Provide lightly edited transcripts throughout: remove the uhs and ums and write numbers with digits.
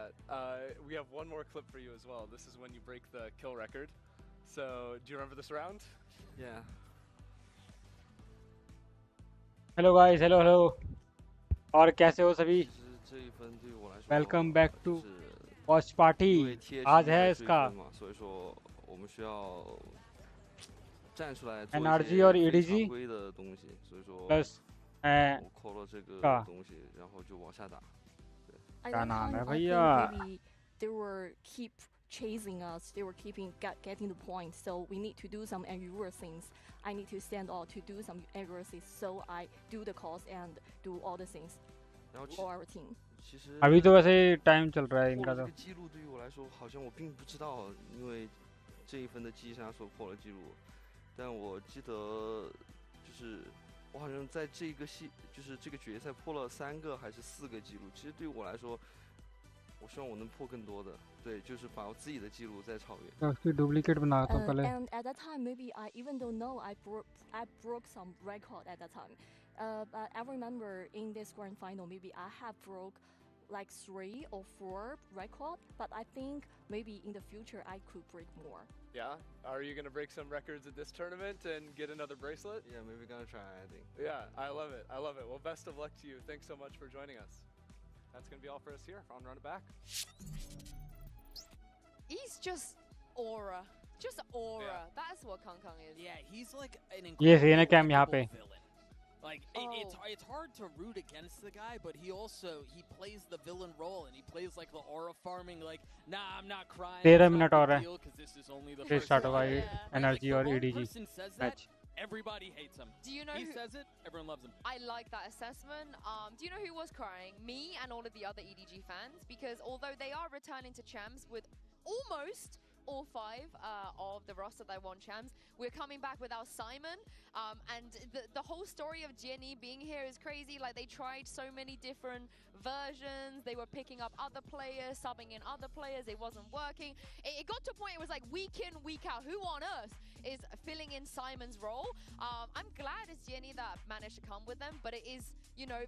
that. We have one more clip for you as well. This is when you break the kill record. So, do you remember this round? Yeah. Hello guys, hello. और कैसे हो सभी? 其实这一分对于我来说 Welcome back 就 to 是 Watch 因 Party. 为 TH आज 在 है 追 इसका 分嘛，所以说我们需要站出来做一 NRG 些 और 非 EDG 常规的东西，所以说 plus 我扣了这个 का 东西，然后就往下打。 I क्या like नाम how है I भैया? think maybe they were keep chasing us. They were getting the point. So we need to do some error things. I need to stand out to do some error things. So I do the calls and do all the things 然后 for our team. 其实 अभी तो वैसे time चल रहा है 破 इनका 了这 तो 个记录对于我来说，好像我并不知道，因为这一分的击杀所破了记录，但我记得就是我好像在这个就是这个决赛破了3个还是4个记录。其实对于我来说，我希望我能破更多的，对，就是把我自己的记录再超越。 उसकी duplicate बनाता हूँ पहले. And at that time, maybe I even don't know I broke some record at that time. But I remember in this grand final, maybe I have broke like 3 or 4 record. But I think maybe in the future I could break more. Yeah? Are you going to break some records at this tournament and get another bracelet? Yeah, maybe gonna try. I think. Yeah, I love it. I love it. Well, best of luck to you. Thanks so much for joining us. That's going to be all for us here on Run It Back. He's just aura. Just aura. Yeah. That's what Kang Kang is. Yeah, he's like an ये सही है ना incredible cam यहाँ पे? villain. Like it's hard to root against the guy, but he plays the villain role and he plays like the aura farming. Like, nah, I'm not crying. 13 it's not minute a और big है. deal 'cause this is only the फिर first start round. होगा Yeah. ये NRG Like, और the one EDG person says that, match. everybody hates him. Do you know He who? says it, everyone loves him. I like that assessment. Do you know who was crying? Me and all of the other EDG fans, because although they are returning to champs with almost all 5 of the roster that won champs, we're coming back without Simon. And the whole story of Jenny being here is crazy. Like, they tried so many different versions. They were picking up other players, subbing in other players. It wasn't working. It got to a point it was like week in, week out. Who on earth is filling in Simon's role? I'm glad it's Jenny that managed to come with them, but it is, you know,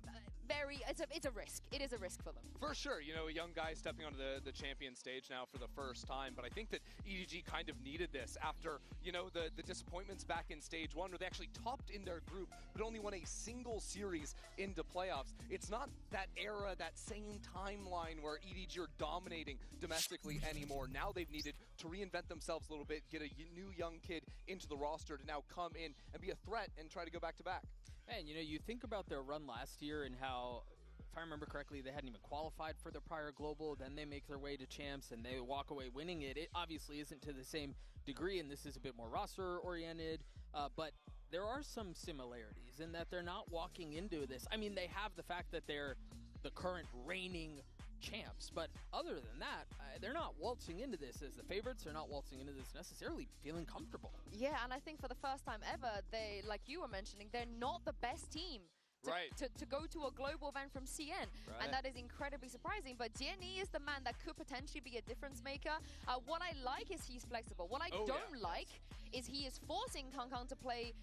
it's a risk. It is a risk for them. For sure, you know, a young guy stepping onto the champion stage now for the first time, but I think that EDG kind of needed this after, you know, the disappointments back in stage 1 where they actually topped in their group but only won a single series into playoffs. It's not that era, that same timeline where EDG are dominating domestically anymore. Now they've needed to reinvent themselves a little bit, get a new young kid into the roster to now come in and be a threat and try to go back to back. And you know, you think about their run last year and how, if I remember correctly, they hadn't even qualified for their prior global, then they make their way to champs and they walk away winning it. It obviously isn't to the same degree, and this is a bit more roster oriented, but there are some similarities in that they're not walking into this. I mean, they have the fact that they're the current reigning champs, but other than that, they're not waltzing into this as the favorites. They're not waltzing into this necessarily feeling comfortable. Yeah, and I think for the first time ever, they, like you were mentioning, they're not the best team to go to a global event from CN. Right. And that is incredibly surprising. But Jenny is the man that could potentially be a difference maker. What I like is he's flexible. What I don't like is he is forcing Kang Kang to play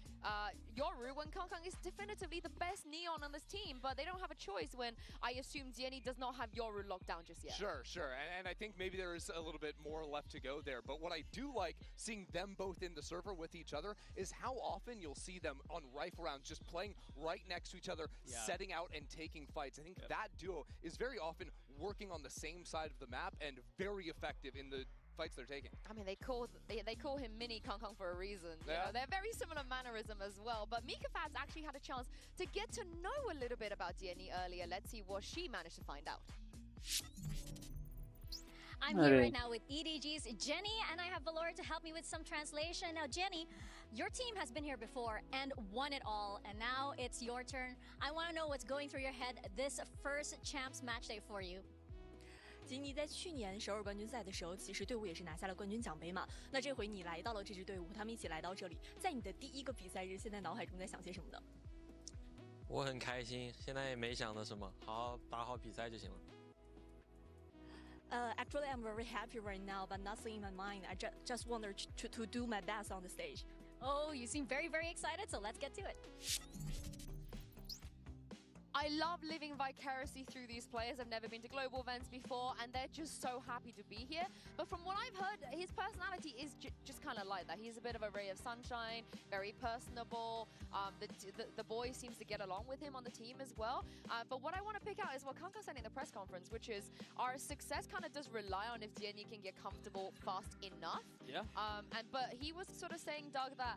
Yoru when Kang Kang is definitively the best Neon on this team. But they don't have a choice when I assume Jenny does not have Yoru locked down just yet. Sure, sure. And I think maybe there is a little bit more left to go there. But what I do like seeing them both in the server with each other is how often you'll see them on rifle rounds just playing right next to each other, setting out and taking fights. I think that duo is very often working on the same side of the map and very effective in the fights they're taking. I mean, they call him Mini Kang Kang for a reason. You Yeah. know, they're very similar mannerism as well. But Mika Fats actually had a chance to get to know a little bit about Jenny earlier. Let's see what she managed to find out. I'm here right now with EDG's Jenny, and I have Valorant to help me with some translation. Now, Jenny, your team has been here before and won it all, and now it's your turn. I want to know what's going through your head this first champs match day for you. 吉尼在去年首尔冠军赛的时候，其实队伍也是拿下了冠军奖杯嘛。那这回你来到了这支队伍，他们一起来到这里，在你的第一个比赛日，现在脑海中在想些什么呢？我很开心，现在也没想着什么，好好打好比赛就行了。Actually, I'm very happy right now, but nothing in my mind. I just want to do my best on the stage. Oh, you seem very, very excited, so let's get to it. I love living vicariously through these players. I've never been to global events before, and they're just so happy to be here. But from what I've heard, his personality is just kind of like that. He's a bit of a ray of sunshine, very personable. The boy seems to get along with him on the team as well. But what I want to pick out is what Kanka said in the press conference, which is our success kind of does rely on if Jenny can get comfortable fast enough. Yeah. But he was sort of saying, Doug, that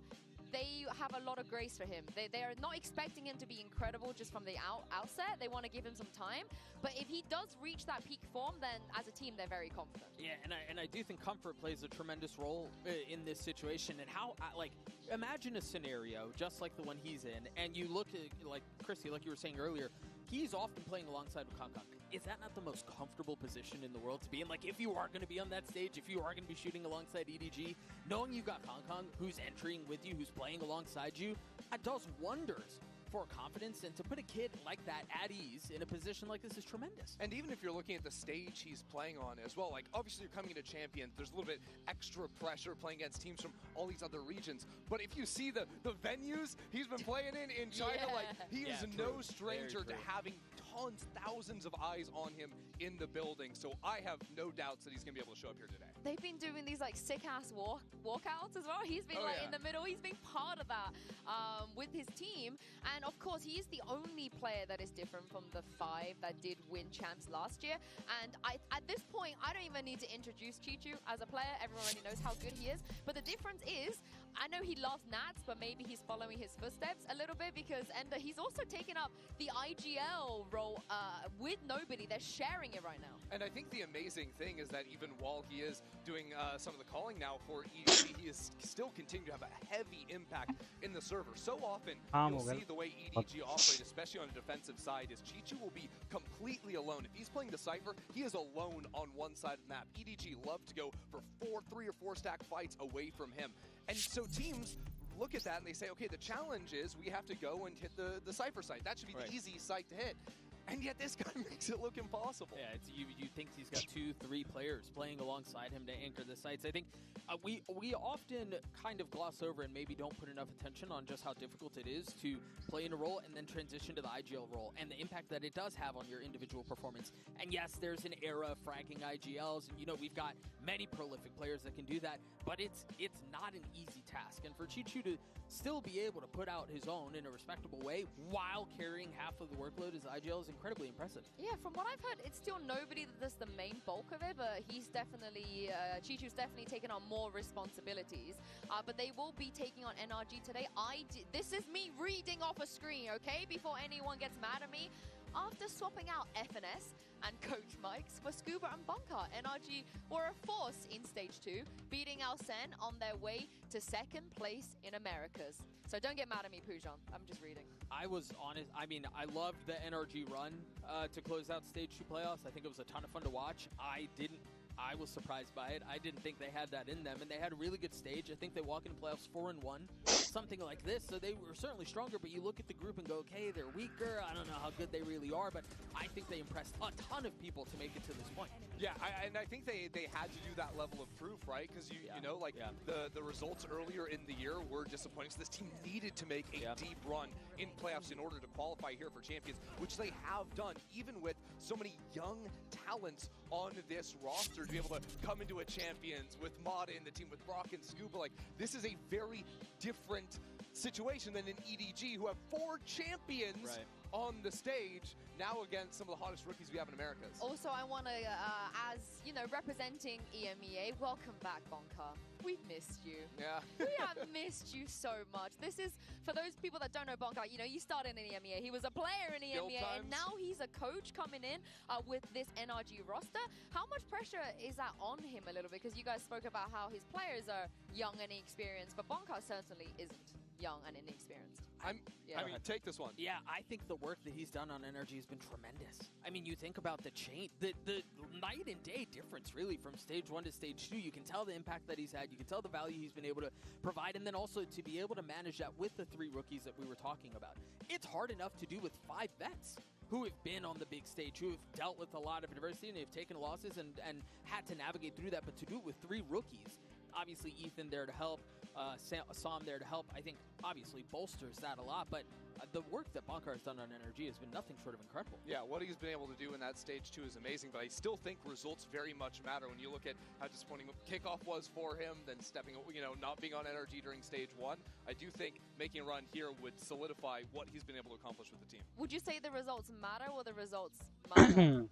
they have a lot of grace for him. They are not expecting him to be incredible just from the outset. They want to give him some time. But if he does reach that peak form, then as a team, they're very confident. Yeah, and I do think comfort plays a tremendous role in this situation. And how, like, imagine a scenario just like the one he's in, and you look at, like, Chrissy, like you were saying earlier, he's often playing alongside with Kanka. Is that not the most comfortable position in the world to be in? Like, if you are going to be on that stage, if you are going to be shooting alongside EDG, knowing you've got Kong who's entering with you, who's playing alongside you, that does wonders for confidence, and to put a kid like that at ease in a position like this is tremendous. And even if you're looking at the stage he's playing on as well, like obviously you're coming into champion, there's a little bit extra pressure playing against teams from all these other regions. But if you see the venues he's been playing in China, like he is no stranger to having tons, thousands of eyes on him in the building. So I have no doubts that he's going to be able to show up here today. They've been doing these like sick-ass walkouts as well. He's been in the middle. He's been part of that with his team. And of course, he is the only player that is different from the 5 that did win champs last year. And at this point, I don't even need to introduce Chichu as a player. Everyone already knows how good he is. But the difference is, I know he loves Nats, but maybe he's following his footsteps a little bit because he's also taken up the IGL role with nobody. They're sharing it right now. And I think the amazing thing is that even while he is doing some of the calling now for EDG, he is still continuing to have a heavy impact in the server. So often, you'll see the way EDG operate, especially on the defensive side, is Chichu will be completely alone. If he's playing the Cypher, he is alone on one side of the map. EDG love to go for 3 or 4 stack fights away from him. And so teams look at that and they say, okay, the challenge is we have to go and hit the Cypher site. That should be the easy site to hit. And yet this guy makes it look impossible. Yeah, you think he's got 2-3 players playing alongside him to anchor the sites. I think we often kind of gloss over and maybe don't put enough attention on just how difficult it is to play in a role and then transition to the IGL role and the impact that it does have on your individual performance. And yes, there's an era of fragging IGLs, and we've got many prolific players that can do that, but it's not an easy task. And for Chichu to still be able to put out his own in a respectable way while carrying half of the workload as IGL is incredibly impressive. Yeah, from what I've heard, it's still nobody that does the main bulk of it, but he's definitely, Chichu's definitely taken on more responsibilities. But they will be taking on NRG today. This is me reading off a screen, okay, before anyone gets mad at me. After swapping out FNS and Coach Mike's for Scuba and Bunker, NRG were a force in Stage 2, beating Alcen on their way to 2nd place in Americas. So don't get mad at me, Pujan. I'm just reading. I was honest. I mean, I loved the NRG run to close out Stage 2 playoffs. I think it was a ton of fun to watch. I was surprised by it. I didn't think they had that in them, and they had a really good stage. I think they walk into playoffs 4-1, something like this. So they were certainly stronger, but you look at the group and go, okay, they're weaker. I don't know how good they really are, but I think they impressed a ton of people to make it to this point. Yeah, and I think they had to do that level of proof, right? Because the results earlier in the year were disappointing. So this team needed to make a deep run in playoffs in order to qualify here for champions, which they have done, even with so many young talents on this roster to be able to come into a champions with Mada in the team, with Brock and Scuba. Like, this is a very different situation than in EDG, who have 4 champions on the stage now against some of the hottest rookies we have in Americas. Also, I want to, representing EMEA, welcome back, Bonka. We've missed you. Yeah. We have missed you so much. This is, for those people that don't know Bonka, you started in EMEA. He was a player in EMEA, and now he's a coach coming in with this NRG roster. How much pressure is that on him a little bit? Because you guys spoke about how his players are young and inexperienced, but Bonka certainly isn't young and inexperienced. I mean, take this one. Yeah, I think the work that he's done on NRG has been tremendous. I mean, you think about the night and day difference, really, from Stage 1 to Stage 2. You can tell the impact that he's had. You can tell the value he's been able to provide. And then also to be able to manage that with the 3 rookies that we were talking about. It's hard enough to do with 5 vets who have been on the big stage, who have dealt with a lot of adversity and have taken losses and had to navigate through that. But to do it with 3 rookies, obviously Ethan there to help, Sam there to help, I think obviously bolsters that a lot. But the work that Bakar has done on NRG has been nothing short of incredible. Yeah, what he's been able to do in that stage 2 is amazing, but I still think results very much matter when you look at how disappointing kickoff was for him, then stepping, not being on NRG during stage 1. I do think making a run here would solidify what he's been able to accomplish with the team. Would you say the results matter or the results matter?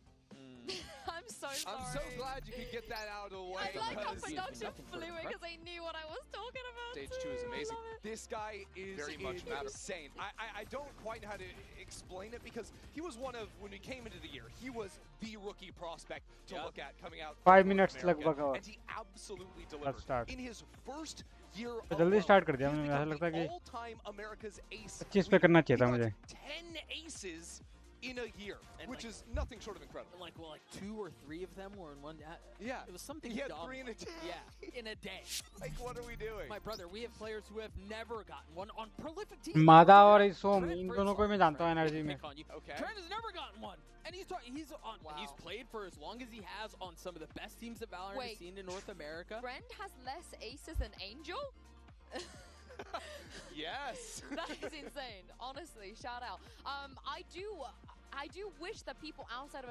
I'm so sorry. I'm so glad you could get that out of the way. I like how because production flew in because I knew what I was talking about. Stage too. 2 is amazing. Love it. This guy is very much insane. I don't quite know how to explain it because he was one of, when he came into the year, he was the rookie prospect to look at coming out. 5 minutes America, लगभग and he absolutely delivered. start. In his first year तो जल्दी start कर दिया he's मैंने, ऐसा become लगता है the कि all-time America's ace. 25 पे करना चाहिए था He got मुझे. 10 aces in a year, And which like- is nothing short of incredible. Like 2 or 3 of them were in one. Yeah, It was something. he had dumb. 3 in a day. Yeah, in a day. Like, what are we doing? My brother, we have players who have never gotten one on prolific teams. मादा और Trent, Som Trent, in for दोनों को मैं example, जानता हूँ Trent, NRG में. pick on you. Okay. Trent has never gotten one, and he's Wow. played for as long as he has on some of the best teams that Valorant has Wait. seen in North America. Brent has less aces than Angel? Yes. That is insane. Honestly, shout out. I do wish that people outside of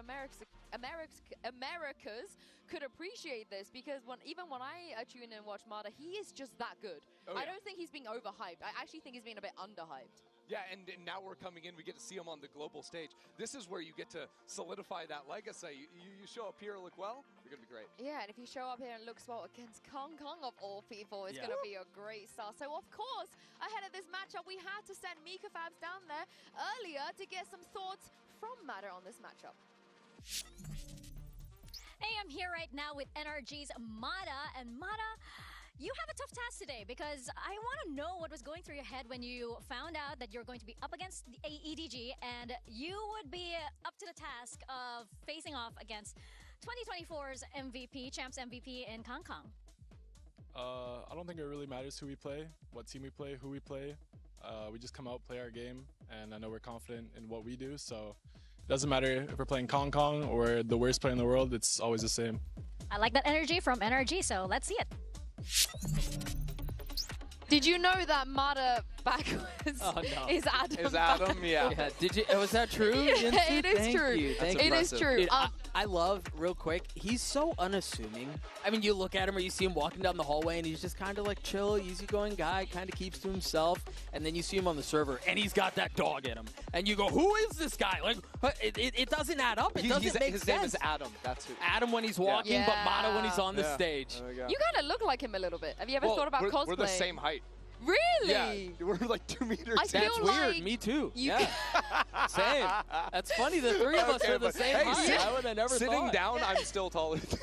Americas could appreciate this because even when I tune in and watch Mada, he is just that good. Oh, I yeah. don't think he's being overhyped. I actually think he's being a bit underhyped. Yeah, and now we're coming in, we get to see him on the global stage. This is where you get to solidify that legacy. You show up here, look well, you're going to be great. Yeah, and if you show up here and look well against Kong Kong of all people, it's Yeah. going to be a great start. So, of course, ahead of this matchup, we had to send Mika Fabs down there earlier to get some thoughts from Matter on this matchup. Hey, I'm here right now with NRG's Mada. And Mada, you have a tough task today because I want to know what was going through your head when you found out that you're going to be up against the EDG and you would be up to the task of facing off against 2024's MVP, Champs MVP in Hong Kong. I don't think it really matters who we play, what team we play, who we play. We just come out, play our game, and I know we're confident in what we do, so it doesn't matter if we're playing Hong Kong or the worst player in the world, it's always the same. I like that energy from NRG, so let's see it. Did you know that Mada backwards is Adam? Is Adam? Yeah. Yeah, did you? Was that true? Yeah, it is Thank true. You. Thank That's you. It is true. Dude, I love, real quick, he's so unassuming. I mean, you look at him or you see him walking down the hallway and he's just kind of like chill, easygoing guy, kind of keeps to himself. And then you see him on the server and he's got that dog in him. And you go, who is this guy? Like, it doesn't add up. It doesn't make his sense. name is Adam. That's who. Adam when he's walking, Yeah. but Mada when he's on the Yeah. stage. There we go. You kind of look like him a little bit. Have you ever Well, thought about we're, cosplay? We're the same height. Really? Yeah, we're like 2 meters. I feel That's like weird. Me too. you Yeah. Same. That's funny. The three of us Okay, are the but same hey, height. I would have never Sitting thought. down, I'm still taller than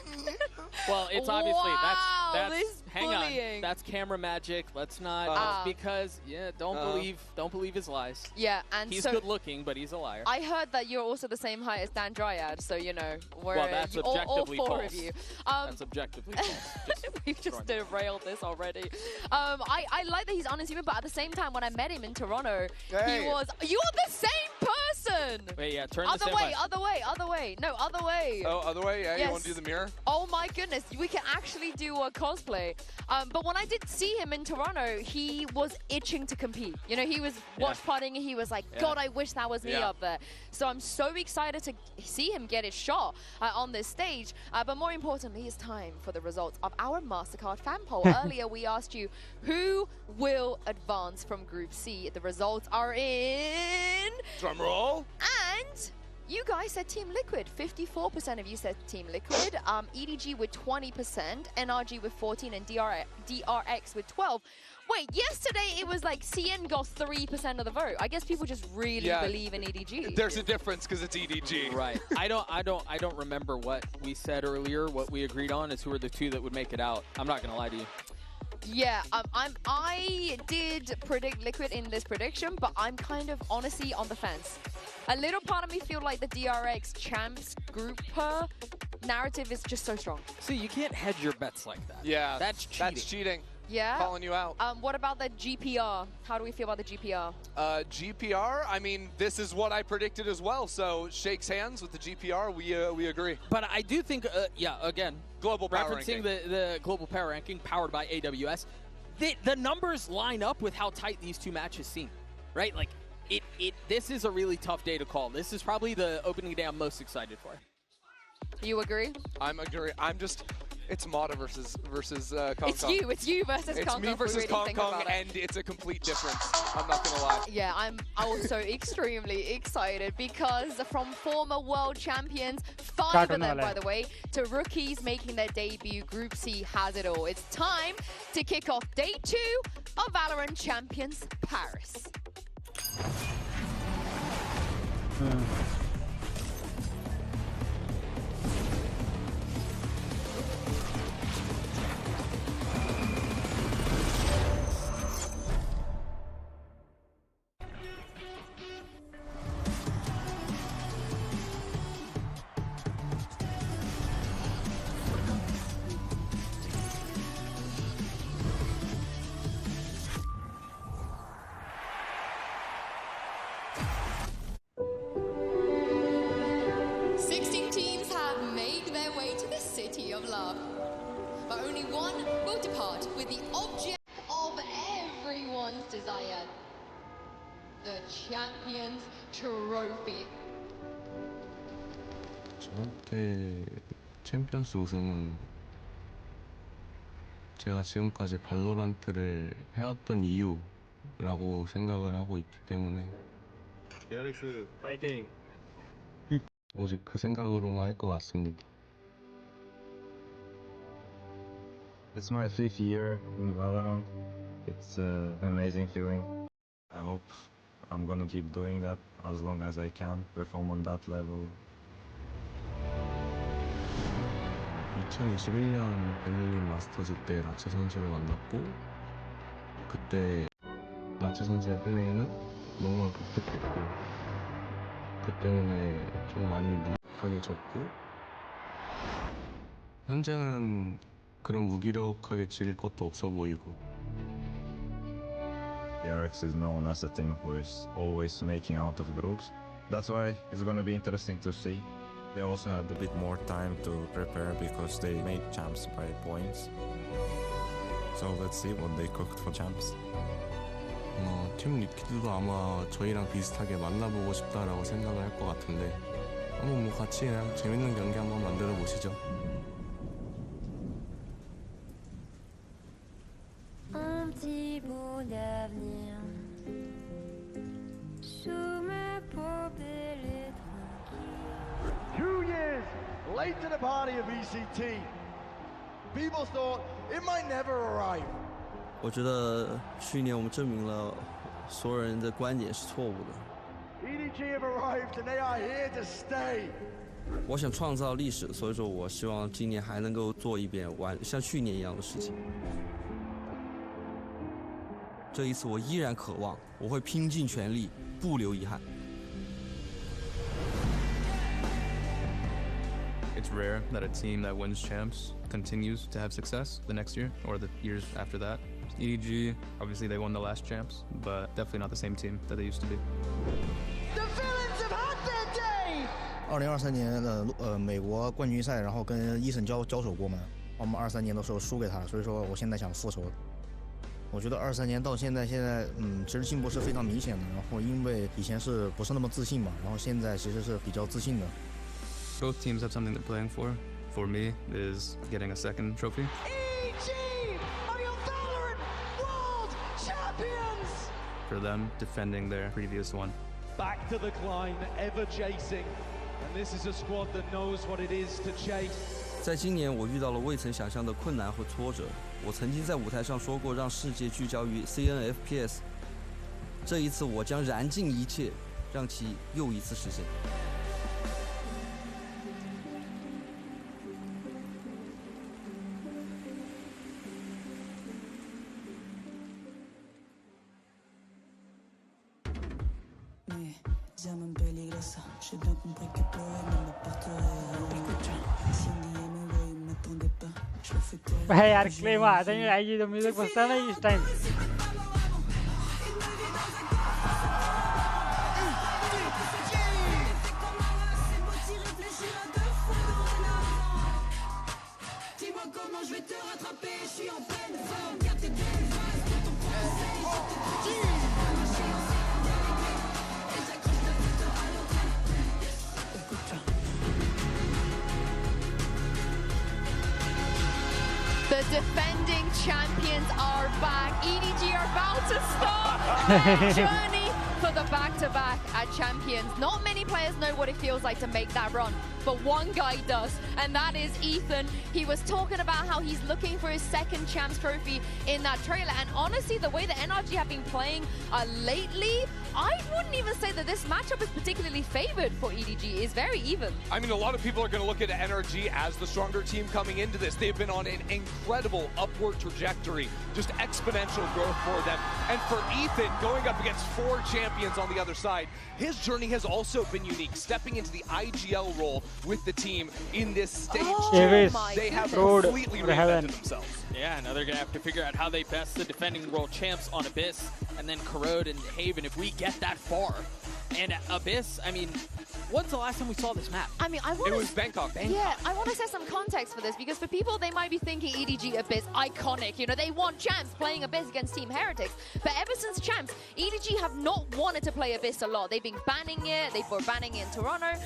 Well, it's obviously Wow, that's this hang bullying. on. That's camera magic. Let's not Ah. because don't believe his lies. Yeah, and He's so good looking, but he's a liar. I heard that you're also the same height as Dan Dryad, so you know we're Well, that's all objectively four false. of you. That's objectively false. We've just derailed this already. I like that he's unassuming, but at the same time, when I met him in Toronto, Hey. he was. You're the same person. Wait, yeah, turn Other the same way, other way, other way. No, other way. Oh, other way? Yeah, you want to Yes. do the mirror? Oh my goodness, we can actually do a cosplay. But when I did see him in Toronto, he was itching to compete. You know, he was watch putting. He was like, God, I wish that was me Yeah. up there. So I'm so excited to see him get his shot on this stage. But more importantly, it's time for the results of our MasterCard fan poll. Earlier, we asked you who will advance from Group C. The results are in. Drum roll. And you guys said Team Liquid. 54% of you said Team Liquid. EDG with 20%, NRG with 14%, and DRX with 12%. Wait, yesterday it was like CN got 3% of the vote. I guess people just really believe in EDG. There's a difference because it's EDG. Right. I don't remember what we said earlier. What we agreed on is who are the two that would make it out. I'm not gonna lie to you. Yeah, I did predict Liquid in this prediction, but I'm kind of honestly on the fence. A little part of me feel like the DRX champs group narrative is just so strong. See, you can't hedge your bets like that. Yeah, That's cheating. That's cheating. Yeah. Calling you out. What about the GPR? How do we feel about the GPR? GPR, I mean, this is what I predicted as well, so shakes hands with the GPR, we agree. But I do think, yeah, again, global power referencing ranking. the global power ranking powered by AWS. The numbers line up with how tight these two matches seem, right? Like, this is a really tough day to call. This is probably the opening day I'm most excited for. You agree? I'm agree. I'm just. It's Mata versus Kong It's Kong. It's you versus Kong Kong. It's me versus really Kong Kong, and it's a complete difference. I'm not gonna lie. Yeah, I'm also extremely excited because from former world champions, 5 of them, by the way, to rookies making their debut, Group C has it all. It's time to kick off day 2 of Valorant Champions Paris. But only one will depart with the object of everyone's desire, the Champions Trophy. 저한테 챔피언스 우승은 제가 지금까지 발로란트를 해왔던 이유라고 생각을 하고 있기 때문에 에어릭스 파이팅! 오직 그 생각으로만 할 것 같습니다. It's my 5th year in Valorant. It's an amazing feeling. I hope I'm gonna keep doing that as long as I can, perform on that level. 2021년 베를린 마스터즈 때 라체 선수를 만났고 그때 라체 선수의 플레이는 너무 독특했고 그 때문에 좀 많이 무기력하게 졌고 현재는 그런 무기력하게 질 것도 없어 보이고. The RX is known as a team who is always making out of groups. That's why it's gonna be interesting to see. They also had a bit more time to prepare because they made champs by points. So let's see what they cooked for champs. 팀 리퀴드도 아마 저희랑 비슷하게 만나보고 싶다라고 생각을 할 것 같은데 한번 뭐 같이 그냥 재밌는 경기 한번 만들어 보시죠. Un petit bout d'avenir sous mes paupières et tranquilles. 2 years late to the party of ECT. People thought it might never arrive. 我觉得去年我们证明了所有人的观点是错误的。 EDG have arrived and they are here to stay. 我想创造历史，所以说我希望今年还能够做一遍像去年一样的事情。这一次我依然渴望，我会拼尽全力，不留遗憾。 It's rare that a team that wins champs continues to have success the next year or the years after that. EDG, obviously they won the last champs, but definitely not the same team that they used to be. The villains have had their day. 2023年的美国冠军赛，然后跟伊森交手过嘛，我们23年的时候输给他，所以说我现在想复仇。我觉得23年到现在其实进步是非常明显的，然后因为以前是不是那么自信嘛，然后现在其实是比较自信的。 Both teams have something they're playing for. For me, is getting a second trophy. EDG are your Valorant World Champions. For them, defending their previous one. Back to the climb, ever chasing. And this is a squad that knows what it is to chase. 在今年，我遇到了未曾想象的困难和挫折。我曾经在舞台上说过，让世界聚焦于 CNFPS。这一次，我将燃尽一切，让其又一次实现。 भाई यार claim आता नहीं आएगी तो music बजता है ना इस time The defending champions are back. EDG are about to start their journey for the back-to-back at champions. Not many players know what it feels like to make that run, but one guy does, and that is Ethan. He was talking about how he's looking for his second champs trophy in that trailer, and honestly, the way the NRG have been playing lately, I wouldn't even say that this matchup is particularly favored for EDG. It's very even. I mean, a lot of people are going to look at NRG as the stronger team coming into this. They've been on an incredible upward trajectory, just exponential growth for them. And for Ethan, going up against 4 champions on the other side, his journey has also been unique, stepping into the IGL role with the team in this stage. They have completely reinvented themselves. Yeah, now they're going to have to figure out how they best the defending world champs on Abyss, and then Corrode and Haven if we get that far. And Abyss, I mean, when's the last time we saw this map? I mean, I want It was Bangkok. Yeah, I want to set some context for this, because for people, they might be thinking EDG Abyss, iconic. You know, they want champs playing Abyss against Team Heretics. But ever since champs, EDG have not wanted to play Abyss a lot. They've been banning it. They were banning it in Toronto.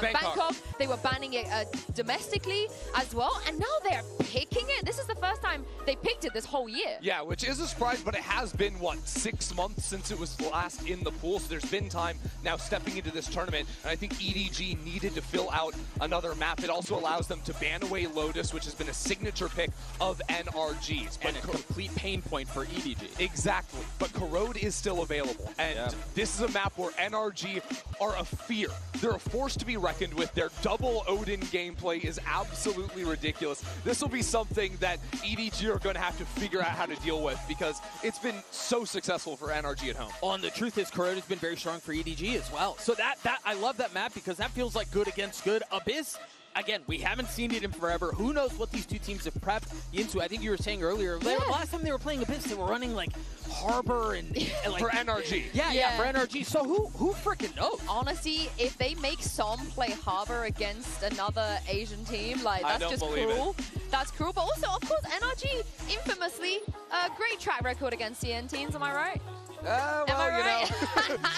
Bangkok. They were banning it domestically as well. And now they're picking it. This is the first time they picked it this whole year. Yeah, which is a surprise, but it has been, what, 6 months since it was last in the pool, so there's been time now stepping into this tournament, and I think EDG needed to fill out another map. It also allows them to ban away Lotus, which has been a signature pick of NRG's. And a complete pain point for EDG. Exactly, but Corrode is still available, and this is a map where NRG are a fear. They're a force to be reckoned with. Their double Odin gameplay is absolutely ridiculous. This will be something that EDG are going to have to figure out how to deal with, because it's been so successful for NRG at home. And the truth is, Corrode has been very strong for EDG as well. So that I love that map, because that feels like good against good. Abyss, again, we haven't seen it in forever. Who knows what these two teams have prepped into? I think you were saying earlier, last time they were playing Abyss, they were running like Harbor and like, for NRG. Yeah, for NRG. So who freaking knows? Honestly, if they make Som play Harbor against another Asian team, like, that's just cruel. That's cruel. But also, of course, NRG infamously a great track record against CN teams. Am I right? Well, Am I right? you know.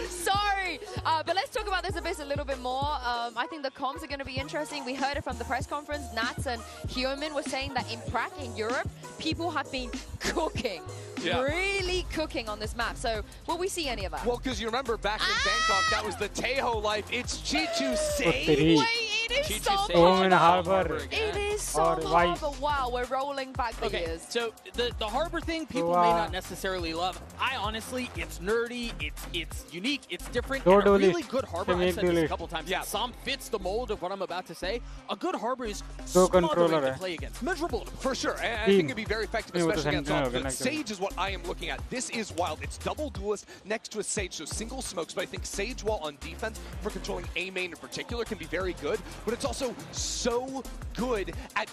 Sorry. But let's talk about this Abyss a little bit more. I think the comms are going to be interesting. We heard it from the press conference. Nats and Hyomin were saying that in Prague, in Europe, people have been cooking. Yeah. Really cooking on this map. So will we see any of that? Well, because you remember back in Bangkok, that was the Tejo life. It's Chichu Sage. Wait, it is Som Harbor. It is Som Harbor. Wow, we're rolling back the years. So the Harbor thing, people may not necessarily love. I honestly, it's nerdy, it's unique, it's different. And a really good Harbor, I've said this a couple times, Som fits the mold of what I'm about to say. A good Harbor is smothering to play against. Miserable. For sure, and I think it'd be very effective, especially against Som. Sage is what I am looking at. This is wild. It's double duelist next to a Sage, so single smokes, but I think Sage, while on defense, for controlling A main in particular, can be very good, but it's also so good at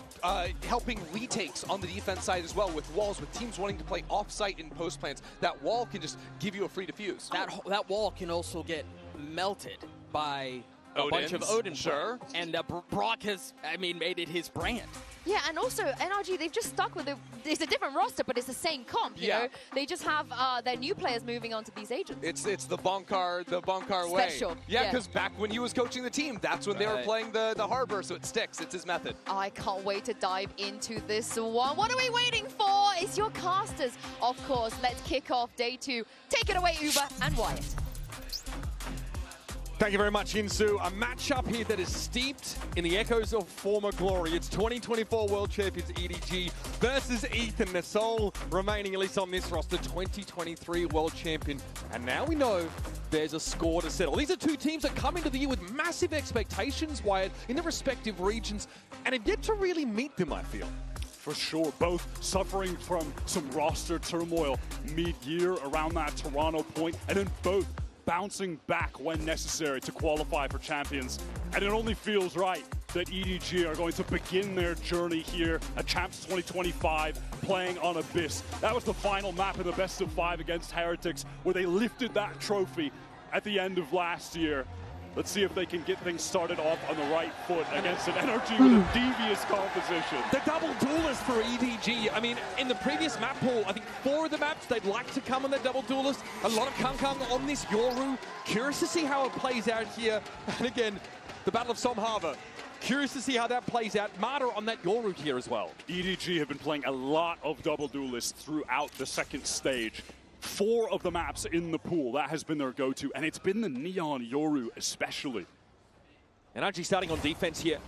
helping retakes on the defense side as well, with walls, with teams wanting to play off-site in post plans. That wall can just give you a free defuse. That wall can also get melted by a bunch of Odin. Sure. And Brock has, made it his brand. Yeah, and also NRG, they've just stuck with it. It's a different roster, but it's the same comp, you know? They just have their new players moving on to these agents. It's the Bonkar way. Special. Yeah, because back when he was coaching the team, that's when they were playing the Harbor, so it sticks. It's his method. I can't wait to dive into this one. What are we waiting for? It's your casters. Of course, let's kick off day 2. Take it away, Uber and Wyatt. Thank you very much, Insu. A matchup here that is steeped in the echoes of former glory. It's 2024 World Champions EDG versus Ethan, the sole remaining, at least on this roster, 2023 World Champion. And now we know there's a score to settle. These are two teams that come into the year with massive expectations, Wyatt, in their respective regions, and have yet to really meet them, I feel. For sure, both suffering from some roster turmoil mid-year around that Toronto point, and then both bouncing back when necessary to qualify for champions. And it only feels right that EDG are going to begin their journey here at Champs 2025 playing on Abyss. That was the final map in the best-of-5 against Heretics, where they lifted that trophy at the end of last year. Let's see if they can get things started off on the right foot against an NRG with a devious composition. The double duelist for EDG. I mean, in the previous map pool, I think 4 of the maps they'd like to come on the double duelist. A lot of Kang on this Yoru. Curious to see how it plays out here. And again, the Battle of Somhava. Curious to see how that plays out. Mata on that Yoru here as well. EDG have been playing a lot of double duelists throughout the second stage. 4 of the maps in the pool, that has been their go-to, and it's been the Neon Yoru especially. NRG starting on defense here.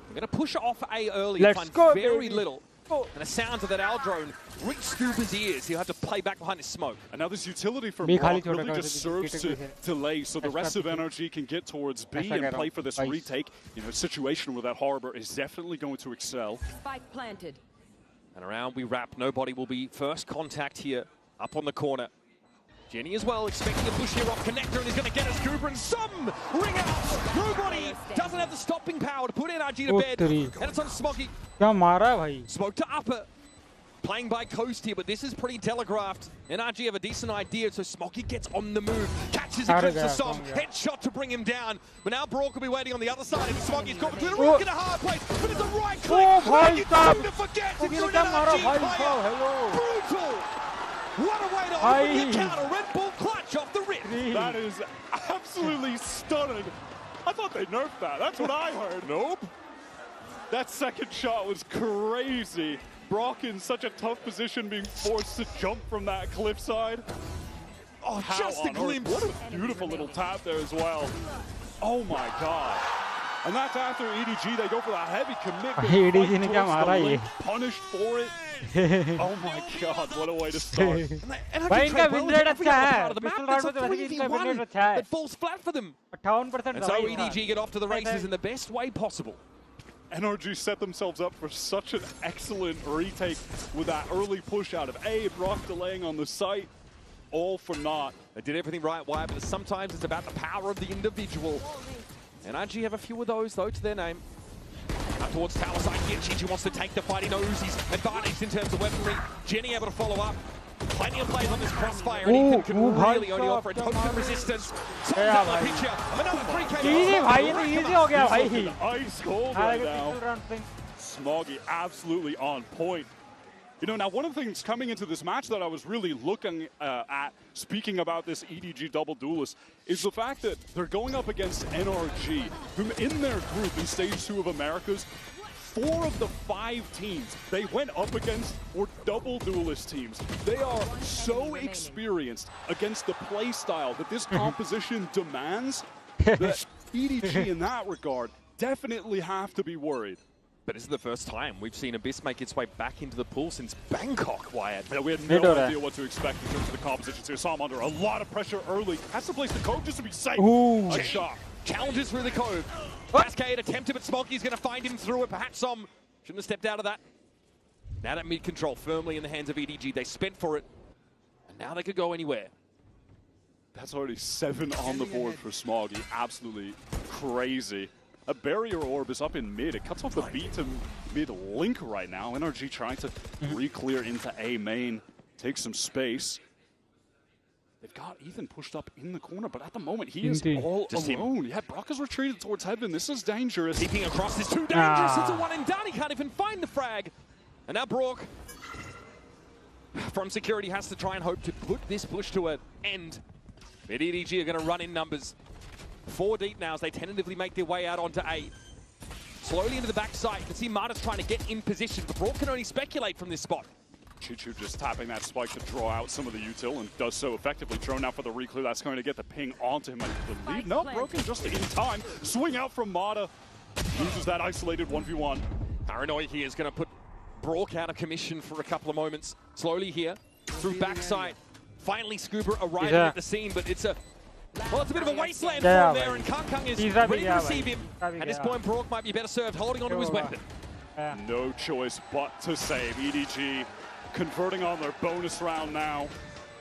We're going to push off A early Let's and find go, very baby. little. And the sounds of that Al drone reach Stuber's ears. He'll have to play back behind his smoke. And now this utility for Me Brock khali really chota just kar serves ke- to lay so the rest of NRG can get towards B and play for this retake. You know, a situation where that Harbor is definitely going to excel. Spike planted. And around we wrap. Nobody will be first contact here. Up on the corner. Jenny as well, expecting a push here off Connector, and he's going to get us Cooper, and some ring out. Nobody doesn't have the stopping power to put NRG to bed. And it's on Smoggy. क्या मारा है भाई? Smoke to upper. Playing by Coast here, but this is pretty telegraphed. NRG have a decent idea, so Smoggy gets on the move. Catches a glimpse of some. Headshot to bring him down. But now Brock will be waiting on the other side, and Smoggy's got to the rock in a hard place. But it's a right click. And you seem to forget if you're an NRG player. Brutal. What a way to open the counter. Red Bull clutch off the rip. That is absolutely stunning. I thought they nerfed that. That's what I heard. Nope. That second shot was crazy. Brock in such a tough position, being forced to jump from that cliffside. Oh, how just a on glimpse. Earth? What a beautiful little tap there as well. Oh my God. And that's after EDG, they go for that heavy commitment. EDG ने क्या मारा ये? Punished for it. Oh my God, what a way to start. भाई इनका win rate अच्छा है. Pistol round में तो वैसे इनका win rate अच्छा है. It falls flat for them. 58% And so EDG get off to the races in the best way possible. NRG set themselves up for such an excellent retake with that early push out of A. Brock delaying on the site. All for naught. They did everything right, why? But sometimes it's about the power of the individual. NRG have a few of those, though, to their name. Up towards tower side here. Chichi wants to take the fight. He knows he's advantaged in terms of weaponry. Jenny able to follow up. Plenty of plays on this crossfire, and Ethan can really only offer a token of resistance. Someone's out of the picture. Another 3K. Easy भाई, ये तो easy हो गया भाई. Ice cold right now. Smoggy absolutely on point. You know, now one of the things coming into this match that I was really looking at, speaking about this EDG double duelist, is the fact that they're going up against NRG, who in their group in Stage 2 of Americas, 4 of the 5 teams they went up against were double duelist teams. They are so experienced against the play style that this composition demands that EDG in that regard definitely have to be worried. But this is the first time we've seen Abyss make its way back into the pool since Bangkok, Wyatt. Yeah, we had no idea what to expect in terms of the compositions here. Saw him under a lot of pressure early. Has to place the cove just to be safe. Ooh. A shot. Challenges through the cove. Cascade attempted, but Smoggy's going to find him through it. Perhaps shouldn't have stepped out of that. Now that mid control firmly in the hands of EDG. They spent for it, and now they could go anywhere. That's already 7 on the board for Smoggy. Absolutely crazy. A barrier orb is up in mid. It cuts off the B to mid link right now. NRG trying to re-clear into A main, take some space. They've got Ethan pushed up in the corner, but at the moment he is all alone. Yeah, Brock has retreated towards heaven. This is dangerous. Keeping across is too dangerous. It's a one and done. He can't even find the frag. And now Brock, from security, has to try and hope to put this push to an end. But EDG are going to run in numbers. 4 deep now as they tentatively make their way out onto A. Slowly into the backside. You can see Marta's trying to get in position, but Brock can only speculate from this spot. Chichu just tapping that spike to draw out some of the util and does so effectively. Drone out for the re-clear. That's going to get the ping onto him. I believe. No, broken just in time. Swing out from Mata. Loses that isolated 1v1. Paranoia here is going to put Brock out of commission for a couple of moments. Slowly here, through backside. Finally Scuba arriving at the scene, but it's a... Well, it's a bit of a wasteland for him there, and Kang is ready to receive him. At this point, Brock might be better served holding onto his weapon. No choice but to save. EDG converting on their bonus round now.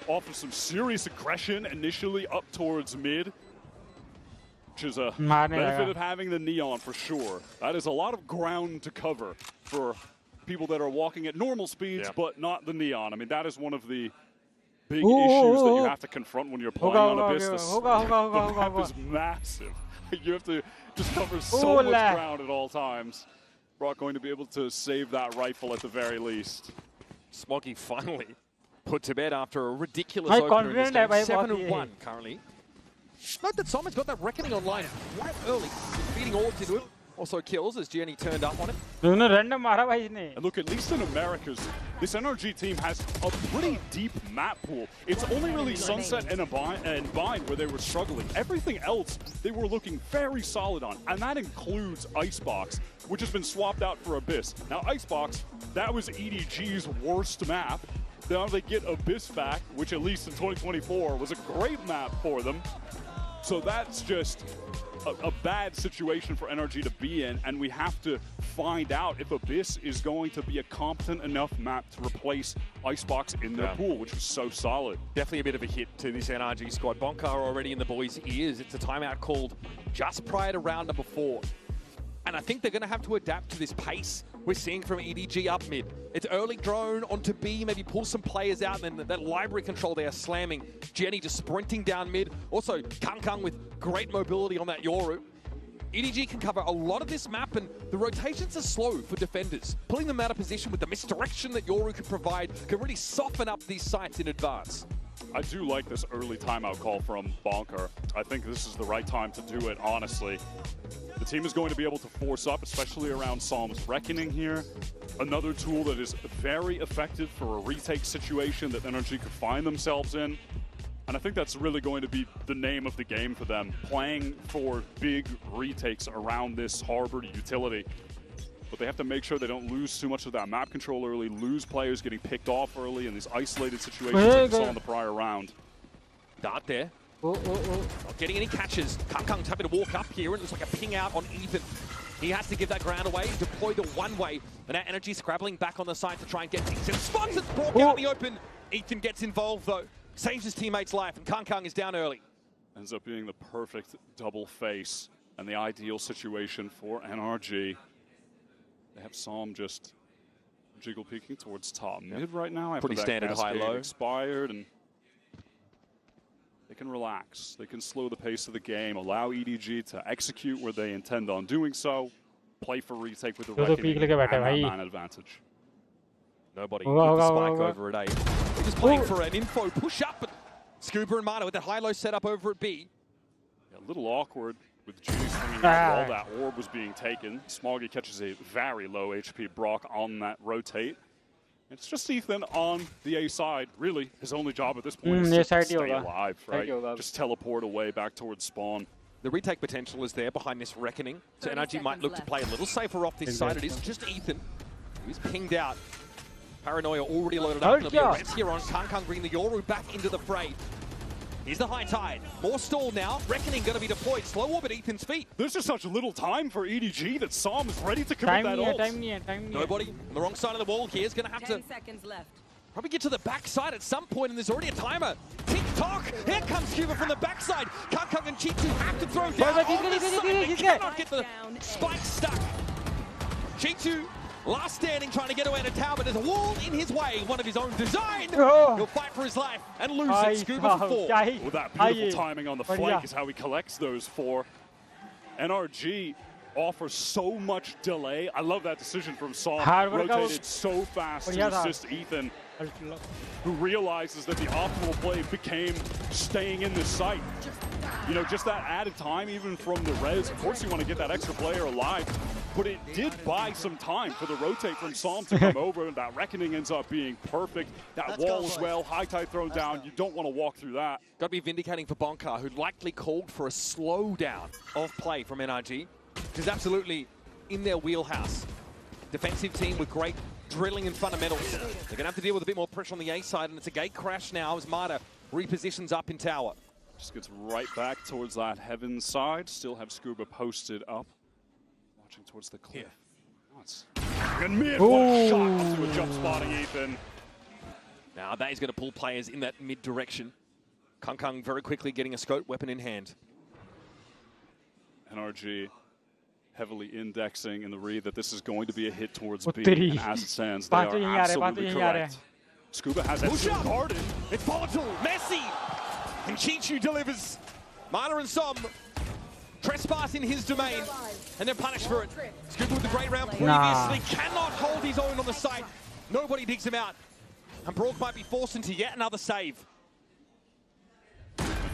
Offers some serious aggression initially up towards mid, which is a benefit of having the Neon for sure. That is a lot of ground to cover for people that are walking at normal speeds, but not the Neon. I mean, that is one of the big issues that you have to confront when you're playing on Abyss. The map is massive. You have to just cover so much ground at all times. Brock going to be able to save that rifle at the very least. Smoggy finally put to bed after a ridiculous opener in this game. 7-1 currently. Note that Simon's got that Reckoning online quite early, feeding orbs into it. Also kills as Jenny turned up on it. And look, at least in Americas, this NRG team has a pretty deep map pool. It's only really Sunset and Vine where they were struggling. Everything else they were looking very solid on, and that includes Icebox, which has been swapped out for Abyss. Now Icebox, that was EDG's worst map. Now they get Abyss back, which at least in 2024 was a great map for them. So that's just a bad situation for NRG to be in, and we have to find out if Abyss is going to be a competent enough map to replace Icebox in their pool, which was so solid. Definitely a bit of a hit to this NRG squad. Bonkar already in the boys' ears. It's a timeout called just prior to round number 4. And I think they're going to have to adapt to this pace we're seeing from EDG up mid. It's early drone onto B, maybe pull some players out, and then that library control there slamming. Jenny just sprinting down mid. Also, Kang with great mobility on that Yoru. EDG can cover a lot of this map, and the rotations are slow for defenders. Pulling them out of position with the misdirection that Yoru can provide can really soften up these sites in advance. I do like this early timeout call from Bonker. I think this is the right time to do it, honestly. The team is going to be able to force up, especially around Psalm's Reckoning here. Another tool that is very effective for a retake situation that NRG could find themselves in. And I think that's really going to be the name of the game for them, playing for big retakes around this harbored utility. But they have to make sure they don't lose too much of that map control early, lose players getting picked off early in these isolated situations like we saw in the prior round. Dart there. Not getting any catches. Kang's having to walk up here, and it looks like a ping out on Ethan. He has to give that ground away, deploy the one-way, and now NRG scrabbling back on the side to try and get decent spots. It's brought out in the open. Ethan gets involved, though. Saves his teammate's life, and Kang is down early. Ends up being the perfect double face and the ideal situation for NRG. They have Psalm just jiggle peeking towards top mid right now. After Pretty that standard high-low. Expired, and they can relax. They can slow the pace of the game, allow EDG to execute where they intend on doing so, play for retake with the Reckoning and that man advantage. Nobody with the spike over at A. They're just playing for an info push-up, but Scuba and Marta with that high-low setup over at B. A little awkward with Judy swinging out while that orb was being taken. Smoggy catches a very low HP Brock on that rotate. It's just Ethan on the A side. Really, his only job at this point is to stay alive, right? Just teleport away back towards spawn. The retake potential is there behind this Reckoning, so NRG might look to play a little safer off this side. It is just Ethan, who's pinged out. Paranoia already loaded up. There'll be a res here on Kang bringing the Yoru back into the fray. Here's the high tide. More stall now. Reckoning going to be deployed. Slow orb at Ethan's feet. There's just such little time for EDG that Psalm is ready to commit that ult. Nobody on the wrong side of the wall here is going to have 10 seconds left. Probably get to the backside at some point, and there's already a timer. Tick-tock! Here comes Cuba from the backside. Kang and Chitu have to throw down on the side. They cannot get the spike stuck. Chitu, last standing, trying to get away to tower, but there's a wall in his way, one of his own design. He'll fight for his life and lose it. Scuba for 4. Well, that beautiful timing on the flank is how he collects those 4. NRG offers so much delay. I love that decision from Psalm. Rotated so fast to assist Ethan, who realizes that the optimal play became staying in the site. You know, just that added time, even from the res. Of course, you want to get that extra player alive, but it did buy some time for the rotate from Psalm to come over, and that Reckoning ends up being perfect. That wall as well, high tide thrown down. You don't want to walk through that. Got to be vindicating for Bonkar, who likely called for a slowdown of play from NRG, which is absolutely in their wheelhouse. Defensive team with great drilling and fundamentals. They're going to have to deal with a bit more pressure on the A side, and it's a gate crash now as Marta repositions up in tower. Just gets right back towards that heaven side. Still have Scuba posted up. Watching towards the cliff. And mid, what a shot onto a jump spotting Ethan. Now that is going to pull players in that mid direction. Kang very quickly getting a scope, weapon in hand. NRG heavily indexing in the read that this is going to be a hit towards B. And as it stands, they are absolutely correct. Scuba has that Push still up. guarded. It's volatile. Messi. And Chichu delivers. Mana and Som. Trespass in his domain. And then punish for it. Scuba with the great round previously. Cannot hold his own on the site. Nobody digs him out. And Brook might be forced into yet another save.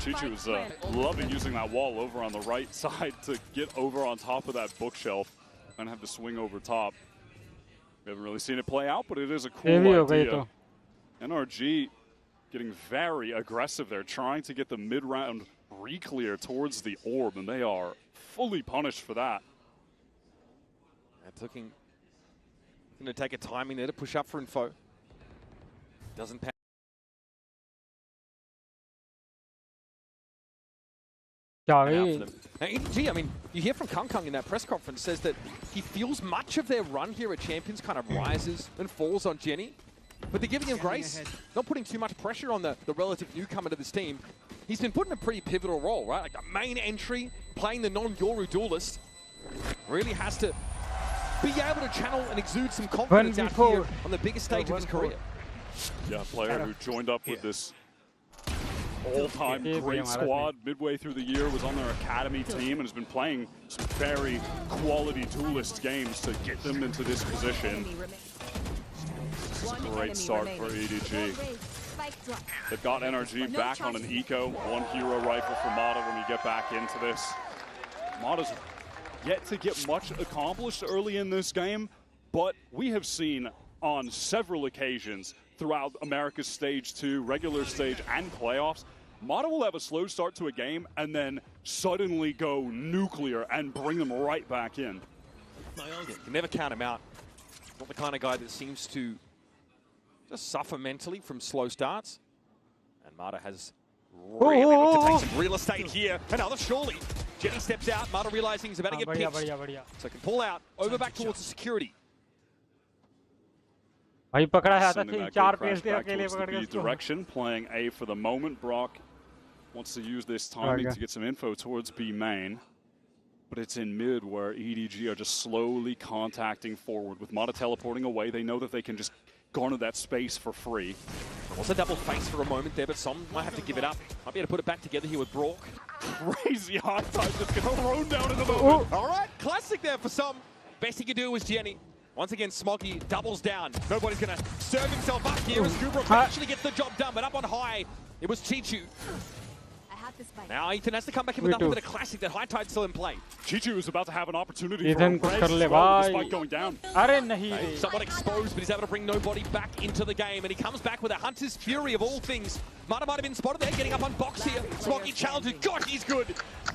Chichu is loving using that wall over on the right side to get over on top of that bookshelf and have to swing over top. We haven't really seen it play out, but it is a cool idea. NRG getting very aggressive there, trying to get the mid-round re-clear towards the orb, and they are fully punished for that. That's looking going to take a timing there to push up for info. Doesn't pass. Now, EDG, I mean, you hear from Kung in that press conference, says that he feels much of their run here at Champions kind of rises and falls on Jenny, but they're giving him grace, not putting too much pressure on the relative newcomer to this team. He's been put in a pretty pivotal role, right? Like the main entry, playing the non-Yoru duelist, really has to be able to channel and exude some confidence out here on the biggest stage of his career. Yeah, a player who joined up with this all-time great squad midway through the year, was on their academy team, and has been playing some very quality duelist games to get them into this position. Great start for EDG. They've got NRG back on an eco, one hero rifle for Mata when we get back into this. Mata's yet to get much accomplished early in this game, but we have seen on several occasions throughout America's Stage 2, regular stage, and playoffs, Mata will have a slow start to a game and then suddenly go nuclear and bring them right back in. You can never count him out. Not the kind of guy that seems to just suffer mentally from slow starts. And Mata has really looked to take some real estate here. Another surely. Jenny steps out. Mata realizing he's about to get picked. So can pull out. Over back towards the security. भाई पकड़ा है Sending that चार great pace दे crash back अकेले towards the पकड़ के B उसको direction, playing A for the moment. Brock wants to use this timing to get some info towards B main. But it's in mid where EDG are just slowly contacting forward. With Mata teleporting away, they know that they can just garner that space for free. There was a double face for a moment there, but Som might have to give it up. Might be able to put it back together here with Brock. Crazy hard time just get thrown down in the moment. All right, classic there for Som. Best he could do was Jenny. Once again, Smoggy doubles down. Nobody's going to serve himself up here as Kubrick actually gets the job done, but up on high, it was Chichu. Now Ethan has to come back in with nothing but a classic. That high tide's still in play. Chichu is about to have an opportunity Ethan for a res as well, despite going down. Somewhat exposed, but he's able to bring nobody back into the game, and he comes back with a Hunter's Fury of all things. Mata might have been spotted there, getting up on box here. Smoggy challenges. God, he's good.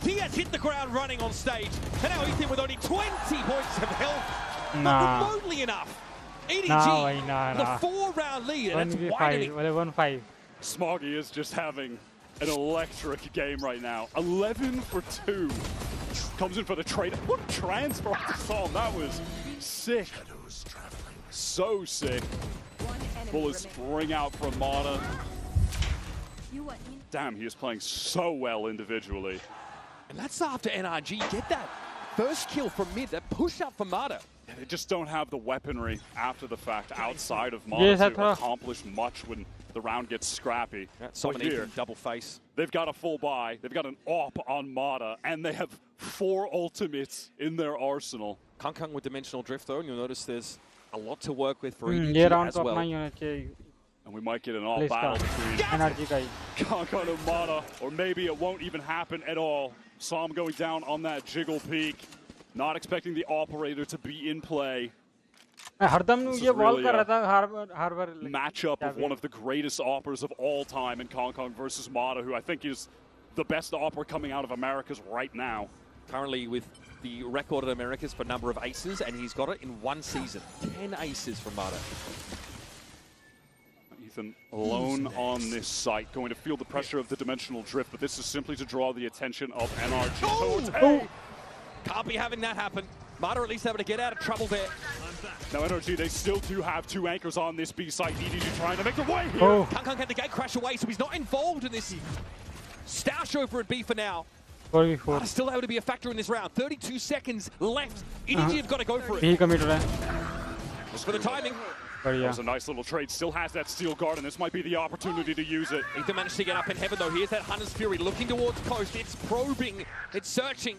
He has hit the ground running on stage. And now Ethan with only 20 points of health. Not remotely enough. EDG, the 4-round lead, and that's widening. 1-5. Smoggy is just having an electric game right now. 11 for 2. Comes in for the trade. What a transfer off the Psalm. That was sick. So sick. Bullets ring out from Mata. Damn, he is playing so well individually. And that's after NRG get that first kill from mid, that push up for Mata. Yeah, they just don't have the weaponry after the fact outside of Mata to accomplish much when the round gets scrappy. So here, double face. They've got a full buy, they've got an AWP on Mata, and they have 4 ultimates in their arsenal. Kung with Dimensional Drift though, and you'll notice there's a lot to work with for EDG as well. And we might get an all battle between Kung and Mata, or maybe it won't even happen at all. Psalm going down on that jiggle peak. Not expecting the operator to be in play. This is really a matchup of one of the greatest operas of all time in Kong versus Mata, who I think is the best opera coming out of Americas right now. Currently with the record in Americas for number of aces, and he's got it in one season. 10 aces from Mata. Ethan alone on this site, going to feel the pressure of the dimensional drift, but this is simply to draw the attention of NRG towards A. Can't be having that happen. Mata at least able to get out of trouble there. Now NRG, they still do have 2 anchors on this B site. EDG trying to make the way here. Kung had the gate crash away, so he's not involved in this star show for at B for now. Mata still able to be a factor in this round. 32 seconds left. EDG have got to go for it. He committed. Just for the timing. That was a nice little trade. Still has that steel guard, and this might be the opportunity to use it. Ethan managed to get up in heaven, though. Here's that Hunter's Fury looking towards Coast. It's probing. It's searching.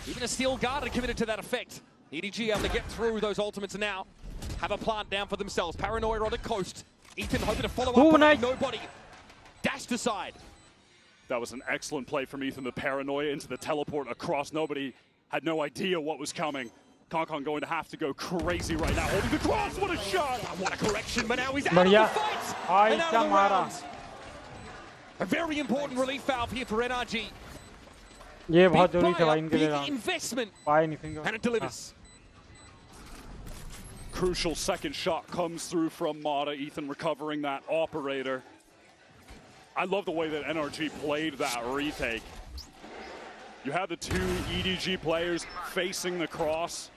Even a steel guard are committed to that effect. EDG able to get through those ultimates now. Have a plant down for themselves. Paranoia on the Coast. Ethan hoping to follow up. Nice. Nobody. Dashed aside. That was an excellent play from Ethan. The Paranoia into the teleport across. Nobody had no idea what was coming. Concon going to have to go crazy right now. Holding the cross. What a shot. What a correction, but now he's out of the fight. And out of the round. A very important relief valve here for NRG. ये बहुत जरूरी था भाई इनके लिए big investment. And it delivers. Crucial second shot comes through from Mata. Ethan recovering that operator. I love the way that NRG played that retake. You had the two EDG players facing the cross.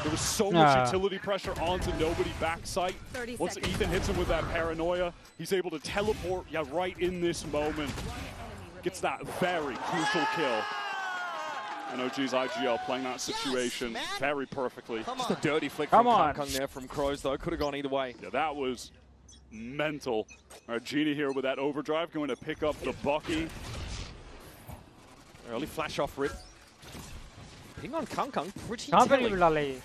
There was so much utility pressure onto nobody backside. Once Ethan hits him with that Paranoia, he's able to teleport right in this moment. Gets that very crucial kill. NRG's IGL playing that situation very perfectly. Just a dirty flick from Kung there from Crows, though. Could have gone either way. Yeah, that was mental. All right, Genie here with that overdrive, going to pick up the Bucky. Early flash off rip. Ping on Kung pretty कहाँ पे telling. नहीं डाला ये?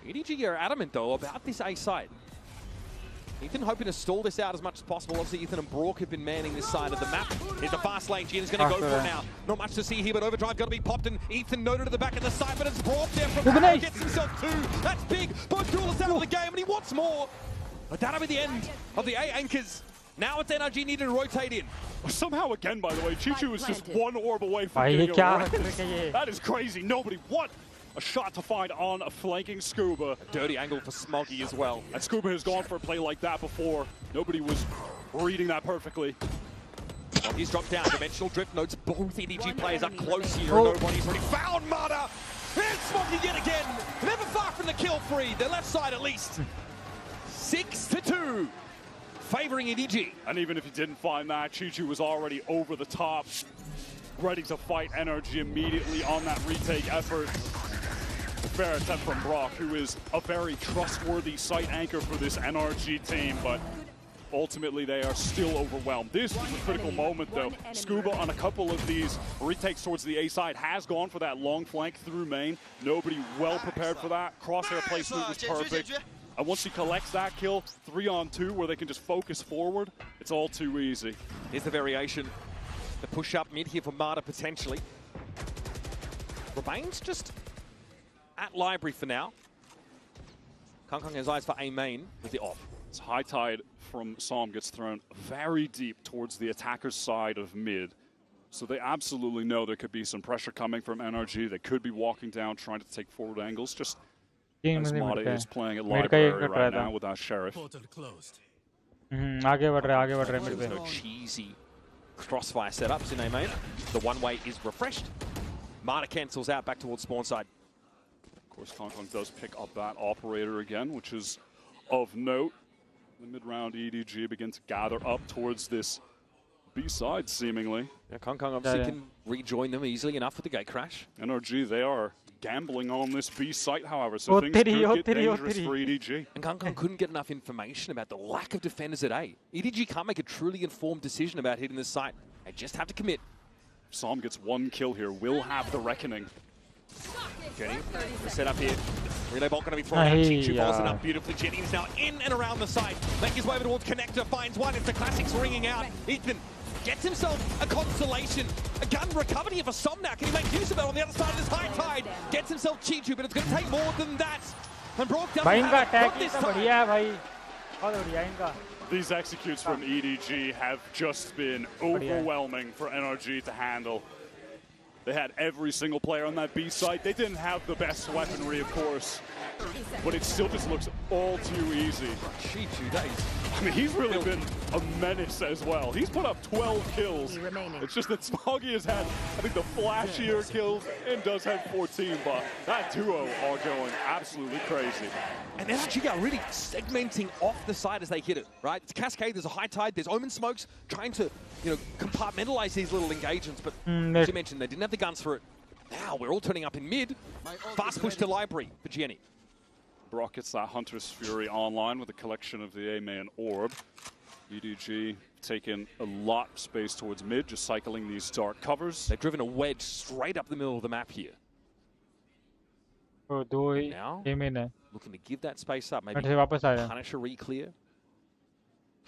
EDG are adamant, though, about this A side. Ethan hoping to stall this out as much as possible. Obviously, Ethan and Brock have been manning this side of the map. Here's the fast lane. Gina's going to go for it now. Not much to see here, but overdrive got to be popped, and Ethan noted at the back of the side, but it's Brock there from Arrow. Gets himself two. That's big. Both duelists out of the game, and he wants more. But that'll be the end of the A anchors. Now it's NRG needing to rotate in. Somehow again, by the way, Chichu was just one orb away from getting a That is crazy. Nobody. What a shot to find on a flanking Scuba. A dirty angle for Smoggy as well. And Scuba has gone for a play like that before. Nobody was reading that perfectly. Smoggy's dropped down. Dimensional drift notes both EDG players up close here. Nobody's already found Mata. And Smoggy yet again. Never far from the kill free. The left side at least. 6-2. Favoring EDG. And even if he didn't find that, Chichu was already over the top, ready to fight NRG immediately on that retake effort. Fair attempt from Brock, who is a very trustworthy site anchor for this NRG team, but ultimately they are still overwhelmed. This is a critical moment, though. Scuba on a couple of these retakes towards the A side has gone for that long flank through main. Nobody well prepared for that. Crosshair placement was perfect. And once he collects that kill, 3-on-2, where they can just focus forward, it's all too easy. Here's the variation. The push up mid here for Mata potentially. Remains just at library for now. Kung has eyes for A main with the off. It's high tide from Psalm gets thrown very deep towards the attacker's side of mid. So they absolutely know there could be some pressure coming from NRG. They could be walking down, trying to take forward angles. Just as Mata is playing at library right now with our Sheriff. आगे बढ़ रहे मेरे पे. So cheesy crossfire setups in A main. The one-way is refreshed. Mata cancels out back towards spawn side. Of course, Kong does pick up that operator again, which is of note. The mid-round EDG begin to gather up towards this B-side, seemingly. Yeah, Kong obviously can rejoin them easily enough with the gate crash. NRG, they are gambling on this B site, however, so things could get dangerous for EDG. And Kung couldn't get enough information about the lack of defenders at A. EDG can't make a truly informed decision about hitting this site. They just have to commit. Psalm gets one kill here, will have the reckoning. Jenny, the setup here. Relay bolt going to be thrown out. Chichu balls it up beautifully. Jenny is now in and around the site. Making his way towards Connector, finds one. It's the classics ringing out. Ethan gets himself a consolation. A gun recovered here for Somnak, and he makes use of it on the other side of this high tide. Gets himself Chichu, but it's going to take more than that. And Brock doesn't have it. Not this time. These executes from EDG have just been overwhelming for NRG to handle. They had every single player on that B site. They didn't have the best weaponry, of course, but it still just looks all too easy. Chichu, that is... I mean, he's really been a menace as well. He's put up 12 kills. It's just that Smoggy has had, I think, the flashier kills and does have 14, but that duo are going absolutely crazy. And NRG are really segmenting off the side as they hit it, right? It's Cascade, there's a high tide, there's Omen smokes, trying to, compartmentalize these little engagements, but as you mentioned, they didn't have the guns for it. Now we're all turning up in mid. Fast push to library for Jenny. Brock gets that Hunter's Fury online with a collection of the A-man orb. EDG taking a lot of space towards mid, just cycling these dark covers. They've driven a wedge straight up the middle of the map here. Now, looking to give that space up, maybe punish a re-clear.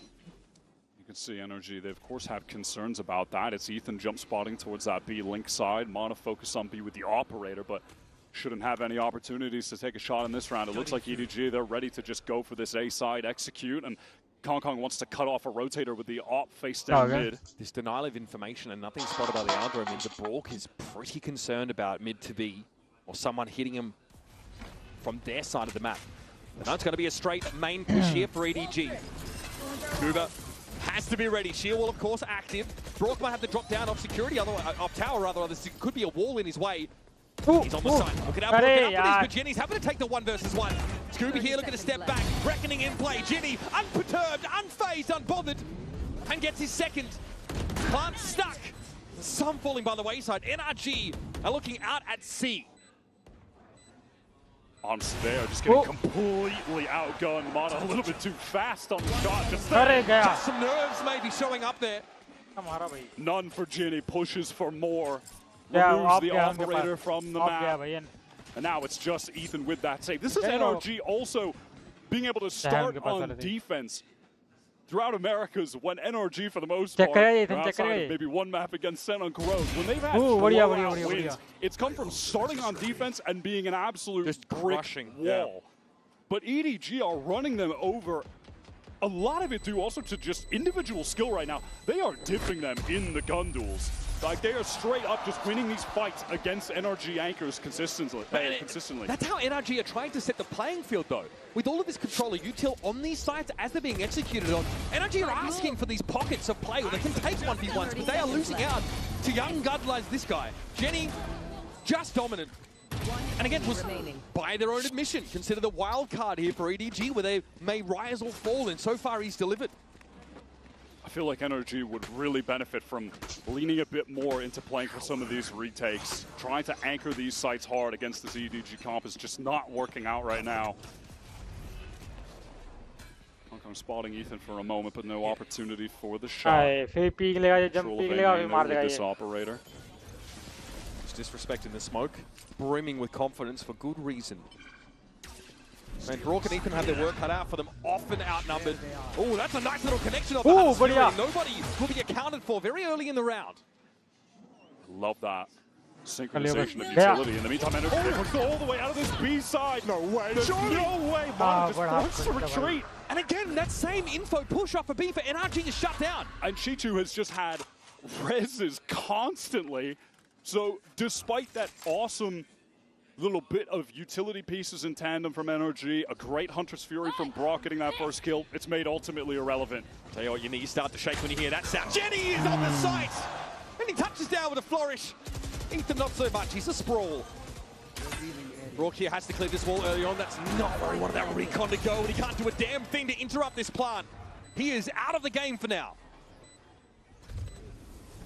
You can see NRG, they of course have concerns about that. It's Ethan jump spotting towards that B link side. Mana focus on B with the operator, but shouldn't have any opportunities to take a shot in this round. It looks like EDG, they're ready to just go for this A side, execute, and Kong wants to cut off a rotator with the op face down mid. This denial of information and nothing spotted by the Algro means that Brock is pretty concerned about mid to B, or someone hitting him from their side of the map. And that's going to be a straight main push here for EDG. Kuba has to be ready. Shield wall, of course, active. Brock might have to drop down off security, off tower rather. There could be a wall in his way. He's on the side. Looking out, but Jenny's having to take the 1-versus-1. Scooby here looking to step back. Reckoning in play. Jenny, unperturbed, unfazed, unbothered, and gets his second. Plant stuck. Some falling by the wayside. NRG are looking out at sea. On Spare, just getting completely outgunned. Mana a little bit too fast on the shot. Just some nerves maybe showing up there. None for Ginny, pushes for more. Removes the operator from the map. And now it's just Ethan with that save. This is NRG also being able to start on defense throughout Americas when NRG, for the most part, outside of maybe one map against Senon Corrode, when they've had blowout wins, it's come from starting on defense and being an absolute just brick wall. But EDG are running them over. A lot of it due also to just individual skill right now. They are dipping them in the gun duels. Like, they are straight up just winning these fights against NRG anchors consistently. That's how NRG are trying to set the playing field, though. With all of this controller util on these sites as they're being executed on, NRG are asking for these pockets of play where they can take 1v1s, but they are losing out to young guns like this guy. Jenny, just dominant. And again, was by their own admission, considered a wild card here for EDG, where they may rise or fall, and so far he's delivered. I feel like NRG would really benefit from leaning a bit more into playing for some of these retakes. Trying to anchor these sites hard against this EDG comp is just not working out right now. I'm spotting Ethan for a moment, but no opportunity for the shot. This operator. Just disrespecting the smoke, brimming with confidence for good reason. And Brock and Ethan have their work cut out for them, often outnumbered. Oh, that's a nice little connection of Nobody will be accounted for very early in the round. Love that. Synchronization of utility. In the meantime, NRG pushed all the way out of this B side. No way. There's no way. Mana just forced to retreat. And again, that same info push off for B for NRG is shut down. And Chichu has just had reses constantly. So despite that awesome little bit of utility pieces in tandem from NRG, a great Hunter's Fury from Brock getting that first kill, it's made ultimately irrelevant. Tell you what, you need to start to shake when you hear that sound. Jenny is on the site! And he touches down with a flourish. Ethan not so much, he's a sprawl. Brock here has to clear this wall early on. That's not where he wanted that recon to go, and he can't do a damn thing to interrupt this plant. He is out of the game for now.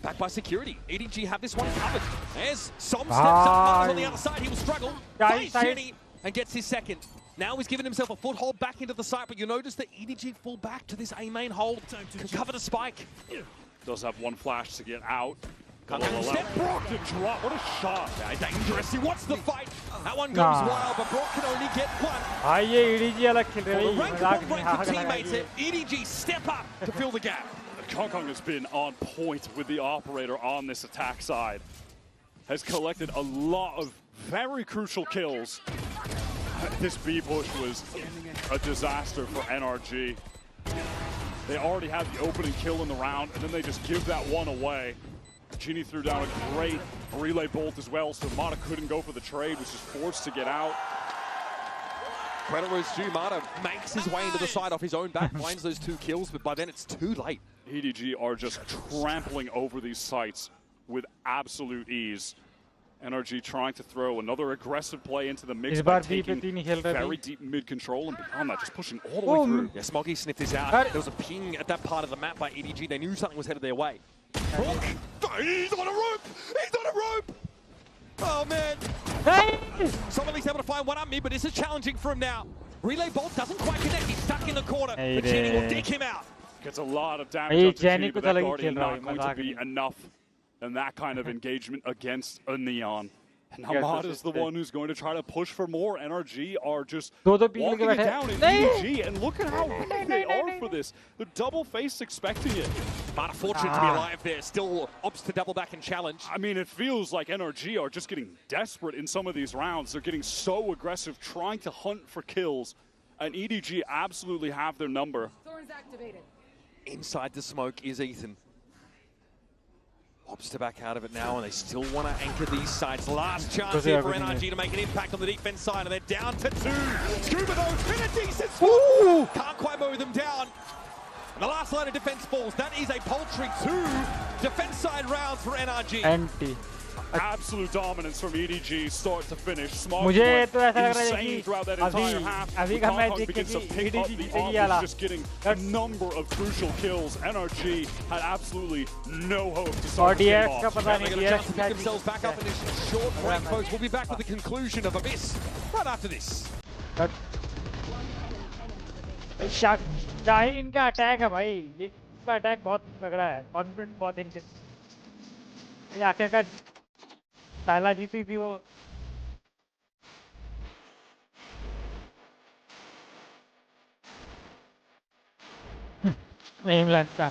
Back by security. EDG have this one covered. There's some steps up on the other side. He will struggle. Finds Jenny and gets his second. Now he's given himself a foothold back into the site, but you notice that EDG fall back to this A main hold. Can cover the spike. Does have one flash to get out. Step Brock to drop. What a shot. Dangerous. He wants the fight. That one goes wild, but Brock can only get one. For the rank of one teammates, EDG step up to fill the gap. Kong has been on point with the operator on this attack side. Has collected a lot of very crucial kills. This B push was a disaster for NRG. They already had the opening kill in the round, and then they just give that one away. Genie threw down a great relay bolt as well, so Mana couldn't go for the trade, was just forced to get out. Credit where it's due. Mana makes his way into the side off his own back, finds those 2 kills, but by then it's too late. EDG are just trampling over these sites with absolute ease. NRG trying to throw another aggressive play into the mix by taking very deep mid control, and beyond that, just pushing all the way through. Yeah, Smoggy sniffed this out. There was a ping at that part of the map by EDG. They knew something was headed their way. Brock, he's on a rope! He's on a rope! Oh, man. Someone at least able to find one up mid, but this is challenging for him now. Relay Bolt doesn't quite connect. He's stuck in the corner. But Jenny will dig him out. Gets a lot of damage up to Jenny, but that Guardian not going to be enough in that kind of engagement against a Neon. And Hamad is the one who's going to try to push for more. NRG are just walking it down in EDG, and look at how ready they are for this. The double face expecting it. But fortunate to be alive there. Still opts to double back and challenge. I mean, it feels like NRG are just getting desperate in some of these rounds. They're getting so aggressive, trying to hunt for kills. And EDG absolutely have their number. Thorns activated. Inside the smoke is Ethan. Opts to back out of it now, and they still want to anchor these sides. Last chance here for NRG to make an impact on the defense side, and they're down to 2. Scuba though, in a decent spot. Can't quite mow them down. And the last line of defense falls. That is a paltry 2 defense side rounds for NRG. Empty. Absolute dominance from EDG start to finish. Smog मुझे तो ऐसा लग रहा है insane throughout that entire half. अभी का match देख के EDG just getting a number of crucial kills. NRG had absolutely no hope to start the game off. They're going to try to pick themselves back up in this short break, folks. We'll be back with the conclusion of Abyss right after this. इनका attack है भाई, इनका attack बहुत तगड़ा है, confident बहुत intense. ये आखिरकार ताला जीती थी वो। नहीं लगता।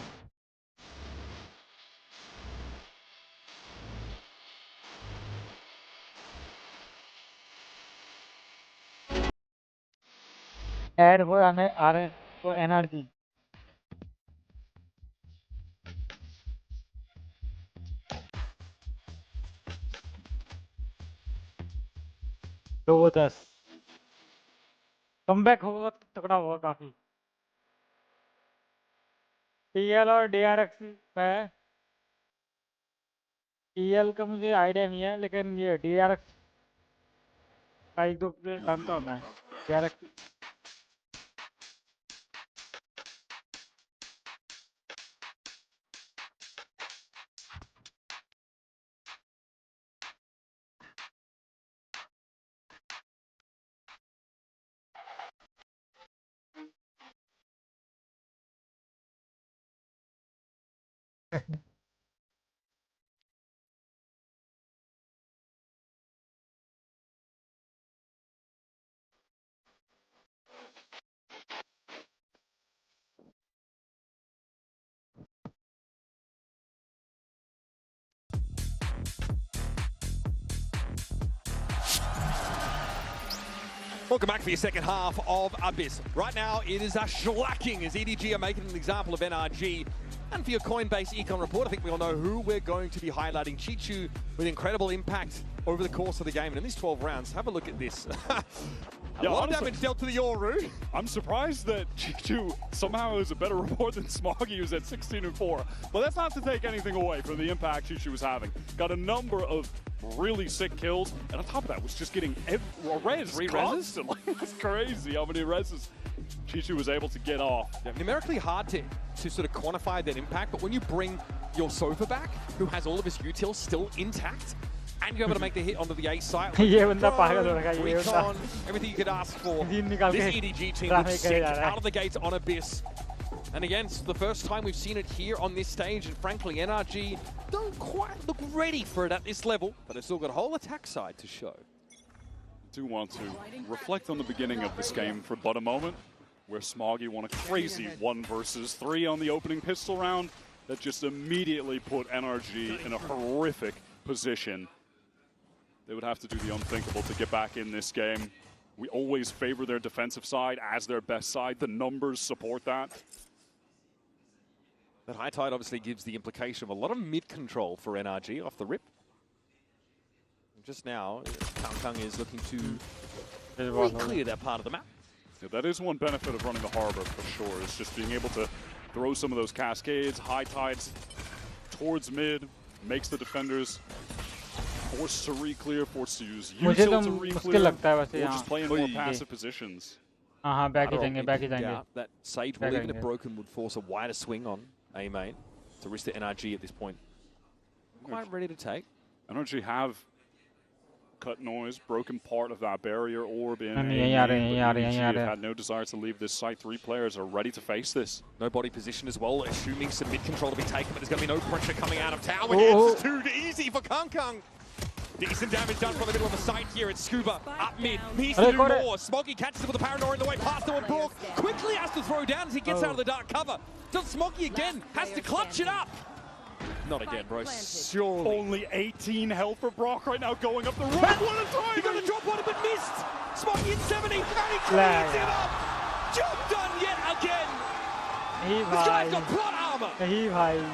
ऐड वो आने आ रहे तो एनआरजी तो वो 10 कमबैक होगा तो तगड़ा होगा काफी। टीएल और डीआरएक्स में टीएल का मुझे आइडिया नहीं है, लेकिन ये डीआरएक्स का एक दो प्लेयर जानता हूँ मैं। DRX Welcome back for your second half of Abyss. Right now, it is a shellacking as EDG are making an example of NRG. And for your Coinbase Econ report, I think we all know who we're going to be highlighting. Chichu with incredible impact over the course of the game. And in these 12 rounds, have a look at this. A lot of damage dealt to the Yoru. I'm surprised that Chichu somehow is a better report than Smoggy, who's at 16-4. But that's not to take anything away from the impact Chichu was having. Got a number of really sick kills, and on top of that was just getting a res constantly. It's crazy how many reses Chichu was able to get off. Yeah, numerically hard to sort of quantify that impact, but when you bring your Sofa back, who has all of his utils still intact, and you're able to make the hit onto the A site, recon, everything you could ask for. This EDG team looks sick out of the gates on Abyss. And again, it's the first time we've seen it here on this stage, and frankly, NRG don't quite look ready for it at this level, but they've still got a whole attack side to show. I do want to reflect on the beginning of this game for but a moment, where Smoggy won a crazy 1 versus 3 on the opening pistol round that just immediately put NRG in a horrific position. They would have to do the unthinkable to get back in this game. We always favor their defensive side as their best side. The numbers support that. That high tide obviously gives the implication of a lot of mid-control for NRG off the rip. And just now, Kang is looking to clear that part of the map. Yeah, that is one benefit of running the harbor for sure. It's just being able to throw some of those cascades, high tides towards mid, makes the defenders forced to re-clear, forced to use util to re-clear, or just play in more passive positions. back he That Sage will, even if broken, would force a wider swing on A main to risk the NRG at this point. Quite ready to take. NRG have shortcut noise, broken part of that barrier orb in EDG had no desire to leave this site. 3 players are ready to face this. No body position as well, assuming some mid control to be taken, but there's going to be no pressure coming out of tower. It's too easy for Kang. Decent damage done from the middle of the site here. It's Scuba up mid. Needs to do more. Smoggy catches it with the Paranoia in the way. Pass to Brook. Quickly has to throw down as he gets out of the dark cover. Does Smoggy again. Has to clutch it up. Not again, bro. Surely. Only 18 health for Brock right now, going up the road. What a time! He got a drop on it, but missed. Smoggy at 70, and he cleans him up. Job done yet again. This guy's got plot armor.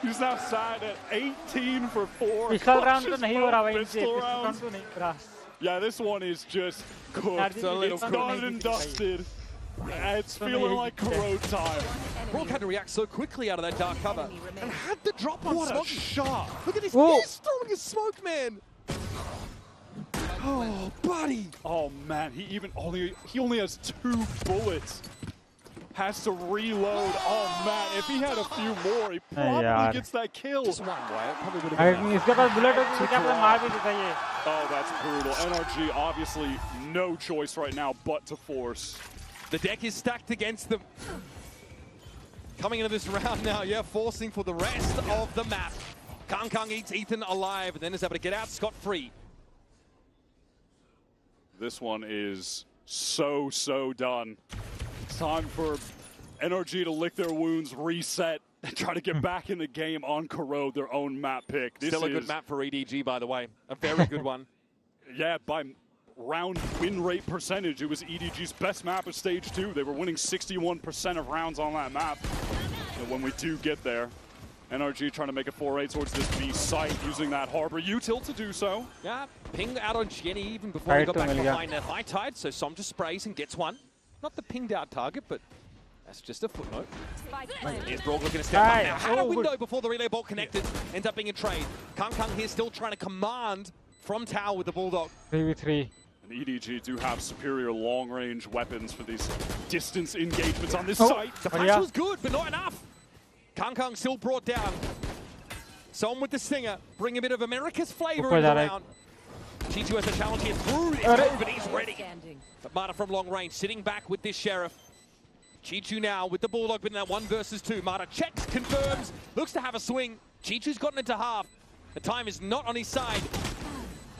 He's now sat at 18 for 4. पिछला round तो नहीं हो रहा भाई इनसे Pistol पिछला round rounds. तो नहीं हो रहा Yeah, this one is just cooked. It's done and dusted. It's feeling like corrode time. Brook had to react so quickly out of that dark cover and had the drop on What a Smoggy. shot. Look at this. He's throwing his smoke, man. Oh, buddy. Oh man, he only has 2 bullets. Has to reload. Oh man, if he had a few more, he probably gets that kill. Just one way. It probably would have been. इसके पास bullet होती तो क्या पता मार भी देता ये Oh, that's brutal. NRG obviously no choice right now but to force. The deck is stacked against them. Coming into this round now, forcing for the rest of the map. Kang eats Ethan alive and then is able to get out scot-free. This one is so done. It's time for NRG to lick their wounds, reset, and try to get back in the game on Corrode, their own map pick. This Still a good map for EDG, by the way. A very good one. Yeah, by round win rate percentage, it was EDG's best map of stage 2. They were winning 61% of rounds on that map. And when we do get there, NRG trying to make a foray towards this B site, using that Harbor util to do so. Yeah, pinged out on Jenny even before he got back behind that high tide, so Som just sprays and gets one. Not the pinged out target, but that's just a footnote. Here's Brock looking to step up now. Had a window before the relay ball connected. Ends up being a trade. Kang here still trying to command from tower with the Bulldog. 3v3. And EDG do have superior long-range weapons for these distance engagements on this site. The flash was good, but not enough. Kang still brought down. Som with the Stinger, bring a bit of America's flavor in the round. Chichu has a challenge here through the over, but he's ready. But Mata from long range, sitting back with this Sheriff. Chichu now with the Bulldog, but in that 1 versus 2. Mata checks, confirms, looks to have a swing. Chichu's gotten into half. The time is not on his side.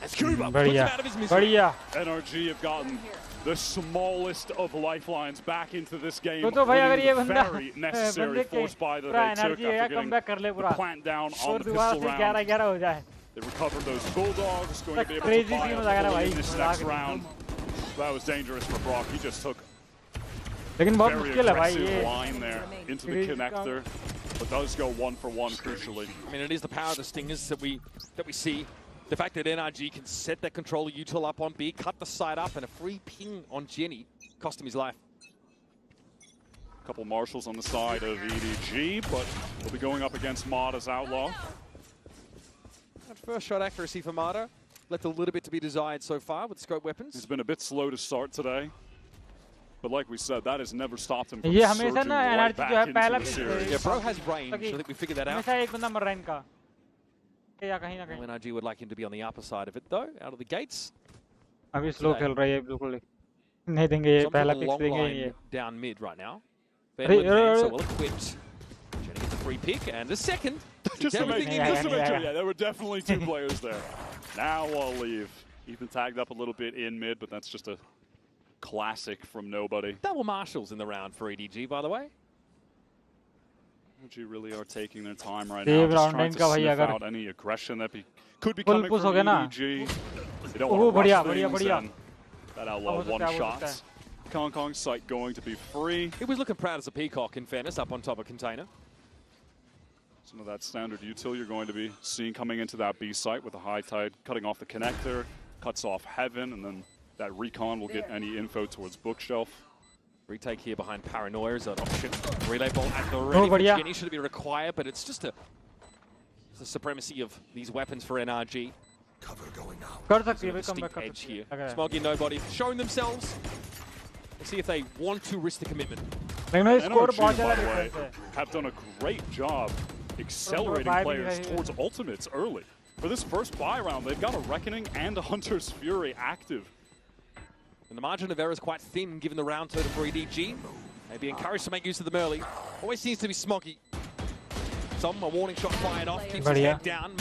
And Scuba puts him out of his misery. NRG have gotten the smallest of lifelines back into this game. तो भाई अगर ये बंदा Very necessary force by that पूरा they took energy है after comeback कर ले getting पूरा the plant down और on the दोबारा pistol से round. 11-11 हो जाए They recovered those Bulldogs, going to be able to crazy buy scene up लगा रहा the भाई lead this next round. That was dangerous for Brock. He just took लेकिन बहुत very मुश्किल है भाई aggressive ये line there into the connector, but does go 1 for 1 crucially. I mean, it is the power of the Stingers that we see. The fact that NRG can set that controller util up on B, cut the side up, and a free ping on Jenny cost him his life. Couple marshals on the side of EDG, but we'll be going up against Mata's Outlaw. That first shot accuracy for Mata left a little bit to be desired so far with scope weapons. He's been a bit slow to start today, but like we said, that has never stopped him from ये surging हमेशा ना right energy जो है back पहला into the series. Yeah, bro has range. I think we figured that out. हमेशा एक बंदा मर रहा है इनका या कहीं ना कहीं NRG would like him to be on the upper side of it though, out of the gates. अभी स्लो खेल रहा है ये बिल्कुल नहीं देंगे ये पहला पिक्स देंगे ये down mid right now. So well equipped. Jenny gets a free pick and a second. Just to make sure, yeah, there were definitely 2 players there. Now I'll leave. Ethan tagged up a little bit in mid, but that's just a classic from nobody. Double marshals in the round for EDG, by the way. EDG really are taking their time right now, just trying to sniff out any aggression that could be coming from EDG. They don't want to rush things, and that Outlaw one-shots. Kong's site going to be free. He was looking proud as a peacock, in fairness, up on top of container. Some of that standard util you're going to be seeing coming into that B site with a high tide cutting off the connector, cuts off Heaven, and then that recon will get any info towards Bookshelf. Retake here behind Paranoia is an option. Relay ball at the ready for Jenny should be required, but it's just the supremacy of these weapons for NRG. कर सकती है come back कर सकती है Smoggy nobody showing themselves. Let's see if they want to risk the commitment. NRG, by the way, have done a great job accelerating players towards ultimates early. for this first buy round, they've got a Reckoning and a Hunter's Fury active. And the margin of error is quite thin given the round total for EDG. They'd be encouraged to make use of them early. Always seems to be Smoggy. Some a warning shot fired off, keeps his head down.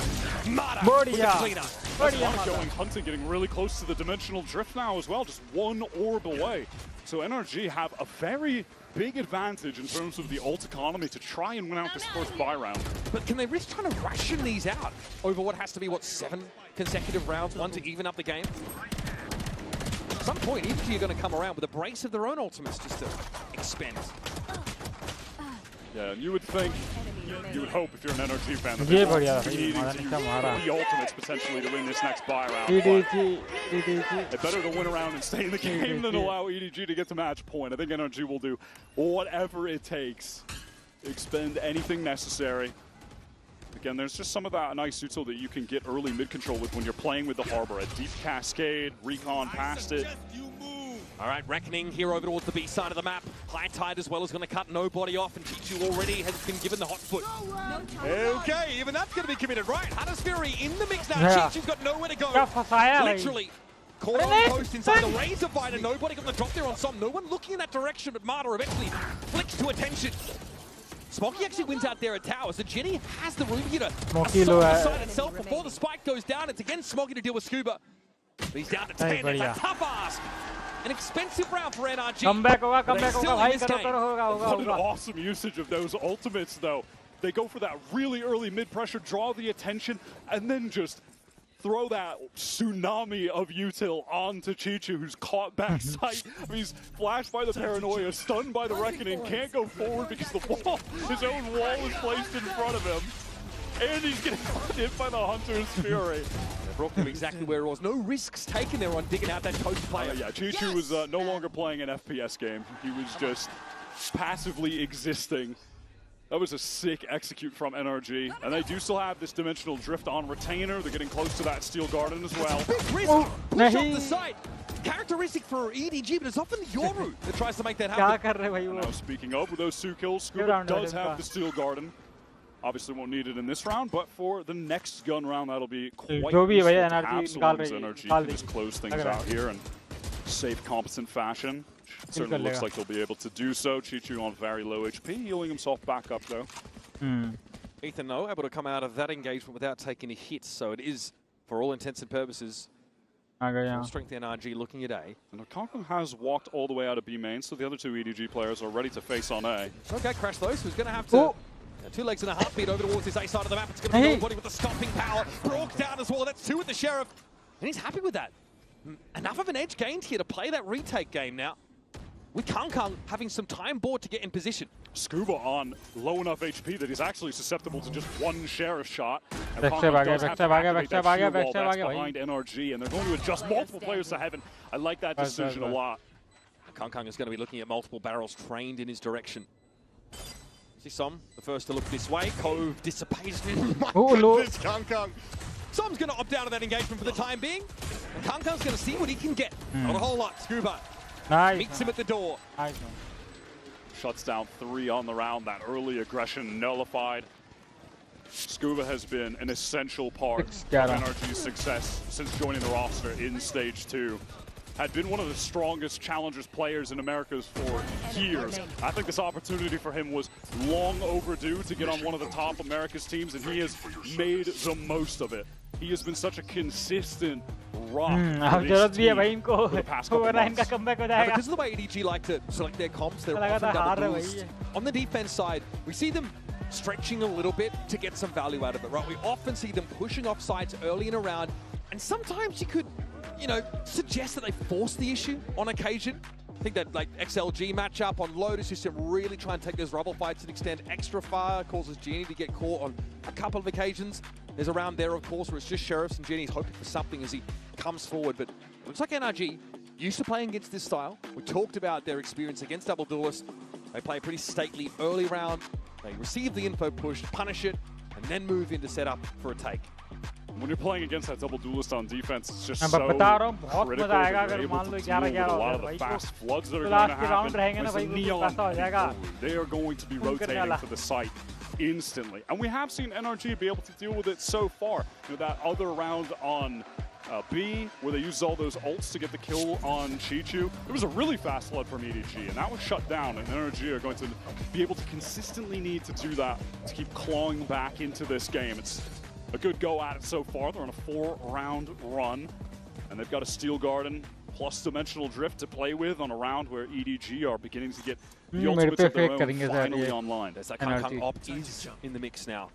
Mata with the cleaner. Going hunting, getting really close to the dimensional drift now as well, just one orb away. So NRG have a very big advantage in terms of the ult economy to try and win out this first buy round. But can they risk trying to ration these out over what has to be, 7 consecutive rounds, one to even up the game? At some point, EDG are going to come around with a brace of their own ultimates just to expend. Yeah, and you would think, you would hope if you're an NRG fan that they're needing to use the ultimates potentially to win this next buy round. EDG. It's better to win around and stay in the game than allow EDG to get to match point. I think NRG will do whatever it takes, expend anything necessary. Again, there's just some of that nice util that you can get early mid-control with when you're playing with the Harbor. A deep cascade, recon past it. All right, Reckoning here over towards the B side of the map. High Tide as well is going to cut nobody off, and Chichu already has been given the hot foot. Okay, even that's going to be committed, right? Hunter's Fury in the mix now. Yeah. Chichu's got nowhere to go. Yeah, Literally caught on post inside the Razor Fighter. Nobody got the drop there on some. No one looking in that direction, but Mata eventually flicks to attention. Smoggy actually wins out there at tower, so Jenny has the room here to assault the side itself before the spike goes down. It's again Smoggy to deal with Scuba. But he's down to 10. It's a tough ask. An expensive round for NRG. Come back, bhai, What an awesome usage of those ultimates, though. They go for that really early mid-pressure, draw the attention, and then just throw that tsunami of util onto Chichu, who's caught backside. He's flashed by the paranoia, stunned by the Reckoning, can't go forward because the wall, his own wall is placed in front of him. And he's getting hit by the Hunter's Fury. Broke him exactly where it was. No risks taken there on digging out that coast player. Yeah, Chichu was no longer playing an FPS game. He was just passively existing. That was a sick execute from NRG. And they do still have this dimensional drift on retainer. They're getting close to that steel garden as well. Big risk. Push off the side. Characteristic for EDG, but it's often Yoru that tries to make that happen. Now, speaking of, with those 2 kills, Scuba does have the steel garden. Obviously won't need it in this round, but for the next gun round, that'll be quite useful to have so long as NRG can just close things out here in safe, competent fashion. Certainly looks like they'll be able to do so. Chichu on very low HP, healing himself back up though. Ethan, though, able to come out of that engagement without taking a hit, so it is, for all intents and purposes, strength NRG looking at A. And Okonkwo has walked all the way out of B main, so the other 2 EDG players are ready to face on A. Okay, Crash those, who's going to have to... 2 legs and a heartbeat over towards this A side of the map. It's going to be nobody with the stomping power. Broke down as well. That's 2 with the Sheriff. And he's happy with that. Enough of an edge gained here to play that retake game now. With Kang having some time board to get in position. Scuba on low enough HP that he's actually susceptible to just 1 Sheriff shot. And does have to activate that shield wall that's behind NRG, and they're going to adjust multiple players to heaven. I like that decision a lot. Kang is going to be looking at multiple barrels trained in his direction. Som, the first to look this way. Cove dissipates. My goodness, Kang. Som's going to opt out of that engagement for the time being. And Kang's going to see what he can get. Not a whole lot. Scuba meets him at the door. Shuts down 3 on the round. That early aggression nullified. Scuba has been an essential part of NRG's success since joining the roster in Stage 2. Had been one of the strongest challengers players in Americas for years. I think this opportunity for him was long overdue to get on one of the top Americas teams, and he has made the most of it. He has been such a consistent rock for this team for the past couple months. Because of the way EDG like to select their comps, they're often double boost. On the defense side, we see them stretching a little bit to get some value out of it, right? We often see them pushing off sides early in a round, and sometimes you could, suggest that they force the issue on occasion. I think that XLG matchup on Lotus is to really try and take those rubble fights and extend extra far, causes Genie to get caught on a couple of occasions. There's a round there, of course, where it's just Sheriffs and Genie's hoping for something as he comes forward. But it looks like NRG used to playing against this style. We talked about their experience against Double Duelist. They play pretty stately early round. They receive the info push, punish it, and then move into setup for a take. When you're playing against that Double Duelist on defense, it's just so critical that you're able to deal with a lot of the fast floods that are going to happen. There's a Neon. They are going to be rotating for the site. instantly. And we have seen NRG be able to deal with it so far. You know, that other round on B, where they used all those ults to get the kill on Chichu. It was a really fast flood from EDG, and that was shut down, and NRG are going to be able to consistently need to do that to keep clawing back into this game. It's a good go at it so far. They're on a 4-round run, and they've got a Steel Garden plus Dimensional Drift to play with on a round where EDG are beginning to get the ultimates of their own finally online. There's that Kang op is in the mix now.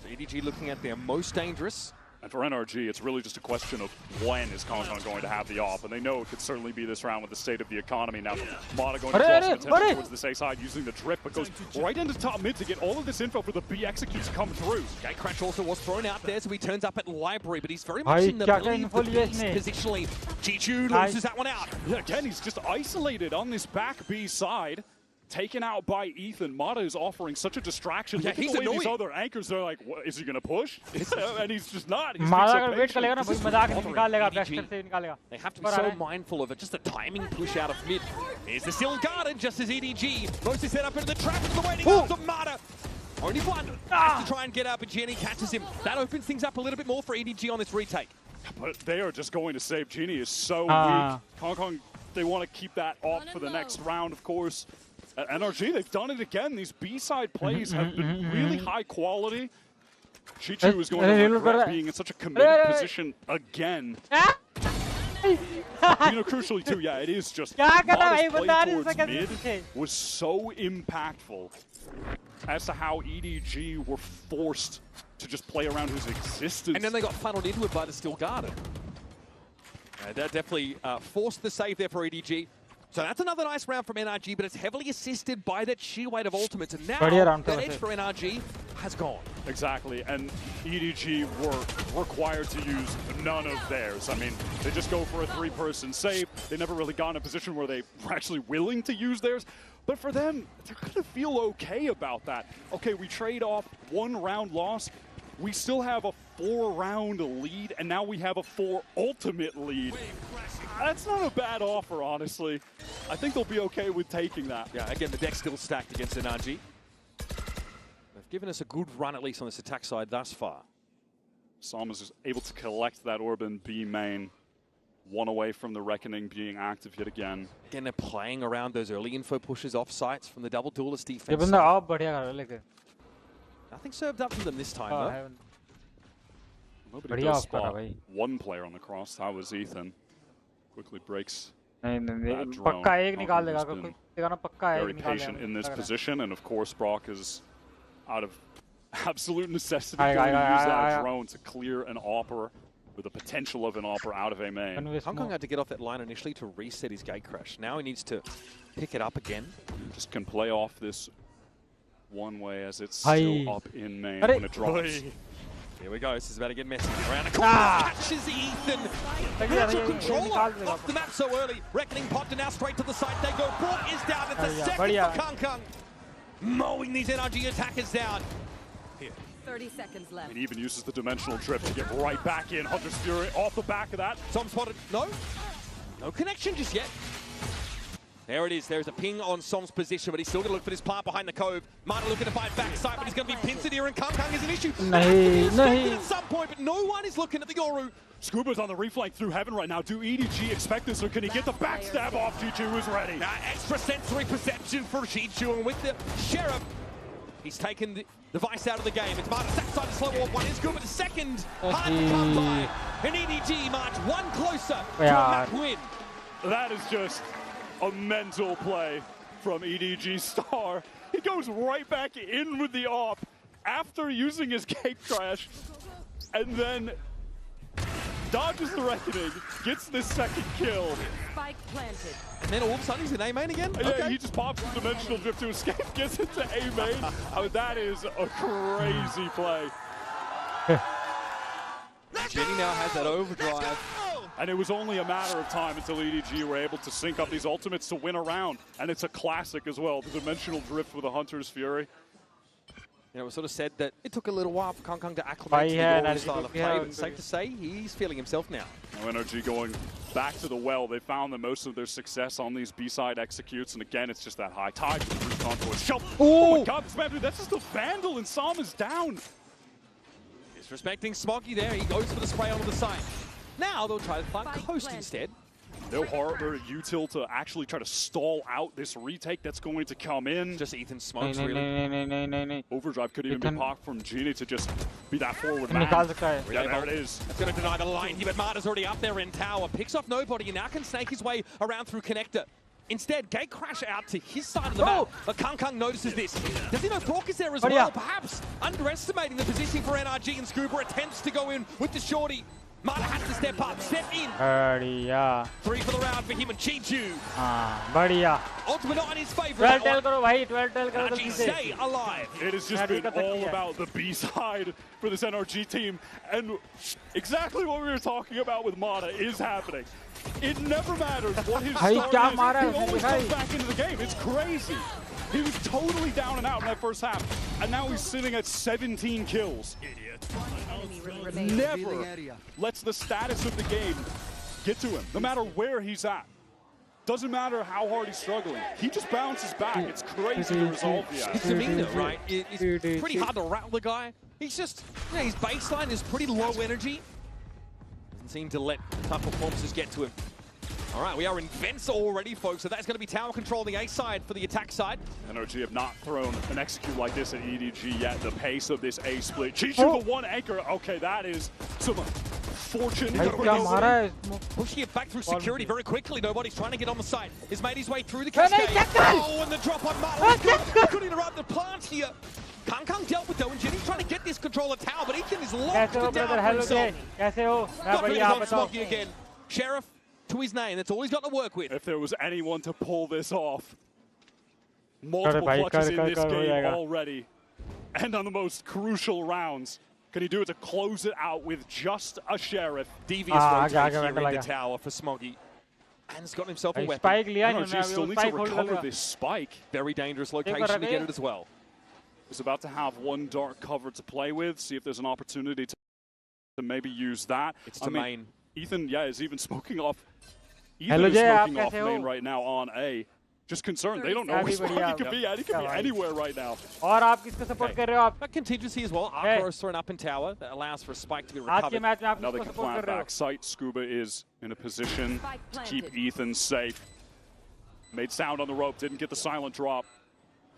So EDG looking at their most dangerous. And for NRG, it's really just a question of when is Concon going to have the op, and they know it could certainly be this round with the state of the economy. Now, Mata going to draw some attention towards the safe side using the drip, but goes right into top mid to get all of this info for the B executes come through. Gatecrash also was thrown out there, so he turns up at Library, but he's very much in the belly of the beast positionally. Chichu loses that one out. Yeah, again, he's just isolated on this back B side. Taken out by Ethan. Mata is offering such a distraction. Yeah, Look at he's the way annoying. these other anchors are like, what, is he going to push? And he's just not. He's Mata being अगर wait करेगा ना, so कोई मजाक patient. निकाल लेगा, Baxter से निकालेगा. They have to be so mindful of it. Just a timing push out of mid. Here's the Steel Garden, just as EDG mostly set up into the trap into the waiting arms of Mata. Only one has to try and get up, and Jenny catches him. That opens things up a little bit more for EDG on this retake. But they are just going to save. Genie is so weak. Concon, they want to keep that off for the next round, of course. At NRG, they've done it again. These B-side plays have been really high quality. Chichu is going to regret being in such a committed position again. You know, crucially too, yeah, it is just Mata's play towards mid was so impactful as to how EDG were forced to just play around his existence. And then they got funneled into it by the Steel Garden. That definitely forced the save there for EDG. So that's another nice round from NRG, but it's heavily assisted by that sheer weight of ultimates. And now that edge for NRG has gone. Exactly, and EDG were required to use none of theirs. I mean, they just go for a 3-person save. They never really got in a position where they were actually willing to use theirs. But for them, they're going to feel okay about that. Okay, we trade off 1-round loss. We still have a 4-round lead, and now we have a 4 ultimate lead. That's not a bad offer, honestly. I think they'll be okay with taking that. Yeah, again, the deck's still stacked against NRG. They've given us a good run, at least on this attack side thus far. Salmas is able to collect that orb in B main. 1 away from the Reckoning being active yet again. Again, they're playing around those early info pushes off sites from the double duelist defense. Nothing served up for them this time, though. Nobody does spot one player on the cross. That was Ethan. Quickly breaks that drone. Very patient in this position, and of course Brock is out of absolute necessity going to use that drone to clear an Opera with the potential of an Opera out of A main. Hong Kong had to get off that line initially to reset his Gatecrash. Now he needs to pick it up again. Just can play off this one way as it's still up in main when it drops. Here we go, this is about to get messy. Around the corner, catches Ethan. Natural controller off the map so early. Reckoning popped and now straight to the side they go. Brock is down, it's a second for Kang Kang. Mowing these NRG attackers down. Here. 30 seconds left. And even uses the Dimensional Drift to get right back in. Hunter's Fury off the back of that. Some spotted, no connection just yet. There it is, there's a ping on Som's position, but he's still going to look for this plant behind the cove. Mata looking to find backside, but he's going to be pincered here, and Kang Kang is an issue. At some point, but no one is looking at the Yoru. Scuba's on the reflank through heaven right now. Do EDG expect this, or can he get the backstab off? Chichu is ready. Extra sensory perception for Chichu, and with the Sheriff, he's taken the vice out of the game. It's Mata's backside to slow off one. Is Scuba the second. Hard to come by. And EDG march one closer to a map win. That is just a mental play from EDG Star. He goes right back in with the op after using his Gatecrash, and then dodges the Reckoning, gets this second kill. Spike planted. And then all of a sudden he's in A main again? Yeah, okay. He just pops the Dimensional Drift to escape, gets into A main. Oh, that is a crazy play. Jenny now has that overdrive. And it was only a matter of time until EDG were able to sync up these ultimates to win a round. And it's a classic as well, the Dimensional Drift with a Hunter's Fury. You know, it was sort of said that it took a little while for Kong to acclimate to the Glory style of play, but it's safe to say he's feeling himself now. Now NRG going back to the well. They found that most of their success on these B-side executes, and again, it's just that high tide. Oh my god, this man, dude, that's just a Vandal, and Sam is down. Disrespecting Smoggy there. He goes for the spray onto the side. Now they'll try to find Coast instead. No harbor util to actually try to stall out this retake that's going to come in. Just Ethan smokes really. Overdrive could even be popped from Genie to just be that forward man. Yeah, there it is. That's going to deny the line here, but Marta's already up there in tower. Picks off nobody and now can snake his way around through connector. Instead, Gate crash out to his side of the map, but Kung notices this. Does he know Brock is there as well? Perhaps underestimating the positioning for NRG, and Scuba attempts to go in with the shorty. Marta has to step up, step in. 3 for the round for him and Chichu. Ultimate not in his favor. 12 NRG stay alive. It has just been all about the B-side for this NRG team, and exactly what we were talking about with Marta is happening. It never matters what his start is, he always comes back into the game. It's crazy. He was totally down and out in that first half, and now he's sitting at 17 kills. Never lets the status of the game get to him, no matter where he's at. Doesn't matter how hard he's struggling. He just bounces back. It's crazy to resolve the His demeanor, right? It's pretty hard to rattle the guy. He's just, you know, his baseline is pretty low energy. Doesn't seem to let tough performances get to him. All right, we are in vents already, folks, so that's going to be tower control on the A side for the attack side. NRG have not thrown an execute like this at EDG yet. The pace of this A split. Chichu, the one anchor. Okay, that is some fortune. Pushing it back through security very quickly. Nobody's trying to get on the side. He's made his way through the cascade. Oh, and the drop on Marta. Could interrupt the plant here. Kung dealt with though, and Jenny's trying to get this control of tower, but Ethan is locked down for himself. Got rid of Smoggy again. Sheriff to his name, that's all he's got to work with. If there was anyone to pull this off, multiple clutches in this game already, and on the most crucial rounds. Can he do it to close it out with just a Sheriff? Devious rotate here in the tower for Smoggy. And he's got himself a weapon. NRG still needs to recover this spike. Very dangerous location to get it as well. He's about to have one dark cover to play with, see if there's an opportunity to maybe use that. It's to main. Ethan, yeah, is even smoking off. Ethan is smoking off main right now on A. Just concerned, they don't know where Smoggy could be at. He could be anywhere right now. That contingency as well. Arcor thrown up in tower. That allows for a spike to be recovered. Now they can plant back sight. Scuba is in a position to keep Ethan safe. Made sound on the rope, didn't get the silent drop.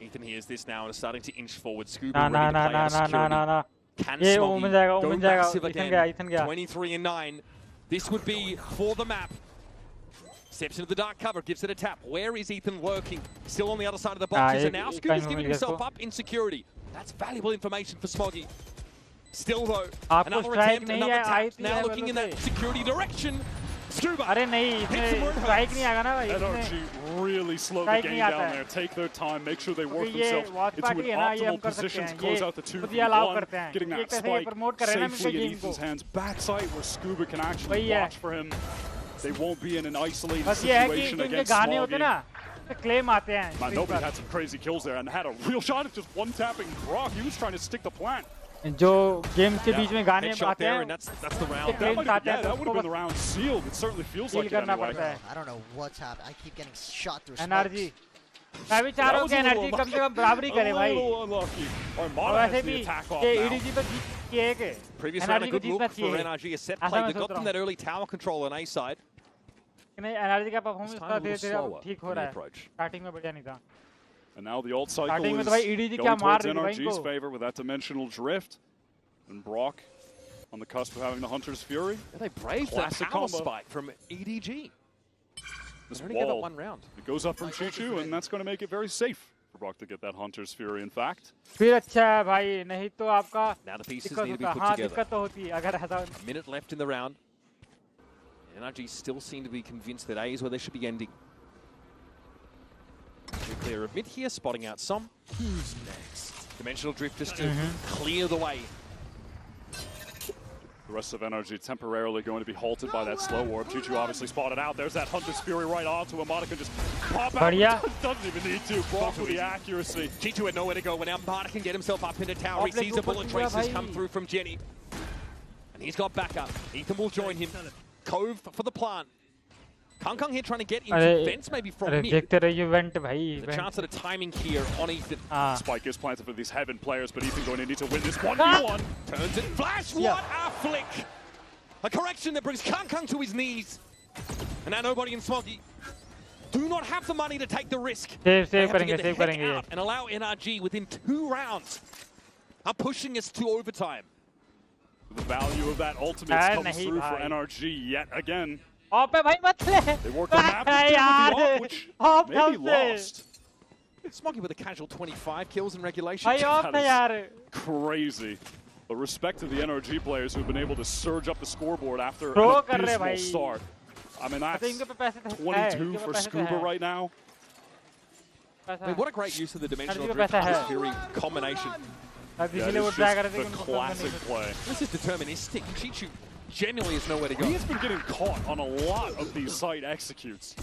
Ethan hears this now and is starting to inch forward. Scuba ready to play out of security. Can Smoggy go massive again? 23 and 9. This would be for the map. Steps into the dark cover, gives it a tap. Where is Ethan lurking? Still on the other side of the boxes, and now Scuba's giving himself up in security. That's valuable information for Smoggy. Still though, another attempt, another tap. Now looking in that security direction. Scuba! NRG really slow the game down there. Take their time, make sure they work themselves into an optimal position to close out the 2v1. Getting that spike safely in Ethan's hands. Backside where Scuba can actually watch for him. They won't be in an isolated situation against Smoggy. Man, nobody had some crazy kills there and had a real shot of just one-tapping Brock. He was trying to stick the plant. जो game के बीच में गाने आते हैं that's the round. That would have been the round sealed. It certainly feels like it anyway. I don't know what's happened. I keep getting shot through NRG. मैं भी चाह रहा हूँ कि NRG कम से कम बराबरी करे भाई. और वैसे भी ये EDG पर जीत किए के. Previous round a good look for NRG. A set play that got them that early tower control on A side. नहीं NRG का परफॉर्मेंस का धीरे-धीरे ठीक हो रहा है. स्टार्टिंग में बढ़िया नहीं था. And now the ult cycle is going towards NRG's favor with that dimensional drift. And Brock on the cusp of having the Hunter's Fury. Yeah, they braved that power spike from EDG. This only get one round. It goes up from Chichu, and that's going to make it very safe for Brock to get that Hunter's Fury, in fact. फिर अच्छा है भाई, नहीं तो आपका now the pieces need to be put together. A minute left in the round. NRG still seem to be convinced that A is where they should be ending. Clear of mid here, spotting out some. Who's next? Dimensional drift just to clear the way. The rest of NRG temporarily going to be halted by that slow warp. Chichu obviously spotted out. There's that Hunter's Fury right onto him. Monica just pop out. बढ़िया. Doesn't even need to. Block with the accuracy. Chichu had nowhere to go. When now Marta can get himself up into tower. He sees a bullet traces come through from Jenny. And he's got backup. Ethan will join him. Cove for the plant. Kang here trying to get into fence maybe from mid. The chance at a timing here on Ethan. Spike is planted for these Heaven players, but Ethan going to need to win this 1v1. Turns it. Flash! What a flick! A correction that brings Kang to his knees. And now nobody in Smoggy do not have the money to take the risk. Save They have to get करेंगे, the save heck out and allow NRG within 2 rounds are pushing us to overtime. The value of that ultimate comes through for NRG yet again. They worked on that with the which maybe lost. Smoggy with a casual 25 kills in regulation. That is crazy. But respect to the NRG players who've been able to surge up the scoreboard after an abysmal start. I mean, that's 22 for Scuba right now. I mean, what a great use of the dimensional drift Fury combination. That is just the classic play. This is deterministic. Chichu genuinely has nowhere to go. He has been getting caught on a lot of these side executes.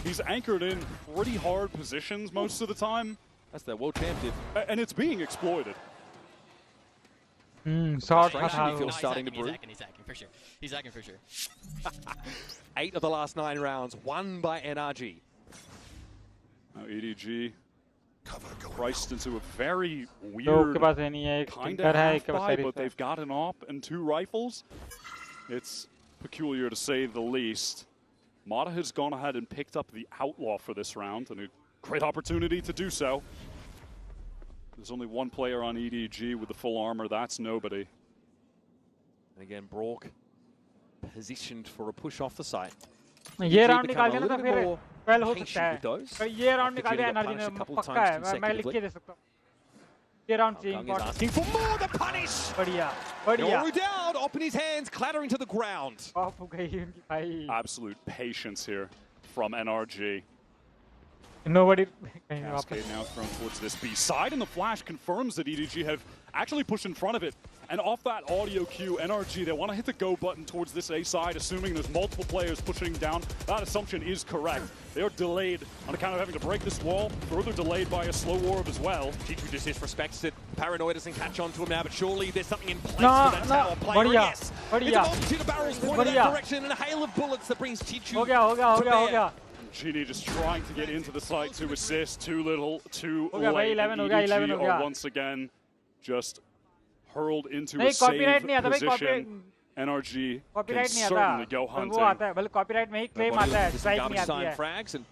He's anchored in pretty hard positions most of the time. That's their world champion. And it's being exploited. Frustration, he feels starting to brew. He's hacking for sure. He's hacking for sure. 8 of the last 9 rounds, won by NRG. Now EDG priced into a very weird kind of half-buy, but they've got an AWP and 2 rifles. It's peculiar to say the least. Mata has gone ahead and picked up the Outlaw for this round, and a great opportunity to do so. There's only 1 player on EDG with the full armor. That's nobody. And again, Brock positioned for a push off the site. ये round निकाल देना तो फिर 12 हो सकता है. पर ये राउंड निकाल दिया एनर्जी ने पक्का है. मैं लिख के दे सकता हूँ. ये राउंड चाहिए. Asking for more, the punish. बढ़िया, बढ़िया. No doubt, up in his hands, clattering to the ground. Of हो गई उनकी भाई. Absolute patience here from NRG. Nobody. Cascade now thrown towards this B side, and the flash confirms that EDG have actually pushed in front of it. And off that audio cue, NRG, they want to hit the go button towards this A side, assuming there's multiple players pushing down. That assumption is correct. They are delayed on account of having to break this wall, further delayed by a slow orb as well. Chichu just disrespects it. Paranoia doesn't catch on to him now, but surely there's something in place for that tower player. Yes, it's a multitude of barrels pointed in that direction and a hail of bullets that brings Chichu to bear. Genie just trying to get into the site to assist. Too little, too late. EDG are once again just hurled into a save position. NRG can certainly go hunting. Copyright में ही claim आता है, strike नहीं आती है. Frags and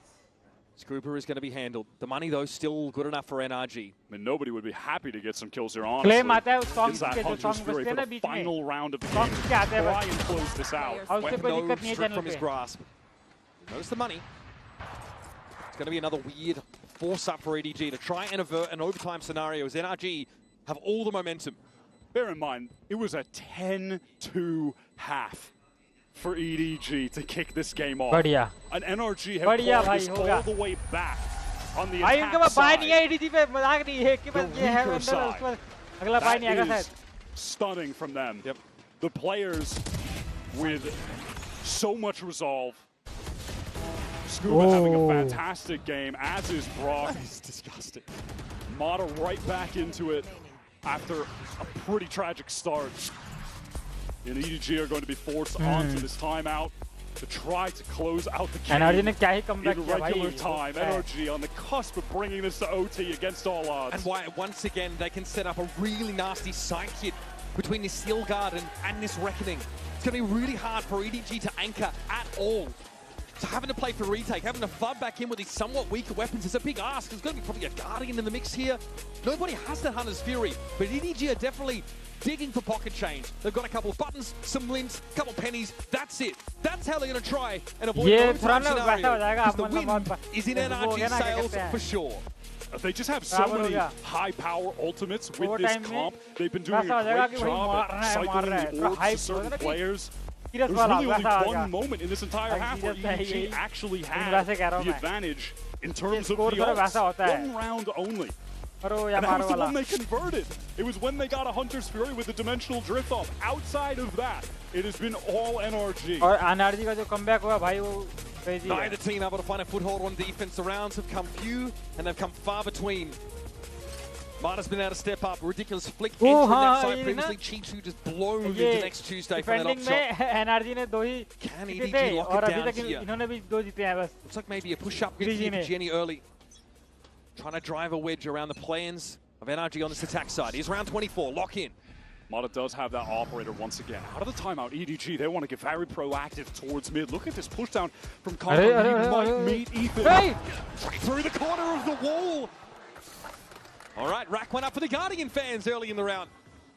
Scooper is going to be handled. The money though still good enough for NRG. I mean, nobody would be happy to get some kills here, honestly. Claim आता है उस song के जो song बजते हैं ना बीच में. Final round of the game. Try and close this out. और उससे कोई दिक्कत नहीं है channel from his grasp. Knows the money. It's going to be another weird force up for EDG to try and avert an overtime scenario as NRG have all the momentum. Bear in mind, it was a 10-2 half for EDG to kick this game off. बढ़िया. And NRG have pulled this all the way back on the attack इनके पास side. नहीं है EDG पे, मजाक नहीं है कि बस ये है अंदर उस पर अगला पाई नहीं आएगा शायद. Stunning from them. Yep. The players with so much resolve. Scuba having a fantastic game, as is Brock. He's disgusting. Mata right back into it after a pretty tragic start. And EDG are going to be forced onto this timeout to try to close out the game in regular time. NRG on the cusp of bringing this to OT against all odds. And why once again they can set up a really nasty side hit between this Steel Guard and this Reckoning. It's going to be really hard for EDG to anchor at all. So having to play for retake, having to flood back in with these somewhat weaker weapons is a big ask. There's going to be probably a Guardian in the mix here. Nobody has that Hunter's Fury, but EDG are definitely digging for pocket change. They've got a couple of buttons, some links, a couple of pennies. That's it. That's how they're going to try and avoid an overtime scenario. Because the win is in NRG sales for sure. They just have so many high-power ultimates with this comp. They've been doing a great job at cycling the orbs to certain players. There's really only one moment in this entire half where EDG actually had the advantage in terms of the ults. One round only. And that was the one they converted. It was when they got a Hunter's Fury with the dimensional drift off. Outside of that, it has been all NRG. और NRG का जो comeback हुआ भाई वो Crazy. Neither team able to find a foothold on defense. The rounds have come few, and they've come far between. Marta's been able to step up. Ridiculous flick entering that side previously. Chichu just blown into next Tuesday from that up shot. NRG ने 2 ही Can जीते EDG थे lock और it अभी down तक here? इन्होंने भी 2 जीते हैं बस. Looks like maybe a push-up here for Jenny early. Trying to drive a wedge around the plans of NRG on this attack side. Here's round 24, lock in. Marta does have that operator once again. Out of the timeout, EDG, they want to get very proactive towards mid. Look at this pushdown from Congo. He might meet Ethan. Hey! Right through the corner of the wall. All right, rack went up for the Guardian fans early in the round.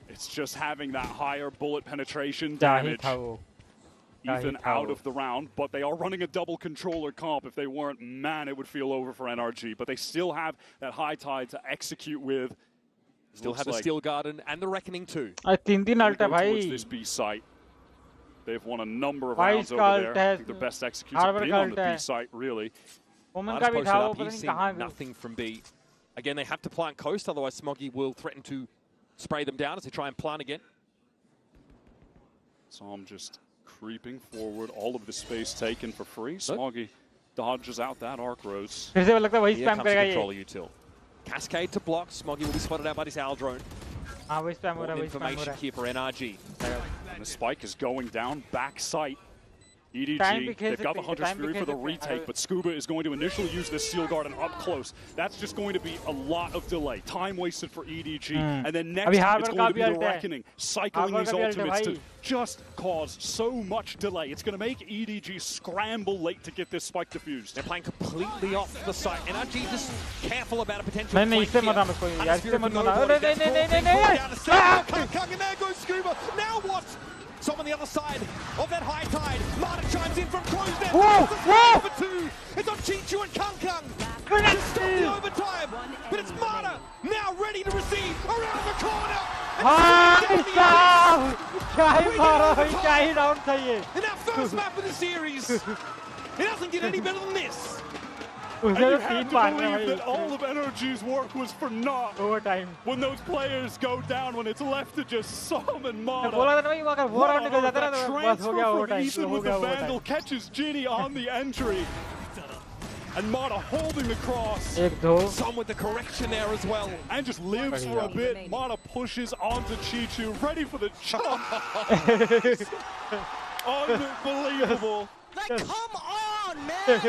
It's just having that higher bullet penetration damage. Ethan out of the round, but they are running a double controller comp. If they weren't, man, it would feel over for NRG. But they still have that high tide to execute with. Still have the Steel Garden and the Reckoning too. तीन alt है Towards भाई. this B site. They've won a number of rounds over there. I think their best execution have been on the B site, really. Woman का भी था वो पता He's नहीं seen कहाँ. nothing from B. Again, they have to plant coast, otherwise Smoggy will threaten to spray them down as they try and plant again. Som just creeping forward, all of the space taken for free. Smoggy dodges out that arc rose. फिर से लगता है वही Here spam comes the करेगा ये. controller util. Cascade to block. Smoggy will be spotted out by this Al drone. हाँ वही spam हो रहा है, More वही spam हो information रहा है. here for NRG. And the spike is going down back sight. Time EDG, became they've got the the- Hunter's time Fury for the became the- retake, but Scuba is going to initially use this Steel Garden up close. That's just going to be a lot of delay. Time wasted for EDG. And then next, अभी it's Harbour going का to be भी the ult है. Reckoning, cycling Harbour these का भी ult है ultimates to भाई. just cause so much delay. It's going to make EDG scramble late to get this spike defused. They're playing completely off the site. NRG just careful about a potential नहीं नहीं flank इससे here. मत आना कोई यार इससे मत आना. Nobody नहीं gets नहीं नहीं caught, नहीं brought नहीं. down to center. Kung, and there goes Scuba. Now what? Some on the other side of that high tide. Marta chimes in from close there. Whoa! For two. It's on Chichu and Kung. To stop the overtime. But it's Marta now ready to receive around the corner. भाई साहब क्या ही मारा भाई क्या ही down था ये. In our first map of the series. It doesn't get any better than this. And उसने you तो have 3 to मार believe भाई. that all of NRG's work was for naught. Overtime. When those players go down, when it's left to just Som and Mata. बोला था ना भाई अगर वो राउंड निकल जाता ना तो बस हो Transfer गया from overtime. Ethan हो with गया the Vandal overtime. catches Ginny on the entry. And Mata holding the cross. एक दो. Some with the correction there as well. And just lives for a bit. Mata pushes onto Chichu, ready for the jump. Unbelievable. Like, come on, man!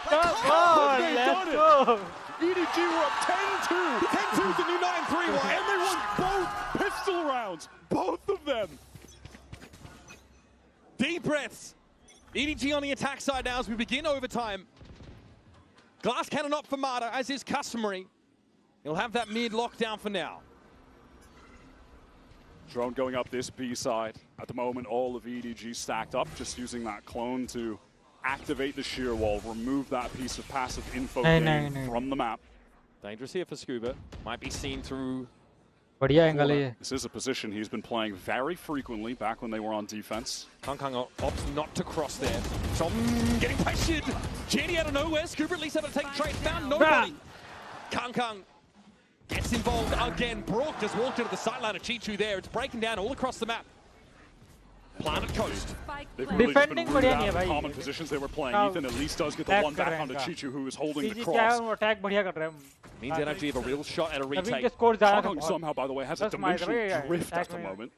Come on, let's go. EDG were up 10-2. 10-2 to new 9-3. And they won both pistol rounds. Both of them. Deep breaths. EDG on the attack side now as we begin overtime. Glass cannon up for Marta, as is customary. He'll have that mid locked down for now. Drone going up this B side. At the moment, all of EDG stacked up, just using that clone to activate the shear wall, remove that piece of passive info gain from the map. Dangerous here for Scuba. Might be seen through. बढ़िया angle है ये. This is a position he's been playing very frequently back when they were on defense. Kung opts not to cross there. Som getting pressured. Jenny out of nowhere. Scuba at least able to take a trade. Found nobody. Kung gets involved again. Brock just walked into the sideline of Chichu there. It's breaking down all across the map. Planted coast. They've really just been Defending rooted बढ़िया out नहीं है of the भाई. common positions they were playing. Now, Ethan at least does get the attack one back कर रहे onto हैं Chichu, who is holding the CG क्या है cross. वो अटैक बढ़िया कर रहे हैं. Means NRG have a real shot at a अभी retake. इनके स्कोर ज़्यादा Kong somehow, by the way, has a That's my dimensional idea, drift at attack the में. moment.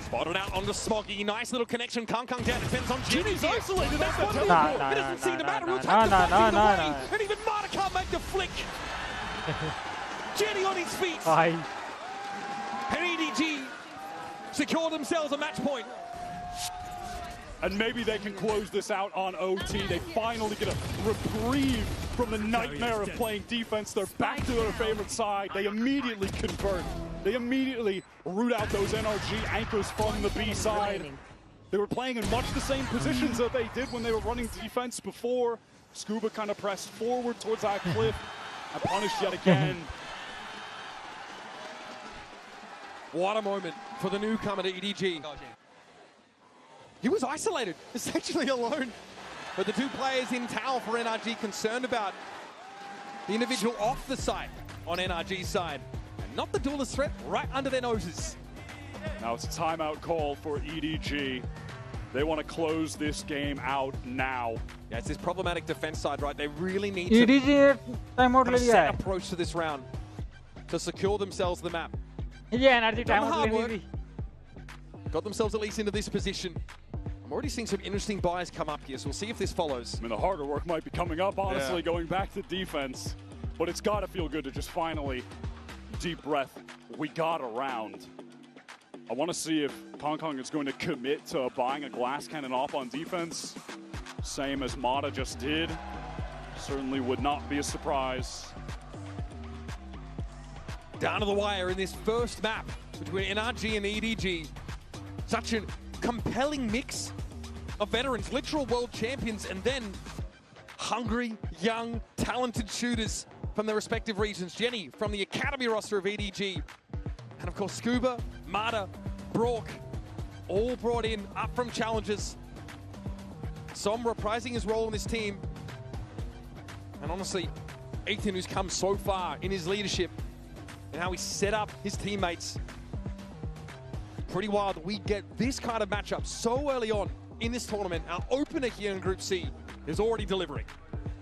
Spotted out onto Smoggy. Nice little connection. Kung down. Defends on Jenny. Ginny's isolated. That's the One teleport. more. It doesn't seem to matter. We'll take nah, the nah, fight nah, either nah, way. nah. And even Marta can't make the flick. Jenny on his feet. भाई. And EDG secure themselves a match point. And maybe they can close this out on OT. They finally get a reprieve from the nightmare of playing defense. They're back to their favorite side. They immediately convert. They immediately root out those NRG anchors from the B side. They were playing in much the same positions that they did when they were running defense before. Scuba kind of pressed forward towards that cliff and punished yet again. What a moment for the newcomer to EDG. He was isolated, essentially alone. But the two players in tower for NRG concerned about the individual off the site on NRG's side. And not the duelist threat right under their noses. Now it's a timeout call for EDG. They want to close this game out now. Yeah, it's this problematic defense side, right? They really need EDG to timeout have a ले लिया set है approach to this round to secure themselves the map. ये NRG Done the timeout hard ले work. Lee Got themselves at least into this position. I'm already seeing some interesting buys come up here, so we'll see if this follows. I mean, the harder work might be coming up, honestly, going back to defense. But it's got to feel good to just finally, deep breath, we got a round. I want to see if Hong Kong is going to commit to buying a glass cannon off on defense, same as Mata just did. Certainly would not be a surprise. Down to the wire in this first map between NRG and EDG. Such a compelling mix of veterans, literal world champions, and then hungry, young, talented shooters from their respective regions. Jenny from the academy roster of EDG. And of course, Scuba, Mata, Brock, all brought in up from challengers. Som reprising his role in this team. And honestly, Ethan, who's come so far in his leadership and how he set up his teammates. Pretty wild that we get this kind of matchup so early on in this tournament. Our opener here in Group C is already delivering.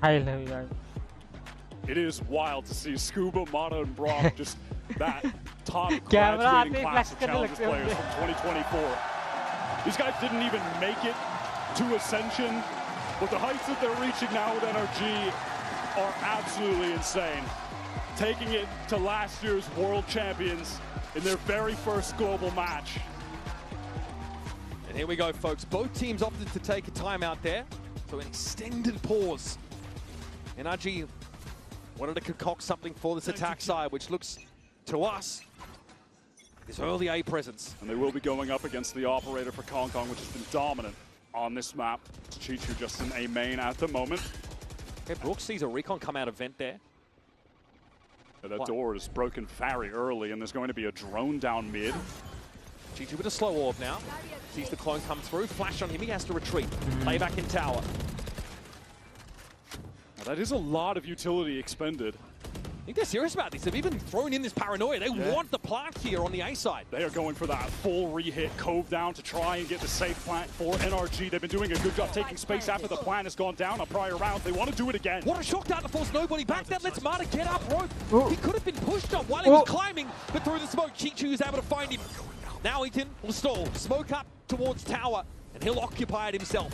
It is wild to see Scuba, Mata, and Brock just that top graduating class of Challengers players from 2024. These guys didn't even make it to Ascension, but the heights that they're reaching now with NRG are absolutely insane. Taking it to last year's world champions in their very first global match. And here we go, folks. Both teams opted to take a timeout there, so an extended pause. NRG wanted to concoct something for this attack side, which looks to us this early A presence. And they will be going up against the operator for Hong Kong, which has been dominant on this map. Chichu just in A main at the moment. Okay, Brooks sees a recon come out of vent there. That door is broken very early, and there's going to be a drone down mid. Chichu with a slow orb now. Sees the clone come through. Flash on him. He has to retreat. Play back in tower. Now, that is a lot of utility expended. I think they're serious about this. They've even thrown in this paranoia. They want the plant here on the A side. They are going for that full re-hit Cove down to try and get the safe plant for NRG. They've been doing a good job taking space after the plant has gone down on prior rounds. They want to do it again. What a shock down to force nobody back. That lets Mata get up rope. He could have been pushed up while he was climbing, but through the smoke, Chichu is able to find him. Now Ethan will stall. Smoke up towards tower, and he'll occupy it himself.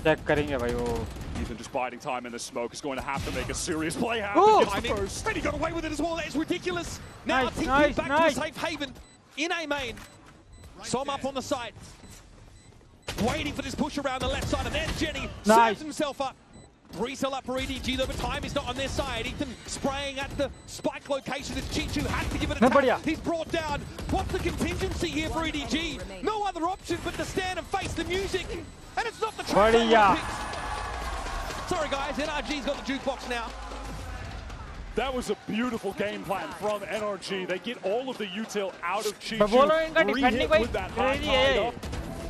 Ethan just biding time in the smoke is going to have to make a serious play happen. Gets the first. And he got away with it as well. That is ridiculous. Now team back to a safe haven in A main. Som up on the side. Waiting for this push around the left side, and there's Jenny. Serves himself up. Resell up for EDG, though, but time is not on their side. Ethan spraying at the spike location as Chichu has to give it a tap. He's brought down. What's the contingency here for EDG? No other option but to stand and face the music. And it's not the track that picked. Sorry, guys. NRG's got the jukebox now. That was a beautiful game plan from NRG. They get all of the util out of Chichu. Re-hit with that high tied up.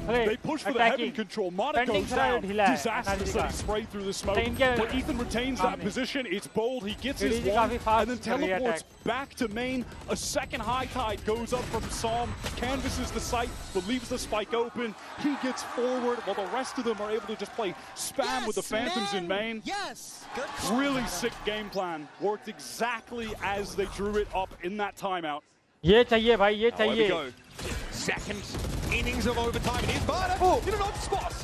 They push for the heaven control. Mata goes down. Disastrously sprayed through the smoke. But Ethan retains that position. It's bold. He gets his one and then teleports back to main. A second high tide goes up from Som. Canvases the site, but leaves the spike open. He gets forward while the rest of them are able to just play spam with the Phantoms in main. Yes! Really sick game plan. Worked exactly as they drew it up in that timeout. ये चाहिए भाई, ये Here we चाहिए. go. Second innings of overtime. It is Mata in an odd spot.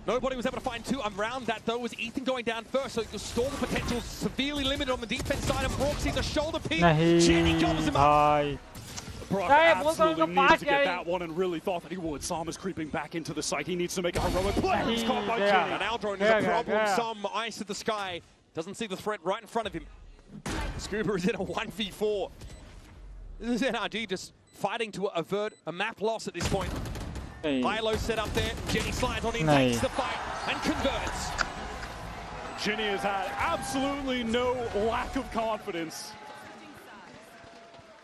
Nobody was able to find two. Around that, though, was Ethan going down first, so the stall potential severely limited on the defense side. And Brock sees a shoulder pick. Jenny jobs him up. Brock absolutely needed to get that one and really thought that he would. Som is creeping back into the site. He needs to make a heroic play. He's caught by Jenny. And Aldron is a problem. Some ice at the sky. Doesn't see the threat right in front of him. Scuba is in a 1v4. This is NRG just fighting to avert a map loss at this point. High-low set up there. Jenny slides on in, takes the fight, and converts. Jenny has had absolutely no lack of confidence,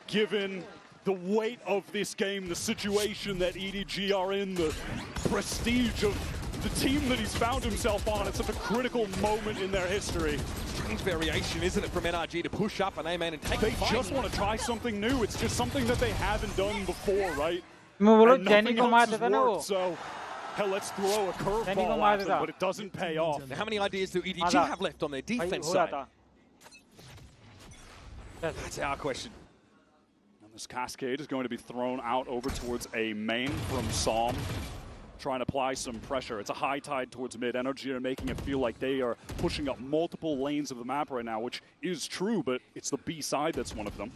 given the weight of this game, the situation that EDG are in, the prestige of the team that he's found himself on at such a critical moment in their history. Strange variation, isn't it, from NRG to push up and A-main and take They the fight. just want to try something new. It's just something that they haven't done before, right? मैं बोलो And jenny nothing को else मार has देता ना वो. worked, so Hell, let's throw a curveball at them, but it doesn't pay off. Now, how many ideas do EDG have left on their defense side? That's our question. And this cascade is going to be thrown out over towards a main from Psalm, trying to apply some pressure. It's a high tide towards mid. NRG are making it feel like they are pushing up multiple lanes of the map right now, which is true, but it's the B side that's one of them.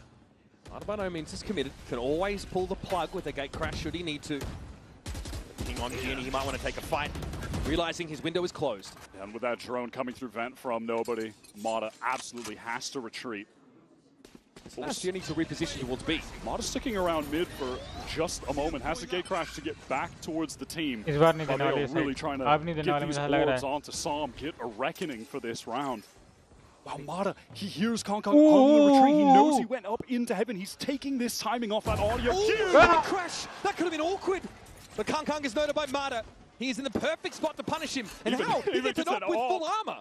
Mata by no means is committed. Can always pull the plug with a gate crash should he need to. Hang on, Genie, he might want to take a fight, realizing his window is closed. And with that drone coming through vent from nobody, Mata absolutely has to retreat. Genie needs to reposition towards B. Mata sticking around mid for just a moment, has to gate crash to get back towards the team. They are really trying to get these orbs onto Psalm, get a reckoning for this round. Wow, Mata, he hears Kong on the retreat. He knows he went up into heaven. He's taking this timing off that audio. That crash! That could have been awkward. But Kong is noted by Mata. He is in the perfect spot to punish him. And how? He gets it up with full armor.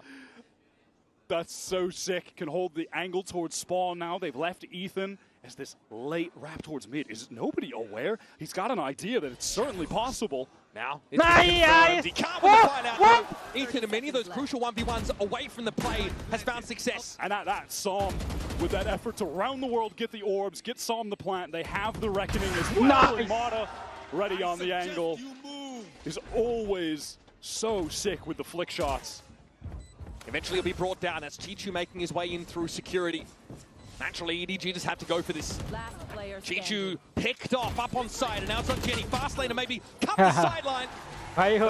That's so sick. Can hold the angle towards spawn now. They've left Ethan as this late wrap towards mid. Is nobody aware? He's got an idea that it's certainly possible. Now, it's he can't win the fight out though. Ethan, and many of those crucial 1v1s away from the play, has found success. And at that, Psalm, with that effort to round the world, get the orbs, get Psalm the plant, they have the reckoning as well. Mata, ready on the angle, is always so sick with the flick shots. Eventually he'll be brought down. That's Chichu making his way in through security. Naturally, EDG just had to go for this. Chichu picked off up on side, and now it's on Jenny. Fast lane and maybe cut the sideline.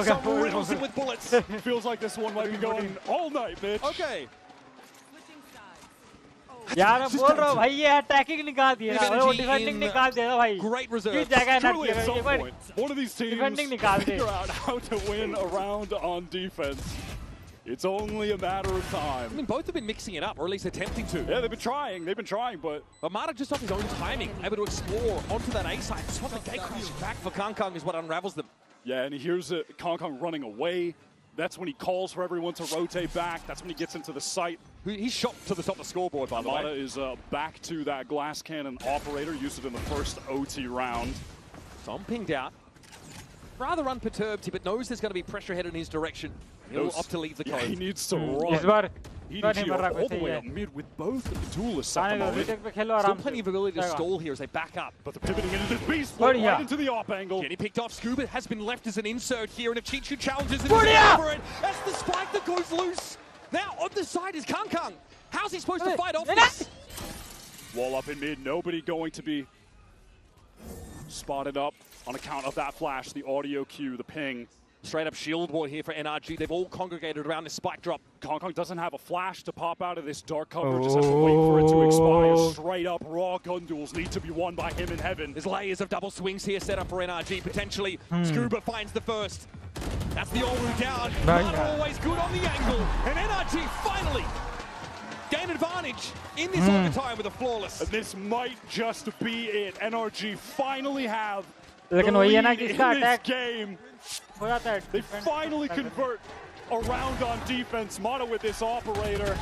Some riddles him with bullets. Feels like this one might be going all night, bitch. Okay. यार मैं बोल रहा हूँ भाई ये attacking निकाल दिया ना वो डिफेंडिंग निकाल देगा भाई great reserve. किस जगह ना Truly, at some point, one of these teams figure out how to win a round on defense. It's only a matter of time. I mean, both have been mixing it up, or at least attempting to. Yeah, they've been trying, but Mata just off his own timing, able to explore onto that A side. Just want the gate crash back for Kong is what unravels them. Yeah, and he hears Kong running away. That's when he calls for everyone to rotate back. That's when he gets into the site. He's shot to the top of the scoreboard, by the way. Mata is back to that glass cannon operator, used it in the first OT round. Tom pinged out. Rather unperturbed, but knows there's going to be pressure headed in his direction. He'll opt to leave the code. Yeah, he needs to run. EDG all the way up mid with both of the duelists at the moment. Still plenty of ability to stall here as they back up. But they're pivoting into this beast split right into the op angle. Getting picked off. Scuba has been left as an insert here, and if Chichu challenges it, over it. That's the spike that goes loose. Now on the side is Kong. How's he supposed to fight off this? Wall up in mid. Nobody going to be spotted up on account of that flash, the audio cue, the ping. Straight up shield wall here for NRG. They've all congregated around this spike drop. Kong doesn't have a flash to pop out of this dark cover. Just has to wait for it to expire. Straight up raw gun duels need to be won by him in heaven. There's layers of double swings here set up for NRG potentially. Scuba finds the first. That's the Oru down. Mata always good on the angle. And NRG finally gain advantage in this overtime with a flawless. And this might just be it. NRG finally have the लेकिन lead वही है ना in कि इसका this attack game. हो जाता है They finally convert around on defense. Mata with this operator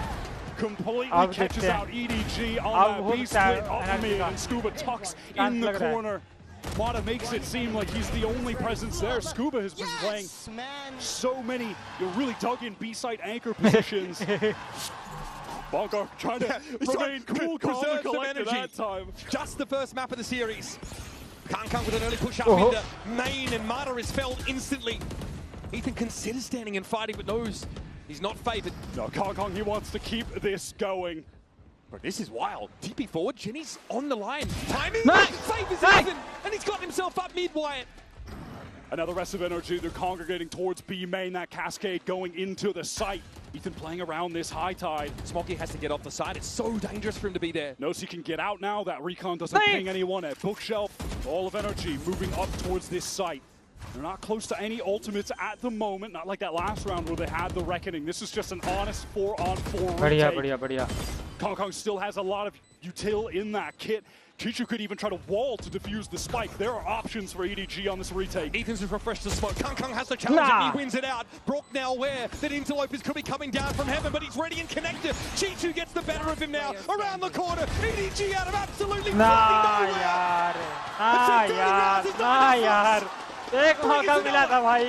completely catches out EDG on that B split up mid, and Scuba tucks in the corner. Mata makes it seem like he's the only presence there. Scuba has been playing so many really dug in B-side anchor positions. Bongo trying to remain cool, calm, and collected that time. Just the first map of the series. Kong with an early push up into main, and Mata is felled instantly. Ethan considers standing and fighting, but knows he's not favored. No, Kong, he wants to keep this going. But this is wild. TP forward, Jenny's on the line. Timing! Favors Ethan, and he's got himself up mid-Wyatt. And now the rest of NRG, they're congregating towards B main, that cascade going into the site. Ethan playing around this high tide. Smokey has to get off the side. It's so dangerous for him to be there. Knows he can get out now. That recon doesn't ping anyone at bookshelf. All of NRG moving up towards this site. They're not close to any ultimates at the moment. Not like that last round where they had the reckoning. This is just an honest 4-on-4 retake. Kong still has a lot of util in that kit. Chichu could even try to wall to defuse the spike. There are options for EDG on this retake. Ethan's refreshed the smoke. Kong has to challenge it. He wins it out. Brook now aware that Interlopers could be coming down from heaven, but he's ready and connected. Chichu gets the better of him now. Around the corner. EDG out of absolutely nothing. एक मौका मिला था भाई,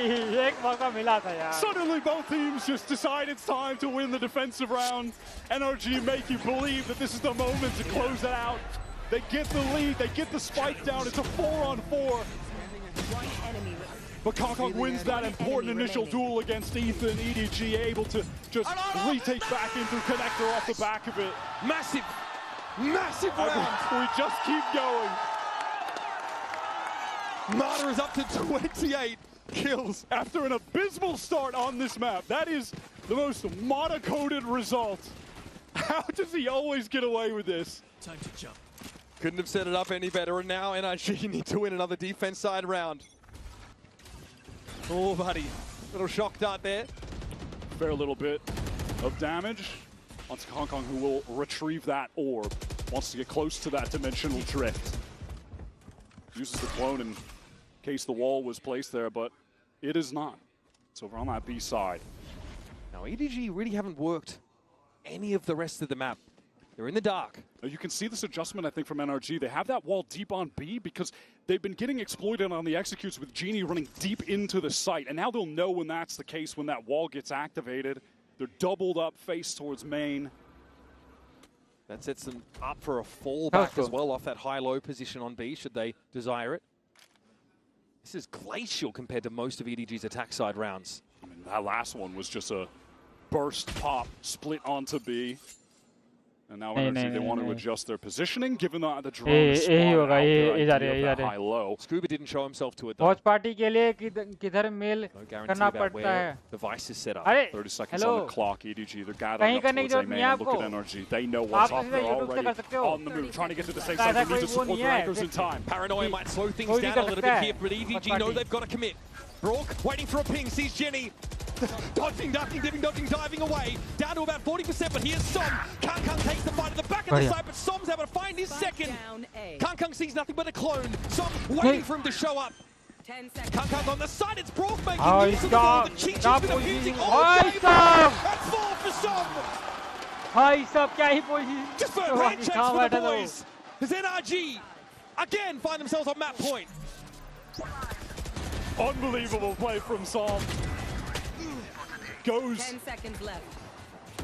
एक मौका मिला था यार. Suddenly both teams just decide it's time to win the defensive round. NRG make you believe that this is the moment to close it out. They get the lead, they get the spike down, it's a 4-on-4. But Kong wins that important initial duel against Ethan. EDG able to just retake back into connector off the back of it. Massive round. We just keep going. Marta is up to 28 kills. After an abysmal start on this map, that is the most Mata-coded result. How does he always get away with this? Time to jump. Couldn't have set it up any better, and now NRG need to win another defense side round. Oh, buddy. Little shock dart there. Fair little bit of damage onto Kong, who will retrieve that orb. Wants to get close to that dimensional drift. Uses the clone in case the wall was placed there, but it is not. It's over on that B side. Now, EDG really haven't worked any of the rest of the map. They're in the dark. You can see this adjustment, I think, from NRG. They have that wall deep on B because they've been getting exploited on the executes with Genie running deep into the site. And now they'll know when that's the case, when that wall gets activated. They're doubled up face towards main. That sets them up for a fallback as well off that high-low position on B, should they desire it. This is glacial compared to most of EDG's attack side rounds. I mean, that last one was just a burst pop, split onto B. And now NRG, they want to adjust their positioning, given that the drone is spotted out there, idea of high-low. Scuba didn't show himself to it, though. Watch party के लिए किधर mail करना पड़ता है. Device is set up. 30 seconds on the clock, EDG, they're gathering up towards A main. Look at NRG, they know what's up, they're already on the move, trying to get to the safe side. They need to support their anchors in time. Paranoia might slow things down a little bit here, but EDG know they've got to commit. Brook waiting for a ping, sees Jenny. Dodging, ducking, dipping, dodging, diving away. Down to about 40%, but here's Som. Kang takes the fight at the back of the side, but Som's able to find his second. Kang sees nothing but a clone. Som waiting for him to show up. Kang on the side, it's Brook making use of the ball. The Cheech has been abusing all the time. That's 4 for Som. भाई सब क्या ही position. Just for a hand checks for the boys. As NRG again find themselves on map point. Unbelievable play from Som. Goes 10 seconds left.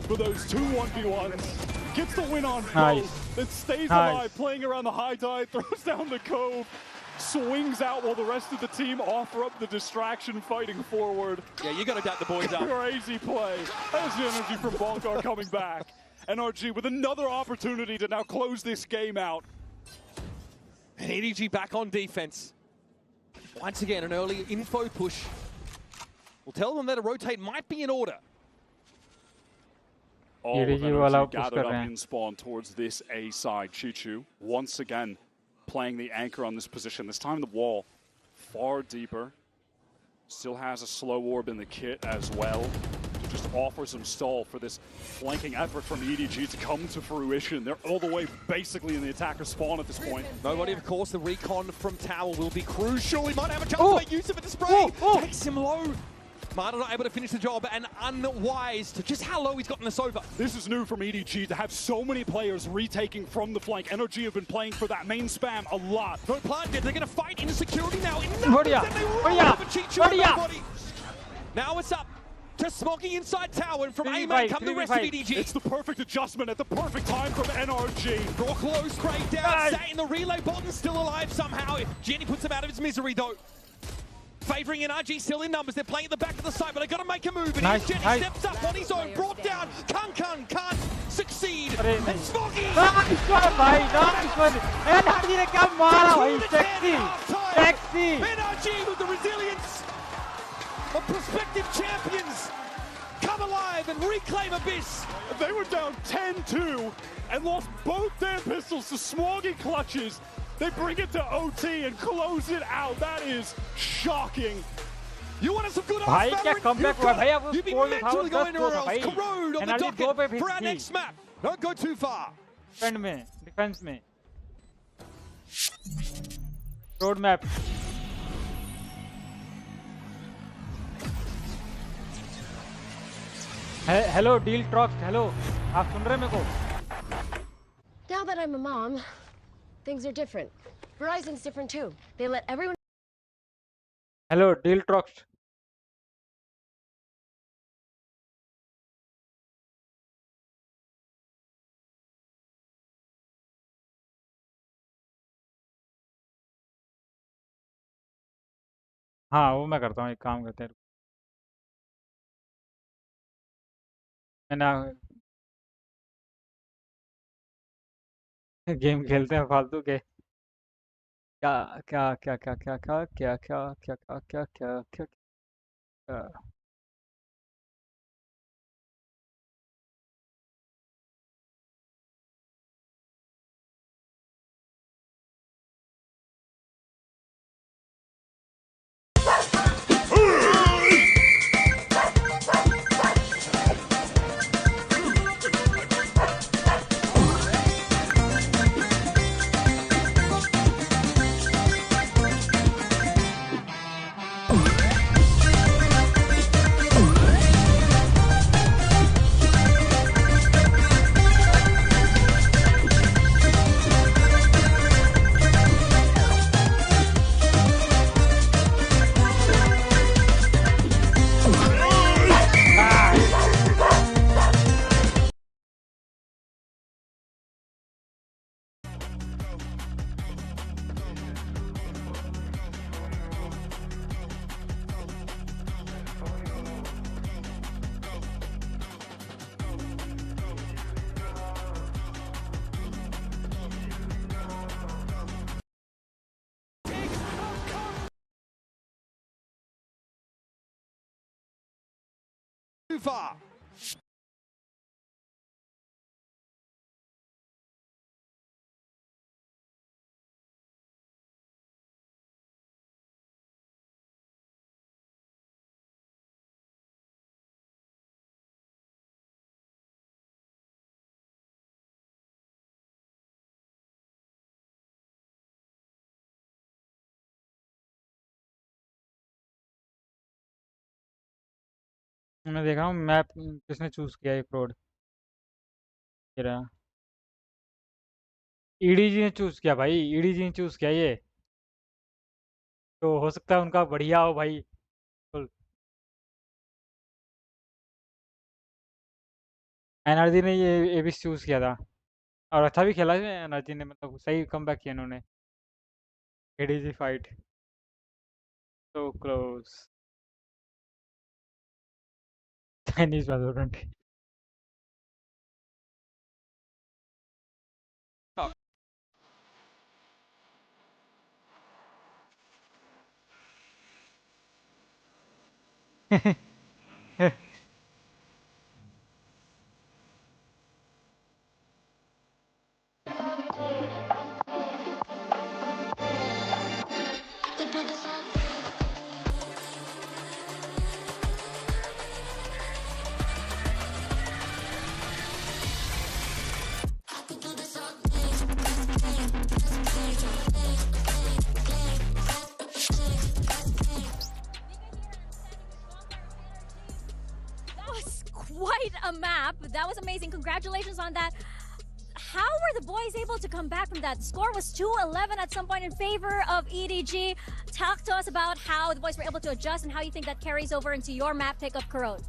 For those 2 1v1s. Gets the win on both. Then stays alive, playing around the high tide, throws down the cove, swings out while the rest of the team offer up the distraction, fighting forward. Yeah, you got to doubt the boys up. Crazy play. That's the energy from Bonkar coming back. NRG with another opportunity to now close this game out. And EDG back on defense. Once again, an early info push. We'll tell them that a rotate might be in order. All of NRG gathered up in spawn towards this A side. Chichu, once again, playing the anchor on this position. This time the wall far deeper. Still has a slow orb in the kit as well. Just offer some stall for this flanking effort from EDG to come to fruition. They're all the way basically in the attacker spawn at this point. Nobody, of course, the recon from Tower will be crucial. He might have a chance to make use of it. The spray takes him low. Marta not able to finish the job, and unwise to just how low he's gotten this over. This is new from EDG to have so many players retaking from the flank. NRG have been playing for that main spam a lot. No plan, they're going to fight into security now. And they roll over Chichu. Now it's up to Smoggy inside Tower, and from A-Man come the rest of EDG. It's the perfect adjustment at the perfect time from NRG. Brock low straight down, sat in the relay, Bolton's still alive somehow. Jenny puts him out of his misery though. Favouring NRG still in numbers, they're playing at the back of the side, but they've got to make a move, and Jenny steps up on his own, brought down, Kang can't succeed, and Smoggy! Nice one, भाई, nice one! NRG ने क्या मारा भाई, sexy! NRG with the resilience of prospective champions come alive and reclaim Abyss. They were down 10-2 and lost both their pistols to Smoggy clutches. They bring it to OT and close it out. That is shocking. You wanted some good भाई क्या comeback हुआ भाई अब You'd be mentally going anywhere else. Corrode on the docket for our next map. Don't go too far. Defense में. Road map. Hello, Deal Trox. Hello. आप सुन रहे हैं मेरे को? Now that I'm a mom, things are different. Verizon's different too. They let everyone Hello, Deal Trox. हाँ वो मैं करता हूँ, एक काम करते हैं। मैंने गेम खेलते हैं फालतू के। क्या क्या क्या क्या क्या क्या क्या क्या क्या क्या क्या क्या क्या क्या Too far. मैं देख रहा हूँ मैप किसने चूज किया है फ्रॉड। ईडीजी ने चूज किया भाई, ईडीजी ने चूज किया ये, तो हो सकता है उनका बढ़िया हो भाई। एनआरजी ने ये भी चूज किया था और अच्छा भी खेला है एनआरजी ने, मतलब सही कमबैक किया इन्होंने। EDG fight so close. Chinese Valorant. Oh. Quite a map. That was amazing. Congratulations on that. How were the boys able to come back from that? The score was 2-11 at some point in favor of EDG. Talk to us about how the boys were able to adjust and how you think that carries over into your map pickup, Corrode.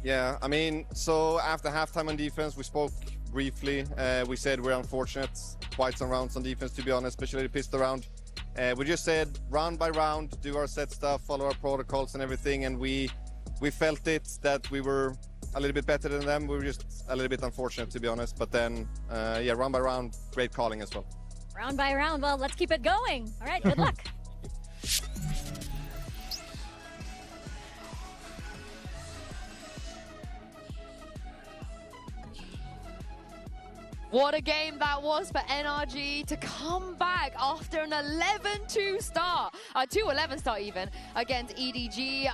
Yeah, I mean, so after halftime on defense, we spoke briefly. We said we're unfortunate, quite some rounds on defense, to be honest, especially the pistol round. We just said round by round, do our set stuff, follow our protocols and everything, and we felt it that we were a little bit better than them. We were just a little bit unfortunate, to be honest. But then, yeah, round by round, great calling as well. Round by round. Well, let's keep it going. All right, good luck. What a game that was for NRG to come back after an 11-2 start, 2-11 start even, against EDG.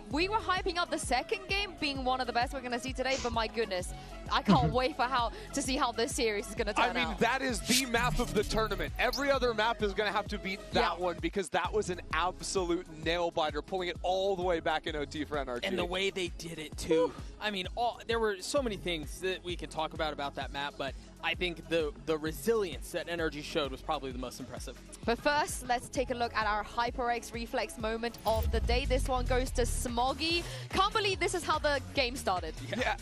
We were hyping up the second game being one of the best we're going to see today, but my goodness, I can't wait to see how this series is going to turn out. I mean, that is the map of the tournament. Every other map is going to have to beat that one because that was an absolute nail-biter, pulling it all the way back in OT for NRG. And the way they did it, too. I mean, there were so many things that we can talk about that map, but I think the resilience that NRG showed was probably the most impressive. But first, let's take a look at our HyperX reflex moment of the day. This one goes to Smoggy. Can't believe this is how the game started. Yeah,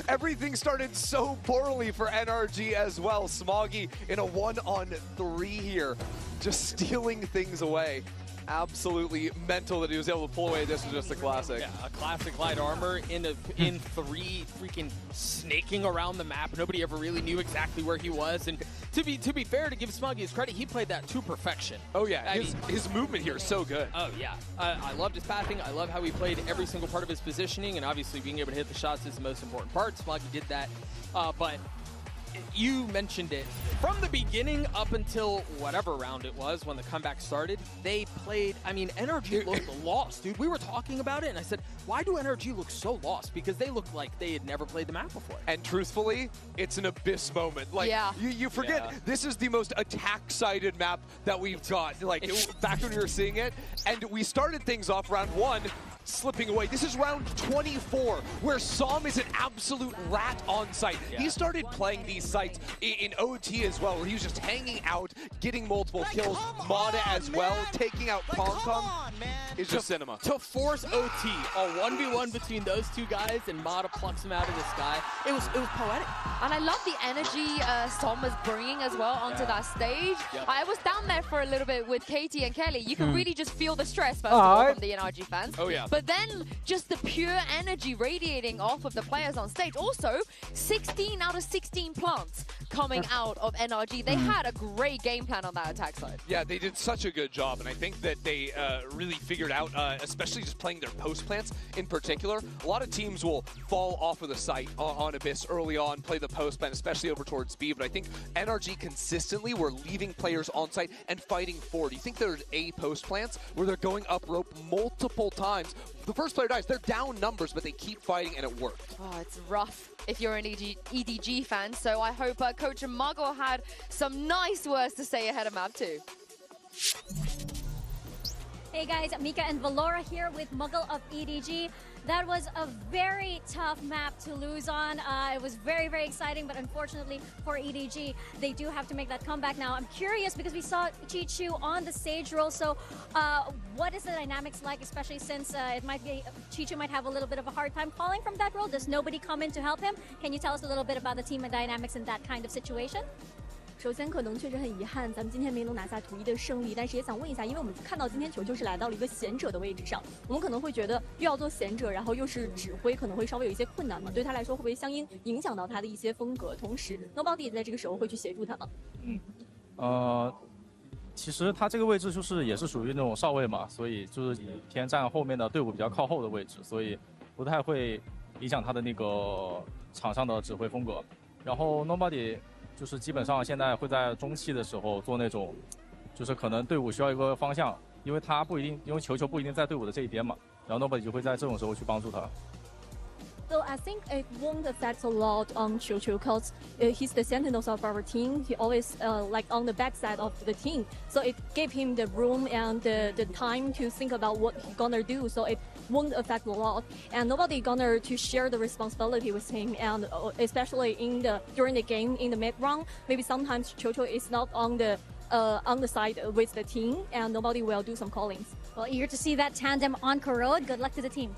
everything started so poorly for NRG as well. Smoggy in a 1-on-3 here, just stealing things away. Absolutely mental that he was able to pull away. This was just a classic. Yeah, a classic light armor in 3, freaking snaking around the map. Nobody ever really knew exactly where he was. And to be fair, to give Smoggy his credit, he played that to perfection. Oh yeah, his movement here is so good. Oh yeah, I loved his pathing. I love how he played every single part of his positioning, and obviously being able to hit the shots is the most important part. Smoggy did that, but you mentioned it. From the beginning up until whatever round it was when the comeback started, they played, I mean, NRG looked lost, dude. We were talking about it, and I said, why do NRG look so lost? Because they looked like they had never played the map before. And truthfully, it's an Abyss moment. Like, you forget, this is the most attack-sided map that we've got. Like, back when we were seeing it, and we started things off round 1, slipping away. This is round 24, where Som is an absolute rat on site. He started playing these sites in OT as well, where he was just hanging out, getting multiple kills. Mada as well, taking out Kong. It's just cinema. To force OT, a 1v1 between those two guys, and Mada plucks him out of the sky. It was poetic. And I love the energy Som was bringing as well onto that stage. I was down there for a little bit with Katie and Kelly. You can really just feel the stress, first of all, from the NRG fans. Oh yeah. But then just the pure energy radiating off of the players on stage. Also, 16 out of 16 plants coming out of NRG. They had a great game plan on that attack side. Yeah, they did such a good job, and I think that they really figured out, especially just playing their post plants in particular. A lot of teams will fall off of the site on Abyss early on, play the post plant, especially over towards B, but I think NRG consistently were leaving players on site and fighting forward. You think there's a post plants where they're going up rope multiple times. The first player dies, they're down numbers, but they keep fighting, and it worked. Oh, it's rough if you're an EDG fan, so I hope Coach Muggle had some nice words to say ahead of map 2. Hey guys, Mika and Valora here with Muggle of EDG. That was a very tough map to lose on. It was very, very exciting, but unfortunately for EDG, they do have to make that comeback now. I'm curious because we saw Chichu on the stage role, so what is the dynamics like, especially since it might be, Chichu might have a little bit of a hard time falling from that role? Does nobody come in to help him? Can you tell us a little bit about the team and dynamics in that kind of situation? 首先，可能确实很遗憾，咱们今天没能拿下图一的胜利。但是也想问一下，因为我们看到今天球是来到了一个贤者的位置上，我们可能会觉得又要做贤者，然后又是指挥，可能会稍微有一些困难嘛。对他来说，会不会相应影响到他的一些风格？同时 ，Nobody 在这个时候会去协助他吗？其实他这个位置就是也是属于那种少位嘛，所以就是偏站后面的队伍比较靠后的位置，所以不太会影响他的那个场上的指挥风格。然后 Nobody 就是基本上现在会在中期的时候做那种，就是可能队伍需要一个方向，因为他不一定，因为球不一定在队伍的这一边嘛，然后 Nobody 就会在这种时候去帮助他。So I think it won't affect a lot on Chichu because he's the sentinels of our team. He always like on the backside of the team. So it gave him the room and the time to think about what he's gonna do. So it won't affect a lot. And nobody gonna to share the responsibility with him. And especially during the game in the mid round, maybe sometimes Chichu is not on the side with the team, and nobody will do some callings. Well, eager to see that tandem on Corrode. Good luck to the team.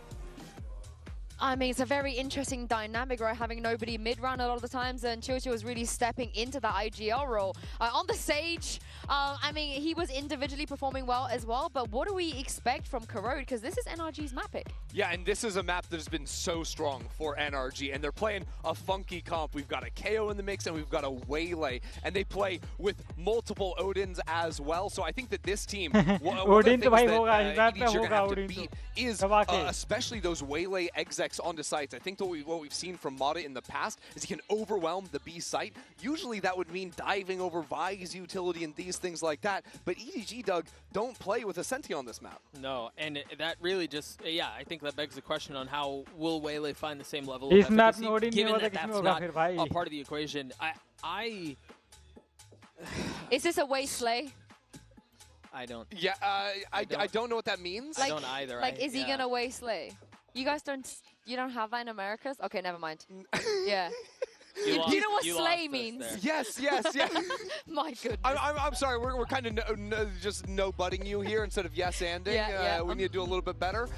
I mean, it's a very interesting dynamic, right? Having nobody mid-round a lot of the times, and Chichu was really stepping into the IGL role. On the stage, I mean, he was individually performing well as well, but what do we expect from Corrode? Because this is NRG's map pick. Yeah, and this is a map that has been so strong for NRG, and they're playing a funky comp. We've got a KO in the mix, and we've got a Waylay, and they play with multiple Odins as well. So I think that this team, one of the things that EDG are going to have to beat is especially those Waylay execs onto sites. I think that what we've seen from Mada in the past is he can overwhelm the B site. Usually that would mean diving over Vi's utility and these things like that, but EDG, Doug, don't play with a Senti on this map. No, and that really just, yeah, I think that begs the question on how will Waylay find the same level of efficacy, given that that's not a part of the equation. Is this a Waylay? I don't. Yeah, I don't know what that means. I don't either. Like, is he gonna Waylay? You guys don't have that in Americas? Okay, never mind. Yeah. Do you know what slay means? Yes. My goodness. I'm sorry. We're kind of just no-butting you here instead of yes-anding. Yeah. We need to do a little bit better.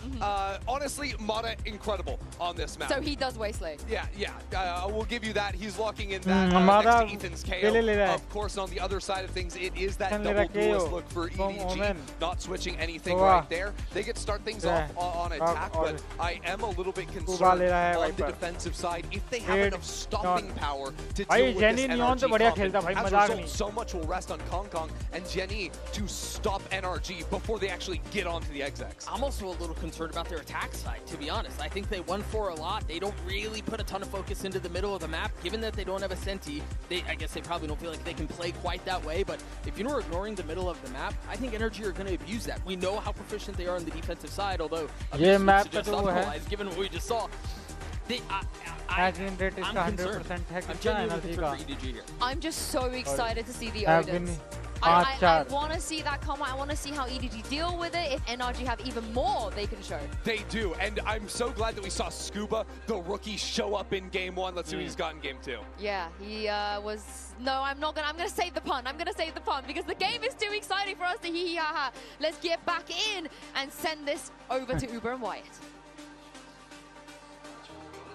Honestly, Mata, incredible on this map. So he does waslay. Yeah. We'll give you that. He's locking in that Mata next to Ethan's KO. Of course, on the other side of things, it is that double duelist look for EDG. Not switching anything right there. They get to start things off on attack, but I am a little bit concerned on the defensive side. If they have enough stopping power to deal with this NRG comp, as a result, so much will rest on Kong and Jenny to stop NRG before they actually get onto the execs. I'm also a little concerned about their attack side, to be honest. I think they 1-4 a lot. They don't really put a ton of focus into the middle of the map. Given that they don't have a Senti, I guess they probably don't feel like they can play quite that way, but if you're ignoring the middle of the map, I think NRG are going to abuse that. We know how proficient they are on the defensive side, although given what we just saw, I'm concerned. I'm genuinely concerned for EDG here. I'm just so excited to see the Odins. I want to see that come out. I want to see how EDG deal with it. If NRG have even more they can show. They do, and I'm so glad that we saw Scuba, the rookie, show up in game 1. Let's see what he's got in game 2. Yeah, he was... No, I'm not going to... I'm going to save the pun. I'm going to save the pun because the game is too exciting for us to hee-hee-ha-ha. Let's get back in and send this over to Uber and Wyatt.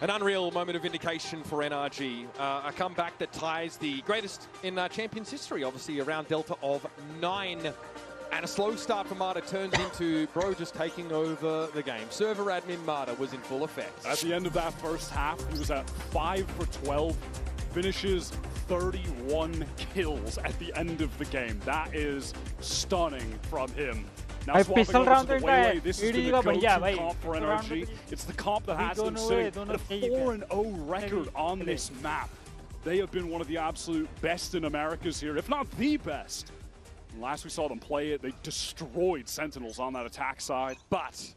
An unreal moment of vindication for NRG. A comeback that ties the greatest in Champions history, obviously, around delta of 9. And a slow start for Mata turns into Bro just taking over the game. Server admin Mata was in full effect. At the end of that first half, he was at 5 for 12, finishes 31 kills at the end of the game. That is stunning from him. Now swapping over to the Waylay, this is the go-to comp for NRG. It's the comp that has them sitting at a 4-0 record on this map. They have been one of the absolute best in Americas here, if not the best. And last we saw them play it, they destroyed Sentinels on that attack side. But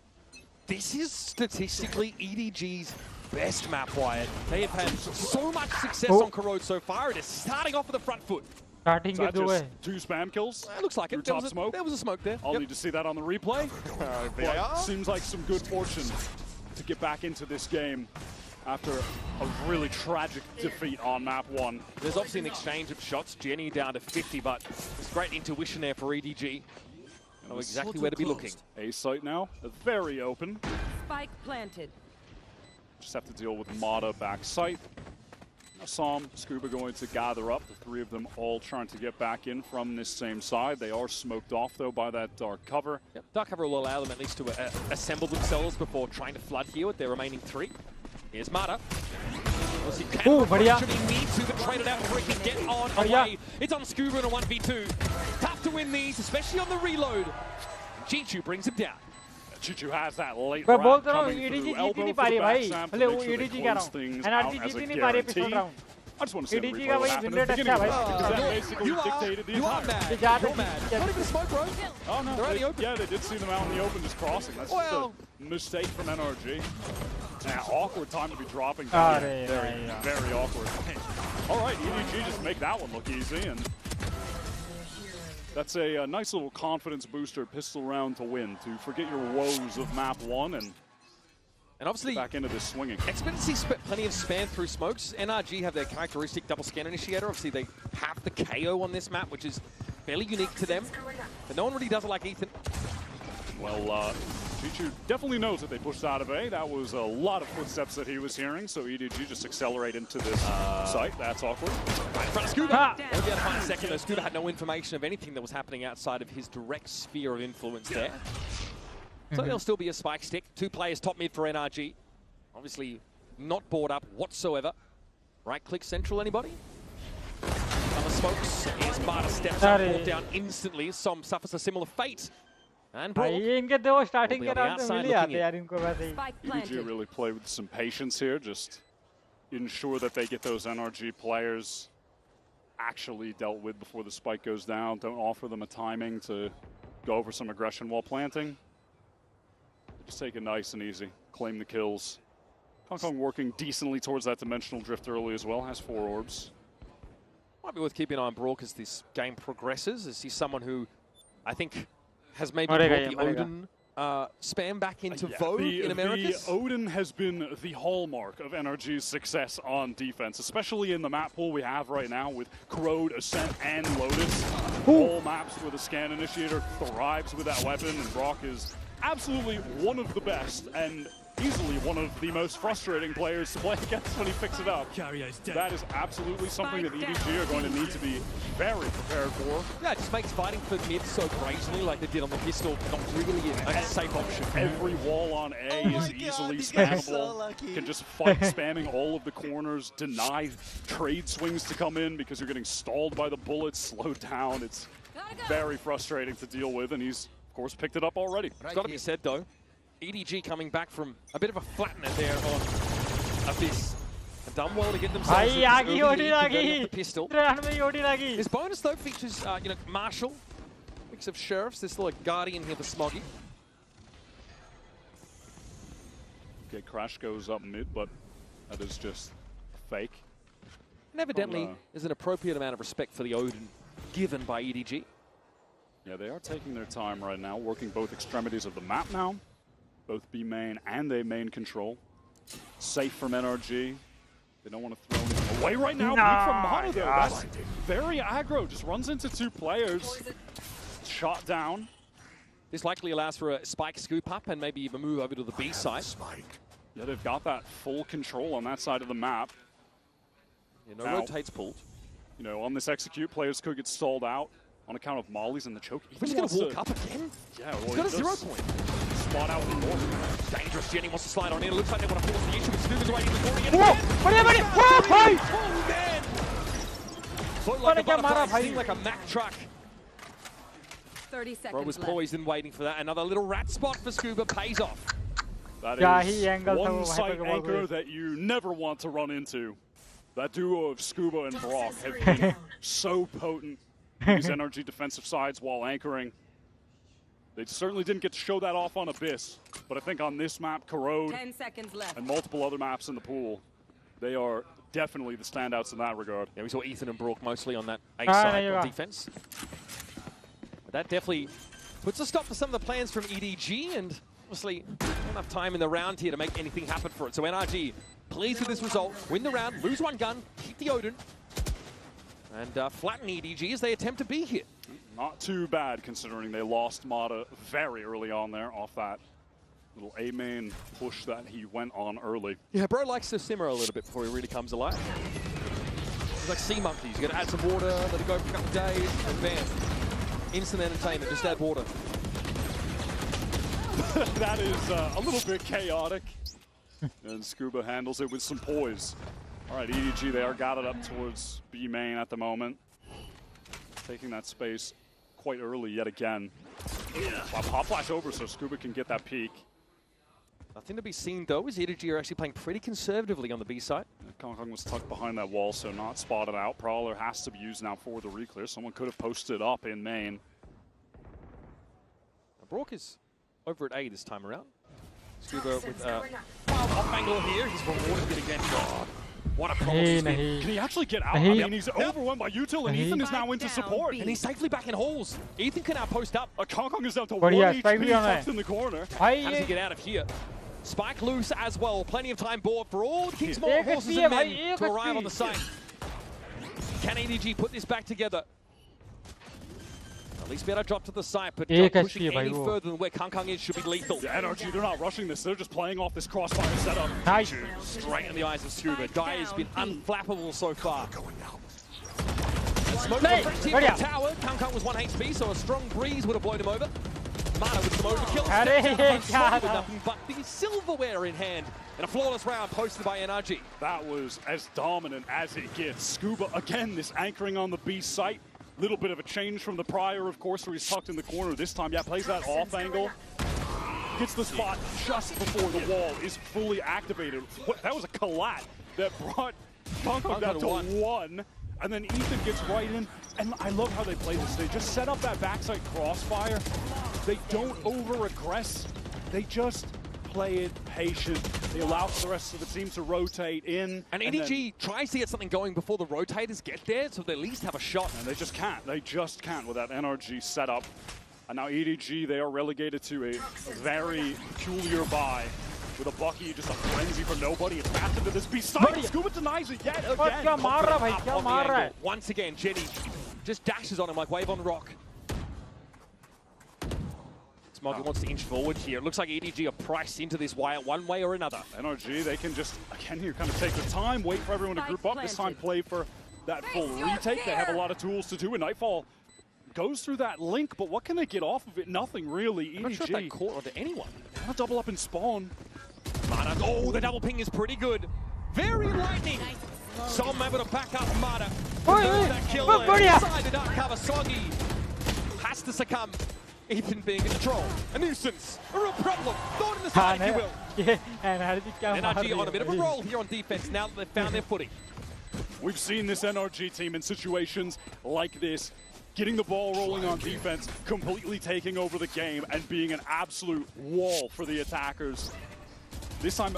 this is statistically EDG's best map, Wyatt. They have had so much success on Corrode so far. It is starting off with the front foot. Is that just 2 spam kills? It looks like it. There was a smoke there. I'll need to see that on the replay. Seems like some good fortune to get back into this game after a really tragic defeat on map 1. There's obviously an exchange of shots. Jenny down to 50, but there's great intuition there for EDG. Know exactly where to be looking. A site now, very open. Spike planted. Just have to deal with Mata back site. Assam, Scuba going to gather up. The 3 of them all trying to get back in from this same side. They are smoked off, though, by that dark cover. Yep. Dark cover will allow them at least to assemble themselves before trying to flood here with their remaining 3. Here's Mata. Actually needs to trade it out before he can get on away. It's on Scuba in a 1v2. Tough to win these, especially on the reload. Chichu brings him down. Chichu has that late round coming through. Elbow for the backstab to make sure they close things out as a guarantee. I just want to see the replay what happened at the beginning of the round, because that basically dictated the entire mad. You're mad. Not even a smoke, bro. Oh, no. They're out in the open. Yeah, they did see them out in the open just crossing. That's just a mistake from NRG. Yeah, awkward time to be dropping down. Very awkward. All right, EDG just make that one look easy, and that's a nice little confidence booster pistol round to win, to forget your woes of map 1 and obviously back into this swinging. Expediency spent plenty of spam through smokes. NRG have their characteristic double scan initiator. Obviously they have the KO on this map, which is fairly unique to them. But no one really does it like Ethan. Well, Chichu definitely knows that they pushed out of A. That was a lot of footsteps that he was hearing, so EDG just accelerate into this site. That's awkward. Right in front of Scuba. We'll be able to find a second, though. Scuba had no information of anything that was happening outside of his direct sphere of influence there. So there'll still be a spike stick. 2 players top mid for NRG. Obviously not bored up whatsoever. Right click central, anybody? Summer smokes. Here's Mata steps up, brought down instantly. Som suffers a similar fate. And इनके दो starting के round में मिल ही आते यार इनको वैसे ही. EDG really play with some patience here, just ensure that they get those NRG players actually dealt with before the spike goes down. Don't offer them a timing to go over some aggression while planting. Just take it nice and easy. Claim the kills. Kong working decently towards that dimensional drift early as well. Has 4 orbs. Might be worth keeping an eye on Brook as this game progresses. As he's someone who I think has maybe brought the Odin spam back into Vogue in Americas? The Odin has been the hallmark of NRG's success on defense, especially in the map pool we have right now with Corrode, Ascent, and Lotus. All maps where the Scan Initiator thrives with that weapon, and Brock is absolutely one of the best and easily one of the most frustrating players to play against when he picks it up. That is absolutely something that EDG are going to need to be very prepared for. Yeah, it just makes fighting for mid so brazenly like they did on the pistol not really a safe option. Every wall on A is easily spammable. Can just fight spamming all of the corners, deny trade swings to come in because you're getting stalled by the bullets, slowed down. It's very frustrating to deal with, and he's, of course, picked it up already. It's got to be said, though, EDG coming back from a bit of a flattener there on Abyss. And done well to get themselves the pistol. His bonus, though, features, you know, Marshall, mix of sheriffs. There's still a Guardian here for Smoggy. Okay, Crash goes up mid, but that is just fake. And evidently, there's an appropriate amount of respect for the Odin given by EDG. Yeah, they are taking their time right now, working both extremities of the map now. Both B main and A main control. Safe from NRG. They don't want to throw anything away right now. Big from Mono, though. That's very aggro. Just runs into two players. Shot down. This likely allows for a spike scoop up and maybe even move over to the B side. Yeah, they've got that full control on that side of the map. Yeah, no rotates pulled. You know, on this execute, players could get stalled out on account of mollies and the choke. He's going to walk up again? Yeah, well, he's got a 0 point. Spot out the north. Dangerous. Jenny wants to slide on in. It looks like they want to force the issue, but Snoop is waiting for the Oh, man! Float like a butterfly, sting like a Mack truck. 30 seconds Bro was left. poised and waiting for that. Another little rat spot for Scuba pays off. That is one sight anchor that you never want to run into. That duo of Scuba and Brock have been so potent. These NRG defensive sides while anchoring. They certainly didn't get to show that off on Abyss, but I think on this map, Corrode 10 seconds left. and multiple other maps in the pool, they are definitely the standouts in that regard. Yeah, we saw Ethan and Brook mostly on that A side on defense. But that definitely puts a stop to some of the plans from EDG, and obviously not enough time in the round here to make anything happen for it. So NRG pleased with this result, win the round, lose one gun, keep the Odin, and flatten EDG as they attempt to be here. Not too bad considering they lost Mata very early on there off that little A main push that he went on early. Yeah, bro likes to simmer a little bit before he really comes alive. He's like sea monkeys. You got to add some water, let it go for a couple of days, and bam, instant entertainment. Just add water. That is a little bit chaotic, and Scuba handles it with some poise. All right, EDG, they are got it up towards B main at the moment, taking that space quite early yet again. Pop flash over so Scuba can get that peek. Nothing to be seen, though, as EDG are actually playing pretty conservatively on the B side. Kong Kong was tucked behind that wall, so not spotted out. Prowler has to be used now for the reclear. Someone could have posted up in main. Brock is over at A this time around. Scuba with off angle here. He's rewarded it again. God, what a problem. Can he actually get out? I mean, he's overwhelmed by Util, and Ethan is now into support. And he's safely back in halls. Ethan can now post up. Kong Kong is down to 1 HP, tucked in the corner. How does he get out of here? Spike loose as well. Plenty of time board for all the Kingsmore horses and men to arrive on the site. Can EDG put this back together? At least better drop to the site, but pushing any further than where Kong Kong is should be lethal. The NRG, they're not rushing this. They're just playing off this crossfire setup. Nice. Straight in the eyes of Scuba. Guy has been unflappable so far. Smoke from the tower. Kong Kong was 1 HP, so a strong breeze would have blown him over. Mana with some overkill. With nothing but the silverware in hand. And a flawless round posted by NRG. That was as dominant as it gets. Scuba, again, this anchoring on the B site. Little bit of a change from the prior, of course, where he's tucked in the corner. This time, yeah, plays that off angle. Gets the spot just before the wall is fully activated. That was a collat that brought Kong Kong down to 1. And then Ethan gets right in. And I love how they play this. They just set up that backside crossfire. They don't over-aggress. They just play it patient. They allow for the rest of the team to rotate in. And EDG tries to get something going before the rotators get there, so they at least have a shot. And they just can't. They just can't with that NRG setup. And now EDG, they are relegated to a very peculiar bye. With a Bucky, just a frenzy for nobody. It's back into this beast. Scuba denies it yet again. Once again, Jenny just dashes on him like Wave on Rock. Smoggy wants to inch forward here. It looks like EDG are priced into this wire one way or another. NRG, they can just, again here, kind of take the time, wait for everyone to group up. This time play for that full retake. They have a lot of tools to do, and Nightfall goes through that link, but what can they get off of it? Nothing really. I'm not sure if they caught onto anyone. I'll double up and spawn. Mata, oh, the double ping is pretty good. Very lightning. Some able to back up Mata. That kill decided to cover Soggy. Has to succumb. Ethan being a troll, a nuisance, a real problem. Thought in the side, if you will. NRG on a bit of a roll here on defense now that they've found their footing. We've seen this NRG team in situations like this, getting the ball rolling on defense, completely taking over the game, and being an absolute wall for the attackers. This time,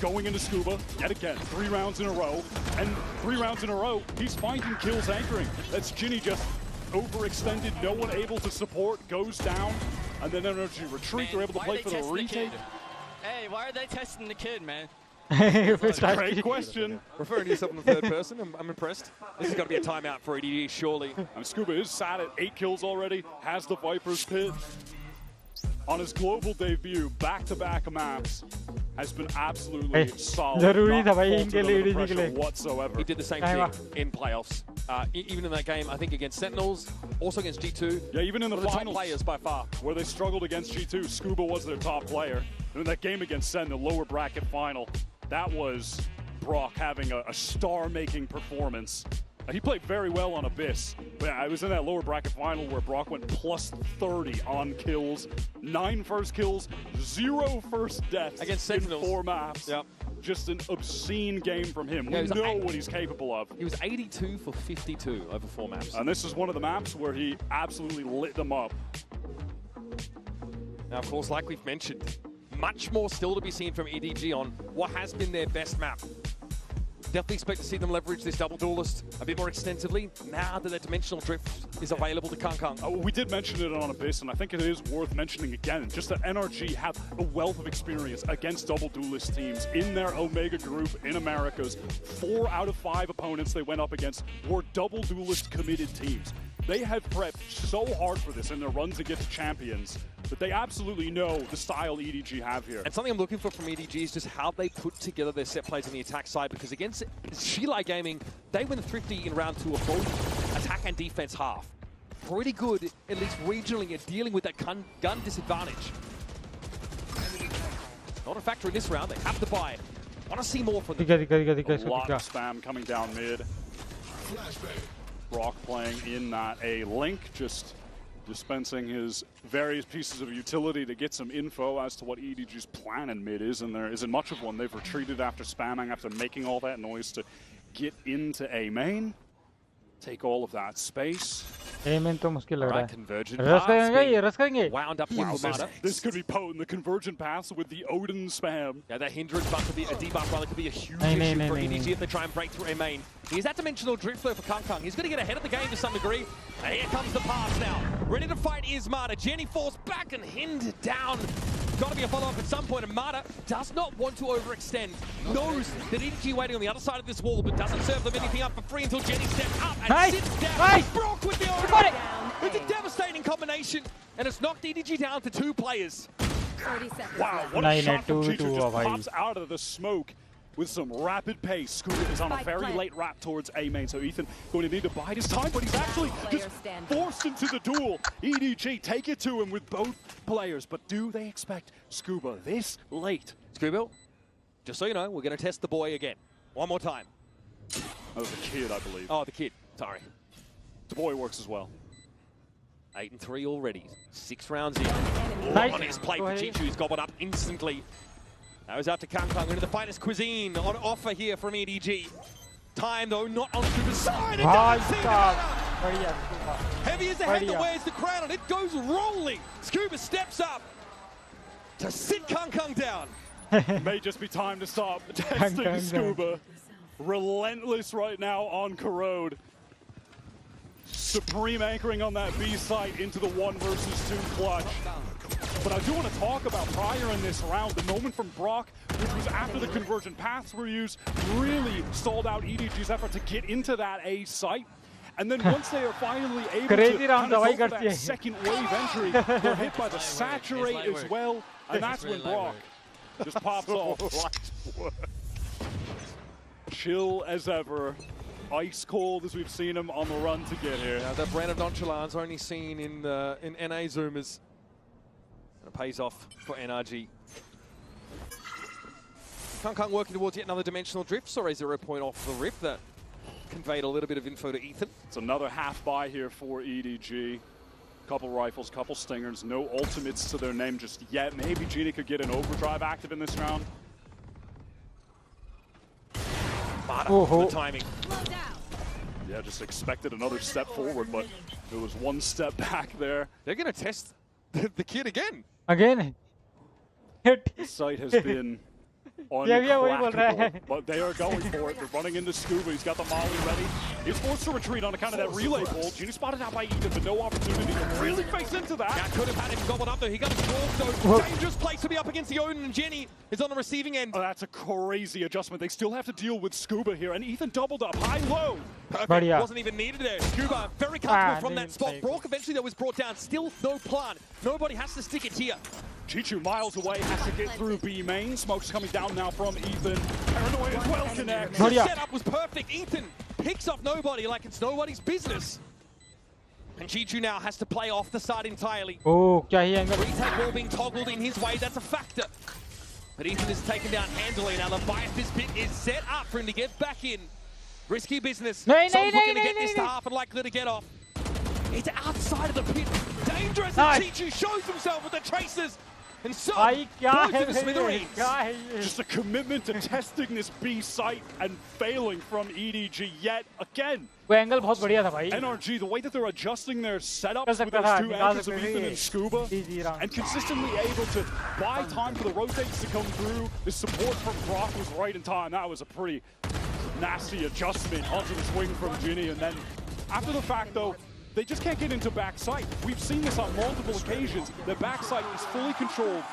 going into Scuba, yet again, 3 rounds in a row, and 3 rounds in a row, he's finding kills anchoring. That's Ginny just overextended, no one able to support, goes down, and then NRG retreat, they're able to play for the retake. Hey, why are they testing the kid, man? That's a great question. Referring to yourself in the third person, I'm impressed. This has got to be a timeout for EDG, surely. And Scuba is sat at 8 kills already, has the Viper's Pit. On his global debut, back-to-back maps, has been absolutely solid. Not faltered under the pressure whatsoever. He did the same thing in playoffs. Even in that game, I think against Sentinels, also against G2. Yeah, even in the finals, top players by far. Where they struggled against G2, Scuba was their top player. And in that game against Sentinel, lower bracket final, that was Brock having a star-making performance. He played very well on Abyss, but I was in that lower bracket final where Brock went plus 30 on kills, 9 first kills, 0 first deaths against Sentinels in 4 maps. Yep. Just an obscene game from him. Yeah, we know what he's capable of. He was 82 for 52 over 4 maps. And this is one of the maps where he absolutely lit them up. Now, of course, like we've mentioned, much more still to be seen from EDG on what has been their best map. Definitely expect to see them leverage this double duelist a bit more extensively now that their dimensional drift is available to Kang. We did mention it on Abyss, and I think it is worth mentioning again, just that NRG have a wealth of experience against double duelist teams in their Omega group in Americas. 4 out of 5 opponents they went up against were double duelist committed teams. They have prepped so hard for this in their runs against champions that they absolutely know the style EDG have here. And something I'm looking for from EDG is just how they put together their set plays on the attack side, because against Shilai Gaming, they went thrifty in round 2 of both attack and defense half. Pretty good, at least regionally, at dealing with that gun disadvantage. Not a factor in this round, they have to buy it. Want to see more from them. A lot of spam coming down mid. Brock playing in that A link, just dispensing his various pieces of utility to get some info as to what EDG's plan in mid is, and there isn't much of one. They've retreated after spamming, after making all that noise to get into A main. Take all of that space. Convergent paths wound up wow, this could be potent. The convergent paths with the Odin spam. Yeah, that hindrance buff could be a debuff, rather could be a huge issue for EDG if they try and break through a main. He's that dimensional drift though for Kang. He's going to get ahead of the game to some degree. And here comes the pass now. Ready to fight is Mata. Jenny falls back and Hind down. Got to be a follow-up at some point, and Mata does not want to overextend. Knows that EDG waiting on the other side of this wall, but doesn't serve them anything up for free until Jenny steps up and sits down. Brock with the overhead. It's a devastating combination, and it's knocked EDG down to 2 players. 30 seconds. Wow, what a shot from Chichu, just pops out of the smoke with some rapid pace. Scuba is on a very late wrap towards A main, so Ethan going to need to bide his time, but he's actually just forced into the duel. EDG take it to him with both players, but do they expect Scuba this late? Scuba, just so you know, we're going to test the boy again. One more time. That was the kid, I believe. Oh, the kid. Sorry. The boy works as well. 8 and 3 already. 6 rounds in. On his plate for Chichu. He's gobbled up instantly. That was out to Kang into the finest cuisine on offer here from EDG. Time though, not on Scuba's side. Heavy as the head that wears the crown, and it goes rolling. Scuba steps up to sit Kang down. May just be time to stop testing Scuba. Relentless right now on Corrode. Supreme anchoring on that B site into the 1 versus 2 clutch. But I do want to talk about prior in this round, the moment from Brock, which was after the conversion paths were used, really stalled out EDG's effort to get into that A site. And then once they are finally able to kind of go for that second wave entry, they're hit by the saturate as well, and that's when Brock just pops off. Chill as ever. Ice cold as we've seen him on the run to get here. That brand of nonchalance only seen in NA Zoomers. And it pays off for NRG. Kung working towards yet another dimensional drift. Sorry, 0 point off the rip. That conveyed a little bit of info to Ethan. It's another half buy here for EDG. Couple rifles, couple stingers, no ultimates to their name just yet. Maybe Genie could get an overdrive active in this round. The timing. Yeah, just expected another step forward, but there was one step back there. They're going to test the kid again. Again? The site has been uncrackable, but they are going for it. They're running into Scuba. He's got the molly ready. He's forced to retreat on account of that relay pull. Genie spotted out by Ethan, but no opportunity to really face into that. That could have had him gobbled up though. He got his walk though. Dangerous place to be up against the Odin, and Jenny is on the receiving end. Oh, that's a crazy adjustment. They still have to deal with Scuba here, and Ethan doubled up high-low. Perfect. Wasn't even needed there. Scuba very comfortable from that spot. Brock eventually though was brought down. Still no plan. Nobody has to stick it here. Chichu miles away, has to get through B main. Smoke's coming down now from Ethan. Paranoia as well connects. The setup was perfect. Ethan picks off nobody like it's nobody's business. And Chichu now has to play off the side entirely. Oh, retake ball being toggled in his way, that's a factor. But Ethan is taken down handily. Now the Leviathan's pit is set up for him to get back in. Risky business. Someone's looking to get this to half and likely to get off. It's outside of the pit. Dangerous, and Chichu shows himself with the tracers. And so, goes to the smithereens. Just a commitment to testing this B site and failing from EDG yet again. NRG, the way that they're adjusting their setups with those 2 anchors of Ethan and Scuba, and consistently able to buy time for the rotates to come through. The support from Brock was right in time. That was a pretty nasty adjustment onto the swing from Ginny. And then after the fact, though, they just can't get into backside. We've seen this on multiple occasions. The backside is fully controlled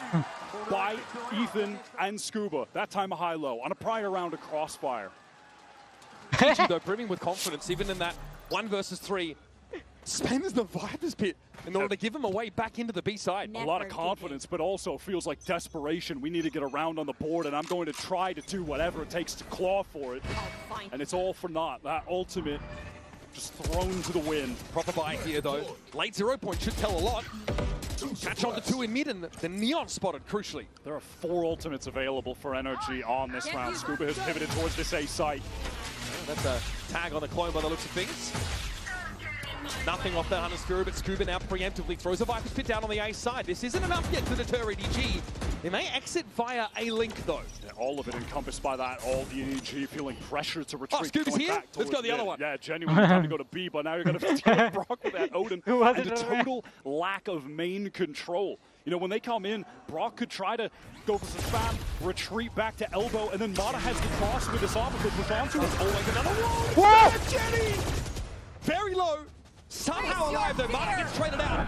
by Ethan and Scuba. That time a high-low on a prior round of Crossfire. Chichu, though, brimming with confidence, even in that 1 versus 3, spends the Viper's pit in order to give him a way back into the B side. A lot of confidence, but also feels like desperation. We need to get around on the board, and I'm going to try to do whatever it takes to claw for it. And it's all for naught. That ultimate just thrown to the wind. Proper buy here, though. Late 0 point should tell a lot. Catch on to 2 in mid, and the Neon spotted, crucially. There are 4 ultimates available for NRG on this round. Scuba has pivoted towards this A site. That's a tag on the clone by the looks of things. Nothing off that Hunter's Fury, but Scuba now preemptively throws a Viper's pit down on the A side. This isn't enough yet to deter EDG. They may exit via a link, though. Yeah, all of it encompassed by that. All the EDG feeling pressure to retreat. Oh, Scuba's here? Let's go the other one. Yeah, genuinely time to go to B, but now you're going to deal with Brock with that Odin. And a total lack of main control. You know, when they come in, Brock could try to go for some spam, retreat back to elbow, and then Mata has the cross with this off push onto it. Oh, like another one! Whoa! Jenny! Very low. Somehow alive, though. Mata gets traded out.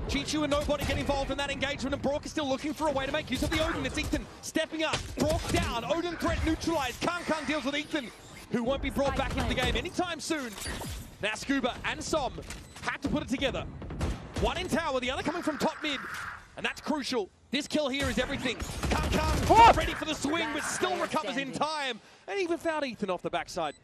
Chichu and nobody get involved in that engagement, and Brock is still looking for a way to make use of the Odin. It's Ethan stepping up. Brock down. Odin threat neutralized. Kung deals with Ethan, who won't be brought back into the game anytime soon. Now Scuba and Som had to put it together. One in tower, the other coming from top mid. And that's crucial. This kill here is everything. Kung ready for the swing, but still recovers in time. And even found Ethan off the backside.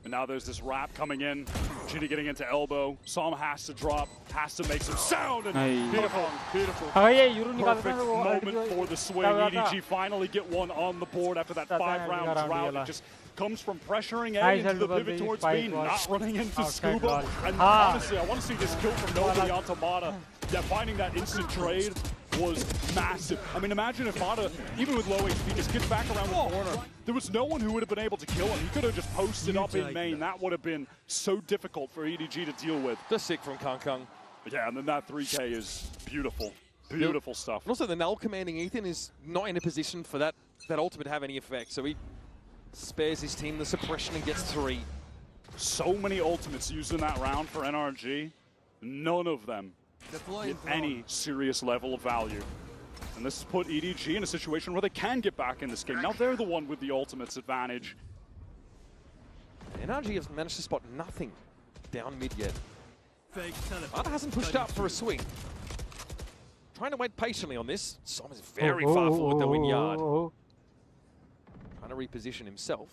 And now there's this wrap coming in. Ginny getting into elbow. Som has to drop, has to make some sound. And beautiful, beautiful. Perfect moment for the swing. EDG finally get one on the board after that 5-round drought. It just comes from pressuring A into the pivot towards B, not running into Scuba. And honestly, I want to see this kill from nobody onto Mata. Yeah, finding that instant trade was massive. I mean, imagine if Mata, even with low HP, just gets back around the corner. There was no one who would have been able to kill him. He could have just posted up in main. That would have been so difficult for EDG to deal with. The sick from Kung. Yeah, and then that 3K is beautiful. Beautiful stuff. And also, the null commanding Ethan is not in a position for that ultimate to have any effect. So he spares his team the suppression and gets 3. So many ultimates used in that round for NRG. None of them get any serious level of value. And this has put EDG in a situation where they can get back in this game. Now they're the one with the ultimates advantage. NRG has managed to spot nothing down mid yet. Mana hasn't pushed up for a swing. Trying to wait patiently on this. Som is very far forward though in yard. Trying to reposition himself.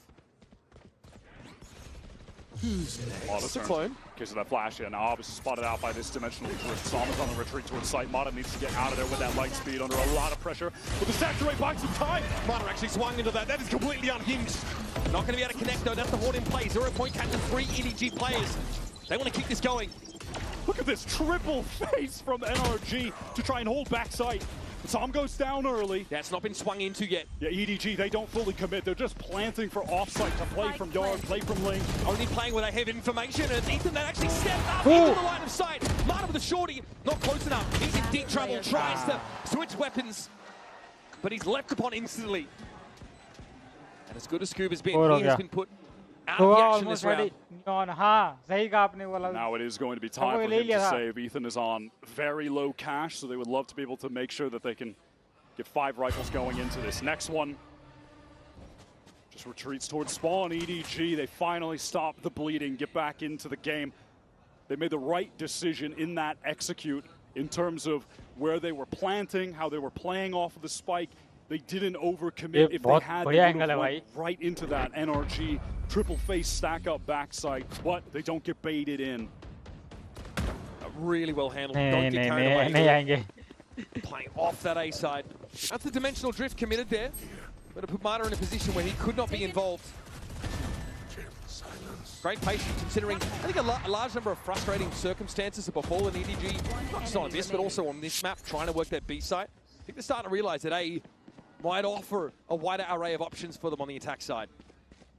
Mata a clone. Because of that flash, yeah. Now obviously spotted out by this dimensional drift. Som is on the retreat towards site. Mata needs to get out of there with that light speed under a lot of pressure. But the saturate buys some time. Mata actually swung into that. That is completely unhinged. Not going to be able to connect though. That's the Horde in play. 0 point captain, 3 EDG players. They want to keep this going. Look at this triple face from NRG to try and hold back site. Som goes down early. That's not been swung into yet. Yeah, EDG, they don't fully commit. They're just planting for offsite to play from yard, play from lane. Only playing where they have information, and Ethan that actually stepped up into the line of sight. Mata with a shorty, not close enough. He's in deep trouble, tries to switch weapons, but he's leapt upon instantly. And as good as Scuba's been, he has been put out of the action this round. Now it is going to be time for him to save. Ethan is on very low cash, so they would love to be able to make sure that they can get 5 rifles going into this. Next one just retreats towards spawn. EDG, they finally stop the bleeding, get back into the game. They made the right decision in that execute in terms of where they were planting, how they were playing off of the spike. They didn't overcommit. If they had, they would have went right into that NRG triple face stack up backside, but they don't get baited in. Really well handled. Don't get carried away. Playing off that A side. That's the dimensional drift committed there. But to put Mata in a position where he could not be involved. Great patience considering, I think, a large number of frustrating circumstances that befall an EDG, not just on this, but also on this map, trying to work that B site. I think they're starting to realize that A might offer a wider array of options for them on the attack side.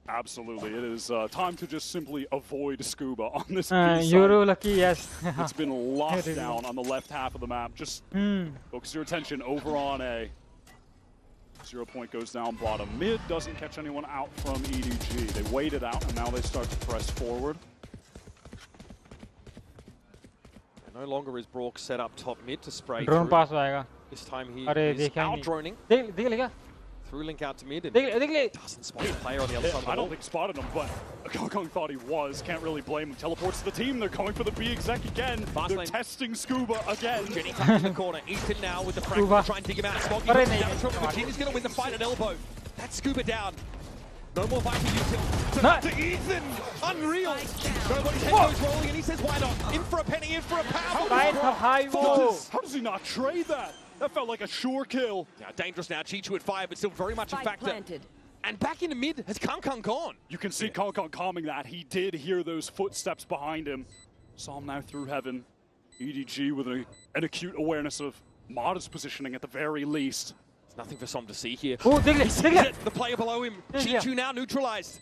Absolutely. It is time to just simply avoid Scuba on this B Euro lucky, yes. It's been locked down on the left half of the map. Just focus your attention over on A. 0 point goes down bottom. Mid doesn't catch anyone out from EDG. They waited out, and now they start to press forward. And no longer is Brock set up top mid to spray Drone through. pass आएगा. This time he is out-droning. देख लेगा. Through link out to mid. And देख. doesn't spot the player on the other side of the I don't wall. think spotted him, but Kong thought he was. Can't really blame him. Teleports to the team. They're going for the B exec again. They're testing Scuba again. Jenny tucked in the corner. Ethan now with the frag to try and dig him out. Smoggy goes down the trouble, but Jenny's going to win the fight at elbow. That's Scuba down. No more Viper util. To Ethan! Unreal! Nobody's head goes rolling and he says, why not? In for a penny, in for a pound! How does he not trade that? That felt like a sure kill. Now dangerous now. Chichu at fire, but still very much a factor. Planted. And back into mid has Kong gone. You can see Kong calming that. He did hear those footsteps behind him. Saw him now through heaven. EDG with an acute awareness of Mata's positioning at the very least. There's nothing for Som to see here. Oh, the player below him. Chichu now neutralized.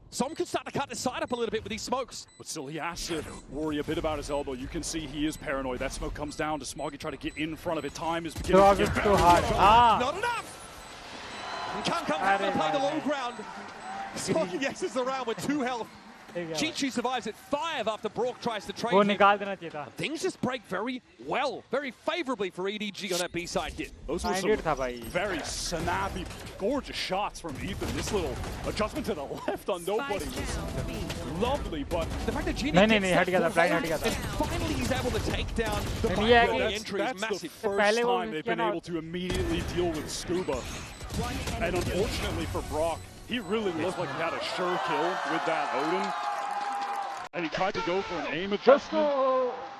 Som could start to cut the side up a little bit with these smokes. But still, he has to worry a bit about his elbow. You can see he is paranoid. That smoke comes down to Smoggy, try to get in front of it. Time is beginning to get better. Not enough! And Kong having to play the low ground. Smoggy exits the round with 2 health. Chichu survives at 5 after Brock tries to trade him. Things just break very well, very favorably for EDG on that B side hit. Those were some very snappy, gorgeous shots from Ethan. This little adjustment to the left on nobody was lovely, but the fact that Genie and finally he's able to take down the entry is massive. The first time they've been able to immediately deal with Scuba. And unfortunately for Brock, he really looked like he had a sure kill with that Odin. And he tried to go for an aim adjustment,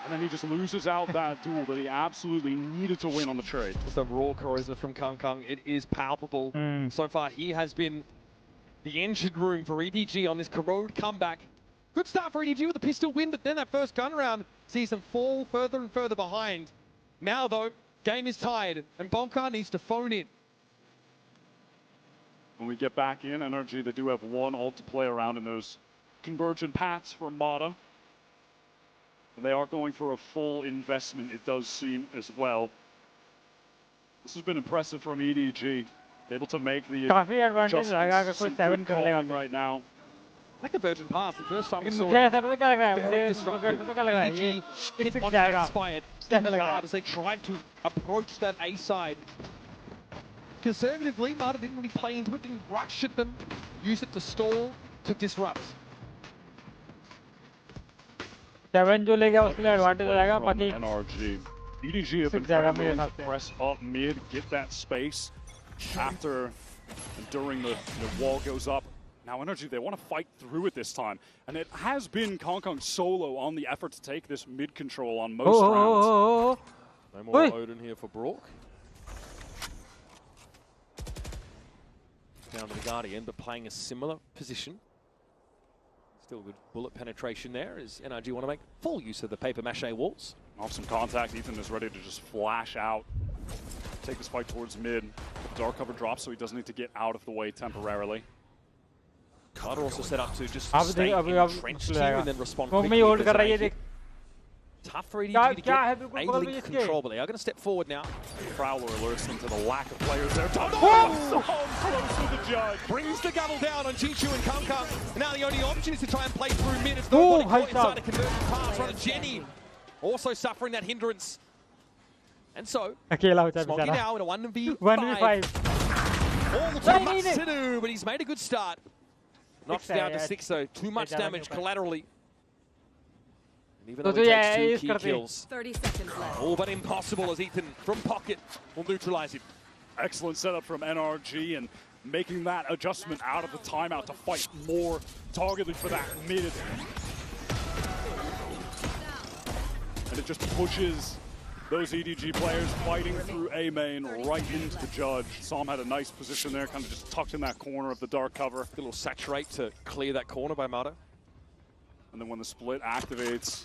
and then he just loses out that duel that he absolutely needed to win on the trade. The raw charisma from Kong, it is palpable. So far, he has been the engine room for EDG on this corrode comeback. Good start for EDG with a pistol win, but then that first gun round sees them fall further and further behind. Now, though, game is tied, and Bonka needs to phone in. When we get back in, NRG, they do have one ult to play around in those convergent paths for Mata. They are going for a full investment, it does seem, as well. This has been impressive from EDG. Able to make the adjustments right now. like a virgin pass. The first time we लेकिन saw मुझे ऐसा तो क्या लग रहा है very मुझे disruptive. तो क्या लग रहा है ये didn't सिक्स want to जाएगा get inspired ऐसा लग रहा hard है as they tried to approach that A side. Conservatively, Marta didn't really play into it, didn't rush at them, use it to stall, to disrupt. 7 जो ले गया उसके लिए एडवांटेज हो जाएगा From बाकी NRG. EDG have been six जाएगा trying मेरे to हिसाब से press up mid, get that space after and during the wall goes up. Now NRG, they want to fight through it this time. And it has been Kong solo on the effort to take this mid control on most rounds. No more Odin here for Brook. Down to the Guardian, but playing a similar position. Still good bullet penetration there as NRG want to make full use of the paper mache walls. Off some contact, Ethan is ready to just flash out, take this fight towards mid. Dark cover drops, so he doesn't need to get out of the way temporarily. Carter also set up to just अब stay देख अब entrenched here and then respond smoke में quickly. He hold if कर there's रही है an A देख hit. Tough for EDG क्या to क्या है get बिल्कुल A बगल में link इसके control, but they are going to step forward now. Prowler alerts them to the lack of players there. Oh! So close to the judge. Brings the gavel down on Jichu and Kung. Now the only option is to try and play through mid. It's Oh, nobody caught hyped inside a conversion pass. Right, Jenny also suffering that hindrance. And so, अकेला होता है Smoggy बेचारा now in a 1v5. 1v5 All too much to do, but he's made a good start. Knocks down to 6 though. Too much damage collaterally. And even though he takes 2 key kills. 30 seconds left. All but impossible as Ethan from pocket will neutralize him. Excellent setup from NRG and making that adjustment out of the timeout to fight more targeted for that mid. And it just pushes those EDG players fighting through A main right into the judge. Psalm had a nice position there, kind of just tucked in that corner of the dark cover. A little saturate to clear that corner by Mata. And then when the split activates,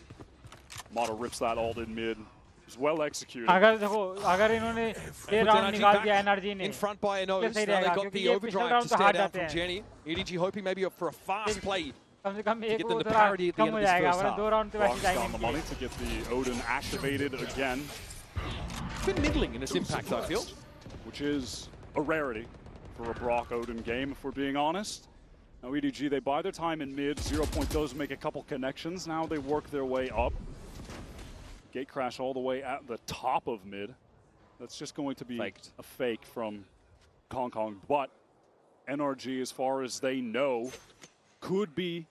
Mata rips that ult in mid. It was well executed. अगर देखो अगर इन्होंने ये round निकाल दिया NRG ने in front by a nose. सही Now रहेगा they've got क्योंकि the ये पिछले overdrive राउंड to तो stare हार down जाते from हैं Jenny. EDG hoping maybe for a fast play. कम से कम एक get वो them the थोड़ा parity at the come end हो of this जाएगा first वरना half. 2 राउंड तो वैसे Rock's जाएंगे on the money to get the Odin activated again. It's been middling in its impact, I feel. Which is a rarity for a Brock Odin game, if we're being honest. Now EDG, they buy their time in mid. 0 Point does make a couple connections. Now they work their way up. Gate crash all the way at the top of mid. That's just going to be a fake from Kong. But NRG, as far as they know, could be,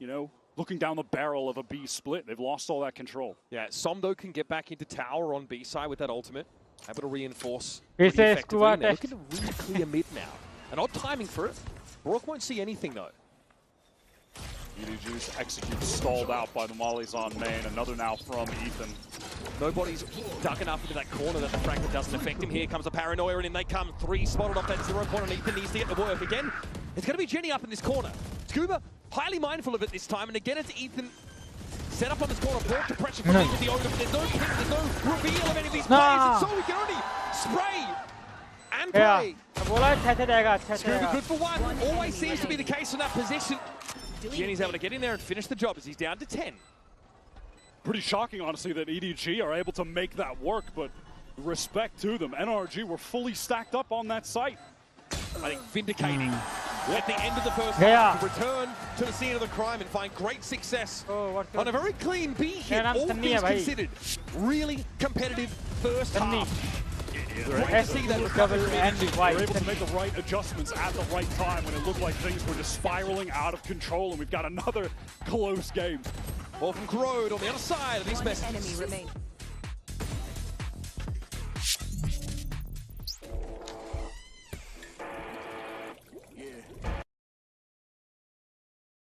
looking down the barrel of a B split. They've lost all that control. Yeah, Somdo can get back into tower on B side with that ultimate. Able to reinforce It's pretty a effectively. squad And they're test. looking to really clear mid now. An odd timing for it. Brook won't see anything though. EDG's execute stalled out by the mollies on main. Another now from Ethan. Nobody's dug enough into that corner that the fragment doesn't affect him. Here comes a paranoia, and in they come. 3 spotted off that 0 point, and Ethan needs to get to work again. It's going to be Jenny up in this corner. Scuba, highly mindful of it this time, and again it's Ethan set up on this corner. Brook to pressure from with the Odin. There's no pick, there's no reveal of any of these players, and so we can only spray and play. बोला अच्छा अच्छा जाएगा अच्छा Scuba जाएगा good for 1. Always seems to be the case in that position. Jenny's able to get in there and finish the job as he's down to 10. Pretty shocking, honestly, that EDG are able to make that work, but respect to them. NRG were fully stacked up on that site. I think vindicating at the end of the first Yeah. half to return to the scene of the crime and find great success Oh, on a very clean B hit, Yeah, all Sunny things hai bhai. considered. Really competitive first Sunny. half. They're Great to see that recovery from EDG. They're able to make the right adjustments at the right time when it looked like things were just spiraling out of control, and we've got another close game. Ball from Corrode on the other side of this message. Enemy remaining.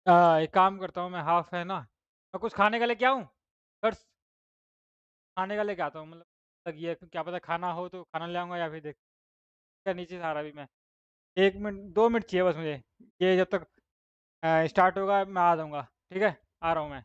एक काम करता हूँ मैं half है ना मैं कुछ खाने का लेके आऊँ बस खाने का लेके आता हूँ मतलब ये क्या पता खाना हो तो खाना ले आऊँगा या फिर देख क्या नीचे से आ रहा अभी मैं 1 मिनट 2 मिनट चाहिए बस मुझे ये जब तक स्टार्ट होगा मैं आ जाऊँगा ठीक है आ रहा हूँ मैं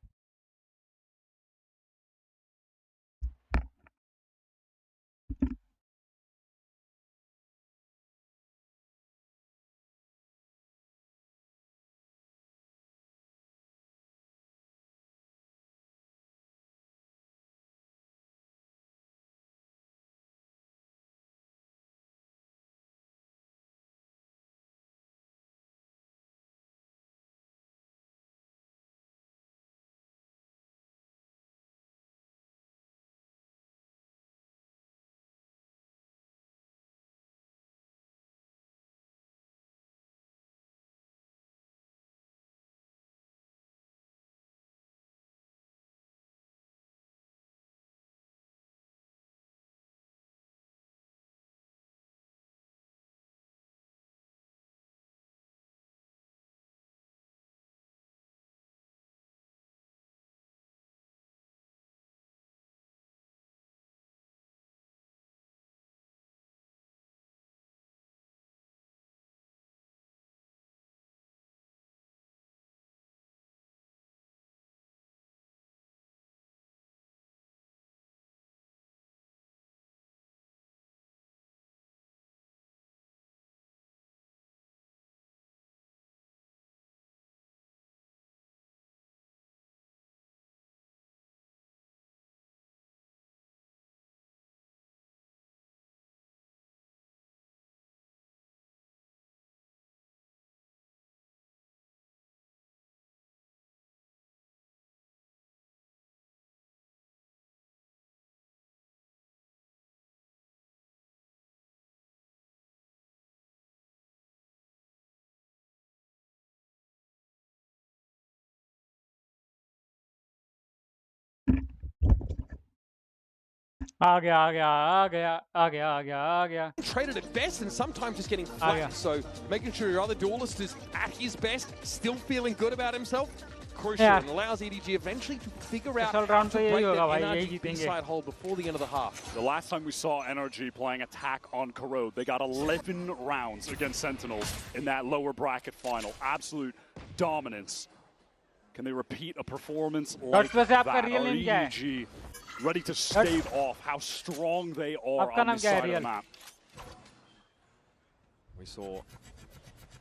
आ गया. Traded at best and sometimes just getting flat. So making sure your other duelist is at his best, still feeling good about himself, crucial, and allows EDG eventually to figure out how to break that NRG B-side hold before the end of the half. The last time we saw NRG playing attack on Corrode, they got 11 rounds against Sentinels in that lower bracket final. Absolute dominance. Can they repeat a performance like that? Are EDG ready to stave off how strong they are on this side of the map? We saw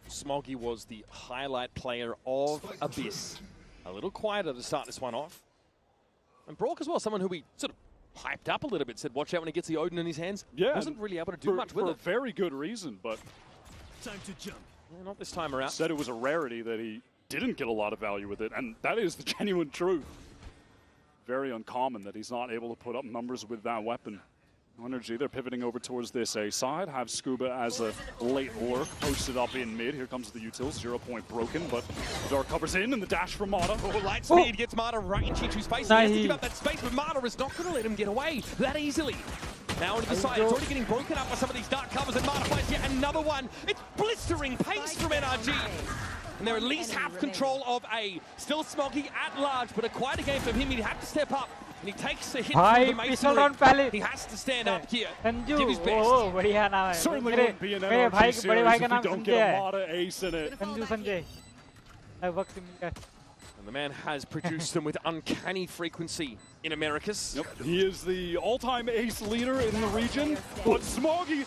Smoggy was the highlight player of Abyss. A little quieter to start this one off. And Brock as well, someone who we sort of hyped up a little bit, said watch out when he gets the Odin in his hands. Yeah, wasn't really able to do much with it. For a very good reason, but time to jump. Yeah, not this time around. Said it was a rarity that he didn't get a lot of value with it, and that is the genuine truth. Very uncommon that he's not able to put up numbers with that weapon. NRG, they're pivoting over towards this A side. Have Scuba as a late lurk posted up in mid. Here comes the utils. 0 point broken, but Dark covers in and the dash from Mata. Oh, light speed gets Mata right in Chichu's face. He has to give up that space, but Mata is not going to let him get away that easily. Now into the side, it's already getting broken up by some of these dark covers, and Mata finds yet another one. It's blistering pace from NRG. And they're at least have control of A. Still Smoggy at large, but quite a game from him. He'd have to step up. And he takes a hit from the masonry. He has to stand up here. Give his best. Certainly wouldn't be an NRG series if we don't get a Mata ace in it. And the man has produced them with uncanny frequency in Americas. Yep. He is the all-time ace leader in the region. But Smoggy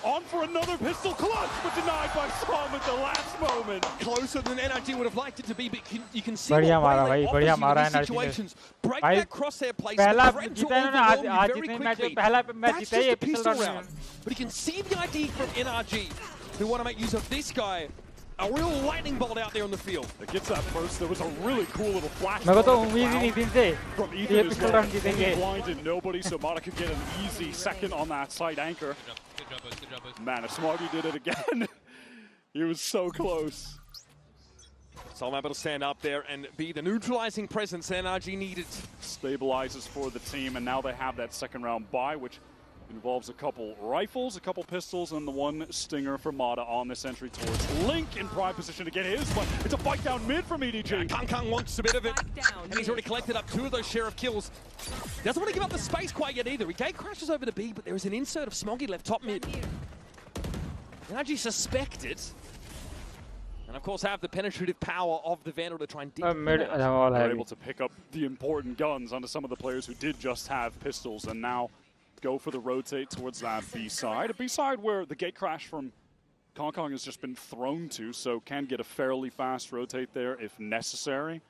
on for another pistol clutch, but denied by Som at the last moment. Closer than NRG would have liked it to be, but you can see what Waylay offers you in these situations. Break that crosshair placement, threaten to overwhelm you very quickly. That's just a pistol round. But you can see the ID from NRG, who want to make use of this guy. A real lightning bolt out there on the field. It gets that first. There was a really cool little flash from Ethan as well. Only blinded nobody, so Mata could get an easy second on that side anchor. Man, if Smoggy did it again, he was so close. So I'm able to stand up there and be the neutralizing presence NRG needed. Stabilizes for the team, and now they have that second round bye, which involves a couple rifles, a couple pistols, and the one stinger for Mata on this entry towards Link in prime position to get his, but it's a fight down mid from EDG. Yeah, Kang wants a bit of it, and he's already collected up 2 of those sheriff kills. Doesn't want to give up the space quite yet either. He gate crashes over to B, but there is an insert of Smoggy left top mid. NRG suspected, and of course have the penetrative power of the Vandal to try and dig them out. They're able to pick up the important guns onto some of the players who did just have pistols, and now go for the rotate towards that B side. A B side where the gate crash from Kong has just been thrown to, so can get a fairly fast rotate there if necessary.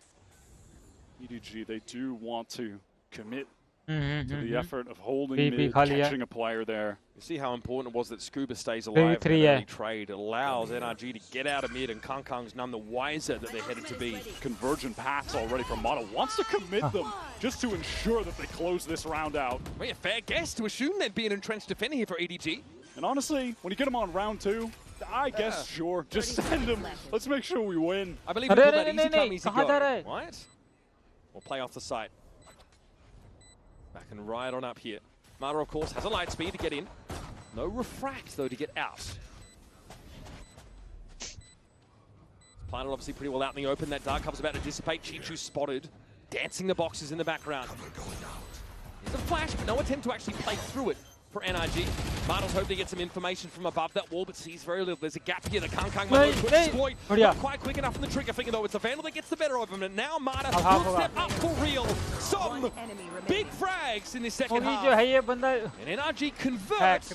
EDG, they do want to commit to the effort of holding mid, catching a player there. You see how important it was that Scuba stays alive in an early trade. It allows NRG to get out of mid, and Kong's none the wiser that they're headed to be. Convergent paths already from Mata. Wants to commit them just to ensure that they close this round out. Well, a fair guess to assume there'd be an entrenched defender here for EDG. And honestly, when you get them on round 2, I guess, sure, just send them. Let's make sure we win. I believe we call that easy come, easy go. Right? We'll play off the site. Back and right on up here. Mata, of course, has a light speed to get in. No refract, though, to get out. Planted obviously pretty well out in the open. That dark cover's about to dissipate. Chichu spotted. Dancing the boxes in the background. There's a flash, but no attempt to actually play through it for NRG. Mata's hoping to get some information from above that wall, but sees very little. There's a gap here that Kang might look to exploit. Not quite quick enough in the trigger finger, though. It's the Vandal that gets the better of him, and now Mata will step up for real. Some big frags in this second half. And NRG converts.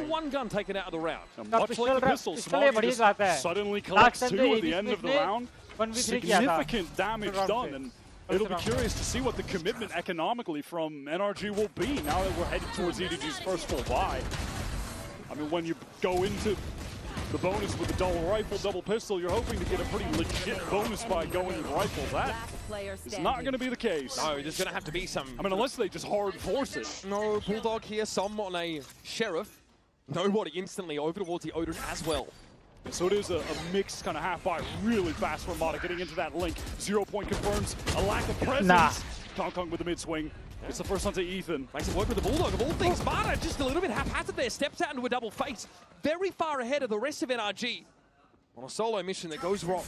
One gun taken out of the round. And much like the pistol, Smoggy suddenly collects 2 at the end of the round. Significant damage done, and it'll be curious to see what the commitment economically from NRG will be now that we're headed towards EDG's first full buy. I mean, when you go into the bonus with the double rifle, double pistol, you're hoping to get a pretty legit bonus by going with rifles. That is not going to be the case. No, there's going to have to be some... I mean, unless they just hard force it. No, Bulldog here, some on a Sheriff. Nobody instantly over towards the Odin as well. So it is a mixed kind of half-by, really fast from Mata getting into that link. 0 point confirms a lack of presence. Kong with the mid-swing. It's the first one to Ethan. Makes it work with the Bulldog of all things. Marta just a little bit haphazard there. Steps out into a double face. Very far ahead of the rest of NRG. On a solo mission that goes wrong.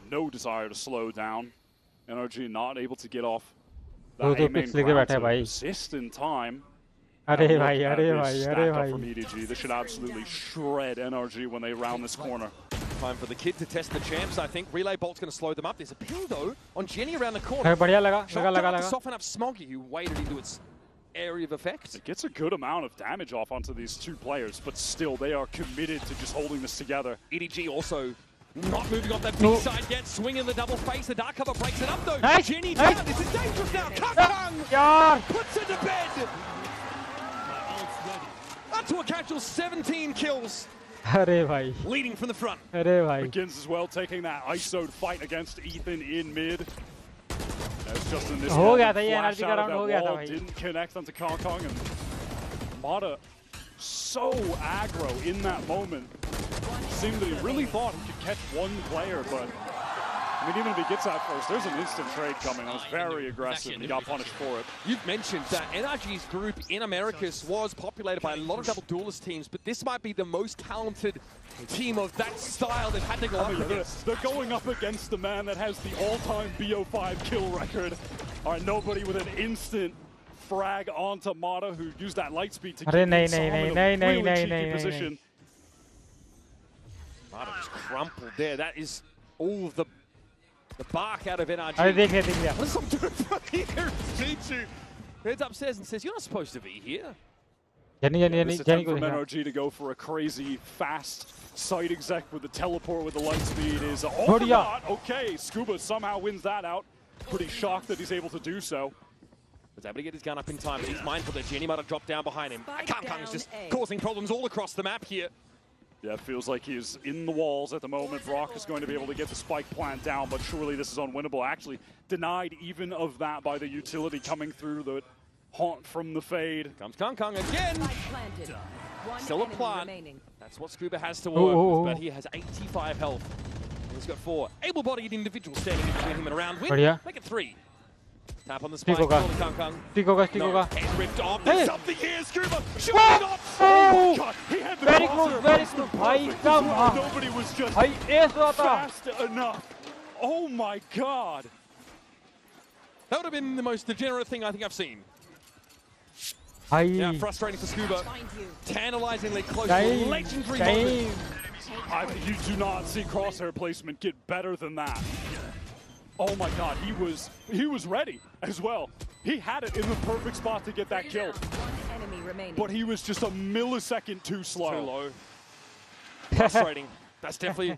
No desire to slow down. NRG not able to get off दो that picks main लेके ground बैठा है to भाई. assist in time. अरे Look भाई, at अरे this भाई, stack अरे up भाई. from EDG. This should absolutely shred NRG when they round this corner. Time for the kid to test the champs, I think. Relay Bolt's going to slow them up. There's a ping, though, on Jenny around the corner. अरे बढ़िया लगा, Shot लगा, down लगा, to लगा. soften up Smoggy, who waded into its area of effect. It gets a good amount of damage off onto these two players, but still, they are committed to just holding this together. EDG also not moving off that B side yet. Swinging the double face. The dark cover breaks it up, though. Nice, Jenny nice. down. This is dangerous now. Kang यार. puts it to bed. Up to a casual 17 kills. अरे भाई. Leading from the front. अरे भाई. Begins as well, taking that ISO'd fight against Ethan in mid. As just in this हो one, गया था ये flash NRG का out of round that हो गया था wall, भाई. didn't connect onto Kong Kong, and Mata so aggro in that moment. Seemed that he really thought he could catch one player, but I mean, even if he gets out first, there's an instant trade coming. It was very aggressive, and he got punished for it. You've mentioned that NRG's group in Americas was populated by a lot of double duelist teams, but this might be the most talented team of that style they've had to go up against. They're going up against the man that has the all-time BO5 kill record. All right, nobody with an instant frag onto Mata, who used that light speed to अरे keep नहीं, Sam नहीं, in a नहीं, नहीं, really नहीं, cheeky नहीं, नहीं, position. Mata just crumpled there. That is all of the bark out of NRG. अरे देख लिया, देख लिया. What is someone doing from here? G2 heads upstairs and says, "You're not supposed to be here." Jenny, Jenny, Jenny, This Jenny attempt को from देखना. NRG to go for a crazy, fast side exec with the teleport with the light speed is बढ़िया. not okay. Scuba somehow wins that out. Pretty shocked that he's able to do so. Was able to get his gun up in time, but he's mindful that Jenny might have dropped down behind him. Kang Kang's just causing problems all across the map here. Yeah, it feels like he's in the walls at the moment. Brock is going to be able to get the spike plant down, but surely this is unwinnable. Actually, denied even of that by the utility coming through the haunt from the fade. Comes Kang Kang again. Still a plan. That's what Scuba has to work Oh. with, but he has 85 health. He's got 4 able-bodied individuals standing in between him and around. Win. बढ़िया. Make it 3. Tap on the spike. ठीक होगा. Surely Kang Kang. ठीक होगा, ठीक No, होगा. head ripped off. Hey. There's something here, Scuba. Surely What? not. Oh. God, he had the Very crosser good, very across the good. भाई perfect come as well. on. Nobody was just भाई ace हुआ था. fast enough. Oh my God. That would have been the most degenerate thing I think I've seen. भाई. Yeah, frustrating for Scuba. Tantalizingly close to Time, a legendary time. moment. You do not see crosshair placement get better than that. Oh my God, he was ready as well. He had it in the perfect spot to get that kill. But he was just a millisecond too slow. Too low. Frustrating. That's definitely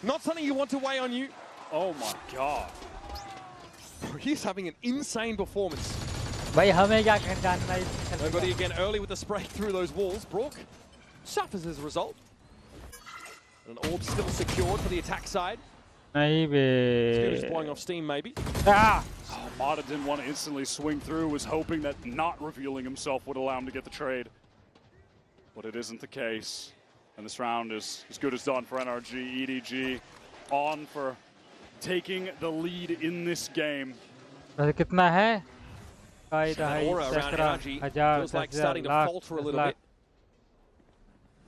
not something you want to weigh on you. Oh my God. He's having an insane performance. भाई हमें क्या कर जानना है इस खेल Nobody again early with the spray through those walls. Brook suffers as a result. An orb still secured for the attack side. नहीं Scuba's bay. blowing off steam maybe. Ah. Oh, Mata didn't want to instantly swing through, was hoping that not revealing himself would allow him to get the trade. But it isn't the case. And this round is as good as done for NRG. EDG on for taking the lead in this game. वैसे कितना है? काई दहाई Aura around सत्रह NRG हजार feels like 10,000 starting to lakh falter a 10 little lakh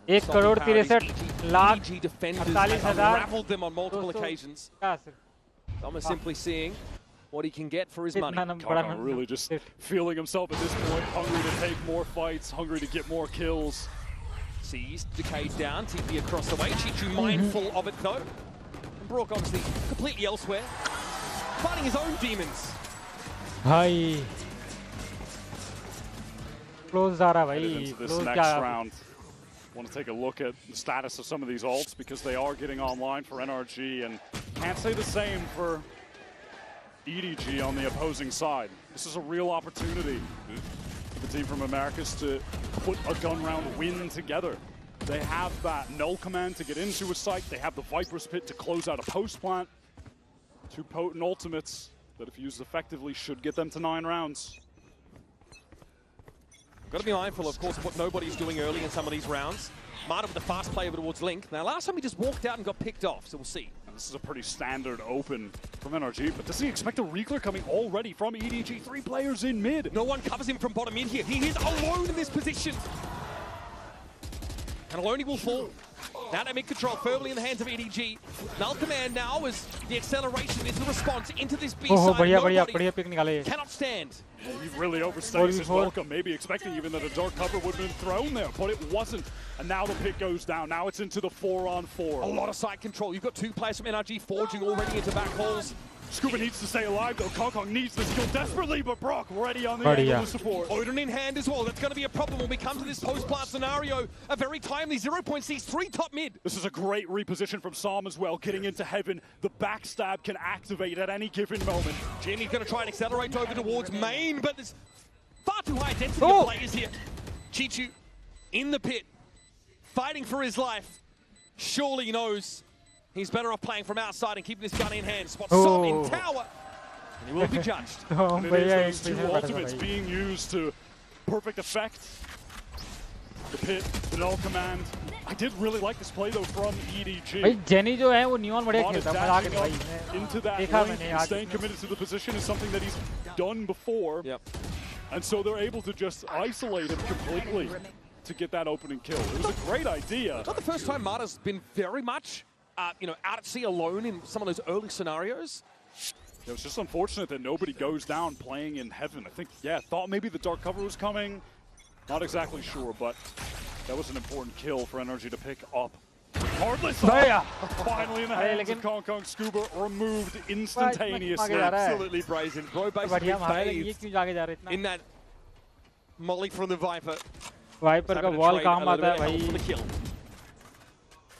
bit. 1 crore 63 lakh EDG defenders 48,000 have unraveled them on multiple 200 occasions. क्या सिर्फ Some are simply seeing what he can get for his money. इतना बड़ा Kaka really just feeling himself at this point, hungry to take more fights, hungry to get more kills. Sees Decade down, TP across the way. Chichu mindful of it though. And Brook obviously completely elsewhere. Fighting his own demons. भाई close आ रहा Headed भाई into this close next क्या round. Want to take a look at the status of some of these ults because they are getting online for NRG, and can't say the same for EDG on the opposing side. This is a real opportunity for the team from Americas to put a gun round win together. They have that null command to get into a site. They have the Viper's Pit to close out a post plant. 2 potent ultimates that if used effectively should get them to 9 rounds. Got to be mindful, of course, of what nobody's doing early in some of these rounds. Marta with the fast play over towards Link. Now, last time he just walked out and got picked off, so we'll see. And this is a pretty standard open from NRG, but does he expect a reclear coming already from EDG? 3 players in mid. No one covers him from bottom in here. He is alone in this position. And alone he will fall. Now they make control firmly in the hands of EDG. Null command now as the acceleration is the response into this B side. Nobody cannot stand. Well, he really overstays his welcome, maybe expecting even that a dark cover would have been thrown there, but it wasn't. And now the pick goes down. Now it's into the 4-on-4. A lot of side control. You've got 2 players from NRG forging already into back halls. Scuba needs to stay alive though. Kong needs this kill desperately, but Brock ready on the angle to support. Odin in hand as well. That's going to be a problem when we come to this post-plant scenario. A very timely 0.6, 3 top mid. This is a great reposition from Psalm as well, getting into heaven. The backstab can activate at any given moment. Jenny's going to try and accelerate over towards main, but there's far too high density of players here. Chichu in the pit, fighting for his life. Surely knows he's better off playing from outside and keeping this gun in hand. Spots Som in tower, and he will be judged. And it is those 2 ultimates being used to perfect effect. The pit, the null command. I did really like this play though from EDG. Jenny जो है वो neon बढ़िया खेलता है, मजा आ गया भाई. Into that link and staying committed to the position is something that he's done before. Yep. And so they're able to just isolate him completely to get that opening kill. It was a great idea. It's not the first time Marta's been very much out at sea alone in some of those early scenarios. It was just unfortunate that nobody goes down playing in heaven. I think, thought maybe the dark cover was coming. Not exactly sure, but that was an important kill for NRG to pick up. Regardless, finally in the hands of Kong Scuba, removed instantaneously. Absolutely brazen. Bro basically bathed in that molly from the Viper. Viper का wall काम आता है भाई.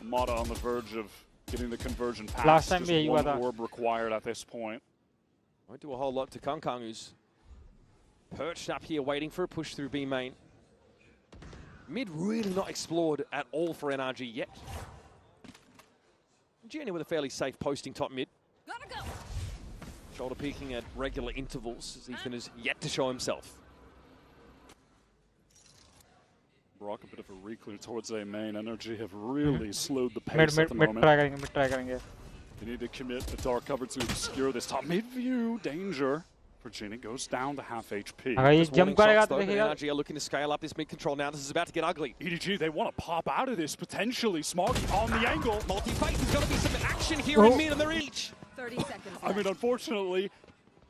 Mata on the verge of getting the conversion pass. Last time just one orb required at this point. Won't do a whole lot to Kong, who's perched up here waiting for a push through B main. Mid really not explored at all for NRG yet. Jenny with a fairly safe posting top mid. Shoulder peeking at regular intervals as Ethan is yet to show himself. Brock a bit of a reclear towards A main. NRG have really slowed the pace at the moment. Mid try करेंगे. They need to commit a dark cover to obscure this top mid view. Danger. Virginia goes down to half HP. NRG are looking to scale up this mid control now. This is about to get ugly. EDG, they want to pop out of this potentially. Smoggy on the angle. Multi-face, there's got to be some action here in mid and they're each. 30 seconds. I mean, unfortunately,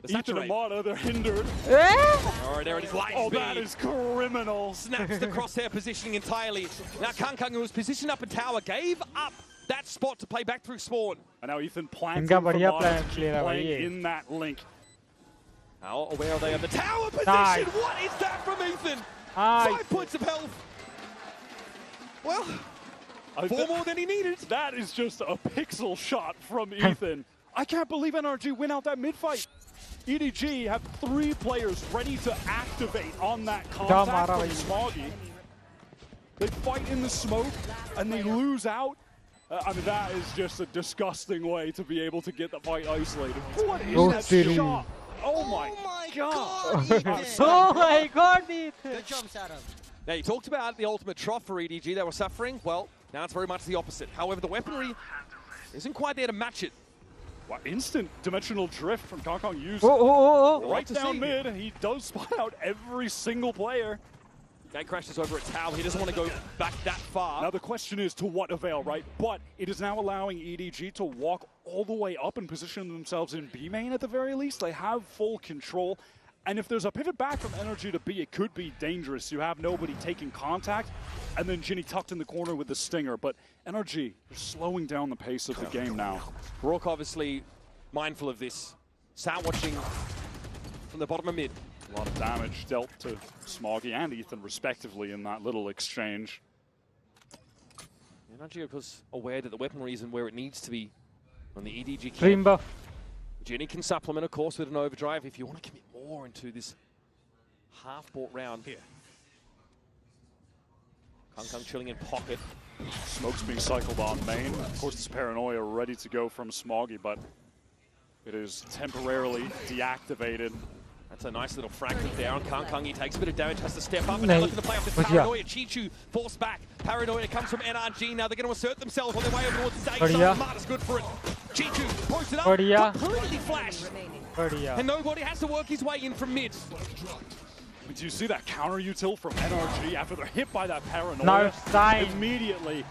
Ethan and Mata, they're hindered. All right, there it is. Light speed. That is criminal. Snaps the crosshair positioning entirely. Now Kong, who was positioned up in tower, gave up that spot to play back through spawn. And now Ethan plants for Mata to keep playing in that link. How aware are they of the tower position? What is that from Ethan? 5 points of health. Well, 4 more than he needed. That is just a pixel shot from Ethan. I can't believe NRG win out that mid-fight. EDG have 3 players ready to activate on that contact from Smoggy. They fight in the smoke, and they lose out. I mean, that is just a disgusting way to be able to get the fight isolated. What is that shot? Oh my god! Oh my god, Ethan! Good job, Saddam. Now, you talked about the ultimate trough for EDG. They were suffering. Well, now it's very much the opposite. However, the weaponry isn't quite there to match it. Wow, instant dimensional drift from Kong used right down mid. He does spot out every single player. Gate crashes over at tower. He doesn't want to go back that far. Now the question is to what avail, right? But it is now allowing EDG to walk all the way up and position themselves in B main at the very least. They have full control. And if there's a pivot back from NRG to B, it could be dangerous. You have nobody taking contact, and then Ginny tucked in the corner with the stinger. But NRG, they're slowing down the pace of the game now. Rourke obviously mindful of this. Sat watching from the bottom of mid. A lot of damage dealt to Smoggy and Ethan, respectively, in that little exchange. NRG, of course, aware that the weaponry isn't where it needs to be on the EDG Dream buff. Jenny can supplement, of course, with an overdrive if you want to commit more into this half-bought round here. Kong chilling in pocket. Smoke's being cycled on main. Of course, this paranoia ready to go from Smoggy, but it is temporarily deactivated That's a nice little fracture down. Kang, he takes a bit of damage, has to step up, and now looking to play off this Paranoia. Chichu forced back. Paranoia comes from NRG. Now they're going to assert themselves on their way over towards the A side. Marta's good for it. Chichu posted up, completely flashed. And nobody has to work his way in from mid. Do you see that counter util from NRG after they're hit by that Paranoia? No sign. Immediately,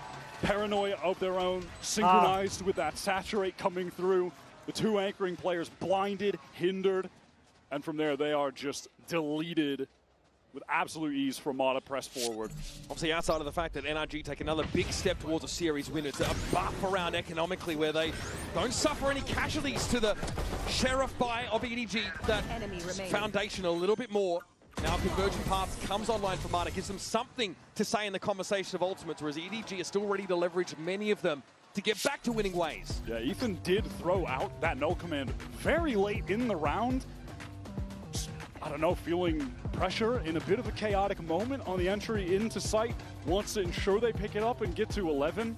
Paranoia of their own, synchronized with that Saturate coming through. The two anchoring players blinded, hindered, and from there they are just deleted with absolute ease from Mata press forward. Obviously outside of the fact that NRG take another big step towards a series win, it's a buff around economically where they don't suffer any casualties to the sheriff buy of EDG. That foundation a little bit more. Now Convergent Paths comes online for Mata, gives them something to say in the conversation of ultimates, whereas EDG is still ready to leverage many of them to get back to winning ways. Yeah, Ethan did throw out that null command very late in the round. I don't know, feeling pressure in a bit of a chaotic moment on the entry into site. Wants to ensure they pick it up and get to 11.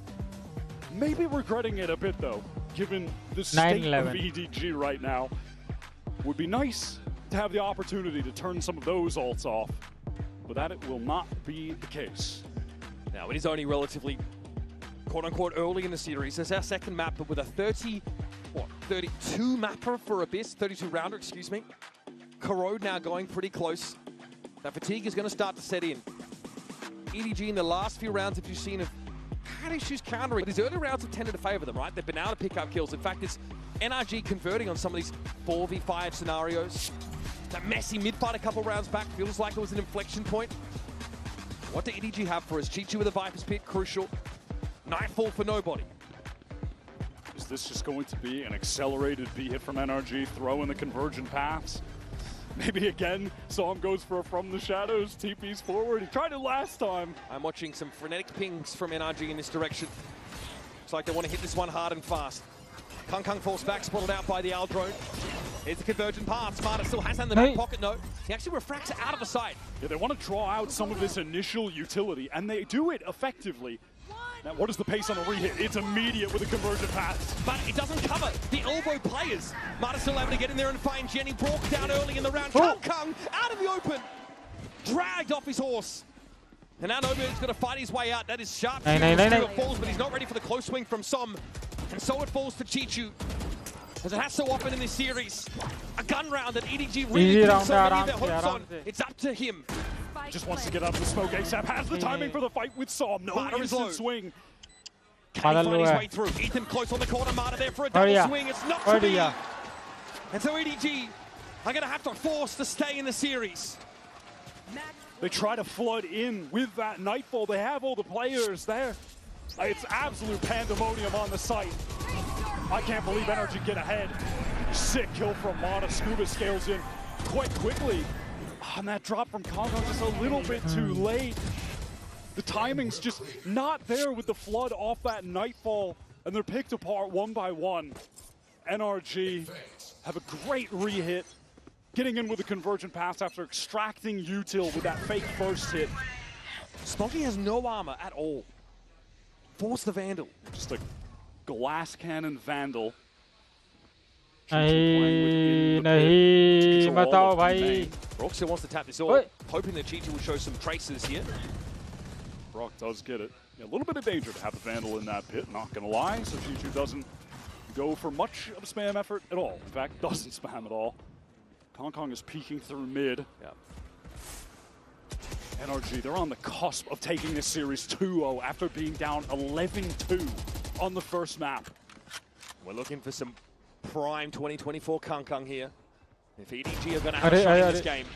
Maybe regretting it a bit though, given the state of EDG right now. Would be nice to have the opportunity to turn some of those ults off, but that it will not be the case. Now it is only relatively quote-unquote early in the series. It's our second map, but with a 32 mapper for Abyss, 32 rounder, excuse me. Corrode now going pretty close. That fatigue is going to start to set in. EDG in the last few rounds, if you've seen, have had issues countering. But these early rounds have tended to favor them, right? They've been able to pick up kills. In fact, it's NRG converting on some of these 4v5 scenarios. That messy mid-fight a couple rounds back feels like it was an inflection point. What do EDG have for us? Chichu with a Viper's Pit, crucial. Nightfall for nobody. Is this just going to be an accelerated B hit from NRG, throw in the Convergent Paths? Maybe again, Psalm goes for a From the Shadows, TP's forward. He tried it last time. I'm watching some frenetic pings from NRG in this direction. Looks like they want to hit this one hard and fast. Kang falls back, spotted out by the Al drone. Here's the Convergent Path. Smarter still has that in the back pocket, no. He actually refracts out of the sight. Yeah, they want to draw out some of this initial utility, and they do it effectively. Now, what is the pace on a re-hit? It's immediate with a Convergent Path. But it doesn't cover the elbow players. Marta's still able to get in there and find Jenny. Brock down early in the round. Kang out of the open. Dragged off his horse. And now Nobody's going to fight his way out. That is sharp. Falls, but he's not ready for the close swing from Som. And so it falls to Chichu. As it has so often in this series. A gun round that EDG really puts so many of their hopes on. It's up to him. Just wants to get out of the smoke ASAP. Has the timing for the fight with Som. No instant swing. Can he find his way through? Ethan close on the corner. Mata there for a double swing. It's not to be. And so EDG are going to have to force to stay in the series. They try to flood in with that Nightfall. They have all the players there. It's absolute pandemonium on the site. I can't believe NRG get ahead. Sick kill from Mata. Scuba scales in quite quickly. And that drop from Congo just a little bit too late. The timing's just not there with the flood off that Nightfall. And they're picked apart one by one. NRG have a great re-hit. Getting in with a Convergent Pass after extracting util with that fake first hit. Spunky has no armor at all. Force the Vandal. Just a glass cannon Vandal. नहीं बताओ भाई. Brock still wants to tap this all, hoping that Chichu will show some traces here. Brock does get it. Yeah, a little bit of danger to have the Vandal in that pit, not gonna lie. So Chichu doesn't go for much of a spam effort at all. In fact, doesn't spam at all. Kong is peeking through mid. NRG, they're on the cusp of taking this series 2-0 after being down 11-2 on the first map. We're looking for some prime 2024 Kang here. If EDG are going to have a shot in this game.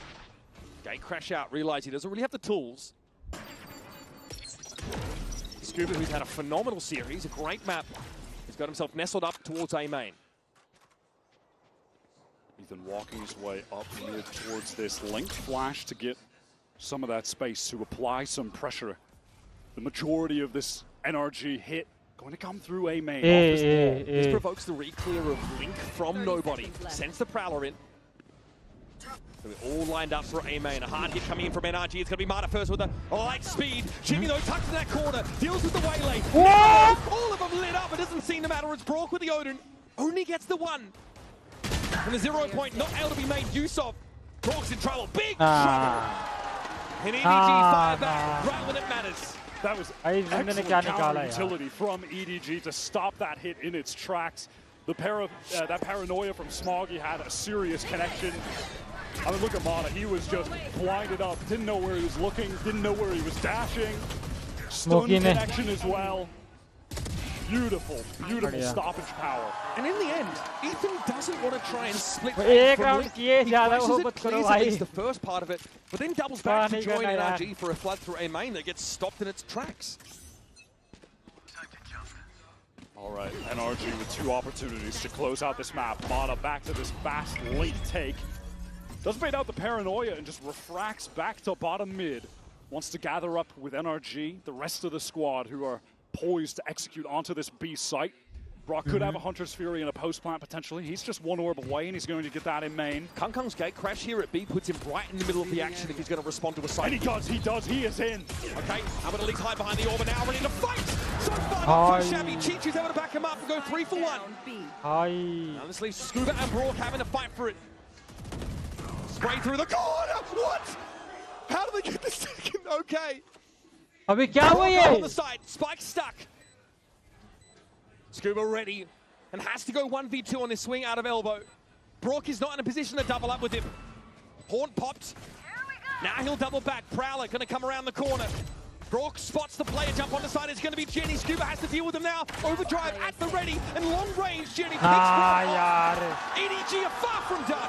Gate crash out, realize he doesn't really have the tools. Scuba, who's had a phenomenal series, a great map, has got himself nestled up towards A main. Ethan walking his way up mid towards this link flash to get some of that space to apply some pressure. The majority of this NRG hit going to come through A main. This provokes the re-clear of Link from nobody. Sends the Prowler in. So we're all lined up for A main. A hard hit coming in from NRG. It's going to be Mata first with a light speed. Jimmy though tucks in that corner. Deals with the waylay. All of them lit up. It doesn't seem to matter. It's Brock with the Odin. Only gets the one. And the 0 point not able to be made use of. Brock's in trouble. Big trouble. And EDG fire back right when it matters. That was excellent counter utility from EDG to stop that hit in its tracks. The that paranoia from Smoggy had a serious connection. I mean, look at Mata. He was just blinded up. Didn't know where he was looking. Didn't know where he was dashing. Stun connection as well. Beautiful, beautiful stoppage power. And in the end, Ethan doesn't want to try and split from Link. He crashes it, clears at least the first part of it, but then doubles back to join NRG for a flood through A main that gets stopped in its tracks. All right, NRG with 2 opportunities to close out this map. Mata back to this fast late take. Does bait out the paranoia and just refracts back to bottom mid. Wants to gather up with NRG, the rest of the squad who are poised to execute onto this B site. Brock could have a Hunter's Fury and a post plant potentially. He's just 1 orb away and he's going to get that in main. Kong's gate crash here at B puts him right in the middle of the action if he's going to respond to a site. And he does, he is in. Okay, I'm going to leave high behind the orb and now ready to fight. So far, not too shabby. Chichu's able to back him up and go 3 for 1. Now this leaves Scuba and Brock having to fight for it. Spray through the corner. What? How do they get the second? Okay. अभी क्या हुआ ये? On the side, Spike stuck. Scuba ready and has to go 1v2 on this swing out of elbow. Brock is not in a position to double up with him. Horn popped. Now he'll double back. Prowler going to come around the corner. Brock spots the player jump on the side. It's going to be Jenny. Scuba has to deal with him now. Overdrive at the ready and long range. Jenny picks Brock off. EDG are far from done.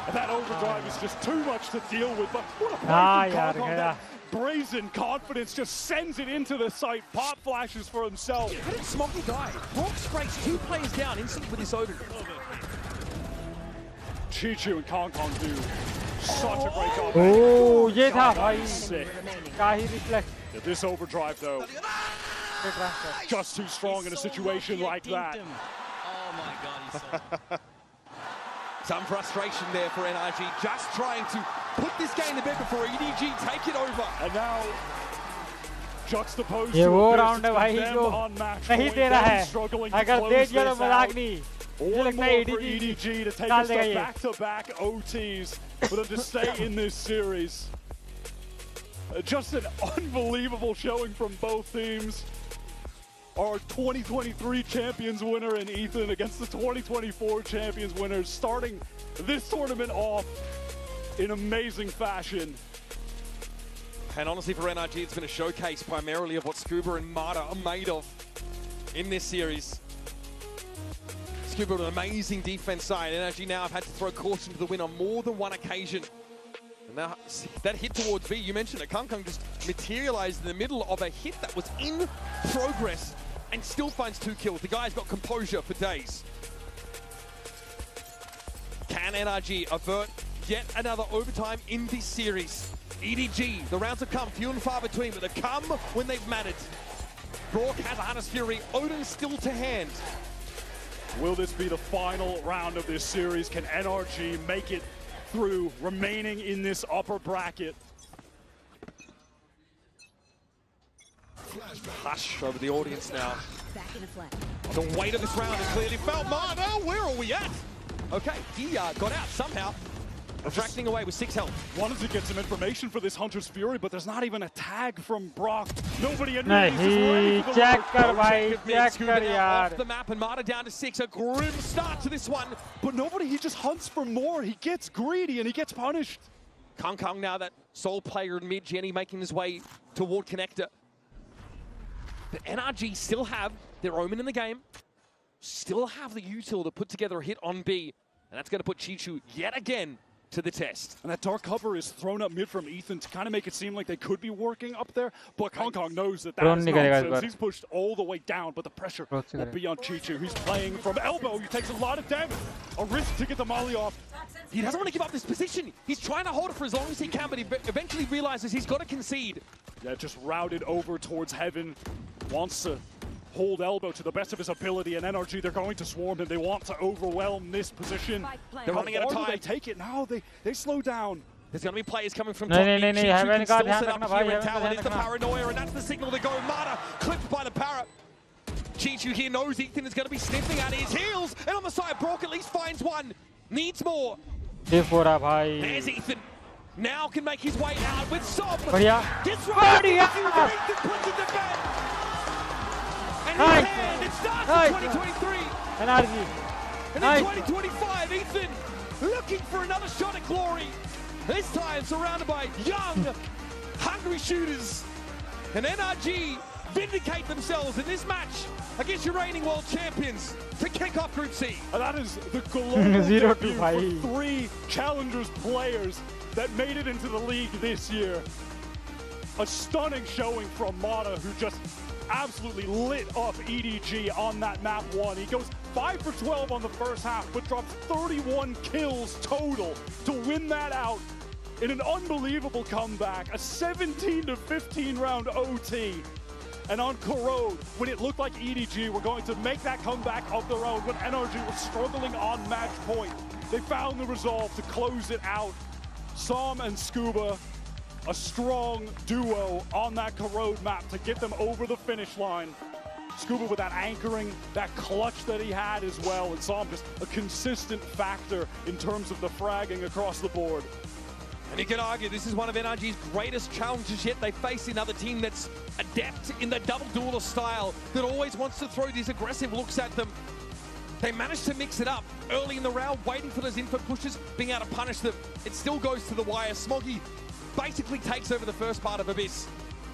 And that overdrive is just too much to deal with. But what a play from Kong. That brazen confidence just sends it into the site. Pop flashes for himself. How did Smoggy die? Brock sprays 2 players down instantly with this overdrive. Chichu and Kong do such a great job. Oh, ये था भाई. क्या ही reflect. Yeah, this overdrive though, just too strong in a situation like that. Oh my god, he's so Some frustration there for NRG, just trying to put this game to bed before EDG take it over. And now, juxtaposed ये to वो this, round है भाई जो नहीं दे रहा है. अगर दे दिया तो मजाक नहीं. One more for EDG to take us to back-to-back OTs, for them to stay in this series. Just an unbelievable showing from both teams. Our 2023 champions winner in Ethan against the 2024 champions winners, starting this tournament off in amazing fashion. And honestly for NRG, it's been a showcase primarily of what Scuba and Mata are made of in this series. Scuba with an amazing defense side. NRG now have had to throw caution to the wind on more than one occasion. And now that hit towards V, you mentioned that Kong just materialized in the middle of a hit that was in progress and still finds 2 kills. The guy's got composure for days. Can NRG avert yet another overtime in this series? EDG, the rounds have come few and far between, but they've come when they've mattered. Brock has a Hunter's Fury, Odin still to hand. Will this be the final round of this series? Can NRG make it through, remaining in this upper bracket? Hush over the audience now. The weight of this round is clearly felt. Mata, where are we at? Okay, he got out somehow. Retracting away with 6 health. Wanted to get some information for this Hunter's Fury, but there's not even a tag from Brock. Nobody नहीं, check कर भाई, check कर यार. Off the map and Mata down to 6. A grim start to this one. But nobody, he just hunts for more. He gets greedy and he gets punished. Kong now, that sole player in mid, Jenny making his way toward Connector. But NRG still have their Omen in the game. Still have the util to put together a hit on B. And that's going to put Chichu yet again to the test. And that dark cover is thrown up mid from Ethan to kind of make it seem like they could be working up there, but Kong knows that that is nonsense. He's pushed all the way down, but the pressure will be on Chichu. He's playing from elbow. He takes a lot of damage. A risk to get the molly off. He doesn't want to give up this position. He's trying to hold it for as long as he can, but he eventually realizes he's got to concede. Yeah, just routed over towards heaven. Wants to hold elbow to the best of his ability, and NRG, they're going to swarm him. They want to overwhelm this position. They're running out of time. They take it now. They slow down. There's going to be players coming from top. Chichu can still set up here, and Talon is the paranoia, and that's the signal to go. Mata clipped by the para. Chichu here knows Ethan is going to be sniffing at his heels, and on the side, Brock at least finds one. Needs more. 4 भाई. There's Ethan. Now can make his way out with Sob. बढ़िया. Disrupting Ethan puts it to bed. And in hand, it starts in 2023. NRG. And in 2025, Ethan looking for another shot at glory. This time surrounded by young, hungry shooters. And NRG vindicate themselves in this match against your reigning world champions to kick off Group C. And that is the global debut for 3 Challengers players that made it into the league this year. A stunning showing from Mata, who just absolutely lit up EDG on that map 1. He goes 5 for 12 on the first half, but drops 31 kills total to win that out in an unbelievable comeback, a 17-15 round OT. And on Corrode, when it looked like EDG were going to make that comeback of their own, when NRG was struggling on match point, they found the resolve to close it out. Som and Scuba, a strong duo on that Corrode map to get them over the finish line. Scuba with that anchoring, that clutch that he had as well, and Som just a consistent factor in terms of the fragging across the board. And you can argue this is one of NRG's greatest challenges yet. They face another team that's adept in the double duelist style, that always wants to throw these aggressive looks at them. They managed to mix it up early in the round, waiting for those info pushes, being able to punish them. It still goes to the wire. Smoggy basically takes over the first part of Abyss.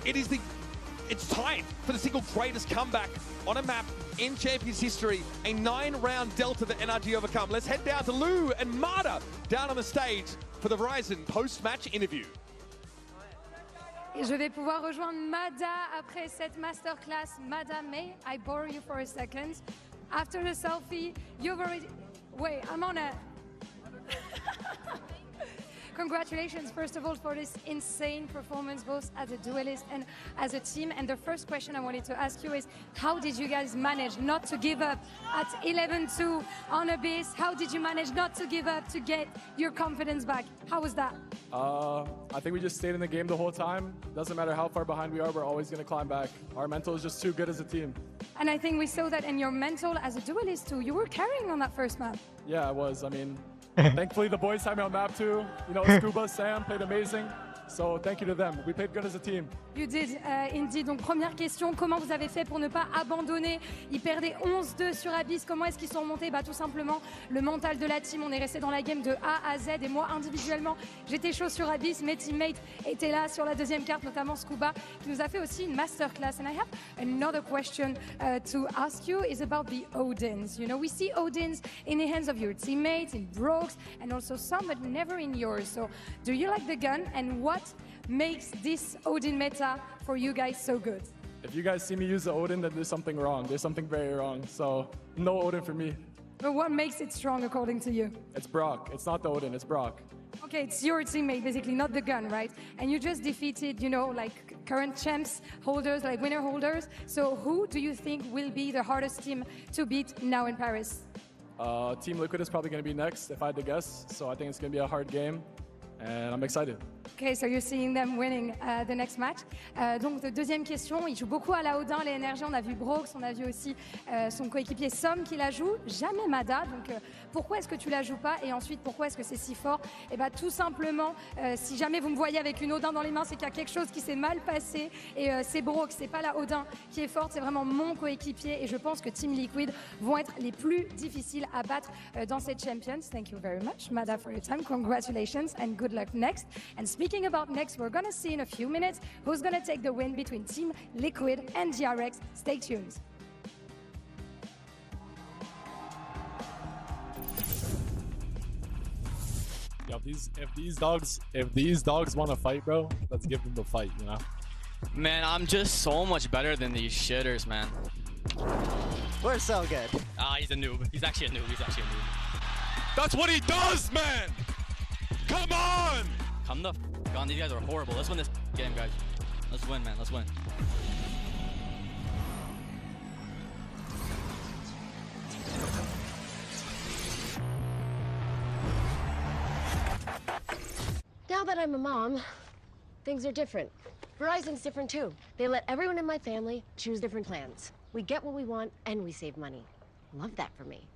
It's time for the single greatest comeback on a map in Champions history. A 9-round delta that NRG overcome. Let's head down to Lou and Mata down on the stage for the Verizon post-match interview. Et je vais pouvoir rejoindre Mada après cette masterclass. Mada, may I borrow you for a second? After the selfie, you've already... Wait, I'm on a... Congratulations, first of all, for this insane performance, both as a duelist and as a team. And the first question I wanted to ask you is, how did you guys manage not to give up at 11-2 on Abyss? How did you manage not to give up to get your confidence back? How was that? I think we just stayed in the game the whole time. Doesn't matter how far behind we are, we're always going to climb back. Our mental is just too good as a team. And I think we saw that in your mental as a duelist too. You were carrying on that first map. Yeah, I was. I mean, thankfully the boys had me on map too. You know, Scuba, Sam played amazing. So thank you to them. We played good as a team. You did, indeed. Donc première question, comment vous avez fait pour ne pas abandonner? Ils perdaient 11-2 sur Abyss. Comment est-ce qu'ils sont remontés? Bah tout simplement le mental de la team. On est resté dans la game de A à Z. Et moi individuellement, j'étais chaud sur Abyss. Mes teammates étaient là sur la deuxième carte, notamment Scuba, qui nous a fait aussi une masterclass. And I have another question to ask you is about the Odins. You know, we see Odins in the hands of your teammates, in Brooks, and also some, but never in yours. So do you like the gun? And what makes this Odin meta for you guys so good? If you guys see me use the Odin, then there's something wrong. There's something very wrong. So no Odin for me. But what makes it strong according to you? It's Brock. It's not the Odin, it's Brock. Okay, it's your teammate basically, not the gun, right? And you just defeated, you know, like current champs holders, like winner holders. So who do you think will be the hardest team to beat now in Paris? Team Liquid is probably going to be next, if I had to guess. So I think it's going to be a hard game. And I'm excited. Okay, so you're seeing them winning the next match. Donc, deuxième question, il joue beaucoup à la Odin, les NRG. On a vu Brox, on a vu aussi son coéquipier Som qui la joue. Jamais Mada. Donc, pourquoi est-ce que tu la joues pas? Et ensuite, pourquoi est-ce que c'est si fort? Et bien, tout simplement, si jamais vous me voyez avec une Odin dans les mains, c'est qu'il y a quelque chose qui s'est mal passé. Et c'est Brox, c'est pas la Odin qui est forte, c'est vraiment mon coéquipier. Et je pense que Team Liquid vont être les plus difficiles à battre dans cette Champions. Thank you very much, Mada, for your time. Congratulations and good luck next. And speaking about next, we're going to see in a few minutes who's going to take the win between Team Liquid and GRX. Stay tuned. Yo, if these dogs want to fight, bro, let's give them the fight, you know? Man, I'm just so much better than these shitters, man. We're so good. He's a noob. He's actually a noob. That's what he does, man! Come on! Come the f on. These guys are horrible. Let's win this game, guys. Let's win, man. Let's win. Now that I'm a mom, things are different. Verizon's different too. They let everyone in my family choose different plans. We get what we want and we save money. Love that for me.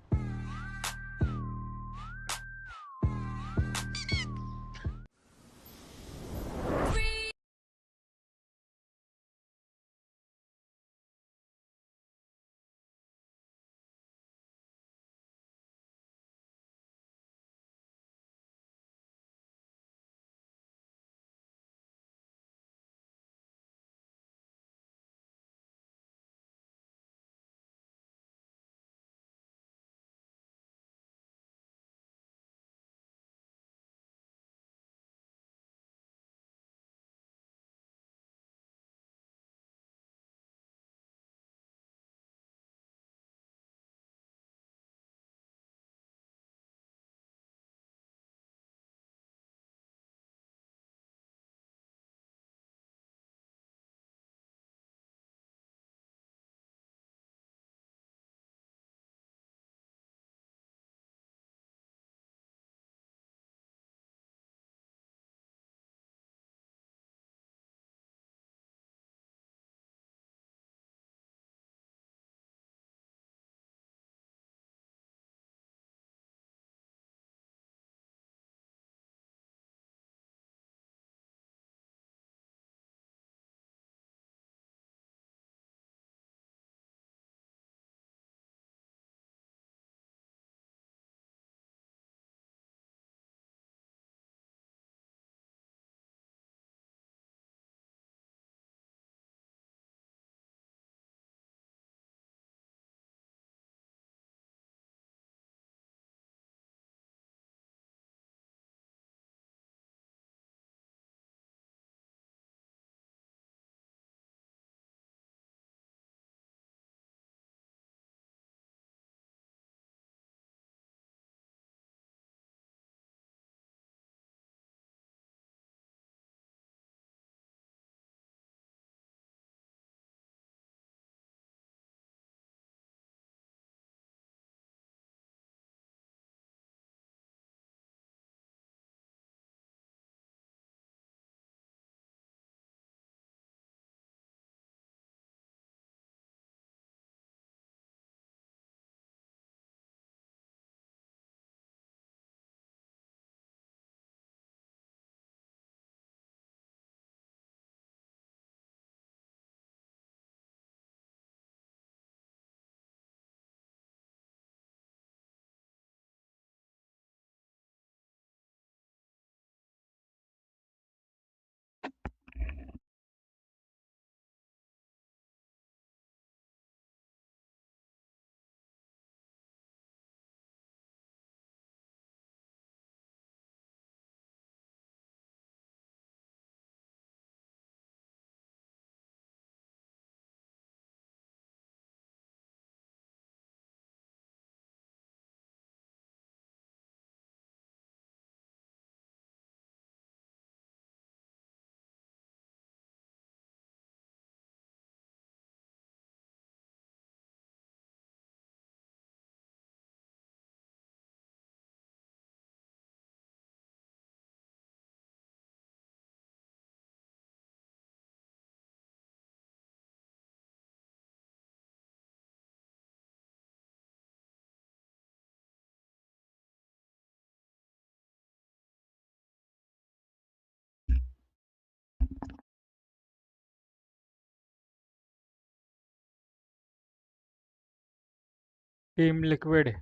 Team Liquid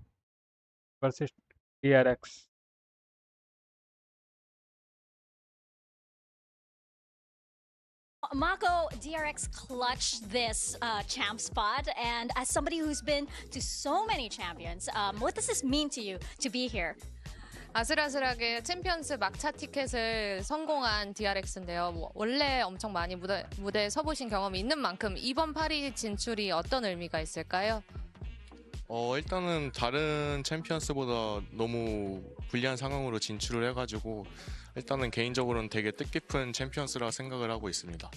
versus DRX. Mako, DRX clutched this champ spot, and as somebody who's been to so many champions, what does this mean to you to be here? 아슬아슬하게 챔피언스 막차 티켓을 성공한 DRX인데요. 원래 엄청 많이 무대에 서보신 경험이 있는 만큼 이번 파리 진출이 어떤 의미가 있을까요? 일단은 다른 챔피언스보다 너무 불리한 상황으로 진출을 해가지고 일단은 개인적으로는 되게 뜻깊은 챔피언스라 생각을 하고 있습니다.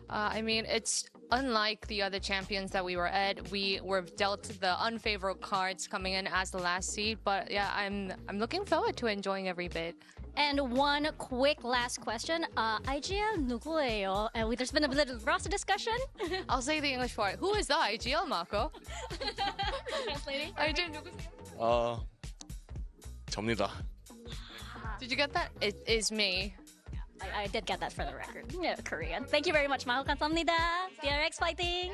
I mean, it's unlike the other champions that we were at. We were dealt the unfavorable cards coming in as the last seed, but yeah, I'm looking forward to enjoying every bit. And one quick last question. IGL 누구예요? There's been a bit of roster discussion. I'll say the English part. Who is the IGL, Mako? Translating. IGL 누구세요? 접니다. Did you get that? It is me. I did get that for the record. Yeah, Korean. Thank you very much. Mahal 감사합니다. DRX fighting.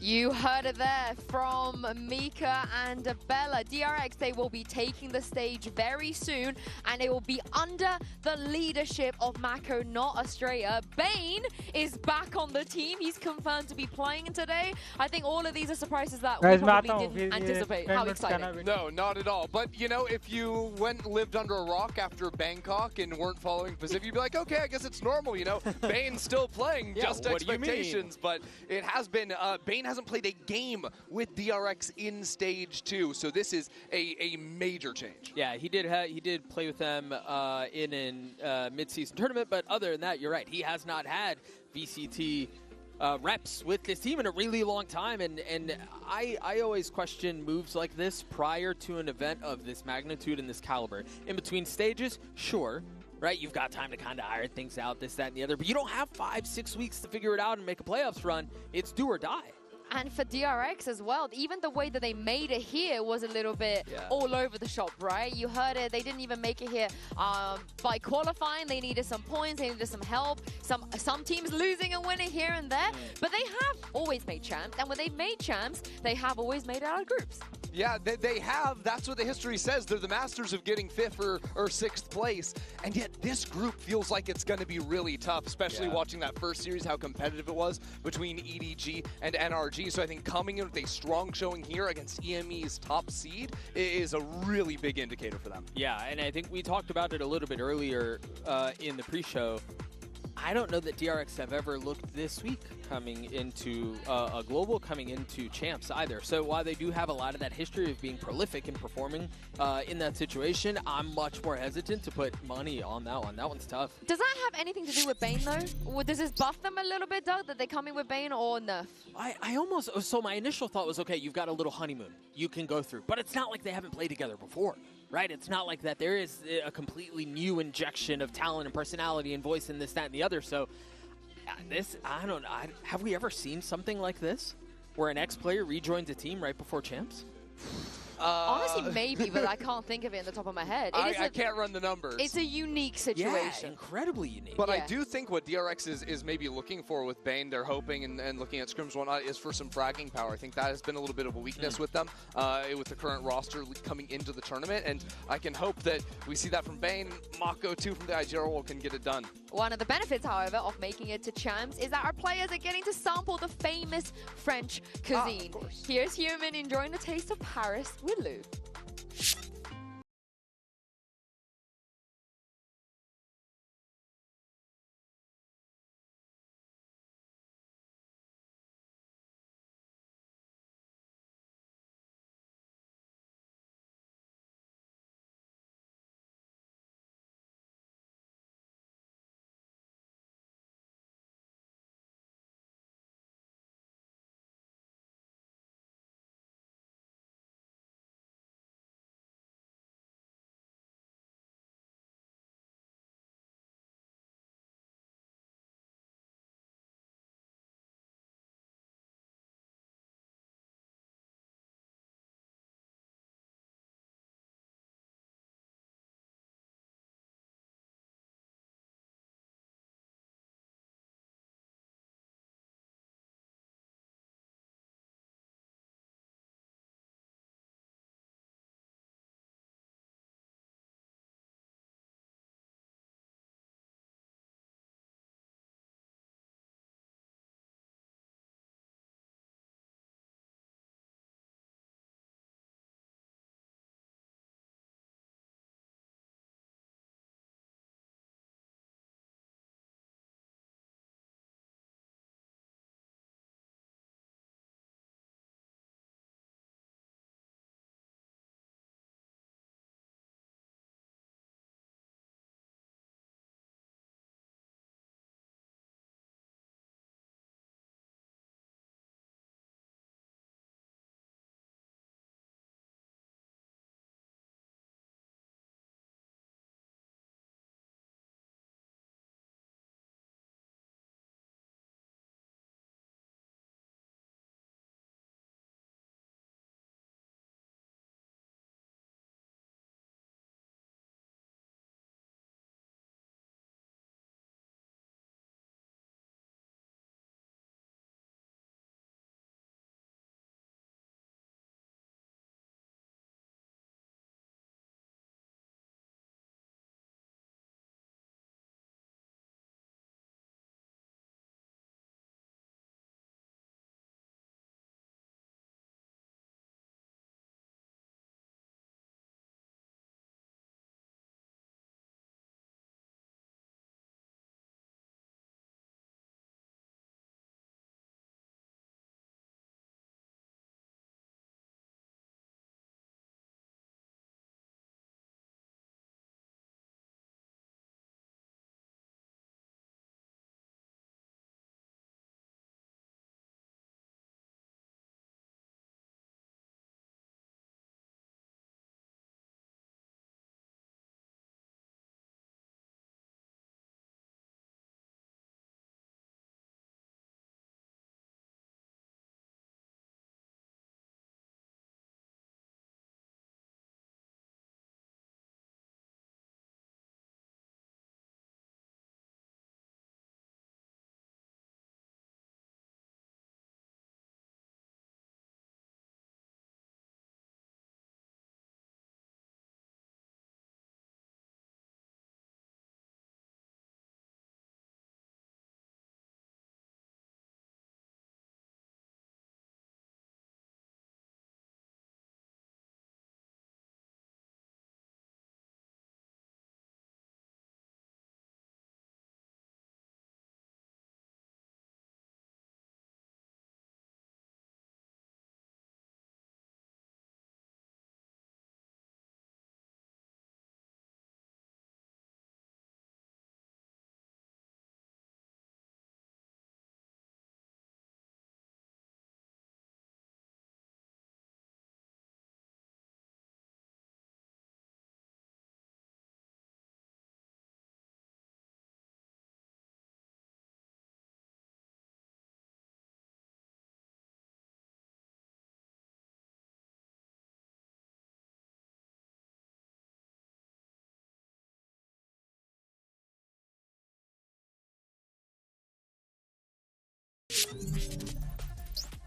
You heard it there from Mika and Bella. DRX, they will be taking the stage very soon, and it will be under the leadership of Mako, not Australia. Bane is back on the team. He's confirmed to be playing today. I think all of these are surprises that we probably didn't anticipate. How exciting. No, not at all. But, you know, if you went and lived under a rock after Bangkok and weren't following Pacific, you'd be like, okay, I guess it's normal, you know. Bane's still playing, Yeah, just what do you mean? expectations. But it has been, Bane hasn't played a game with DRX in Stage 2, so this is a major change. Yeah, he did play with them in a mid-season tournament, but other than that, you're right. He has not had VCT reps with this team in a really long time, and I always question moves like this prior to an event of this magnitude and this caliber. In between stages, sure, right? You've got time to kind of iron things out, this, that, and the other, but you don't have 5-6 weeks to figure it out and make a playoffs run. It's do or die. And for DRX as well, even the way that they made it here was a little bit all over the shop, right? You heard it, they didn't even make it here by qualifying. They needed some points, they needed some help. Some teams losing and winning here and there, but they have always made champs, and when they've made champs, they have always made it out of groups. Yeah, they have. That's what the history says. They're the masters of getting 5th or 6th place. And yet this group feels like it's going to be really tough, especially watching that first series, how competitive it was between EDG and NRG. So I think coming in with a strong showing here against EME's top seed is a really big indicator for them. Yeah, and I think we talked about it a little bit earlier in the pre-show. I don't know that DRX have ever looked this weak coming into a global, coming into champs either. So while they do have a lot of that history of being prolific and performing in that situation, I'm much more hesitant to put money on that one. That one's tough. Does that have anything to do with Bane though? Or does this buff them a little bit, Doug, that they come in with Bane, or nerf? I almost, so my initial thought was, okay, you've got a little honeymoon you can go through, but it's not like they haven't played together before. Right? It's not like that. There is a completely new injection of talent and personality and voice and this, that, and the other. So this, I don't know. Have we ever seen something like this where an ex-player rejoins a team right before champs? Honestly, maybe, but I can't think of it in the top of my head. I can't run the numbers. It's a unique situation. Yeah, incredibly unique. But I do think what DRX is maybe looking for with Bane, they're hoping and looking at scrims and whatnot, is for some fragging power. I think that has been a little bit of a weakness with them, with the current roster coming into the tournament. And I can hope that we see that from Bane. Mako, too, from the IGR can get it done. One of the benefits, however, of making it to champs is that our players are getting to sample the famous French cuisine. Here's Human enjoying the taste of Paris with Lou.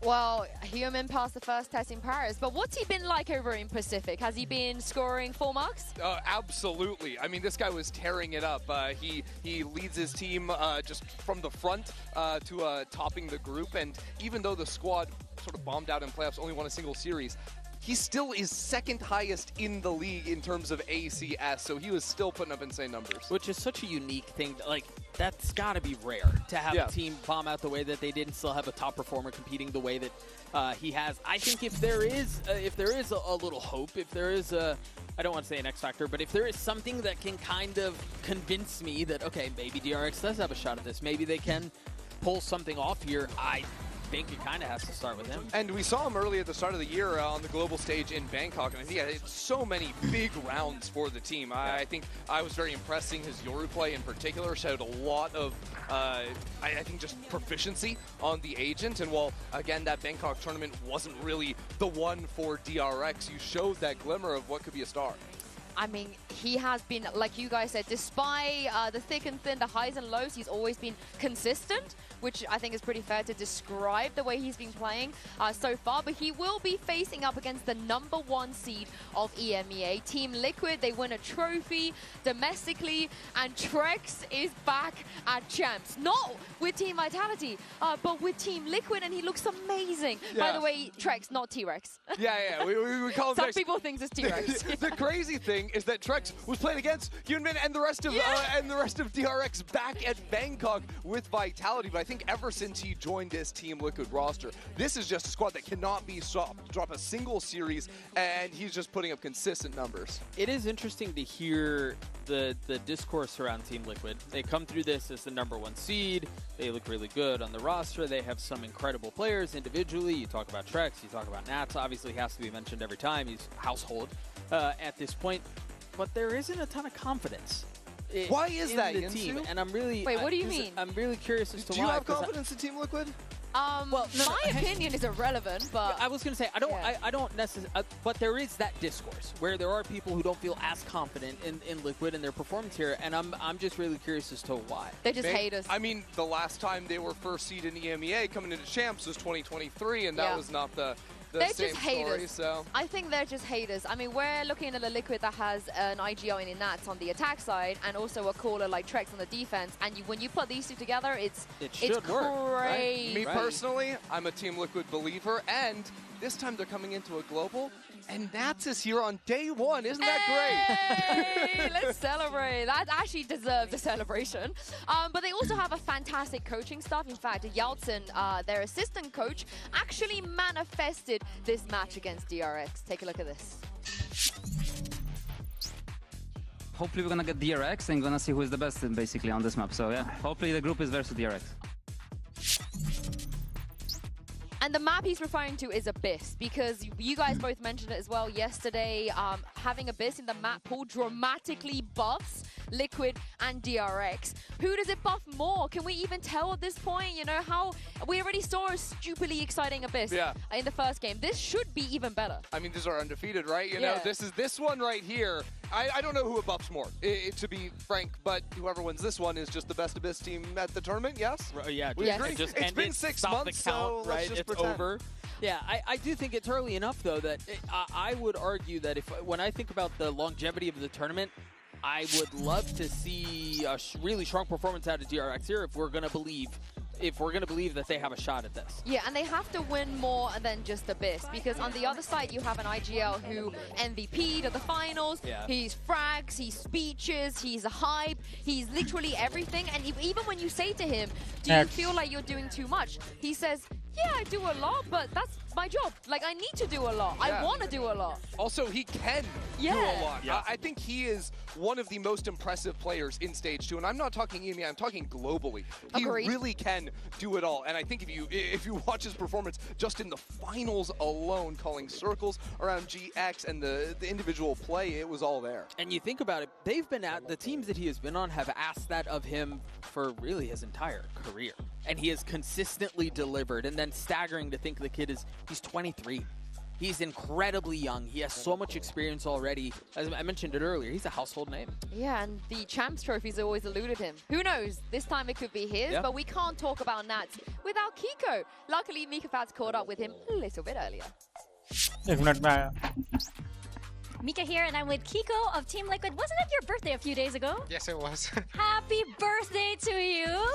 Well, Human passed the first test in Paris, but what's he been like over in Pacific? Has he been scoring full marks? Absolutely. I mean, this guy was tearing it up. He leads his team just from the front to topping the group, and even though the squad sort of bombed out in playoffs, only won a single series, he still is second highest in the league in terms of ACS, so he was still putting up insane numbers. Which is such a unique thing. Like, that's got to be rare to have a team bomb out the way that they did and still have a top performer competing the way that he has. I think if there is a little hope, if there is I don't want to say an X factor, but if there is something that can kind of convince me that, okay, maybe DRX does have a shot at this, maybe they can pull something off here, I think it kind of has to start with him. And we saw him early at the start of the year on the global stage in Bangkok, and he had so many big rounds for the team. I think I was very impressed seeing his Yoru play in particular. Showed a lot of, I think, just proficiency on the agent. And while, again, that Bangkok tournament wasn't really the one for DRX, you showed that glimmer of what could be a star. I mean, he has been, like you guys said, despite the thick and thin, the highs and lows, he's always been consistent, which I think is pretty fair to describe the way he's been playing so far. But he will be facing up against the #1 seed of EMEA, Team Liquid. They win a trophy domestically, and Trex is back at Champs. Not with Team Vitality, but with Team Liquid, and he looks amazing. By the way, Trex, not T-Rex. Yeah, we call him Some Trex. people think it's T-Rex. The crazy thing is that Trex was playing against Hyunmin and the rest of DRX back at Bangkok with Vitality. But I think ever since he joined this Team Liquid roster, this is just a squad that cannot be stopped. Drop a single series, and he's just putting up consistent numbers. It is interesting to hear the discourse around Team Liquid. They come through this as the #1 seed. They look really good on the roster. They have some incredible players individually. You talk about Trex, you talk about Nats. Obviously, he has to be mentioned every time. He's household at this point. But there isn't a ton of confidence. Why is in that, the Yinsu? team? And I'm really Wait, what do you mean? I'm really curious as to why. Do you have confidence in Team Liquid? Well, my opinion is irrelevant, but I was going to say I don't necessarily. But there is that discourse where there are people who don't feel as confident in Liquid and their performance here, and I'm just really curious as to why. They just hate us. I mean, the last time they were first seed in EMEA coming into Champs was 2023, and that was not the they're same just haters. story, so. I think they're just haters. I mean, we're looking at a Liquid that has an IGL in Nats on the attack side and also a caller like Trex on the defense. And when you put these two together, it's should work, crazy. Me personally, I'm a Team Liquid believer, and this time they're coming into a global, and Nats is here on day one. Isn't that great? Hey, let's celebrate. That actually deserves a celebration. But they also have a fantastic coaching staff. In fact, Yaltsin, their assistant coach, actually manifested this match against DRX. Take a look at this. Hopefully we're gonna get DRX and gonna see who is the best basically on this map. So yeah, hopefully the group is versus DRX. And the map he's referring to is Abyss, because you guys both mentioned it as well yesterday. Having Abyss in the map pool dramatically buffs Liquid and DRX. Who does it buff more? Can we even tell at this point? You know, how we already saw a stupidly exciting Abyss in the first game. This should be even better. I mean, these are undefeated, right? You know, this one right here. I don't know who it buffs more, to be frank, but whoever wins this one is just the best Abyss team at the tournament, yes? Yeah, we agree. It's been 6 months, so let's just pretend. Over. Yeah, I do think it's early enough, though, that I would argue that when I think about the longevity of the tournament, I would love to see a really strong performance out of DRX here if we're going to believe that they have a shot at this. Yeah, and they have to win more than just Abyss, because on the other side you have an IGL who MVP'd at the finals. Yeah. He's frags, he's speeches, he's a hype, he's literally everything. And even when you say to him, do you feel like you're doing too much? He says, yeah, I do a lot, but that's my job. Like, I need to do a lot. Yeah. I want to do a lot. Also, he can do a lot. Yeah. I think he is one of the most impressive players in Stage 2, and I'm not talking EMEA, I'm talking globally. He really can do it all, and I think if you watch his performance just in the finals alone, calling circles around GX and the individual play, it was all there. And you think about it, the teams that he has been on have asked that of him for really his entire career. And he has consistently delivered, and then staggering to think the kid he's 23. He's incredibly young. He has so much experience already. As I mentioned it earlier, he's a household name. Yeah, and the Champs Trophy's always eluded him. Who knows? This time it could be his, but we can't talk about Nats without Kiko. Luckily, Mika Fats caught up with him a little bit earlier. एक minute में आया. Mika here, and I'm with Kiko of Team Liquid. Wasn't it your birthday a few days ago? Yes, it was. Happy birthday to you!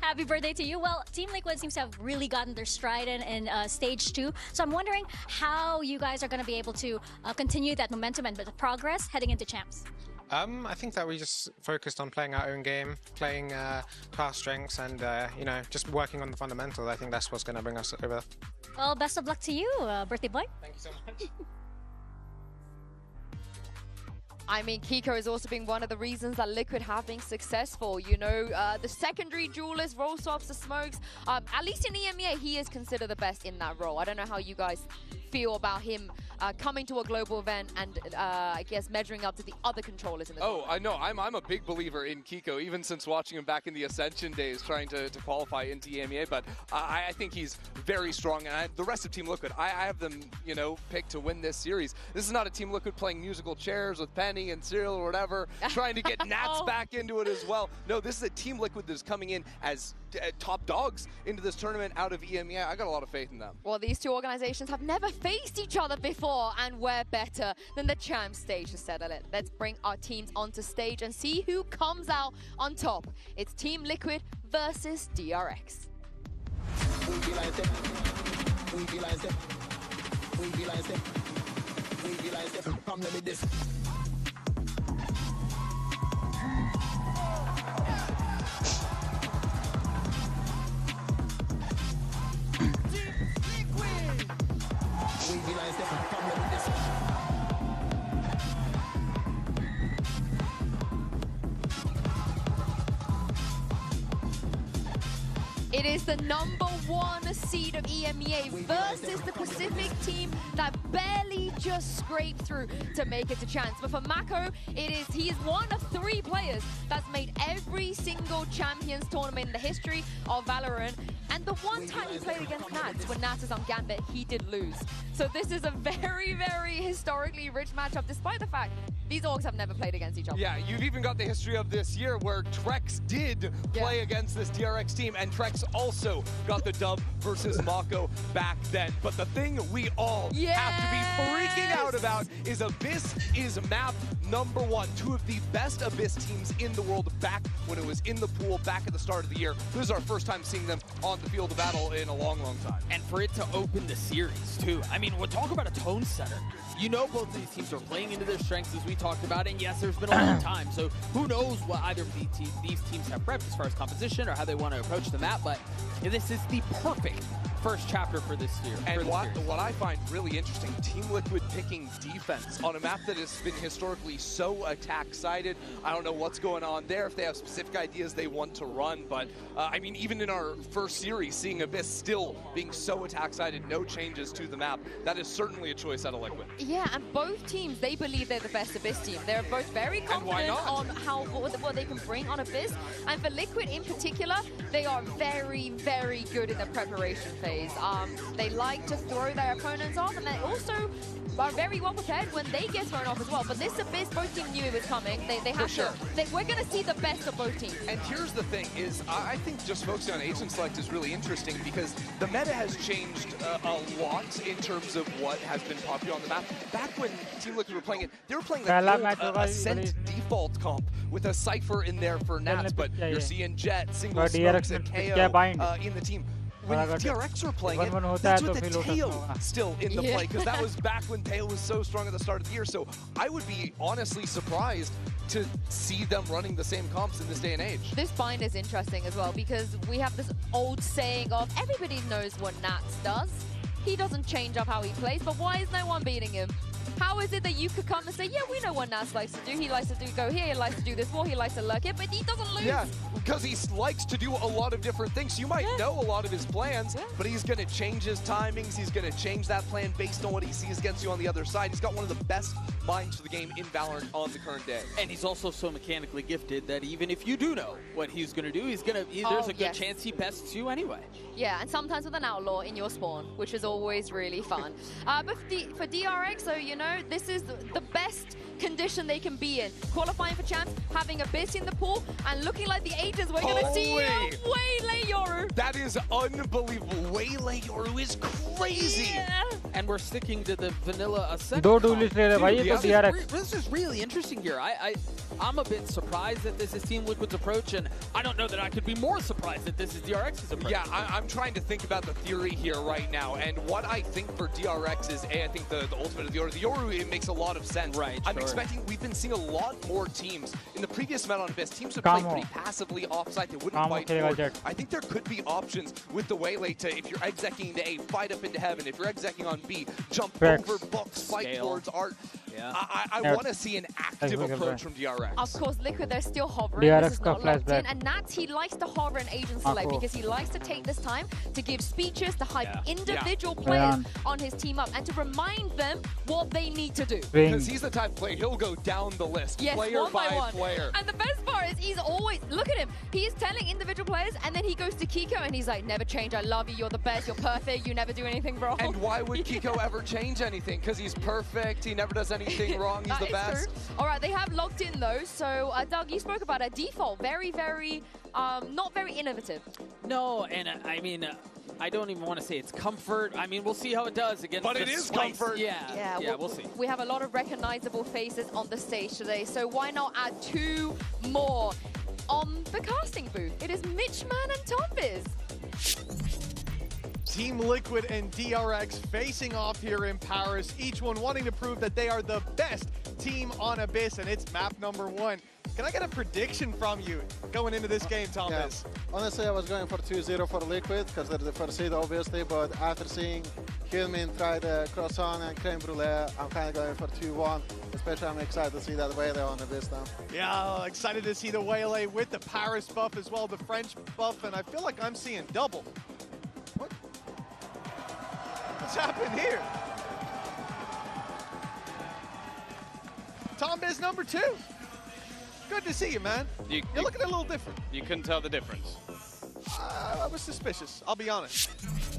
Happy birthday to you. Well, Team Liquid seems to have really gotten their stride in Stage 2. So I'm wondering how you guys are going to be able to continue that momentum and the progress heading into Champs. I think that we just focused on playing our own game, playing class strengths, and you know, just working on the fundamentals. I think that's what's going to bring us over. Well, best of luck to you, birthday boy. Thank you so much. I mean, Kiko has also been one of the reasons that Liquid have been successful. You know, the secondary duelists, role swaps, the smokes. At least in EMEA, he is considered the best in that role. I don't know how you guys feel about him coming to a global event and I guess measuring up to the other controllers in the tournament. I know. I'm a big believer in Kiko, even since watching him back in the Ascension days, trying to qualify into EMEA. But I think he's very strong. And the rest of Team Liquid, I have them, you know, picked to win this series. This is not a Team Liquid playing musical chairs with Penny and Cyril or whatever, trying to get Nats back into it as well. No, this is a Team Liquid that's coming in as top dogs into this tournament out of EMEA. I got a lot of faith in them. Well, these two organizations have never faced each other before, and we're better than the Champs stage to settle it. Let's bring our teams onto stage and see who comes out on top. It's Team Liquid versus DRX. It is the #1 seed of EMEA versus the Pacific team that barely just scraped through to make it to Chance. But for Mako, he is one of 3 players that's made every single Champions tournament in the history of Valorant. And the one time he played against Nats, when Nats is on Gambit, he did lose. So this is a very, very historically rich matchup, despite the fact these orgs have never played against each other. Yeah, you've even got the history of this year where Trex did play against this DRX team, and Trex also got the dub versus Mako back then. But the thing we all have to be freaking out about is Abyss is map #1. 2 of the best Abyss teams in the world back when it was in the pool back at the start of the year. This is our first time seeing them on the field of battle in a long, long time. And for it to open the series, too. I mean, we're talking about a tone setter. You know both of these teams are playing into their strengths, as we talked about, and yes, there's been a long time, so who knows what either of these teams have prepped as far as composition or how they want to approach the map, but this is the perfect first chapter for this year. And what I find really interesting, Team Liquid picking defense on a map that has been historically so attack-sided. I don't know what's going on there, if they have specific ideas they want to run, but I mean, even in our first series, seeing Abyss still being so attack-sided, no changes to the map, that is certainly a choice out of Liquid. Yeah, and both teams, they believe they're the best Abyss team. They're both very confident on what they can bring on Abyss. And for Liquid in particular, they are very, very good in the preparation phase. They like to throw their opponents off, and they also are very well prepared when they get thrown off as well. But this Abyss, both teams knew it was coming. They have to. We're going to see the best of both teams. And here's the thing is, I think just focusing on agent select is really interesting because the meta has changed a lot in terms of what has been popular on the map. Back when Team Liquid were playing it, they were playing the Ascent default comp with a Cypher in there for Nats, but you're seeing Jet, single smokes, and KO in the team. When DRX were playing it, that's with the Teo still in the play, because that was back when Teo was so strong at the start of the year. So I would be honestly surprised to see them running the same comps in this day and age. This bind is interesting as well, because we have this old saying of everybody knows what Nats does. He doesn't change up how he plays, but why is no one beating him? How is it that you could come and say, yeah, we know what Nas likes to do. He likes to go here, he likes to do this more, he likes to lurk here, but he doesn't lose. Yeah, because he likes to do a lot of different things. You might know a lot of his plans, but he's going to change his timings. He's going to change that plan based on what he sees against you on the other side. He's got one of the best minds for the game in Valorant on the current day. And he's also so mechanically gifted that even if you do know what he's going to do, there's a good chance he pests you anyway. Yeah, and sometimes with an outlaw in your spawn, which is always really fun. But for DRX, so you know, this is the best condition they can be in. Qualifying for champs, having Abyss in the pool, and looking like the ages. We're going to see Waylay Yoru. That is unbelievable. Waylay Yoru is crazy. Yeah. And we're sticking to the vanilla a second. This is really interesting here. I'm a bit surprised that this is Team Liquid's approach, and I don't know that I could be more surprised that this is DRX's approach. Yeah, I'm trying to think about the theory here right now, and what I think for DRX is, I think the ultimate of the Yoru. The Yoru, it makes a lot of sense. Right, I'm expecting, we've been seeing a lot more teams. In the previous meta on Abyss, teams would play pretty passively offside. They wouldn't fight forward. I think there could be options with the Waylay to, if you're execing into A, fight up into heaven. If you're execing on B, jump over books, fight towards art. Yeah. I want to see an active approach from DRX. Of course, Liquid, they're still hovering. This is not locked in. And Nats, he likes to hover and agent select because he likes to take this time to give speeches, to hype individual players on his team up, and to remind them what they need to do. Because he's the type of player, he'll go down the list, player one by one. player. And the best part is he's always, look at him, he's telling individual players, and then he goes to Kiko and he's like, never change, I love you, you're the best, you're perfect, you never do anything wrong. And why would Kiko ever change anything? Because he's perfect, he never does anything wrong, he's the best. True. All right, they have locked in though, so Doug, you spoke about a default, very, not very innovative. No, and I mean, I don't even want to say it's comfort. I mean, we'll see how it does against But it is comfort. Yeah, we'll see. We have a lot of recognizable faces on the stage today, so why not add 2 more on the casting booth? It is Mitchman and Tombiz. Team Liquid and DRX facing off here in Paris, each one wanting to prove that they are the best team on Abyss, and it's map number 1. Can I get a prediction from you going into this game, Thomas? Yeah. Honestly, I was going for 2-0 for Liquid, because they're the first seed, obviously, but after seeing Hyunmin try the croissant and creme brulee, I'm kind of going for 2-1. Especially, I'm excited to see that Waylay on Abyss now. Yeah, excited to see the Waylay with the Paris buff as well, the French buff, and I feel like I'm seeing double. What's happened here? Tombiz number 2. Good to see you, man. You're looking a little different. You couldn't tell the difference. I was suspicious, I'll be honest.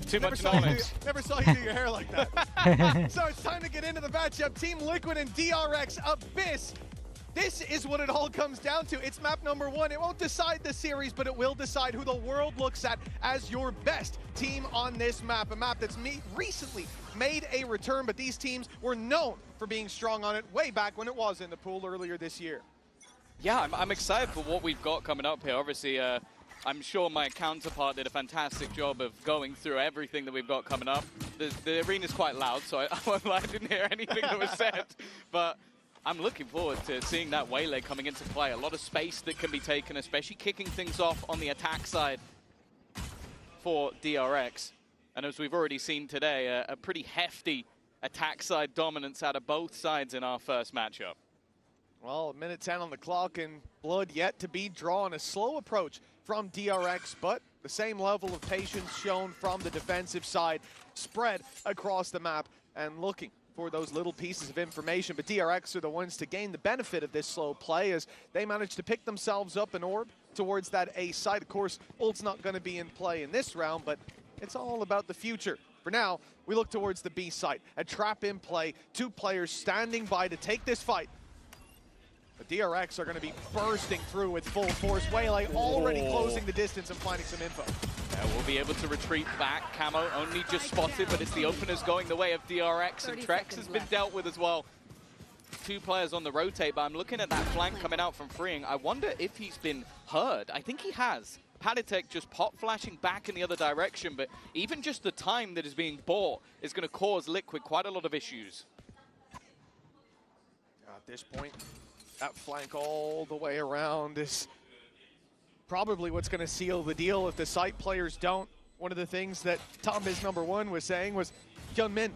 Too much knowledge. Never saw you do your hair like that. So it's time to get into the matchup. Team Liquid and DRX Abyss. This is what it all comes down to. It's map number 1. It won't decide the series, but it will decide who the world looks at as your best team on this map. A map that's recently made a return, but these teams were known for being strong on it way back when it was in the pool earlier this year. Yeah, I'm excited for what we've got coming up here. Obviously, I'm sure my counterpart did a fantastic job of going through everything that we've got coming up. The arena's quite loud, so I didn't hear anything that was said. But I'm looking forward to seeing that Waylay coming into play. A lot of space that can be taken, especially kicking things off on the attack side for DRX. And as we've already seen today, a pretty hefty attack side dominance out of both sides in our first matchup. Well, minute 10 on the clock and blood yet to be drawn. A slow approach from DRX, but the same level of patience shown from the defensive side, spread across the map and looking for those little pieces of information. But DRX are the ones to gain the benefit of this slow play as they manage to pick themselves up an orb towards that A side. Of course, ult's not going to be in play in this round, but it's all about the future. For now, we look towards the B site. A trap in play, 2 players standing by to take this fight. But DRX are going to be bursting through with full force. Waylay already closing the distance and finding some info. Yeah, we'll be able to retreat back. Camo only just spotted, but it's the openers going the way of DRX, and Trex has been dealt with as well. 2 players on the rotate, but I'm looking at that flank coming out from Freeing. I wonder if he's been heard. I think he has. Palitek just pop flashing back in the other direction, but even just the time that is being bought is going to cause Liquid quite a lot of issues. At this point, that flank all the way around is probably what's going to seal the deal if the site players don't. One of the things that Tombiz number 1 was saying was, Hyunmin,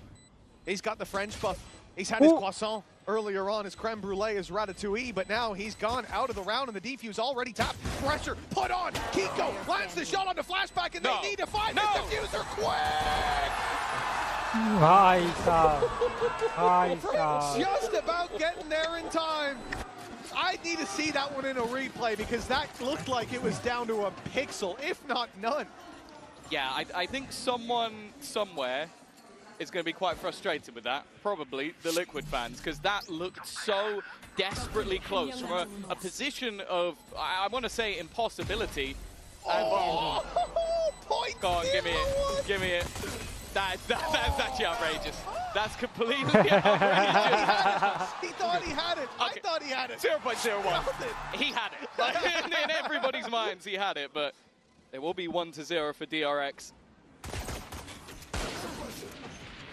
he's got the French buff. He's had his croissant earlier on, his creme brulee, his ratatouille, but now he's gone out of the round and the defuse already tapped. Pressure put on. Kiko lands the shot on the flashback and they need to find this diffuser quick! Just about getting there in time. I need to see that one in a replay because that looked like it was down to a pixel, if not none. Yeah, I think someone somewhere is going to be quite frustrated with that. Probably the Liquid fans, because that looked so desperately close from a position of, I want to say, impossibility. Point Go on, give me it. Give me it. That's actually outrageous. That's completely outrageous. He thought he had it. I thought he had it. 0.01. He had it. Like, in everybody's minds, he had it, but it will be 1-0 for DRX.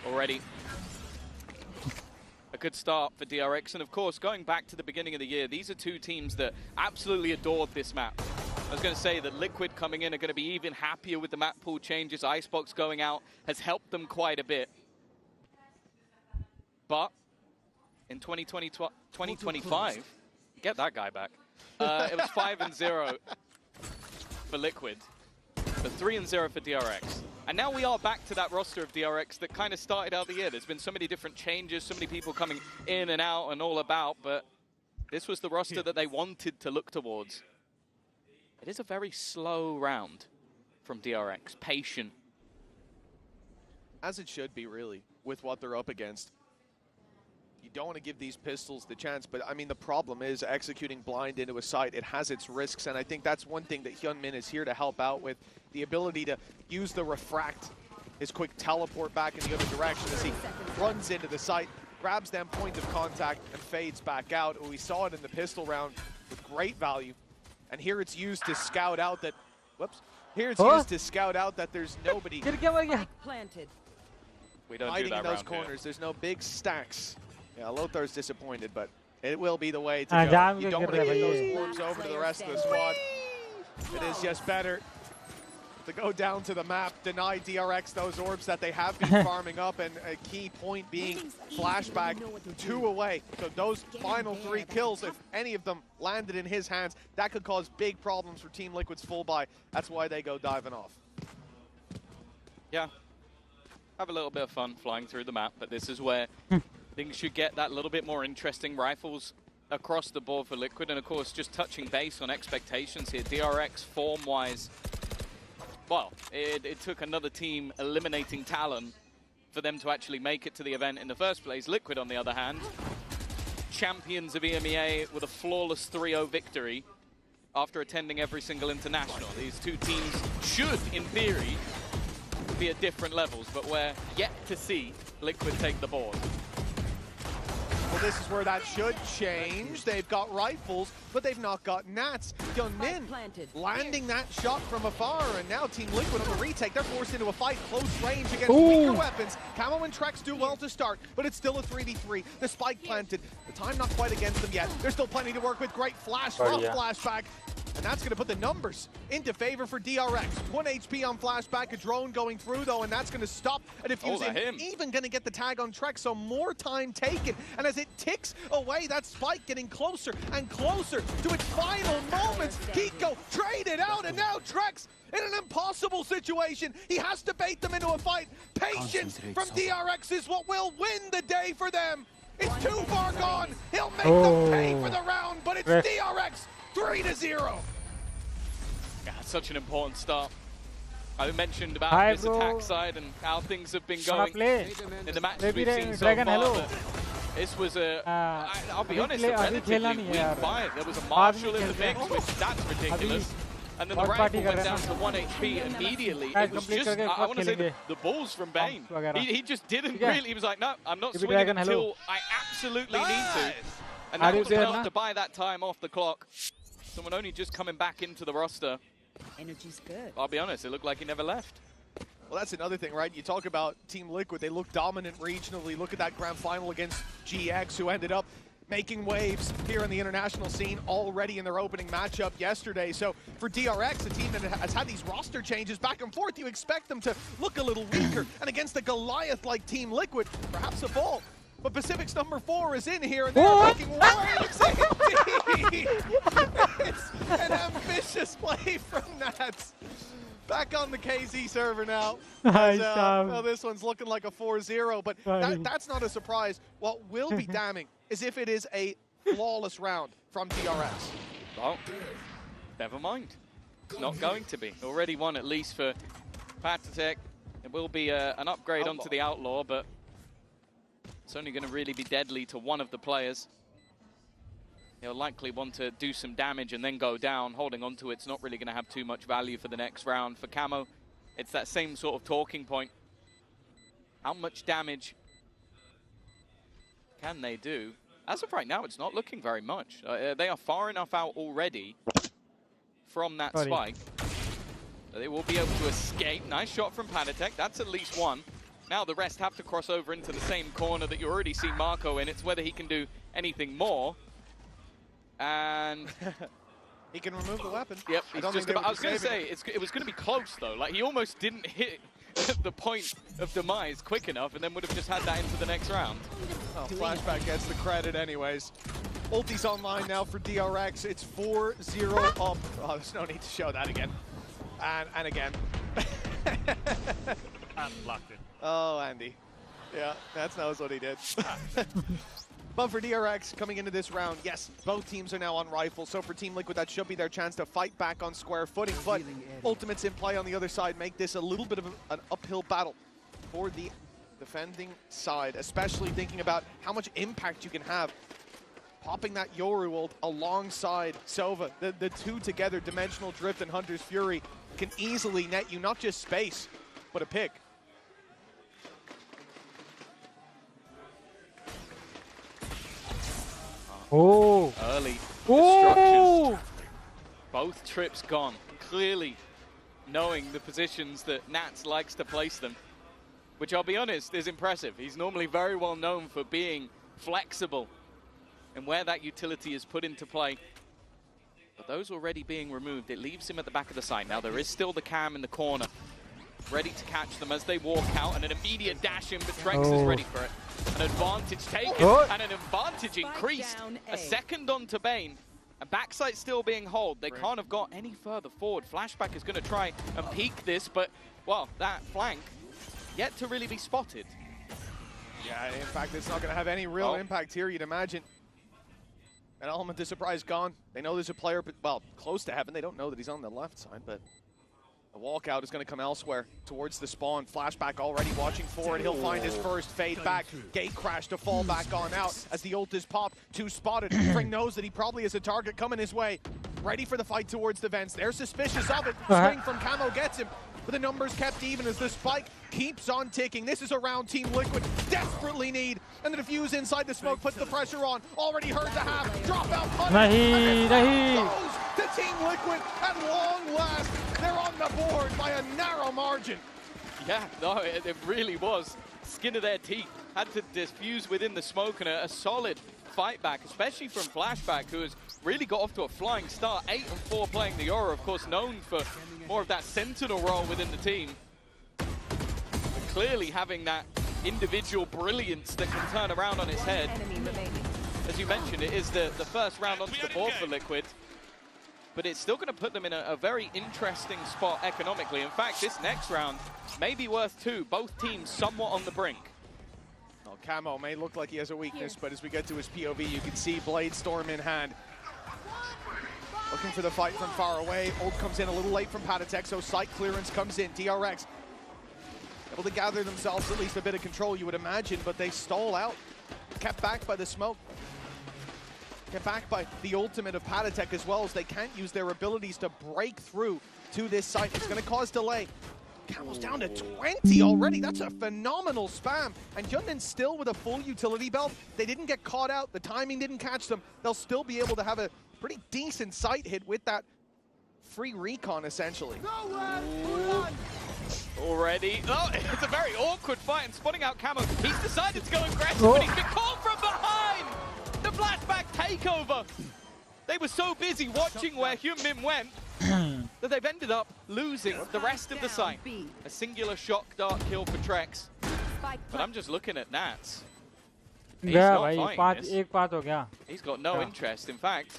Already a good start for DRX, and of course, going back to the beginning of the year, these are two teams that absolutely adored this map. I was going to say that Liquid coming in are going to be even happier with the map pool changes. Icebox going out has helped them quite a bit. But in 2025, get that guy back. It was 5-0 for Liquid, but 3-0 for DRX. And now we are back to that roster of DRX that kind of started out the year. There's been so many different changes, so many people coming in and out and all about, but this was the roster that they wanted to look towards. It is a very slow round from DRX, patient. As it should be, really, with what they're up against. You don't want to give these pistols the chance, but I mean, the problem is executing blind into a site. It has its risks, and I think that's one thing that Hyunmin is here to help out with, the ability to use the refract, his quick teleport back in the other direction as he runs into the site, grabs them point of contact, and fades back out. We saw it in the pistol round with great value, and here it's used to scout out that, here it's used to scout out that there's nobody planted. We don't hiding do that in those round corners. here. There's no big stacks. Yeah, Lothar's disappointed, but it will be the way to go. You don't want to give those orbs over to the rest of the squad. It is just better to go down to the map, deny DRX those orbs that they have been farming up, and a key point being flashback 2 away. So those final 3 kills, if any of them landed in his hands, that could cause big problems for Team Liquid's full buy. That's why they go diving off. Yeah, have a little bit of fun flying through the map, but this is where things should get that little bit more interesting. Rifles across the board for Liquid, and of course, just touching base on expectations here. DRX form-wise, well, it took another team eliminating Talon for them to actually make it to the event in the first place. Liquid, on the other hand, champions of EMEA with a flawless 3-0 victory after attending every single international. These two teams should, in theory, be at different levels, but we're yet to see Liquid take the board. Well, this is where that should change. They've got rifles, but they've not got nats. Hyunmin landing that shot from afar, and now Team Liquid on the retake. They're forced into a fight, close range against weaker weapons. Camo and Trex do well to start, but it's still a 3v3. The spike planted. The time not quite against them yet. There's still plenty to work with. Great flash, flashback. And that's going to put the numbers into favor for DRX. 1 HP on flashback, a drone going through though, and that's going to stop a diffuse. Even going to get the tag on Trex, so more time taken. And as it ticks away, that spike getting closer and closer to its final moments. Kiko traded out, and now Trex in an impossible situation. He has to bait them into a fight. Patience from DRX is what will win the day for them. It's too far gone. He'll make them pay for the round, but it's DRX 3-0. Yeah, such an important start. I mentioned about this attack side and how things have been going in the matches we've seen so far. But this was I'll be honest, a relatively weak fight. There was a Marshall in the mix, which that's ridiculous. And then the rifle went down to 1 HP immediately. It was just, I want to say, the balls from Bane. He just didn't really, he was like, no, I'm not swinging until I absolutely need to. And that was enough to buy that time off the clock. Someone only just coming back into the roster. Energy's good. I'll be honest, it looked like he never left. Well, that's another thing, right? You talk about Team Liquid, they look dominant regionally. Look at that grand final against GX, who ended up making waves here in the international scene already in their opening matchup yesterday. So for DRX, a team that has had these roster changes back and forth, you expect them to look a little weaker. And against the Goliath-like Team Liquid, perhaps a fall. But Pacific's number 4 is in here, and they're making waves indeed. It's an ambitious play from Nats. Back on the KZ server now. Nice, Well, this one's looking like a 4-0, but that's not a surprise. What will be damning is if it is a flawless round from DRX. Well, never mind. It's not going to be. Already won at least for Patatech. It will be an upgrade onto the Outlaw, but it's only going to really be deadly to one of the players. He'll likely want to do some damage and then go down. Holding onto it's not really going to have too much value for the next round. For Camo, it's that same sort of talking point. How much damage can they do? As of right now, it's not looking very much. They are far enough out already from that spike. So they will be able to escape. Nice shot from Patatech. That's at least one. Now the rest have to cross over into the same corner that you already see Marco in. It's whether he can do anything more. And he can remove the weapon. Yep, he's just about, I was going to say, it was going to be close though. Like, he almost didn't hit the point of demise quick enough and then would have just had that into the next round. Oh, Flashback gets the credit anyways. Ulti's online now for DRX. It's 4-0 up. Oh, there's no need to show that again. And again. I blocked it. Oh, Andy. Yeah, that knows what he did. But for DRX, coming into this round, yes, both teams are now on rifle. So for Team Liquid, that should be their chance to fight back on square footing. But Ultimates in play on the other side make this a little bit of an uphill battle for the defending side, especially thinking about how much impact you can have. Popping that Yoru ult alongside Sova. The two together, Dimensional Drift and Hunter's Fury, can easily net you not just space, but a pick. Oh! Early Oh! destruction. Both trips gone. Clearly knowing the positions that Nats likes to place them, which I'll be honest is impressive. He's normally very well known for being flexible and where that utility is put into play. But those already being removed, it leaves him at the back of the site. Now there is still the cam in the corner, ready to catch them as they walk out, and an immediate dash in, but Trex is ready for it. An advantage taken, and an advantage increased. A second onto Bane. A backside still being held. They can't have got any further forward. Flashback is going to try and peek this, but, well, that flank yet to really be spotted. Yeah, in fact, it's not going to have any real impact here, you'd imagine. An element of surprise gone. They know there's a player, but, well, close to heaven. They don't know that he's on the left side, but the walkout is going to come elsewhere towards the spawn. Flashback already watching forward. He'll find his first fade back. Gate crash to fall back on out as the ult is popped. Two spotted. Fring knows that he probably has a target coming his way. Ready for the fight towards the vents. They're suspicious of it. Swing from Camo gets him. But the numbers kept even as the spike keeps on ticking. This is a round Team Liquid desperately need. And the defuse inside the smoke puts the pressure on. Already heard the half. Dropout punish. Goes to Team Liquid at long last. They're on the board by a narrow margin. Yeah, no, it really was. Skin of their teeth. Had to diffuse within the smoke, and a solid fight back, especially from Flashback, who has really got off to a flying start. 8-4 playing the Aura, of course, known for more of that sentinel role within the team. But clearly having that individual brilliance that can turn around on its head. As you mentioned, it is the first round onto the board for Liquid. But it's still going to put them in a very interesting spot economically. In fact, this next round may be worth 2. Both teams somewhat on the brink. Well, Camo may look like he has a weakness, but as we get to his POV, you can see Blade Storm in hand. Looking for the fight from far away. Ult comes in a little late from Patatech, so site clearance comes in. DRX able to gather themselves at least a bit of control, you would imagine, but they stall out. Kept back by the smoke. Kept back by the ultimate of Patatech as well, as they can't use their abilities to break through to this site. It's going to cause delay. Camel's down to 20 already. That's a phenomenal spam. And Hyundai still with a full utility belt. They didn't get caught out. The timing didn't catch them. They'll still be able to have a pretty decent sight hit with that free recon, essentially. Already. Oh, it's a very awkward fight, and spotting out Camo. He's decided to go aggressive, but he's been caught from behind. The flashback takeover. They were so busy watching where Hyunmin went that they've ended up losing the rest of the site. A singular shock dart kill for Trex. But I'm just looking at Nats. गया not भाई fighting पांच this. एक पांच हो गया He's got no Yeah. interest. In fact,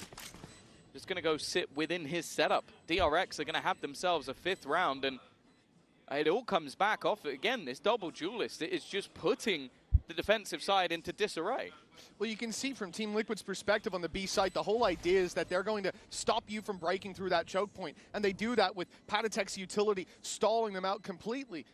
just going to go sit within his setup. DRX are going to have themselves a 5th round, and it all comes back off. Again, this double duelist, it is just putting the defensive side into disarray. Well, you can see from Team Liquid's perspective on the B site, the whole idea is that they're going to stop you from breaking through that choke point. And they do that with Patatek's utility, stalling them out completely.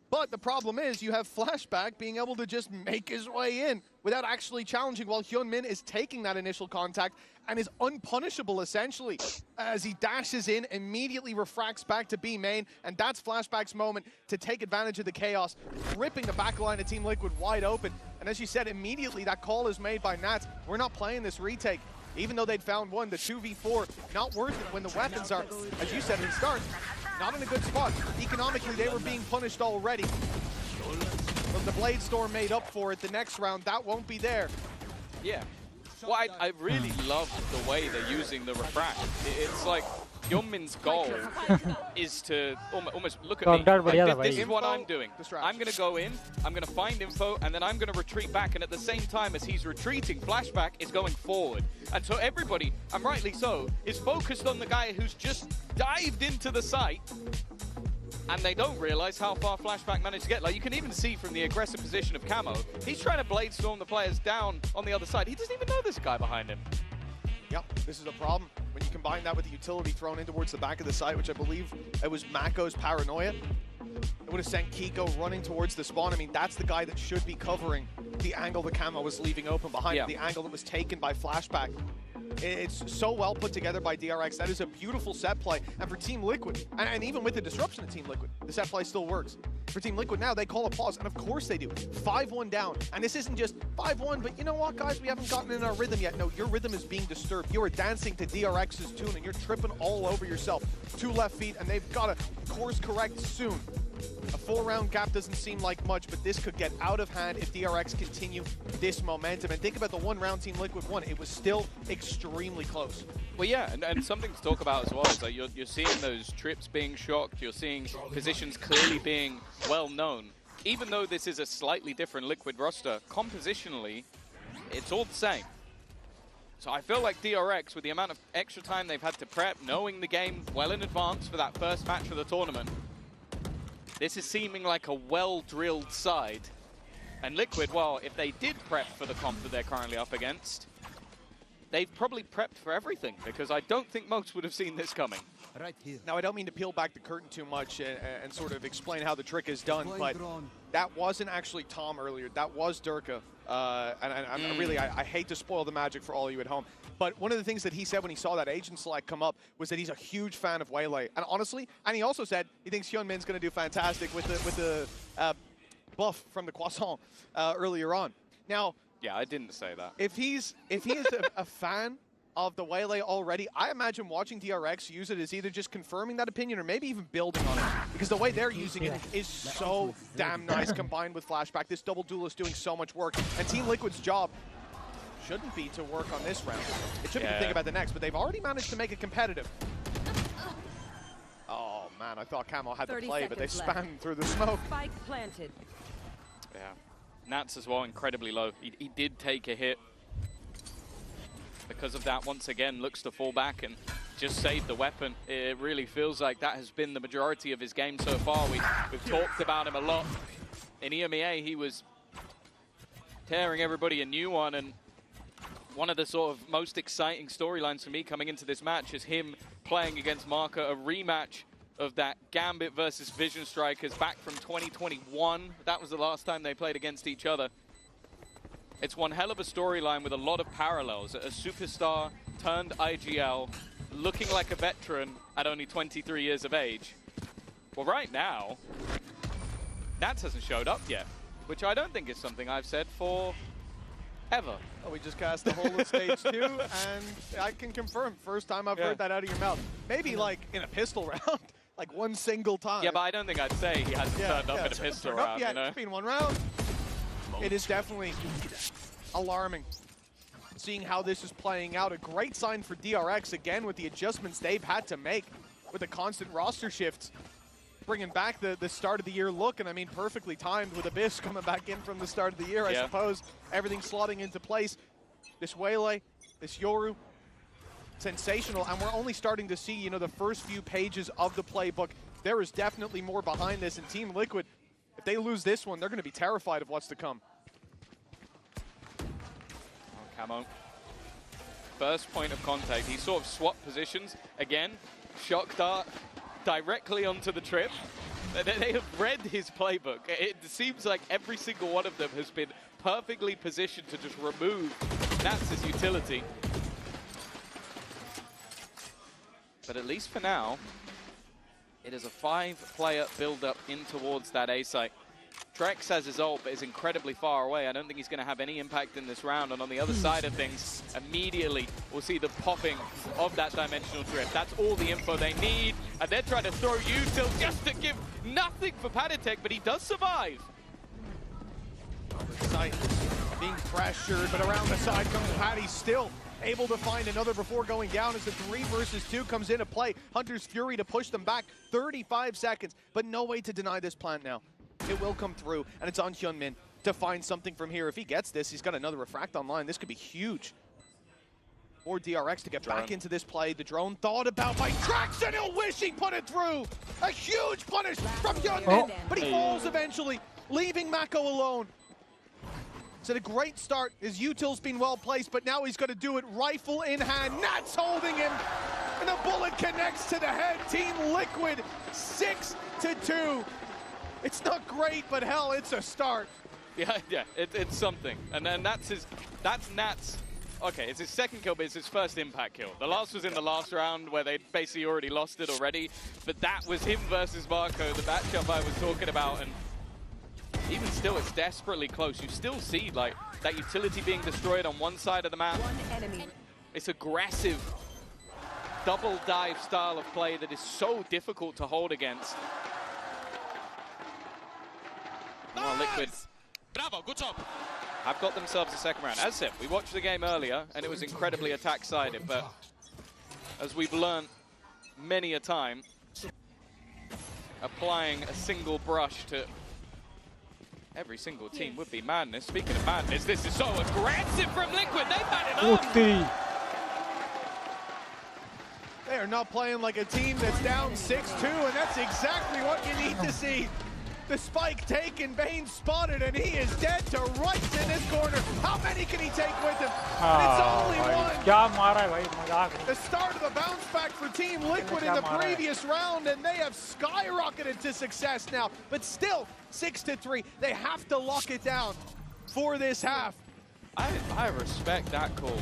But the problem is you have Flashback being able to just make his way in without actually challenging, while Hyunmin is taking that initial contact and is unpunishable, essentially. As he dashes in, immediately refracts back to B main, and that's Flashback's moment to take advantage of the chaos, ripping the back line of Team Liquid wide open. And as you said, immediately that call is made by Nats. We're not playing this retake. Even though they'd found one, the 2v4, not worth it when the weapons are, as you said at the start, not in a good spot. Economically, they were being punished already. But the Blade Storm made up for it the next round. That won't be there. Yeah. Well, I really love the way they're using the refract. It's like Hyunmin's goal is to almost look at me. Like, this is what I'm doing. I'm going to go in, I'm going to find info, and then I'm going to retreat back. And at the same time as he's retreating, Flashback is going forward. And so everybody, and rightly so, is focused on the guy who's just dived into the site. And they don't realize how far Flashback managed to get. Like, you can even see from the aggressive position of Camo, he's trying to blade storm the players down on the other side. He doesn't even know there's a guy behind him. Yep, this is a problem. When you combine that with the utility thrown in towards the back of the site, which I believe it was Mako's paranoia, it would have sent Kiko running towards the spawn. I mean, that's the guy that should be covering the angle the Camo was leaving open behind him, the angle that was taken by Flashback. It's so well put together by DRX. That is a beautiful set play. And for Team Liquid, and even with the disruption of Team Liquid, the set play still works. For Team Liquid now, they call a pause, and of course they do. 5-1 down. And this isn't just 5-1, but you know what, guys? We haven't gotten in our rhythm yet. No, your rhythm is being disturbed. You are dancing to DRX's tune, and you're tripping all over yourself. 2 left feet, and they've got to course correct soon. A 4-round gap doesn't seem like much, but this could get out of hand if DRX continue this momentum. And think about the 1 round Team Liquid won. It was still extremely close. Well, yeah, and something to talk about as well is that you're seeing those trips being shocked. You're seeing positions clearly being well known. Even though this is a slightly different Liquid roster, compositionally, it's all the same. So I feel like DRX, with the amount of extra time they've had to prep, knowing the game well in advance for that first match of the tournament, this is seeming like a well-drilled side. And Liquid, well, if they did prep for the comp that they're currently up against, they've probably prepped for everything, because I don't think most would have seen this coming. Right here. Now, I don't mean to peel back the curtain too much and sort of explain how the trick is done, but that wasn't actually Tom earlier. That was Durka. And really, I hate to spoil the magic for all of you at home. But one of the things that he said when he saw that agent select come up was that he's a huge fan of Waylay. And honestly, and he also said he thinks Hyunmin's going to do fantastic with the buff from the Croissant earlier on. Now, yeah, I didn't say that. If he is a fan of the Waylay already, I imagine watching DRX use it is either just confirming that opinion or maybe even building on it. Because the way they're using it is so damn nice combined with Flashback. This double duel is doing so much work. And Team Liquid's job shouldn't be to work on this round. It shouldn't be to think about the next, but they've already managed to make it competitive. Oh man, I thought Camo had the play, but they spammed through the smoke. Spike planted. Yeah. Nats as well, incredibly low. He did take a hit. Because of that, once again, looks to fall back and just save the weapon. It really feels like that has been the majority of his game so far. We've talked about him a lot. In EMEA, he was tearing everybody a new one, and one of the sort of most exciting storylines for me coming into this match is him playing against Marker, a rematch of that Gambit versus Vision Strikers back from 2021. That was the last time they played against each other. It's one hell of a storyline with a lot of parallels. A superstar turned IGL, looking like a veteran at only 23 years of age. Well, right now, Nats hasn't showed up yet, which I don't think is something I've said for ever. Oh, we just cast the whole of stage 2, and I can confirm, first time I've heard that out of your mouth. Maybe like in a pistol round, like one single time. Yeah, but I don't think I'd say he hasn't turned up in a pistol round, you know? It's been one round. It is definitely alarming seeing how this is playing out. A great sign for DRX, again, with the adjustments they've had to make with the constant roster shifts. bringing back the start of the year look, and I mean perfectly timed with Abyss coming back in from the start of the year, I suppose. Everything slotting into place. This Waylay, this Yoru, sensational, and we're only starting to see, you know, the first few pages of the playbook. There is definitely more behind this, and Team Liquid, if they lose this one, they're going to be terrified of what's to come. Oh, Camo. First point of contact. He sort of swapped positions. Again, shock dart directly onto the trip. They have read his playbook. It seems like every single one of them has been perfectly positioned to just remove Nats' utility. But at least for now, it is a 5-player build-up in towards that A site. Trex has his ult, but is incredibly far away. I don't think he's going to have any impact in this round. And on the other side of things, immediately we'll see the popping of that dimensional drift. That's all the info they need. And they're trying to throw Util just to give nothing for Panatek, but he does survive. The site being pressured, but around the side comes Patty, still able to find another before going down as the 3 versus 2 comes into play. Hunter's Fury to push them back 35 seconds, but no way to deny this plant now. It will come through, and it's on Hyunmin to find something from here. If he gets this, he's got another Refract online. This could be huge. Or DRX to get back into this play. The drone thought about by Trax, and he'll wish he put it through. A huge punish from Hyunmin, but he falls eventually, leaving Mako alone. It's a great start. His util's been well placed, but now he's going to do it rifle in hand. Nats holding him, and the bullet connects to the head. Team Liquid 6-2. It's not great, but hell, it's a start. Yeah, it's something. And then that's Nats. Okay, it's his second kill, but it's his first impact kill. The last was in the last round where they basically already lost it already. But that was him versus Marco, the matchup I was talking about. And even still, it's desperately close. You still see like that utility being destroyed on one side of the map. One enemy. It's aggressive double dive style of play that is so difficult to hold against. Well, Liquid, bravo, good job. Have got themselves a second round. As I said, we watched the game earlier, and it was incredibly attack-sided, but as we've learned many a time, applying a single brush to every single team would be madness. Speaking of madness, this is so aggressive from Liquid. They've had it up. They are not playing like a team that's down 6-2, and that's exactly what you need to see. The spike taken, Bane spotted, and he is dead to rights in this corner. How many can he take with him? And it's only one. The start of the bounce back for Team Liquid in the previous round, and they have skyrocketed to success now. But still, 6-3. They have to lock it down for this half. I respect that call.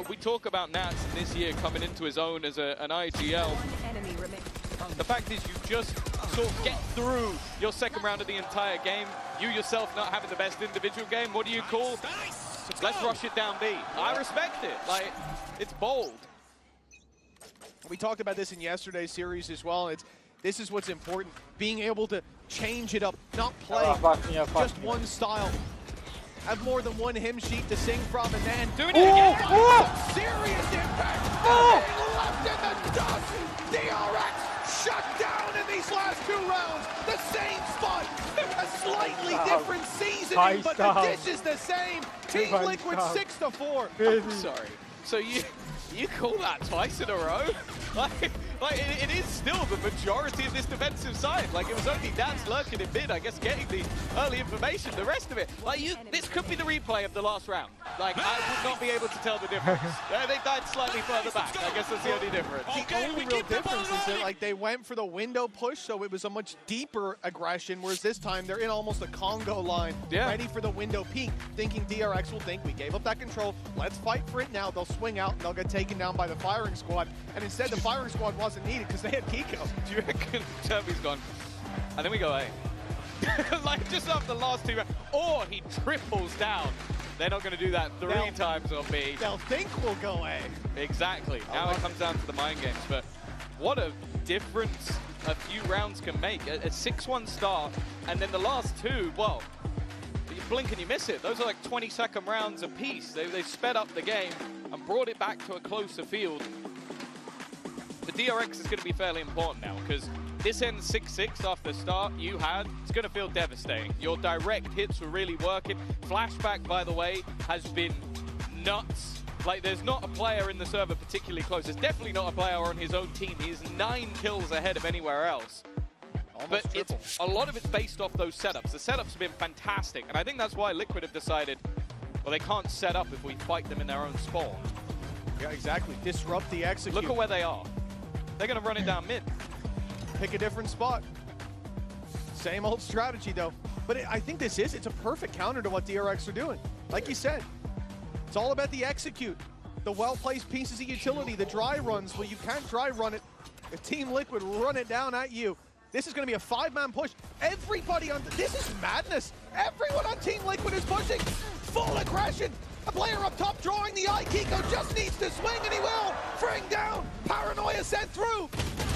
We talk about Nats this year coming into his own as an IGL. Enemy remains. The fact is you just sort of get through your second round of the entire game. You yourself not having the best individual game. What do you call? Let's rush it down B. I respect it. Like, it's bold. We talked about this in yesterday's series as well. This is what's important. Being able to change it up, not play just one style. Have more than one hymn sheet to sing from, and then doing it again. Some serious impact. Left in the dust. DRX shut down in these last 2 rounds. The same spot, a slightly different seasoning, but the dish is the same. Team Liquid 6-4. I'm sorry. So you call that twice in a row? Like it is still the majority of this defensive side. Like, it was only Nats lurking in mid, I guess, getting the early information. The rest of it, like, this could be the replay of the last round. Like, I would not be able to tell the difference. They died slightly further back. I guess that's the only difference. The only real difference is that, like, they went for the window push, so it was a much deeper aggression, whereas this time they're in almost a Congo line, ready for the window peak, thinking DRX will think, we gave up that control, let's fight for it now. They'll swing out and they'll get taken down by the firing squad. And instead, the firing squad wasn't needed because they had Kiko. Do you reckon Turby's gone, I think we go A? Like, just after the last 2 rounds. Or he triples down. They're not going to do that 3 times on B. They'll think we'll go A. Exactly. Now it comes down to the mind games. But what a difference a few rounds can make. A 6-1 start, and then the last 2, well, you blink and you miss it. Those are like 20-second rounds apiece. They sped up the game and brought it back to a closer field. The DRX is going to be fairly important now, because this ends 6-6 off the start you had, it's going to feel devastating. Your direct hits were really working. Flashback, by the way, has been nuts. Like, there's not a player in the server particularly close. There's definitely not a player on his own team. He is 9 kills ahead of anywhere else. But it's, a lot of it's based off those setups. The setups have been fantastic, and I think that's why Liquid have decided, well, they can't set up if we fight them in their own spawn. Yeah, exactly. Disrupt the execute. Look at where they are. They're going to run it down mid. Pick a different spot. Same old strategy, though. But I think it's a perfect counter to what DRX are doing. Like you said, it's all about the execute. The well-placed pieces of utility, the dry runs. Well, you can't dry run it if Team Liquid run it down at you. This is going to be a 5-man push. Everybody on... This is madness. Everyone on Team Liquid is pushing. Full aggression. A player up top drawing the eye. Kiko just needs to swing, and he will. Bring down. Paranoia sent through.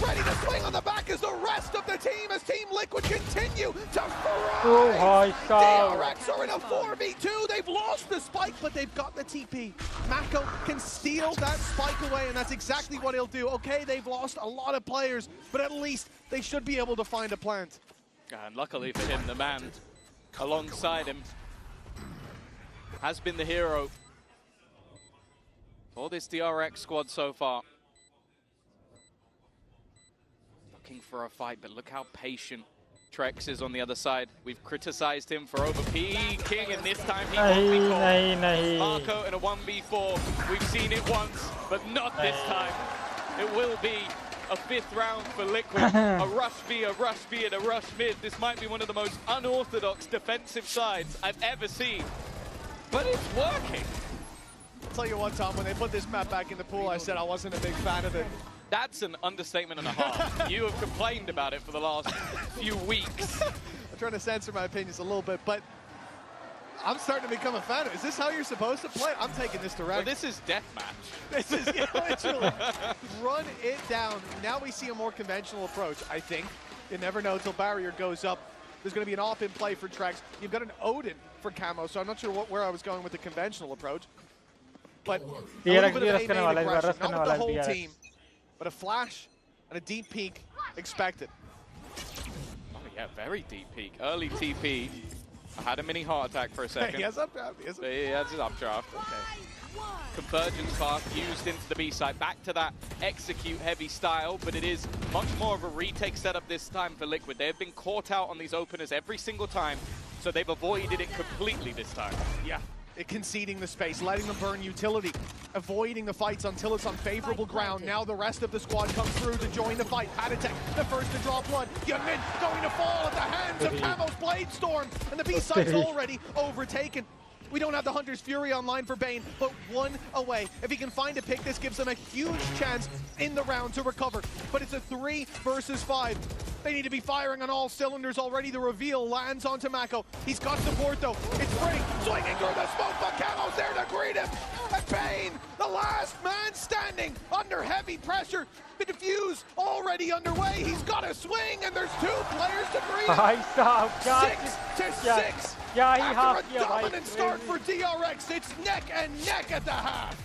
Ready to swing on the back as the rest of the team, as Team Liquid continue to fry. DRX are in a 4v2. They've lost the spike, but they've got the TP. Mako can steal that spike away, and that's exactly what he'll do. Okay, they've lost a lot of players, but at least they should be able to find a plant. And luckily for him, the man alongside him has been the hero for this DRX squad so far. Looking for a fight, but look how patient Trex is on the other side. We've criticized him for over-peaking, and this time he won't be caught. Marco in a 1v4. We've seen it once, but not this time. It will be a 5th round for Liquid. A rush B, a rush B, and a rush mid. This might be one of the most unorthodox defensive sides I've ever seen. But it's working. I'll tell you what, Tom, when they put this map back in the pool, I said I wasn't a big fan of it. That's an understatement and a half. You have complained about it for the last few weeks. I'm trying to censor my opinions a little bit, but I'm starting to become a fan of it. Is this how you're supposed to play? I'm taking this to rank. Well, this is deathmatch. This is literally run it down. Now we see a more conventional approach, I think. You never know until barrier goes up. There's going to be an off-in play for Trex. You've got an Odin for Camo, so I'm not sure where I was going with the conventional approach. But a little bit of A-main aggression, not with the whole team, but a flash and a deep peek expected. Oh yeah, very deep peek. Early TP. I had a mini heart attack for a second. He has updraft. He has his updraft. Okay. Convergence path used into the B side. Back to that execute heavy style, but it is much more of a retake setup this time for Liquid. They have been caught out on these openers every single time, so they've avoided it completely this time. Yeah. Conceding the space, letting them burn utility, avoiding the fights until it's on favorable ground. Now the rest of the squad comes through to join the fight. Patatek, the first to draw blood. Yunmin going to fall at the hands of Camo's Blade Storm, and the B side's already overtaken. We don't have the Hunter's Fury online for Bane, but 1 away. If he can find a pick, this gives them a huge chance in the round to recover. But it's a 3 versus 5. They need to be firing on all cylinders already. The reveal lands onto Mako. He's got support though. It's Free swinging through the smoke, but Camo's there to greet him. And Bane, the last man standing under heavy pressure. The defuse already underway. He's got a swing, and there's 2 players to greet him. 6-6. After a dominant start for DRX, it's neck and neck at the half.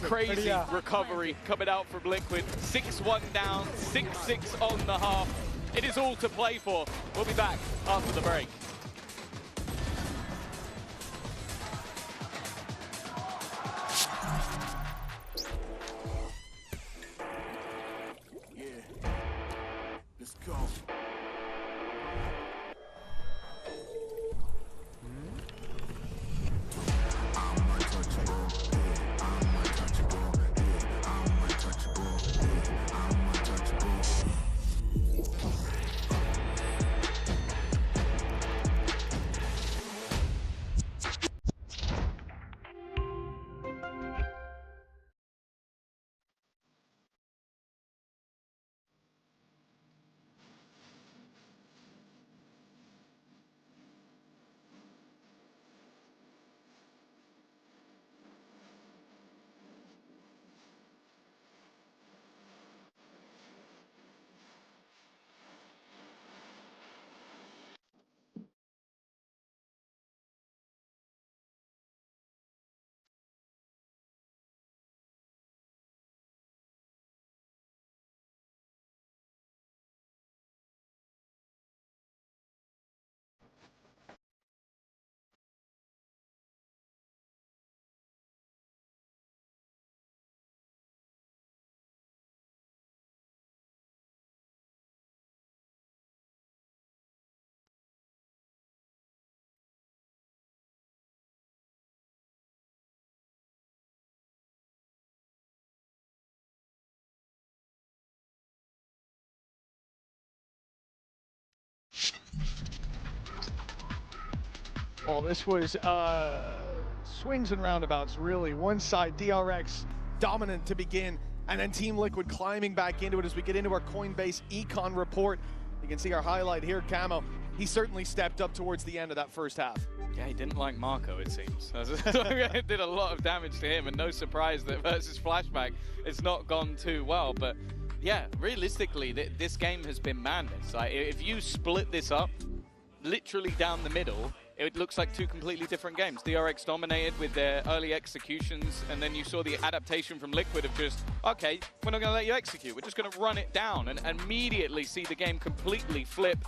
Crazy recovery coming out from Liquid. 6-1 down, 6-6 on the half. It is all to play for. We'll be back after the break. Let's go. Well, this was swings and roundabouts, really. One side, DRX dominant to begin, and then Team Liquid climbing back into it as we get into our Coinbase Econ report. You can see our highlight here, Camo. He certainly stepped up towards the end of that first half. Yeah, he didn't like Marco, it seems. It did a lot of damage to him, and no surprise that versus Flashback, it's not gone too well. But yeah, realistically, this game has been madness. Like, if you split this up, literally down the middle, it looks like two completely different games. DRX dominated with their early executions, and then you saw the adaptation from Liquid of just, okay, we're not going to let you execute. We're just going to run it down, and immediately see the game completely flip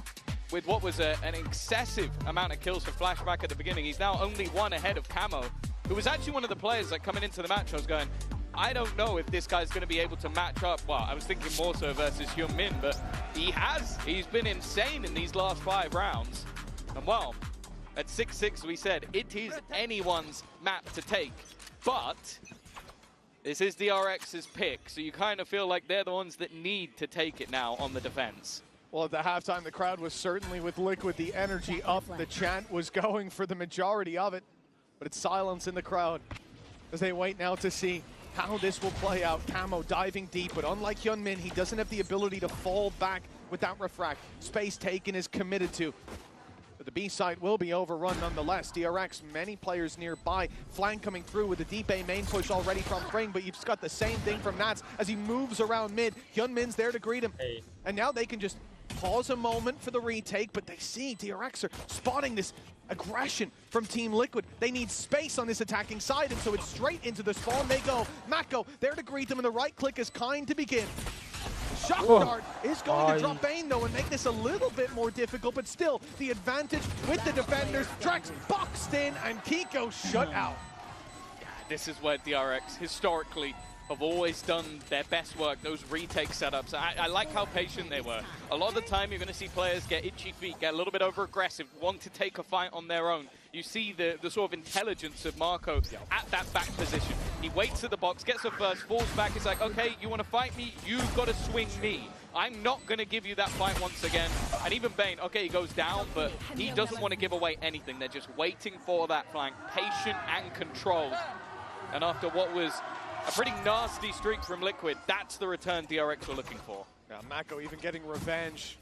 with what was an excessive amount of kills for Flashback at the beginning. He's now only one ahead of Camo, who was actually one of the players that coming into the match, I was going, I don't know if this guy's going to be able to match up. Well, I was thinking more so versus Hyunmin, but he has. He's been insane in these last 5 rounds. And well, at 6-6, we said it is anyone's map to take. But this is DRX's pick, so you kind of feel like they're the ones that need to take it now on the defense. Well, at the halftime, the crowd was certainly with Liquid, the energy up. The chant was going for the majority of it, but it's silence in the crowd as they wait now to see how this will play out. Camo diving deep, but unlike Hyunmin, he doesn't have the ability to fall back without refract. Space taken is committed to. But the B side will be overrun nonetheless. DRX, many players nearby. Flank coming through with the deep A main push already from Fring, but you've got the same thing from Nats as he moves around mid. Hyunmin's there to greet him. And now they can just pause a moment for the retake, but they see DRX are spotting this aggression from Team Liquid. They need space on this attacking side, and so it's straight into the spawn they go. Mako there to greet them, and the right click is kind to begin. Shock Dart is going to drop Bane, though, and make this a little bit more difficult, but still, the advantage with the defenders. Drax boxed in, and Kiko shut out. Yeah, this is where DRX historically have always done their best work, those retake setups. I like how patient they were. A lot of the time, you're going to see players get itchy feet, get a little bit over-aggressive, want to take a fight on their own. You see the sort of intelligence of Marco at that back position. He waits at the box, gets a first, falls back. It's like, okay, you want to fight me? You've got to swing me. I'm not going to give you that fight once again. And even Bane, okay, he goes down, but he doesn't want to give away anything. They're just waiting for that flank, patient and controlled. And after what was a pretty nasty streak from Liquid, that's the return DRX were looking for. Yeah, Mako even getting revenge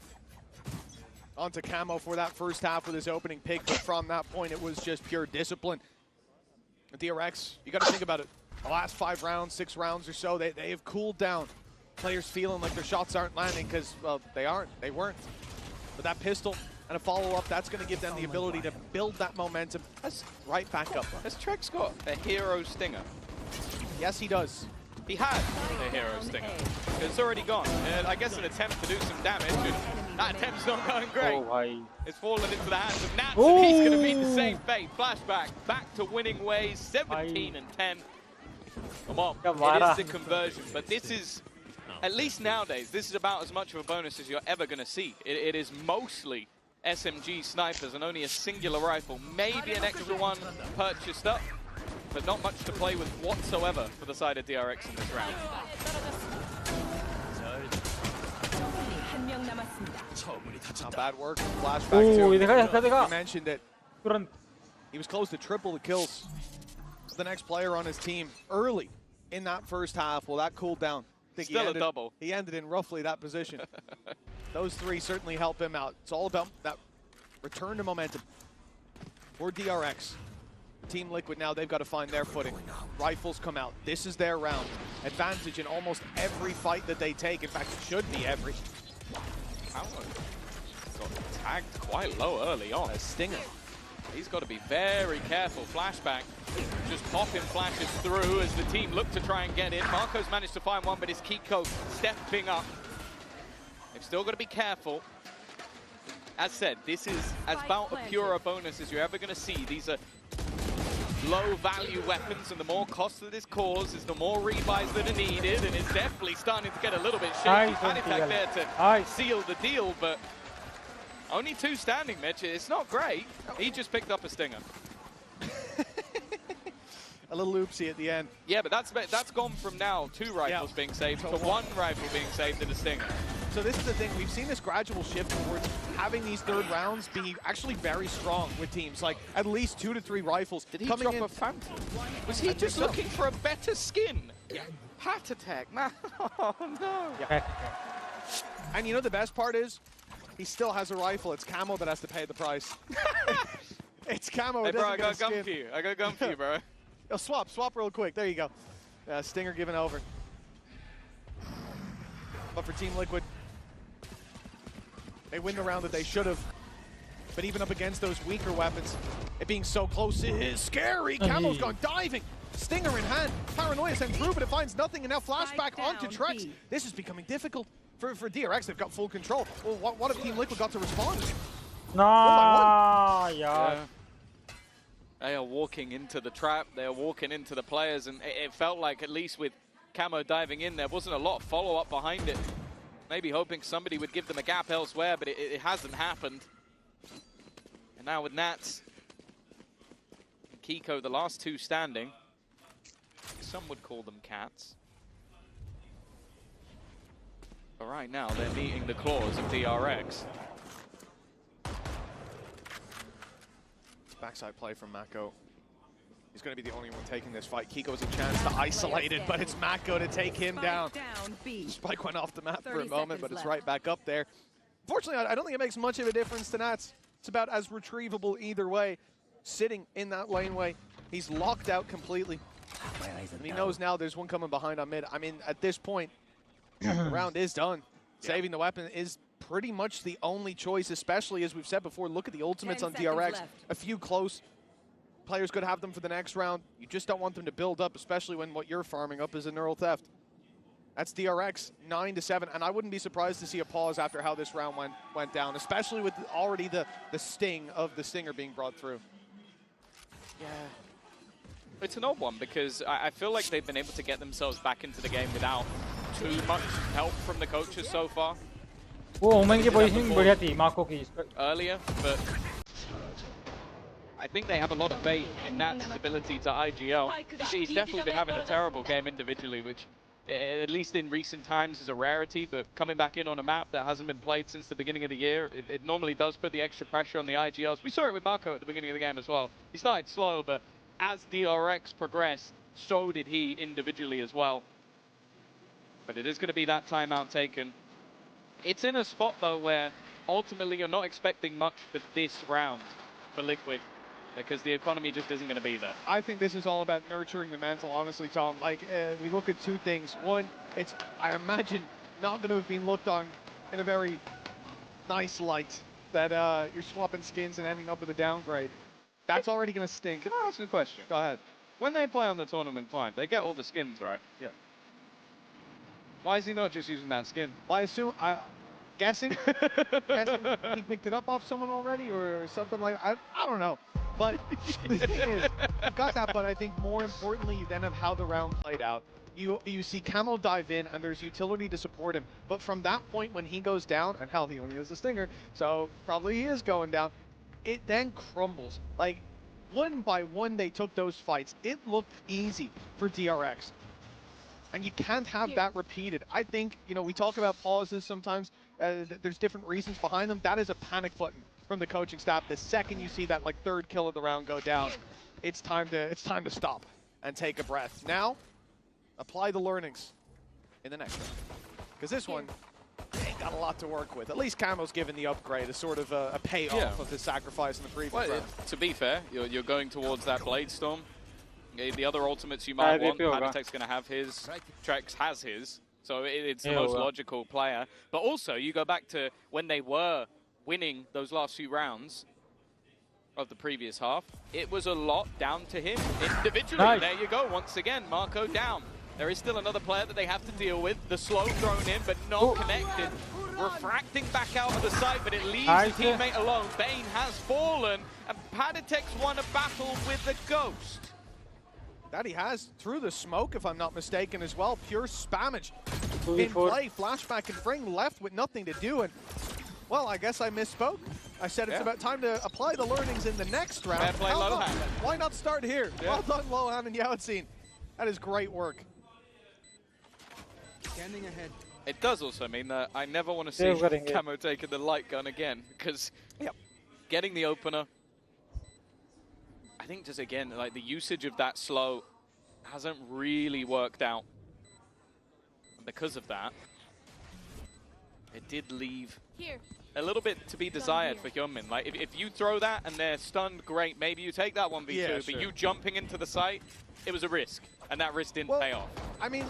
onto Camo for that first half with his opening pick, but from that point, it was just pure discipline. DRX, you got to think about it. The last 5 rounds, 6 rounds or so, they have cooled down. Players feeling like their shots aren't landing because, well, they weren't. But that pistol and a follow-up, that's going to give them the ability to build that momentum right back up. Has Trex got a hero stinger? Yes, he does. He had a hero stinger. It's already gone. I guess an attempt to do some damage, and that attempt's not going great. It's fallen into the hands of Nats, and he's going to meet the same fate. Flashback, back to winning ways, 17 and 10. Come on, it is the conversion, but this is, at least nowadays, this is about as much of a bonus as you're ever going to see. It is mostly SMG snipers and only a singular rifle, maybe an extra one purchased up, but not much to play with whatsoever for the side of DRX in this round. Not bad work. Flashback too. You mentioned it. He was close to triple the kills. The next player on his team early in that first half. Well, that cooled down. I think Still a double. He ended in roughly that position. Those 3 certainly help him out. It's all about that return to momentum for DRX. Team Liquid now, they've got to find their footing. Rifles come out. This is their round. Advantage in almost every fight that they take. In fact, it should be every. Camo got tagged quite low early on. A stinger. He's got to be very careful. Flashback just popping flashes through as the team look to try and get in. Marco's managed to find one, but it's Kiko stepping up. They've still got to be careful. As said, this is about a pure bonus as you're ever going to see. These are low-value weapons, and the more cost that this causes, the more rebuys that are needed, and it's definitely starting to get a little bit shaky. Panic there to seal the deal, but only 2 standing, Mitch. It's not great. He just picked up a stinger. A little oopsie at the end. Yeah, but that's gone from now 2 rifles being saved to 1 rifle being saved and a stinger. So this is the thing, we've seen this gradual shift towards having these third rounds be actually very strong with teams, like at least 2 to 3 rifles. Did he coming drop in. a Phantom? Was he just looking for a better skin? Yeah. Heart attack, man. Oh no. Yeah. And you know the best part is, he still has a rifle. It's Camo that has to pay the price. It's Camo. Hey bro, I got a gun for you. I got a gun for you, bro. Yo, swap real quick. There you go. Stinger given over. But for Team Liquid, they win the round that they should have. But even up against those weaker weapons, it being so close is scary. Camo's gone diving. Stinger in hand. Paranoia sent through, but it finds nothing. And now flashback onto Trex. This is becoming difficult for DRX. They've got full control. Well, what if Team Liquid got to respond? No, yeah. They are walking into the trap. They are walking into the players. And it felt like, at least with Camo diving in, there wasn't a lot of follow-up behind it. Maybe hoping somebody would give them a gap elsewhere, but it hasn't happened. And now with Nats and Kiko, the last two standing. Some would call them cats. But right now, they're meeting the claws of DRX. Backside play from Mako. He's going to be the only one taking this fight. Kiko's a chance to isolate it, but it's Mako to take him down. Spike went off the map for a moment, but it's right back up there. Unfortunately, I don't think it makes much of a difference to Nats. It's about as retrievable either way. Sitting in that laneway, he's locked out completely. And he knows now there's one coming behind on mid. I mean, at this point, the round is done. Saving the weapon is pretty much the only choice, especially as we've said before. Look at the ultimates on DRX. Left. A few close. Players could have them for the next round. You just don't want them to build up, especially when what you're farming up is a neural theft. That's DRX 9-7, and I wouldn't be surprised to see a pause after how this round went down, especially with already the sting of the Stinger being brought through. Yeah. It's an odd one because I feel like they've been able to get themselves back into the game without too much help from the coaches so far. वो women की positioning बढ़िया थी Marco की earlier, but I think they have a lot of faith in Nat's ability to IGL. He's definitely been having a terrible game individually, which at least in recent times is a rarity, but coming back in on a map that hasn't been played since the beginning of the year, it normally does put the extra pressure on the IGLs. We saw it with Marco at the beginning of the game as well. He started slow, but as DRX progressed, so did he individually as well. But it is going to be that timeout taken. It's in a spot, though, where ultimately you're not expecting much for this round for Liquid, because the economy just isn't going to be there. I think this is all about nurturing the mental, honestly, Tom. Like, we look at two things. One, it's, I imagine, not going to have been looked on in a very nice light that you're swapping skins and ending up with a downgrade. That's already going to stink. Can I ask you a question? Go ahead. When they play on the tournament climb, they get all the skins, right? Yeah. Why is he not just using that skin? Well, I assume, guessing he picked it up off someone already or something like that. I don't know. But the thing is, you've got that, but I think more importantly than of how the round played out, you see Camo dive in and there's utility to support him. But from that point when he goes down, and hell, he only has a Stinger, so probably he is going down, it then crumbles. Like, one by one they took those fights. It looked easy for DRX. And you can't have that repeated. I think, you know, we talk about pauses sometimes. There's different reasons behind them. That is a panic button from the coaching staff. The second you see that like third kill of the round go down, it's time to stop and take a breath. Now, apply the learnings in the next round. Because this one, ain't got a lot to work with. At least Camo's given the upgrade, a sort of a payoff of his sacrifice in the previous round. To be fair, you're going towards that Blade Storm. The other ultimates you might want, Panatek's going to have his, Trex has his, so it's the most logical player. But also, you go back to when they were winning those last few rounds of the previous half, it was a lot down to him individually. Nice. There you go, once again, Marco down. There is still another player that they have to deal with. The slow thrown in, but not connected. Refracting back out of the site, but it leaves the teammate alone. Bane has fallen, and Panatek's won a battle with the Ghost. That he has through the smoke, if I'm not mistaken, as well. Pure spammage in play. Flashback and Fring left with nothing to do. And, well, I guess I misspoke. I said it's about time to apply the learnings in the next round. Fair play, Lohan. Why not start here? Yeah. Well done, Lohan and Yaotzin. That is great work. Scanning ahead. It does also mean that I never want to see Camo taking the light gun again, because getting the opener, I think just again, like the usage of that slow hasn't really worked out. And because of that, it did leave a little bit to be desired for Hyunmin. Like if you throw that and they're stunned, great, maybe you take that 1v2, but you jumping into the site, it was a risk, and that risk didn't pay off. I mean,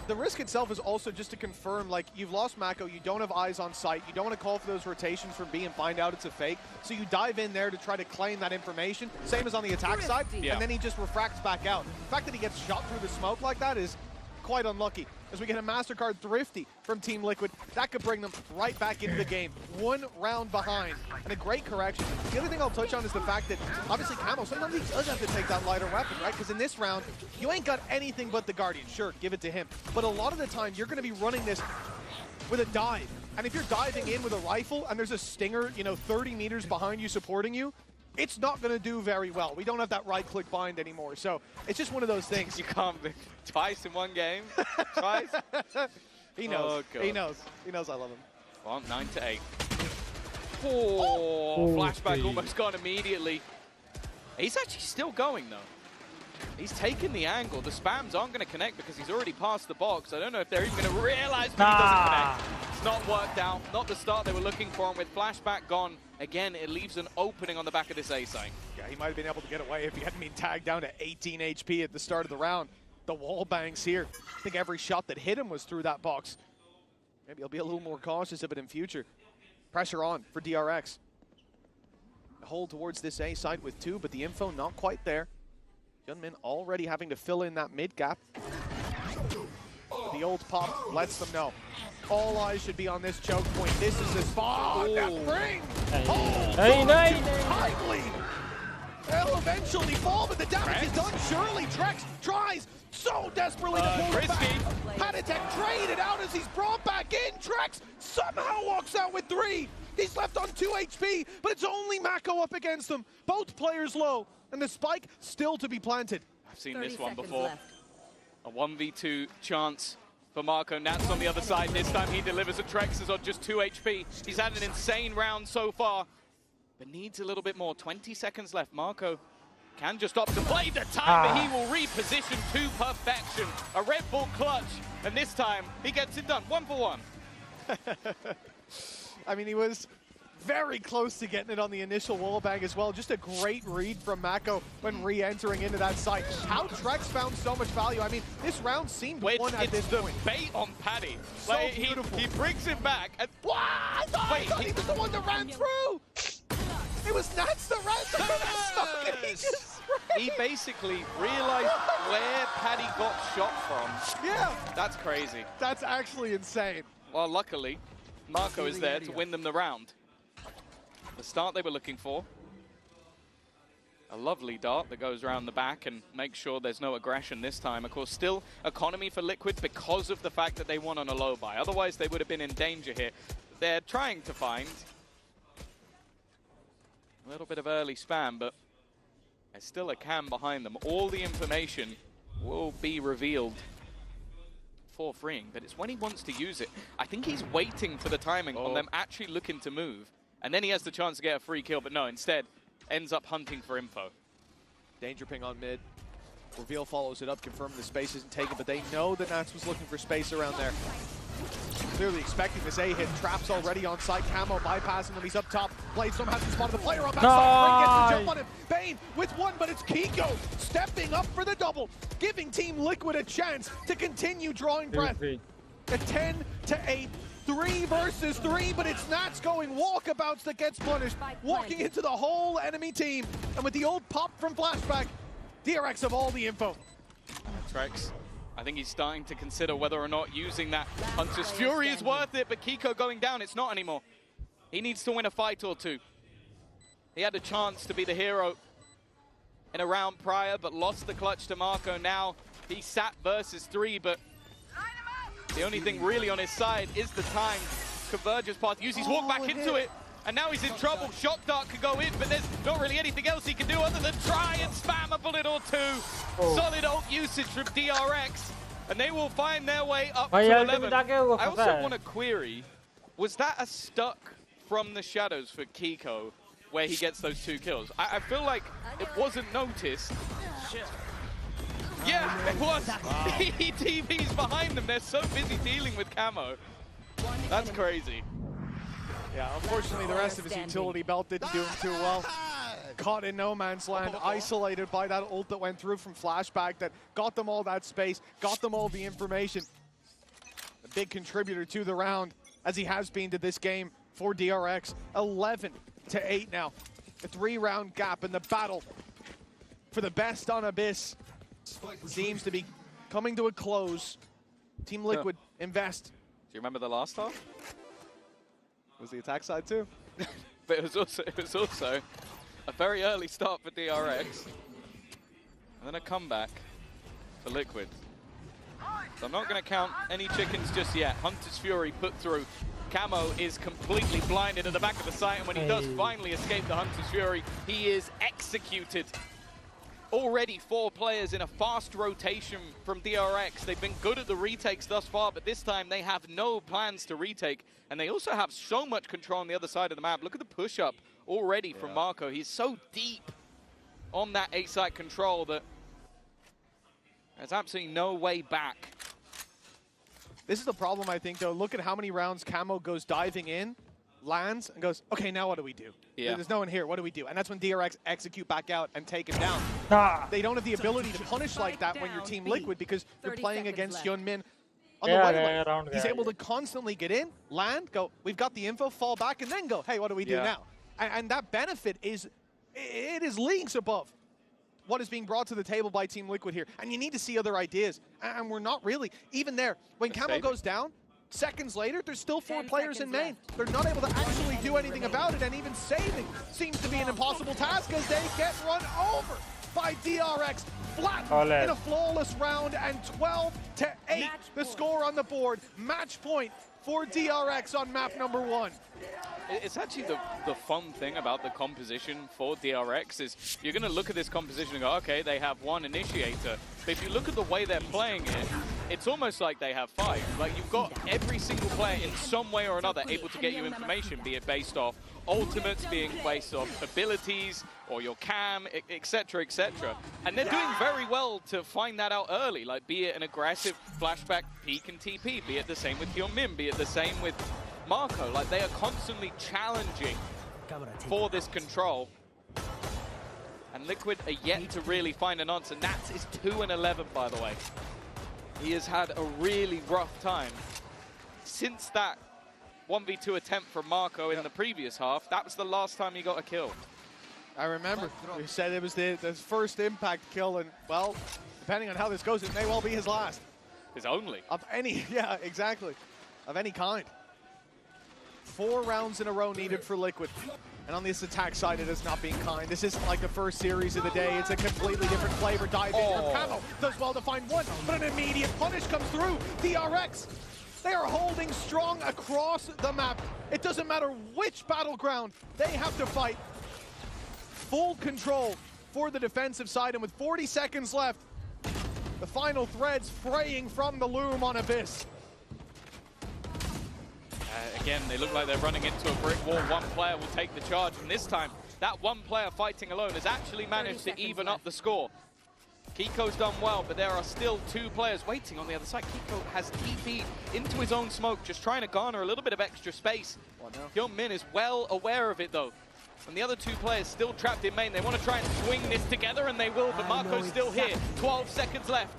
the risk itself is also just to confirm, like, you've lost Mako, you don't have eyes on sight, you don't want to call for those rotations from B and find out it's a fake, so you dive in there to try to claim that information, same as on the attack side, and then he just refracts back out. The fact that he gets shot through the smoke like that is quite unlucky. As we get a MasterCard Thrifty from Team Liquid, that could bring them right back into the game. 1 round behind, and a great correction. The other thing I'll touch on is the fact that, obviously, Camo, sometimes he does have to take that lighter weapon, right? Because in this round, you ain't got anything but the Guardian. Sure, give it to him. But a lot of the time, you're going to be running this with a dive. And if you're diving in with a rifle, and there's a Stinger, 30 meters behind you supporting you, it's not going to do very well. We don't have that right-click bind anymore, so it's just one of those things. You can't be twice in one game. Twice. He knows. Oh, he knows. He knows I love him. Well, 9-8. Oh, flashback almost gone immediately. He's actually still going though. He's taken the angle. The spams aren't going to connect because he's already passed the box. I don't know if they're even going to realize when he doesn't connect. It's not worked out. Not the start they were looking for. And with flashback gone, again, it leaves an opening on the back of this A site. Yeah, he might have been able to get away if he hadn't been tagged down to 18 HP at the start of the round. The wall bangs here. I think every shot that hit him was through that box. Maybe he'll be a little more cautious of it in future. Pressure on for DRX. A hold towards this A site with 2, but the info not quite there. Hyunmin already having to fill in that mid gap. But the old pop lets them know. All eyes should be on this choke point. This is the spot. That ring! Tightly! They'll eventually fall, but the damage is done. Surely Trex tries so desperately to pull it back. Patatek traded out as he's brought back in. Trex somehow walks out with 3. He's left on 2 HP, but it's only Mako up against them. Both players low, and the spike still to be planted. I've seen this one before. A 1v2 chance for Marco. Nats on the other side. This time he delivers. Trex is on just 2 HP. He's had an insane round so far, but needs a little bit more. 20 seconds left. Marco can just opt to play the time, but he will reposition to perfection. A Red Bull clutch, and this time he gets it done. 1 for 1. I mean, he was very close to getting it on the initial wall bang as well. Just a great read from Mako when re-entering into that site. How Trex found so much value. I mean, this round seemed won at this point. It's the bait on Paddy. So like, beautiful. He brings him back. And I thought he was the one that ran through. It was Nats that ran through. He basically realized where Paddy got shot from. Yeah. That's crazy. That's actually insane. Well, luckily, Marco is there to win them the round. The start they were looking for. A lovely dart that goes around the back and makes sure there's no aggression this time. Of course, still economy for Liquid because of the fact that they won on a low buy. Otherwise, they would have been in danger here. They're trying to find a little bit of early spam, but there's still a cam behind them. All the information will be revealed for freeing, but it's when he wants to use it. I think he's waiting for the timing on them actually looking to move, and then he has the chance to get a free kill, but no, instead ends up hunting for info. Danger ping on mid. Reveal follows it up, confirming the space isn't taken, but they know that Nats was looking for space around there. Clearly expecting this A-hit. Traps already on site. Camo bypassing him. He's up top. Bladestorm hasn't spotted the player on backside. Ring gets the jump on him. Bane with 1, but it's Kiko stepping up for the double, giving Team Liquid a chance to continue drawing breath. A 10-8. 3 versus 3, but it's Nats going walkabouts that gets punished. Walking into the whole enemy team. And with the old pop from Flashback, DRX have all the info. Trex, I think he's starting to consider whether or not using that Hunter's Fury is worth it, but Kiko going down, it's not anymore. He needs to win a fight or 2. He had a chance to be the hero in a round prior, but lost the clutch to Marco. Now he sat versus 3, but the only thing really on his side is the time. Converges path, uses walk back into it, and now he's in trouble. Shock Dart could go in, but there's not really anything else he can do other than try and spam a bullet or 2. Solid ult usage from DRX. And they will find their way up भाई to ultimate 11. आके वो I फंसा also है. want to query, was that a stuck from the shadows for Kiko where he gets those 2 kills? I feel like it wasn't noticed. Yeah, it was. EDG's behind them. They're so busy dealing with camo. That's crazy. Yeah, unfortunately, the rest of his utility belt didn't do him too well. Caught in no man's land, isolated by that ult that went through from Flashback that got them all that space, got them all the information. A big contributor to the round, as he has been to this game for DRX. 11-8 now. A 3-round gap in the battle for the best on Abyss seems to be coming to a close. Team Liquid invest. Do you remember the last half? Was the attack side too? But it was also a very early start for DRX. And then a comeback for Liquid. So I'm not going to count any chickens just yet. Hunter's Fury put through. Camo is completely blinded at the back of the site, and when he does finally escape the Hunter's Fury, he is executed. Already 4 players in a fast rotation from DRX. They've been good at the retakes thus far, but this time they have no plans to retake. And they also have so much control on the other side of the map. Look at the push-up already from Marco. He's so deep on that A-site control that there's absolutely no way back. This is the problem, I think, though. Look at how many rounds Camo goes diving in, lands, and goes, okay, now what do we do? Yeah. There's no one here. What do we do? And that's when DRX execute back out and take him down. They don't have the ability to punish like that when you're Team Liquid because you're playing against Hyunmin on the right away. He's able to constantly get in, land, go, we've got the info, fall back, and then go, hey, what do we do now? And that benefit is leagues above what is being brought to the table by Team Liquid here. And you need to see other ideas. And we're not really. Even there, when Camo goes down, seconds later, there's still 4 players in main. They're not able to actually do anything about it, and even saving seems to be an impossible task as they get run over by DRX. Flat in a flawless round, and 12-8 the score on the board. Match point for DRX on map number 1. It's actually the fun thing about the composition for DRX is you're going to look at this composition and go, okay, they have 1 initiator. But if you look at the way they're playing it, it's almost like they have 5. Like, you've got every single player in some way or another able to get you information, be it based off ultimates, being based off abilities, or your cam, etc., etc. And they're doing very well to find that out early, like be it an aggressive flashback peek and TP, be it the same with Hyunmin, be it the same with Marco. Like, they are constantly challenging for this control. And Liquid are yet to really find an answer. Nats is 2-11, by the way. He has had a really rough time. Since that 1v2 attempt from Marco in the previous half, that was the last time he got a kill. I remember. We said it was the first impact kill, and, well, depending on how this goes, it may well be his last. His only. Of any, yeah, exactly. Of any kind. 4 rounds in a row needed for Liquid. And on this attack side, it has not been kind. This isn't like the first series of the day. It's a completely different flavor. Dive in. Camo does well to find 1, but an immediate punish comes through. DRX, they are holding strong across the map. It doesn't matter which battleground they have to fight. Full control for the defensive side, and with 40 seconds left, the final threads fraying from the loom on Abyss. Again, they look like they're running into a brick wall. 1 player will take the charge, and this time, that 1 player fighting alone has actually managed to even up the score. Kiko's done well, but there are still 2 players waiting on the other side. Kiko has TP'd into his own smoke, just trying to garner a little bit of extra space. Hyunmin is well aware of it, though. And the other 2 players still trapped in main. They want to try and swing this together, and they will, but Marco's still here. 12 seconds left.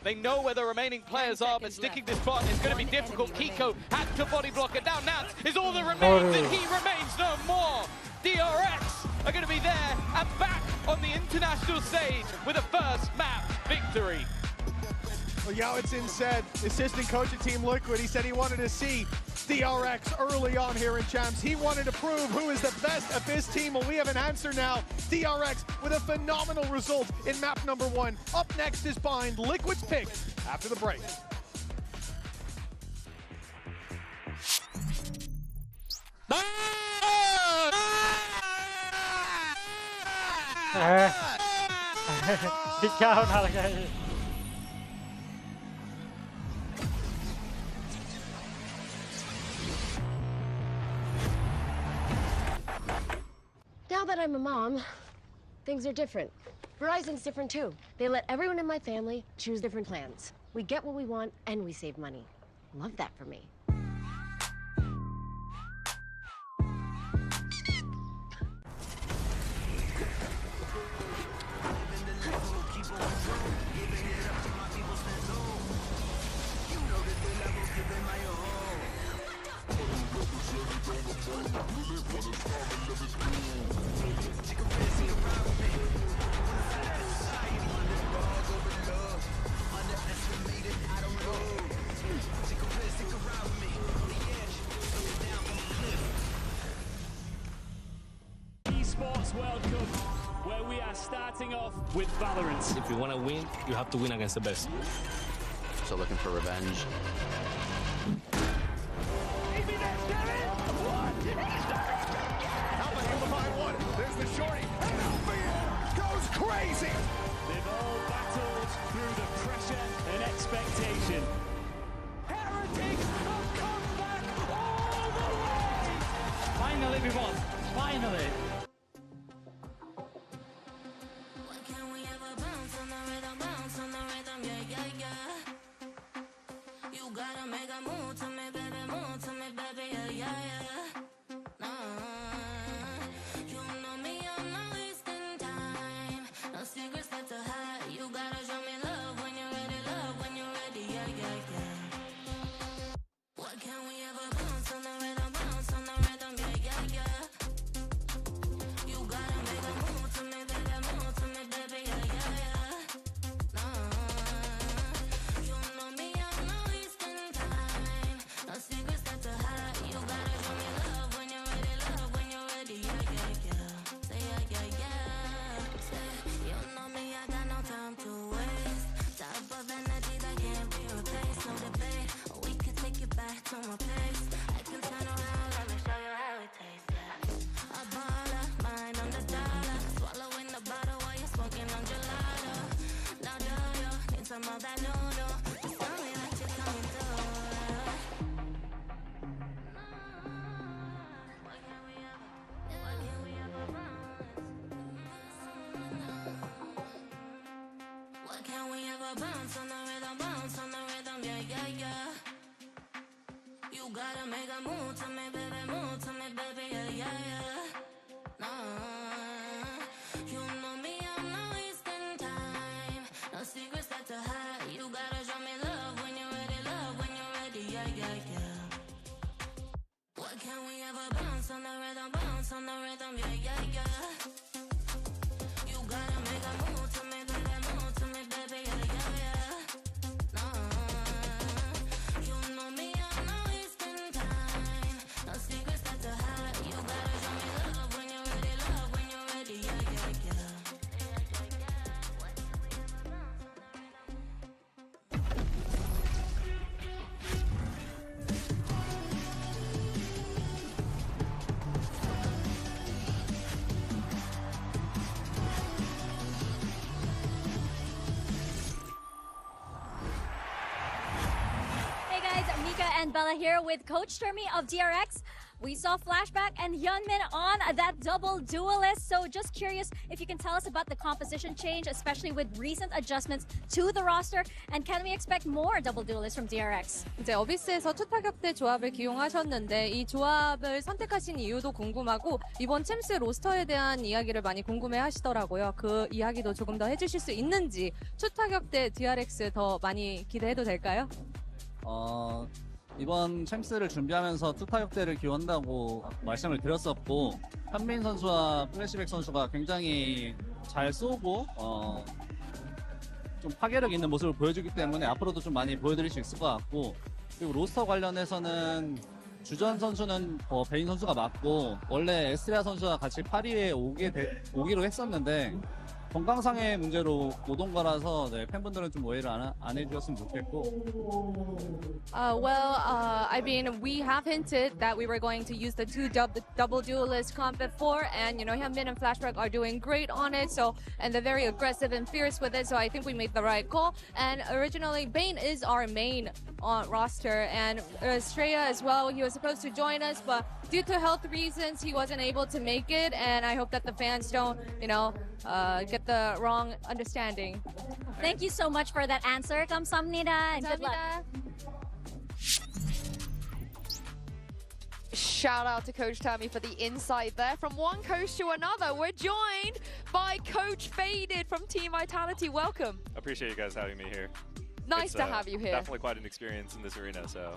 They know where the remaining players are, but sticking this spot is going to be difficult. Kiko had to body block it down. Nats is all that remains, and he remains no more. DRX are going to be there and back on the international stage with a first map victory. Well, Yao Itsin said, assistant coach of Team Liquid, he said he wanted to see DRX early on here in Champs. He wanted to prove who is the best Abyss team. Well, we have an answer now. DRX with a phenomenal result in map number 1. Up next is Bind, Liquid's pick after the break. क्या होना लगा ये that I'm a mom, things are different. Verizon's different too. They let everyone in my family choose different plans. We get what we want and we save money. Love that for me. Esports World Cup, where we are starting off with VALORANT. If you want to win, you have to win against the best. So looking for revenge. Alpha able to find one. There's the shorty. And Alpha goes crazy. They've all battled through the pressure and expectation. Heretics have come back all the way! Finally, we won. Finally. You gotta make a move to me, baby, yeah, yeah. You know me, I'm not wasting time. No secrets left to hide. You gotta show me love when you're ready, yeah, yeah, yeah. Why can't we ever bounce on the rhythm, yeah, yeah, yeah. You gotta make a move to me, baby, yeah, yeah, yeah. You know me, I'm not wasting time. No secrets left to hide. You gotta show me love when you're ready, yeah, yeah, yeah. Say yeah, yeah, yeah. Say, you know me, I got no time to waste. Type of energy that can't be replaced, no debate. We can take it back to my place. I can turn around, let me show you how it tastes, yeah. A baller, mind on the dollar. Swallowing the bottle while you're smoking on gelato. Now do you need some of that noodle? Just tell me that you're coming through. Why can't we ever bounce on the rhythm, yeah, yeah, yeah. You gotta make a move to me, baby, yeah, yeah, yeah. You know me, I'm not wasting time. No secrets left to hide. You gotta show me love when you're ready, yeah, yeah, yeah. Why can't we ever bounce on the rhythm, yeah, yeah, yeah. You gotta make a move to me, baby, yeah, yeah, yeah. You know me, I'm not wasting time. No secrets left to hide. You gotta show me love when you're ready, yeah, yeah, yeah. Hey guys, Mika and Bella here with Coach Termi of DRX. We saw Flashback and Hyunmin on that double duelist. So just curious if you can tell us about the composition change, especially with recent adjustments to the roster. And can we expect more double duelists from DRX? 이제 어비스에서 투타격대 조합을 기용하셨는데 이 조합을 선택하신 이유도 궁금하고 이번 챔스 로스터에 대한 이야기를 많이 궁금해 하시더라고요. 그 이야기도 조금 더 해주실 수 있는지 투타격대 DRX 더 많이 기대해도 될까요? 이번 챔스를 준비하면서 투타격대를 기원한다고 말씀을 드렸었고 현민 선수와 플래시백 선수가 굉장히 잘 쏘고 좀 파괴력 있는 모습을 보여주기 때문에 앞으로도 좀 많이 보여드릴 수 있을 것 같고 그리고 로스터 관련해서는 주전 선수는 베인 선수가 맞고 원래 에스트레아 선수와 같이 파리에 오기로 했었는데 건강상의 문제로 못 온 거라서 팬분들은 좀 오해를 안 해주셨으면 좋겠고. I mean, we have hinted that we were going to use the two double duelist comp before, and Hyunmin and Flashback are doing great on it. So, and they're very aggressive and fierce with it. So I think we made the right call. And originally, Bane is our main on roster, and Estrella as well. He was supposed to join us, but due to health reasons, he wasn't able to make it. And I hope that the fans don't, get the wrong understanding. Thank you so much for that answer. 감사합니다. And good luck. Shout out to Coach Tammy for the insight there. From one coach to another, we're joined by Coach Faded from Team Vitality. Welcome. Appreciate you guys having me here. Nice to have you here. Definitely quite an experience in this arena, so.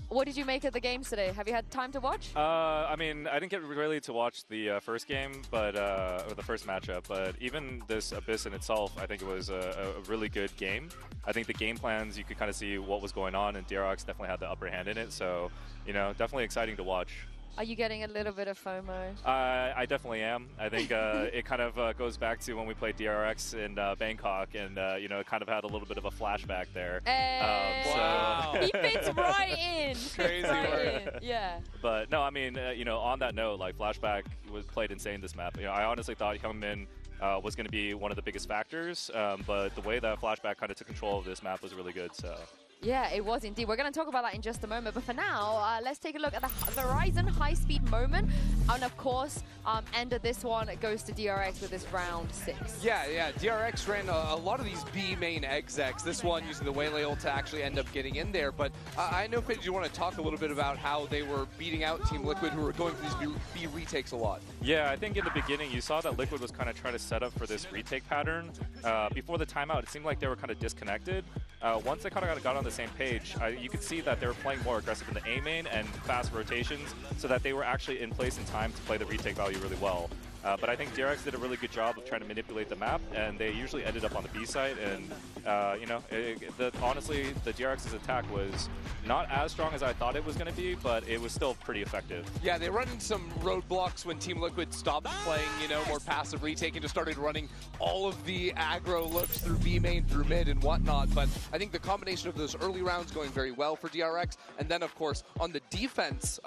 What did you make of the games today? Have you had time to watch? I mean, I didn't get really to watch the first game, but or the first matchup. But even this Abyss in itself, I think it was a really good game. I think the game plans, you could kind of see what was going on, and DRX definitely had the upper hand in it. So, definitely exciting to watch. Are you getting a little bit of FOMO? I definitely am. I think it kind of goes back to when we played DRX in Bangkok, and it kind of had a little bit of a flashback there. Wow. He fits right in. Crazy word. Yeah. But no, I mean, on that note, like flashback was played insane this map. I honestly thought Hyungmin was going to be one of the biggest factors, but the way that flashback kind of took control of this map was really good. So. Yeah, it was indeed. We're going to talk about that in just a moment. But for now, let's take a look at the Verizon high-speed moment. And of course, end of this one, it goes to DRX with this round 6. Yeah. DRX ran a lot of these B main execs. This one using the Waylay ult to actually end up getting in there. But I know, Fidge, you want to talk a little bit about how they were beating out Team Liquid, who were going for these B retakes a lot. Yeah, I think in the beginning, you saw that Liquid was kind of trying to set up for this retake pattern. Before the timeout, it seemed like they were kind of disconnected. Once they kind of got on the same page, you could see that they were playing more aggressive in the A main and fast rotations, so that they were actually in place in time to play the retake value really well. But I think DRX did a really good job of trying to manipulate the map, and they usually ended up on the B side. And honestly, the DRX's attack was not as strong as I thought it was going to be, but it was still pretty effective. Yeah, they run into some roadblocks when Team Liquid stopped playing, more passive retake and just started running all of the aggro looks through B main, through mid, and whatnot. But I think the combination of those early rounds going very well for DRX, and then of course on the defense,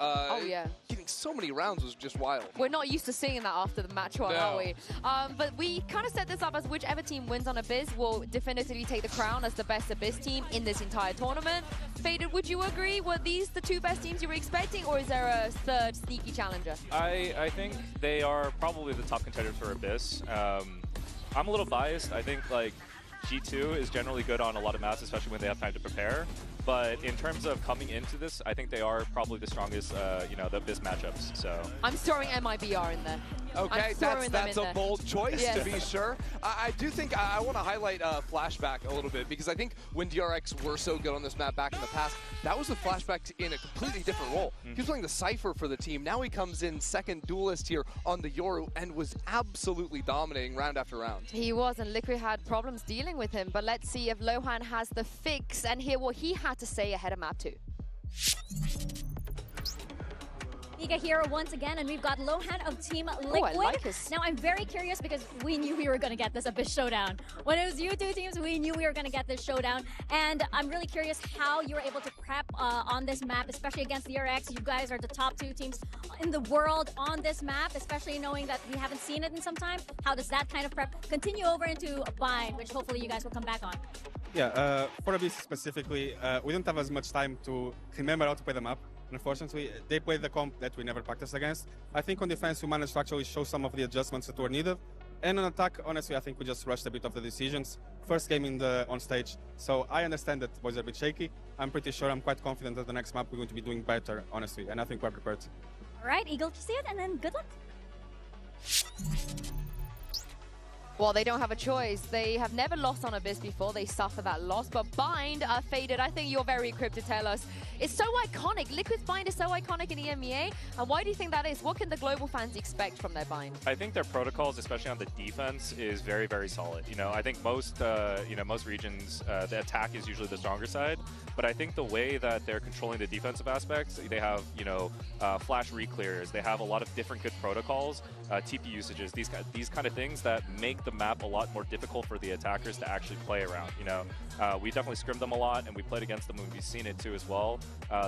getting so many rounds was just wild. We're not used to seeing that after the match one, are we? But we kind of set this up as whichever team wins on Abyss will definitively take the crown as the best Abyss team in this entire tournament. Faded, would you agree? Were these the two best teams you were expecting, or is there a third sneaky challenger? I think they are probably the top contenders for Abyss. I'm a little biased. I think like G2 is generally good on a lot of maps, especially when they have time to prepare. But in terms of coming into this, I think they are probably the strongest, the Abyss matchups. So I'm throwing MIBR in there. Okay, that's a bold choice, to be sure. I do think I want to highlight Flashback a little bit, because I think when DRX were so good on this map back in the past, that was with Flashback in a completely different role. He was playing the Cypher for the team. Now he comes in second duelist here on the Yoru and was absolutely dominating round after round. He was, and Liquid had problems dealing with him. But let's see if Lohan has the fix and hear what he had to say ahead of map 2. Giga here once again, and we've got Lohan of Team Liquid. Oh, I like his... Now, I'm very curious because we knew we were going to get this Abyss showdown. When it was you two teams, we knew we were going to get this showdown. And I'm really curious how you were able to prep on this map, especially against DRX. You guys are the top 2 teams in the world on this map, especially knowing that we haven't seen it in some time. How does that kind of prep continue over into Bind, which hopefully you guys will come back on? Yeah, for Abyss specifically, we don't have as much time to remember how to play the map. Unfortunately, they played the comp that we never practiced against. I think on defense, we managed to actually show some of the adjustments that were needed. And on attack, honestly, I think we just rushed a bit of the decisions. First game on stage, so I understand that was a bit shaky. I'm pretty sure, I'm quite confident that the next map we're going to be doing better, honestly, and I think we're prepared. All right, eagle to see it, and then good luck. Well, they don't have a choice. They have never lost on Abyss before. They suffer that loss. But Bind are Faded. I think you're very equipped to tell us. It's so iconic. Liquid's Bind is so iconic in EMEA. And why do you think that is? What can the global fans expect from their Bind? I think their protocols, especially on the defense, is very, very solid. I think most regions, the attack is usually the stronger side. But I think the way that they're controlling the defensive aspects, they have, flash reclears. They have a lot of different good protocols, TP usages, these kind of things that make the map a lot more difficult for the attackers to actually play around. You know, we definitely scrimmed them a lot, and we played against them, and we've seen it too as well.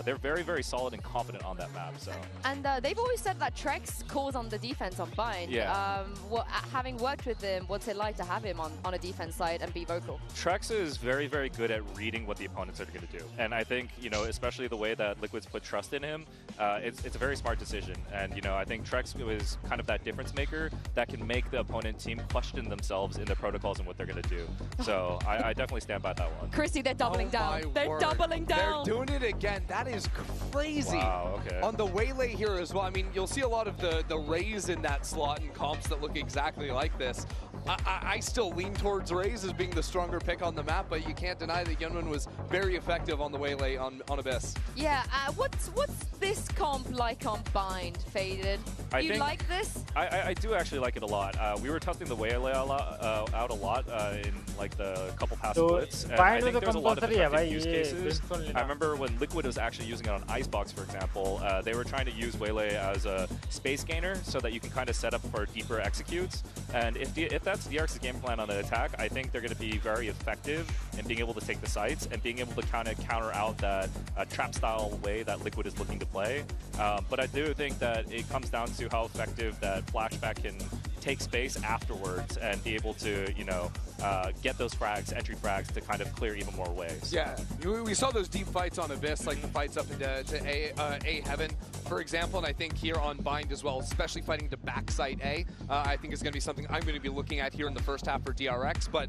They're very, very solid and confident on that map. So. And they've always said that Trex calls on the defense on Bind. Yeah. Having worked with him, what's it like to have him on a defense side and be vocal? Trex is very, very good at reading what the opponents are going to do. And I think, you know, especially the way that Liquid's put trust in him, it's a very smart decision. And, you know, I think Trex is kind of that difference maker that can make the opponent team question themselves in the protocols and what they're going to do. So I definitely stand by that one. Chrissy, they're doubling down. They're doubling down. They're doing it again. That is crazy. Wow, okay. On the Waylay here as well. I mean, you'll see a lot of the Rays in that slot and comps that look exactly like this. I still lean towards Rays as being the stronger pick on the map, but you can't deny that Yunmin was very effective on the Waylay on Abyss. Yeah, what's this comp like on Bind, Faded? Do you like this? I do actually like it a lot. We were testing the Waylay out a lot in like the couple past splits. And I think there's a lot of effective use cases. I remember when Liquid was actually using it on Icebox, for example, they were trying to use Waylay as a space gainer so that you can kind of set up for deeper executes. And if that's DRX's game plan on the attack, I think they're going to be very effective in being able to take the sites and being able to kind of counter out that trap-style way that Liquid is looking to play. But I do think that it comes down to how effective that flashback can take space afterwards and be able to, you know, get those frags, entry frags, to kind of clear even more ways. Yeah, we saw those deep fights on Abyss, like the fights up into A Heaven, for example, and I think here on Bind as well, especially fighting to backside A, I think is going to be something I'm going to be looking at here in the first half for DRX. But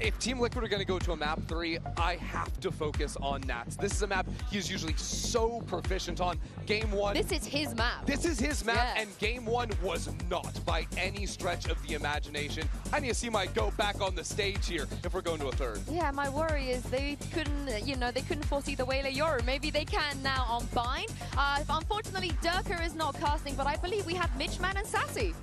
if Team Liquid are going to go to a map 3, I have to focus on Nats. This is a map he's usually so proficient on. Game 1. This is his map. This is his map, and Game 1 was not by any stretch of the imagination. I need to see my go back on the stage here if we're going to a third. Yeah, my worry is they couldn't, you know, they couldn't foresee the Waylay Yoru. Maybe they can now on Bind. Unfortunately, Durka is not casting, but I believe we have Mitchman and Sassy.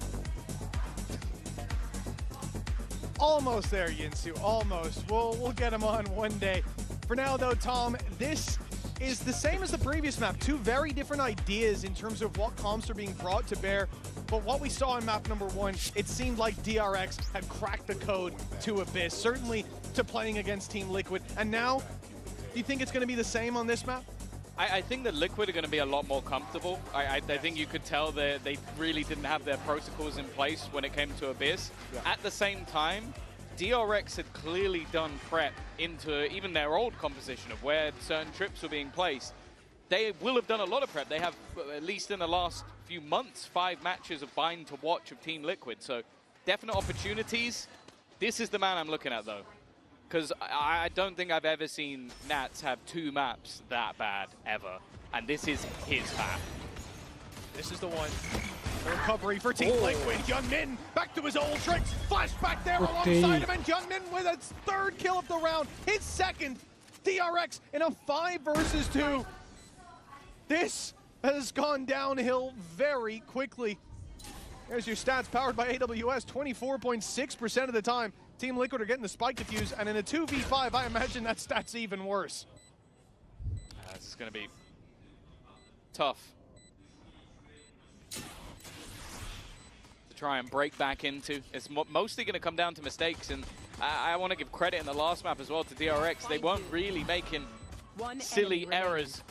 Almost there, Yinsu, almost. We'll get him on one day. For now, though, Tom, this is the same as the previous map. Two very different ideas in terms of what comps are being brought to bear. But what we saw in map number 1, it seemed like DRX had cracked the code to Abyss, certainly to playing against Team Liquid. And now, do you think it's going to be the same on this map? I think that Liquid are going to be a lot more comfortable. I think you could tell that they really didn't have their protocols in place when it came to Abyss. Yeah. At the same time, DRX had clearly done prep into even their old composition of where certain trips were being placed. They will have done a lot of prep. They have, at least in the last few months, 5 matches of Bind to watch of Team Liquid. So definite opportunities. This is the man I'm looking at, though. Because I don't think I've ever seen Nats have 2 maps that bad, ever. And this is his map. This is the one. The recovery for Team Liquid. Youngmin back to his old tricks. Flashback there alongside him. And Youngmin with his 3rd kill of the round. His 2nd. DRX in a 5 versus 2. This has gone downhill very quickly. There's your stats powered by AWS. 24.6% of the time, Team Liquid are getting the spike defuse, and in a 2v5, I imagine that stat's even worse. This is going to be tough to try and break back into. It's mostly going to come down to mistakes, and I want to give credit in the last map as well to DRX. They weren't really making silly errors.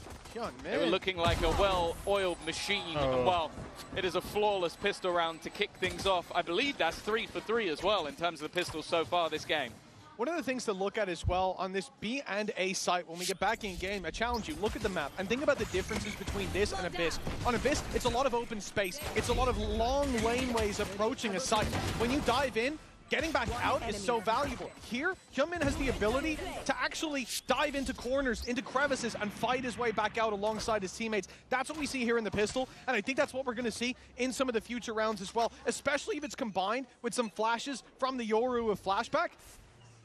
They were looking like a well-oiled machine. And, well, it is a flawless pistol round to kick things off. I believe that's 3 for 3 as well in terms of the pistols so far this game. One of the things to look at as well on this B and A site when we get back in game, I challenge you, look at the map and think about the differences between this and Abyss. On Abyss, it's a lot of open space. It's a lot of long laneways approaching a site. When you dive in, getting back out is so valuable. Here, Hyunmin has the ability to actually dive into corners, into crevices, and fight his way back out alongside his teammates. That's what we see here in the pistol, and I think that's what we're going to see in some of the future rounds as well, especially if it's combined with some flashes from the Yoru of Flashback.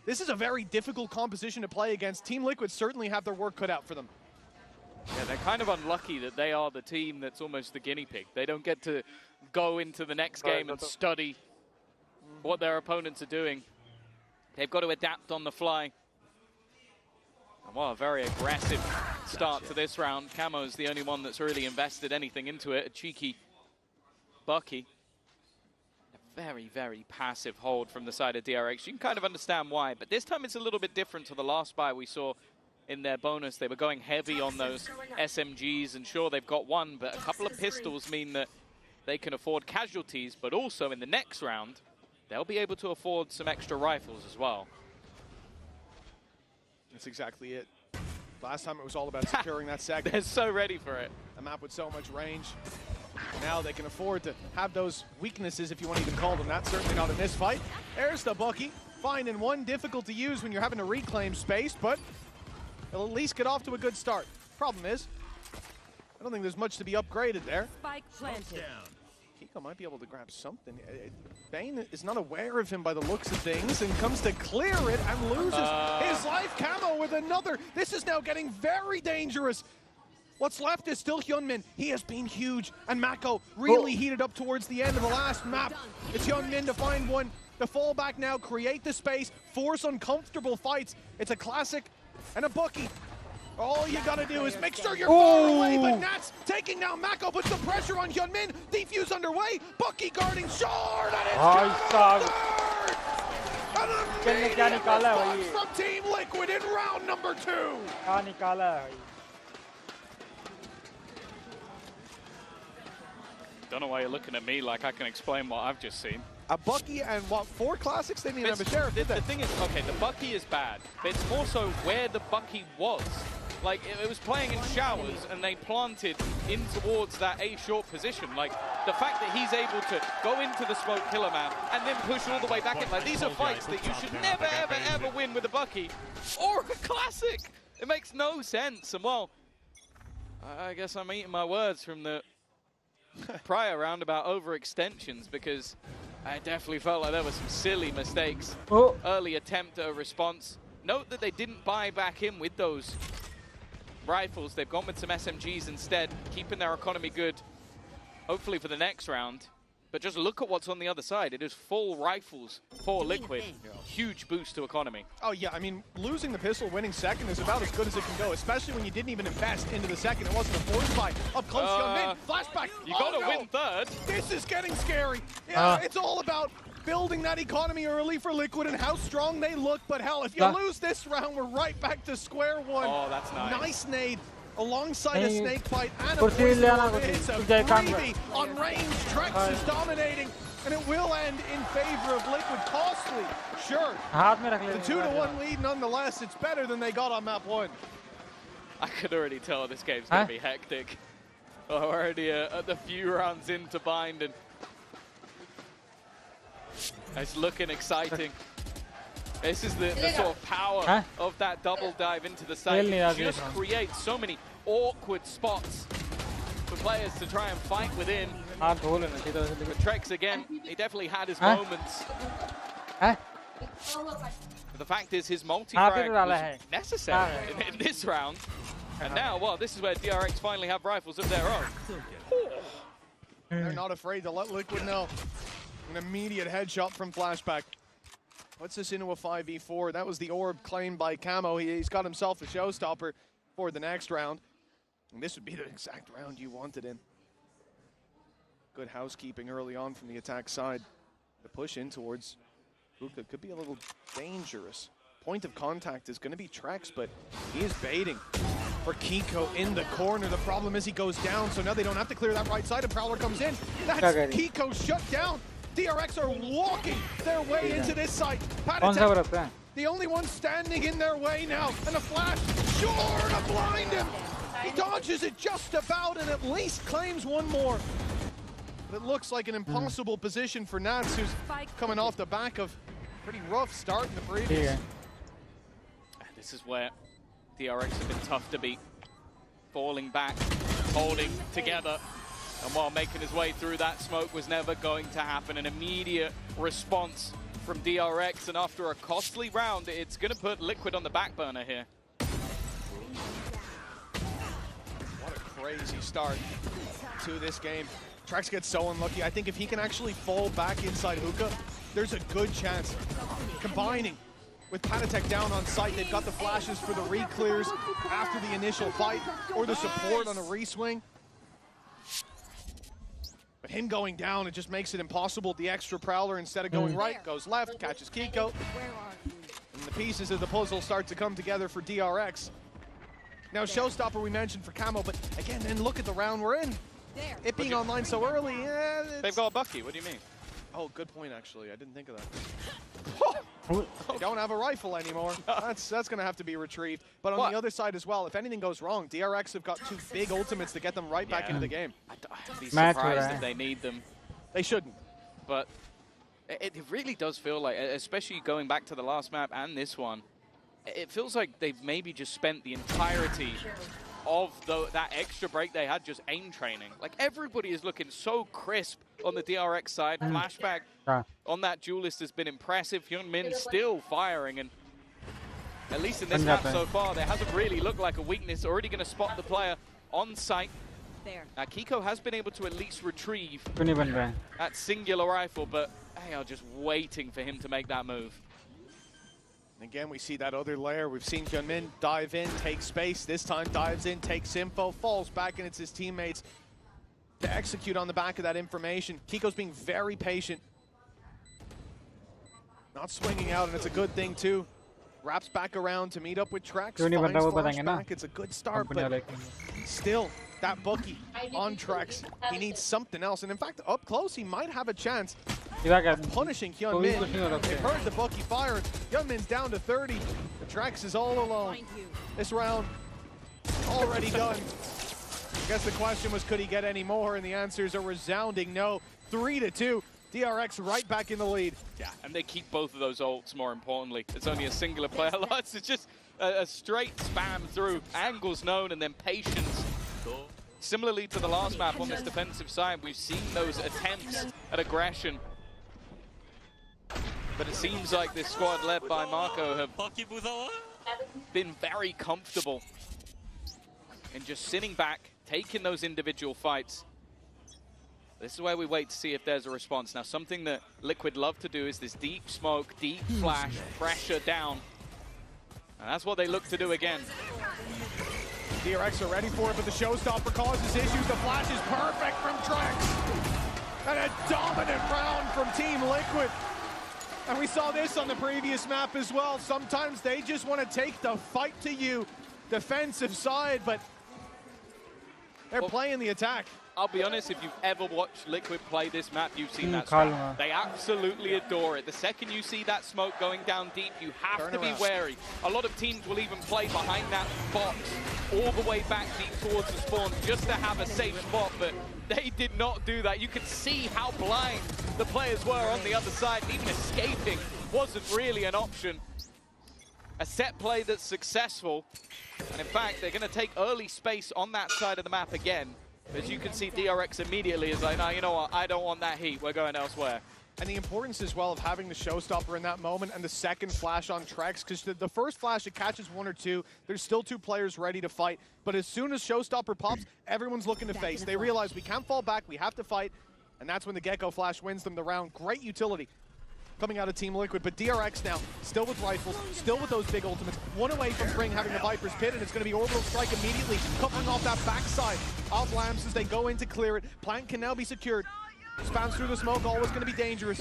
This is a very difficult composition to play against. Team Liquid certainly have their work cut out for them. Yeah, they're kind of unlucky that they are the team that's almost the guinea pig. They don't get to go into the next game and study what their opponents are doing. They've got to adapt on the fly. And well, a very aggressive start to this round. Camo's the only one that's really invested anything into it. A cheeky Bucky. very, very passive hold from the side of DRX. You can kind of understand why, but this time it's a little bit different to the last buy we saw in their bonus. They were going heavy on those SMGs, and sure, they've got one, but a couple of pistols mean that they can afford casualties, but also in the next round, they'll be able to afford some extra rifles as well. That's exactly it. Last time it was all about securing that second. They're so ready for it. A map with so much range. Now they can afford to have those weaknesses, if you want to even call them that. Certainly not in this fight. There's the Bucky. Finding one, difficult to use when you're having to reclaim space, but they'll at least get off to a good start. Problem is, I don't think there's much to be upgraded there. Spike planted. Kiko might be able to grab something. Bane is not aware of him by the looks of things and comes to clear it and loses his life. Camo with another. This is now getting very dangerous. What's left is still Hyunmin. He has been huge, and Mako really heated up towards the end of the last map. It's Hyunmin to find one, to fall back now, create the space, force uncomfortable fights. It's a classic and a Bucky. All you gotta do is make sure you're far away, but Nats taking down Mako, puts the pressure on Hyunmin. Defuse underway, Bucky guarding Shard, and it's third! An immediate response from Team Liquid in round number 2. Don't know why you're looking at me like I can explain what I've just seen. A Bucky and what, 4 classics? They didn't even have a sheriff, did they? The thing is, okay, the Bucky is bad, but it's more so where the Bucky was. Like, it was playing in showers, and they planted in towards that A short position. Like, the fact that he's able to go into the smoke, kill a man, and then push all the way back in. Like, these are fights that you should never, ever, ever win with a Bucky or a classic. It makes no sense. And, well, I guess I'm eating my words from the prior round about overextensions, because I definitely felt like there were some silly mistakes. Early attempt at a response. Note that they didn't buy back in with those rifles. They've gone with some SMGs instead, keeping their economy good, hopefully for the next round. But just look at what's on the other side. It is full rifles for Liquid. Huge boost to economy. Oh yeah, I mean, losing the pistol, winning second is about as good as it can go, especially when you didn't even invest into the second. It wasn't a force fight. Up close, Hyunmin, flashback. You gotta win third. This is getting scary. Yeah, it's all about building that economy early for Liquid and how strong they look, but hell, if you lose this round, we're right back to square one. Oh, that's nice. Nice nade alongside a snake bite and a poison orb. It's a freebie on range. Trex is dominating, and it will end in favor of Liquid. Costly, sure. The 2-1 lead nonetheless. It's better than they got on map 1. I could already tell this game's gonna be hectic. We're already at the few rounds into bind, and it's looking exciting. This is the sort of power of that double dive into the side. It just creates so many awkward spots for players to try and fight within. But Trex, again, he definitely had his moments. But the fact is, his multi-frag was necessary in this round. And now, well, this is where DRX finally have rifles of their own. They're not afraid to let Liquid know. An immediate headshot from Flashback. Puts us into a 5v4. That was the orb claimed by Camo. He's got himself a showstopper for the next round. And this would be the exact round you wanted in. Good housekeeping early on from the attack side. The push in towards Hookah could be a little dangerous. Point of contact is going to be Trex, but he is baiting for Kiko in the corner. The problem is he goes down, so now they don't have to clear that right side, and Prowler comes in. That's Kiko shut down. DRX are walking their way into this site. Patatek, the only one standing in their way now, and a flash, sure to blind him. He dodges it just about and at least claims one more. But it looks like an impossible position for Nats, who's coming off the back of a pretty rough start in the previous. This is where DRX have been tough to beat. Falling back, holding together. And while making his way through that smoke was never going to happen. An immediate response from DRX, and after a costly round, it's going to put Liquid on the back burner here. What a crazy start to this game. Trex gets so unlucky. I think if he can actually fall back inside Hookah, there's a good chance. Combining with Patatek down on site, they've got the flashes for the re-clears after the initial fight, or the support on a re-swing. But him going down, it just makes it impossible. The extra Prowler, instead of going right, goes left, catches Kiko. And the pieces of the puzzle start to come together for DRX. Now, Showstopper we mentioned for Camo, but again, then look at the round we're in. It being online so early, They've got a Bucky, what do you mean? Oh, good point, actually. I didn't think of that. They don't have a rifle anymore. That's going to have to be retrieved. But on the other side as well, if anything goes wrong, DRX have got 2 big ultimates to get them right back into the game. I'd be surprised if they need them. They shouldn't. But it really does feel like, especially going back to the last map and this one, it feels like they've maybe just spent the entirety of that extra break they had just aim training. Like, everybody is looking so crisp on the DRX side. Flashback on that duelist has been impressive. Hyunmin still firing, and at least in this map so far, there hasn't really looked like a weakness. Already going to spot the player on site. Now, Kiko has been able to at least retrieve that singular rifle, but they are just waiting for him to make that move. Again, we see that other layer. We've seen Hyunmin dive in, take space. This time dives in, takes info, falls back, and it's his teammates to execute on the back of that information. Kiko's being very patient. Not swinging out, and it's a good thing, too. Wraps back around to meet up with Trex. Finds flashback. It's a good start, but still, that Bucky on Trex, he needs something else. And in fact, up close, he might have a chance of punishing Hyunmin. They've heard the Bucky fire. Hyunmin's down to 30. The Trex is all alone. This round already done. I guess the question was, could he get any more? And the answer is a resounding no. 3-2. DRX right back in the lead. Yeah, and they keep both of those ults, more importantly. It's only a singular player loss. It's just a straight spam through. Angles known, and then patience. Similarly to the last map on this defensive side, we've seen those attempts at aggression. But it seems like this squad led by Marco have been very comfortable in just sitting back, taking those individual fights. This is where we wait to see if there's a response. Now, something that Liquid love to do is this deep smoke, deep flash, pressure down. And that's what they look to do again. DRX are ready for it, but the showstopper causes issues. The flash is perfect from Trex. And a dominant round from Team Liquid. And we saw this on the previous map as well. Sometimes they just want to take the fight to you, defensive side, but they're playing the attack. I'll be honest, if you've ever watched Liquid play this map, you've seen that strat. They absolutely adore it. The second you see that smoke going down deep, you have to be wary. A lot of teams will even play behind that box all the way back deep towards the spawn just to have a safe spot, but they did not do that. You could see how blind the players were on the other side. Even escaping wasn't really an option. A set play that's successful, and in fact, they're going to take early space on that side of the map again. As you can see, DRX immediately is like, no, you know what, I don't want that heat, we're going elsewhere. And the importance as well of having the showstopper in that moment and the second flash on Trex, because the first flash, it catches 1 or 2, there's still 2 players ready to fight, but as soon as showstopper pops, everyone's looking to face. They realize we can't fall back, we have to fight, and that's when the Gecko flash wins them the round. Great utility coming out of Team Liquid, but DRX now, still with rifles, still with those big ultimates, 1 away from Pring having the Viper's Pit, and it's going to be Orbital Strike immediately, covering off that backside of Lamps as they go in to clear it. Plant can now be secured. Spans through the smoke, always going to be dangerous.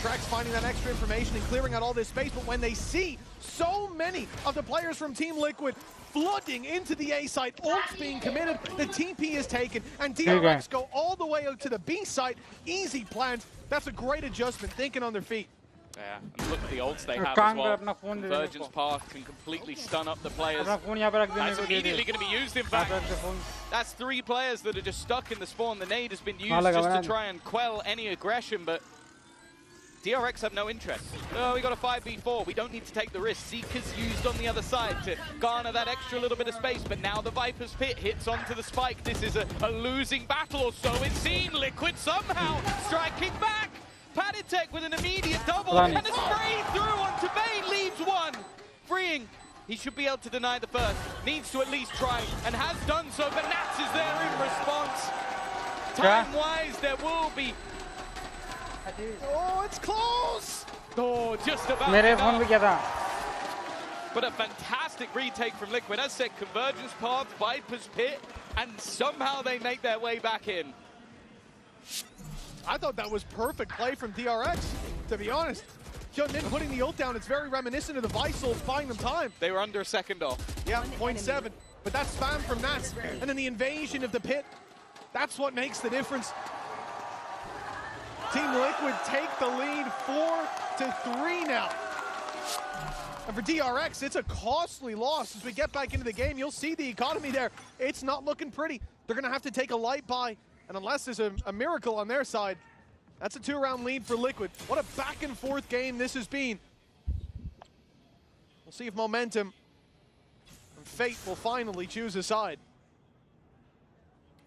Trex finding that extra information and clearing out all this space, but when they see so many of the players from Team Liquid flooding into the A site, ults being committed, the TP is taken, and DRX go all the way out to the B site. Easy plant. That's a great adjustment, thinking on their feet. Yeah, and look at the ults they have as well. Convergence Path can completely stun up the players. That's immediately going to be used, in fact. That's 3 players that are just stuck in the spawn. The nade has been used just to try and quell any aggression, but DRX have no interest. Oh, we got a 5v4. We don't need to take the risk. Seeker's used on the other side to garner that extra little bit of space, but now the Viper's Pit hits onto the spike. This is a losing battle, or so it seems. Liquid somehow striking back. Paditek with an immediate double, and a spray through onto Bane, leaves 1. Freeing, he should be able to deny the first, needs to at least try, and has done so, but Nats is there in response. Time-wise, there will be... Oh, it's close! Oh, just about But a fantastic retake from Liquid. As said, Convergence Path, Viper's Pit, and somehow they make their way back in. I thought that was perfect play from DRX, to be honest. Hyunmin putting the ult down, it's very reminiscent of the Vice ult, buying them time. They were under a second off. Yeah, 0.7. But that's spam from Nats. And then the invasion of the pit. That's what makes the difference. Team Liquid take the lead 4-3 now. And for DRX, it's a costly loss. As we get back into the game, you'll see the economy there. It's not looking pretty. They're going to have to take a light buy. And unless there's a miracle on their side, that's a 2-round lead for Liquid. What a back-and-forth game this has been. We'll see if momentum and fate will finally choose a side.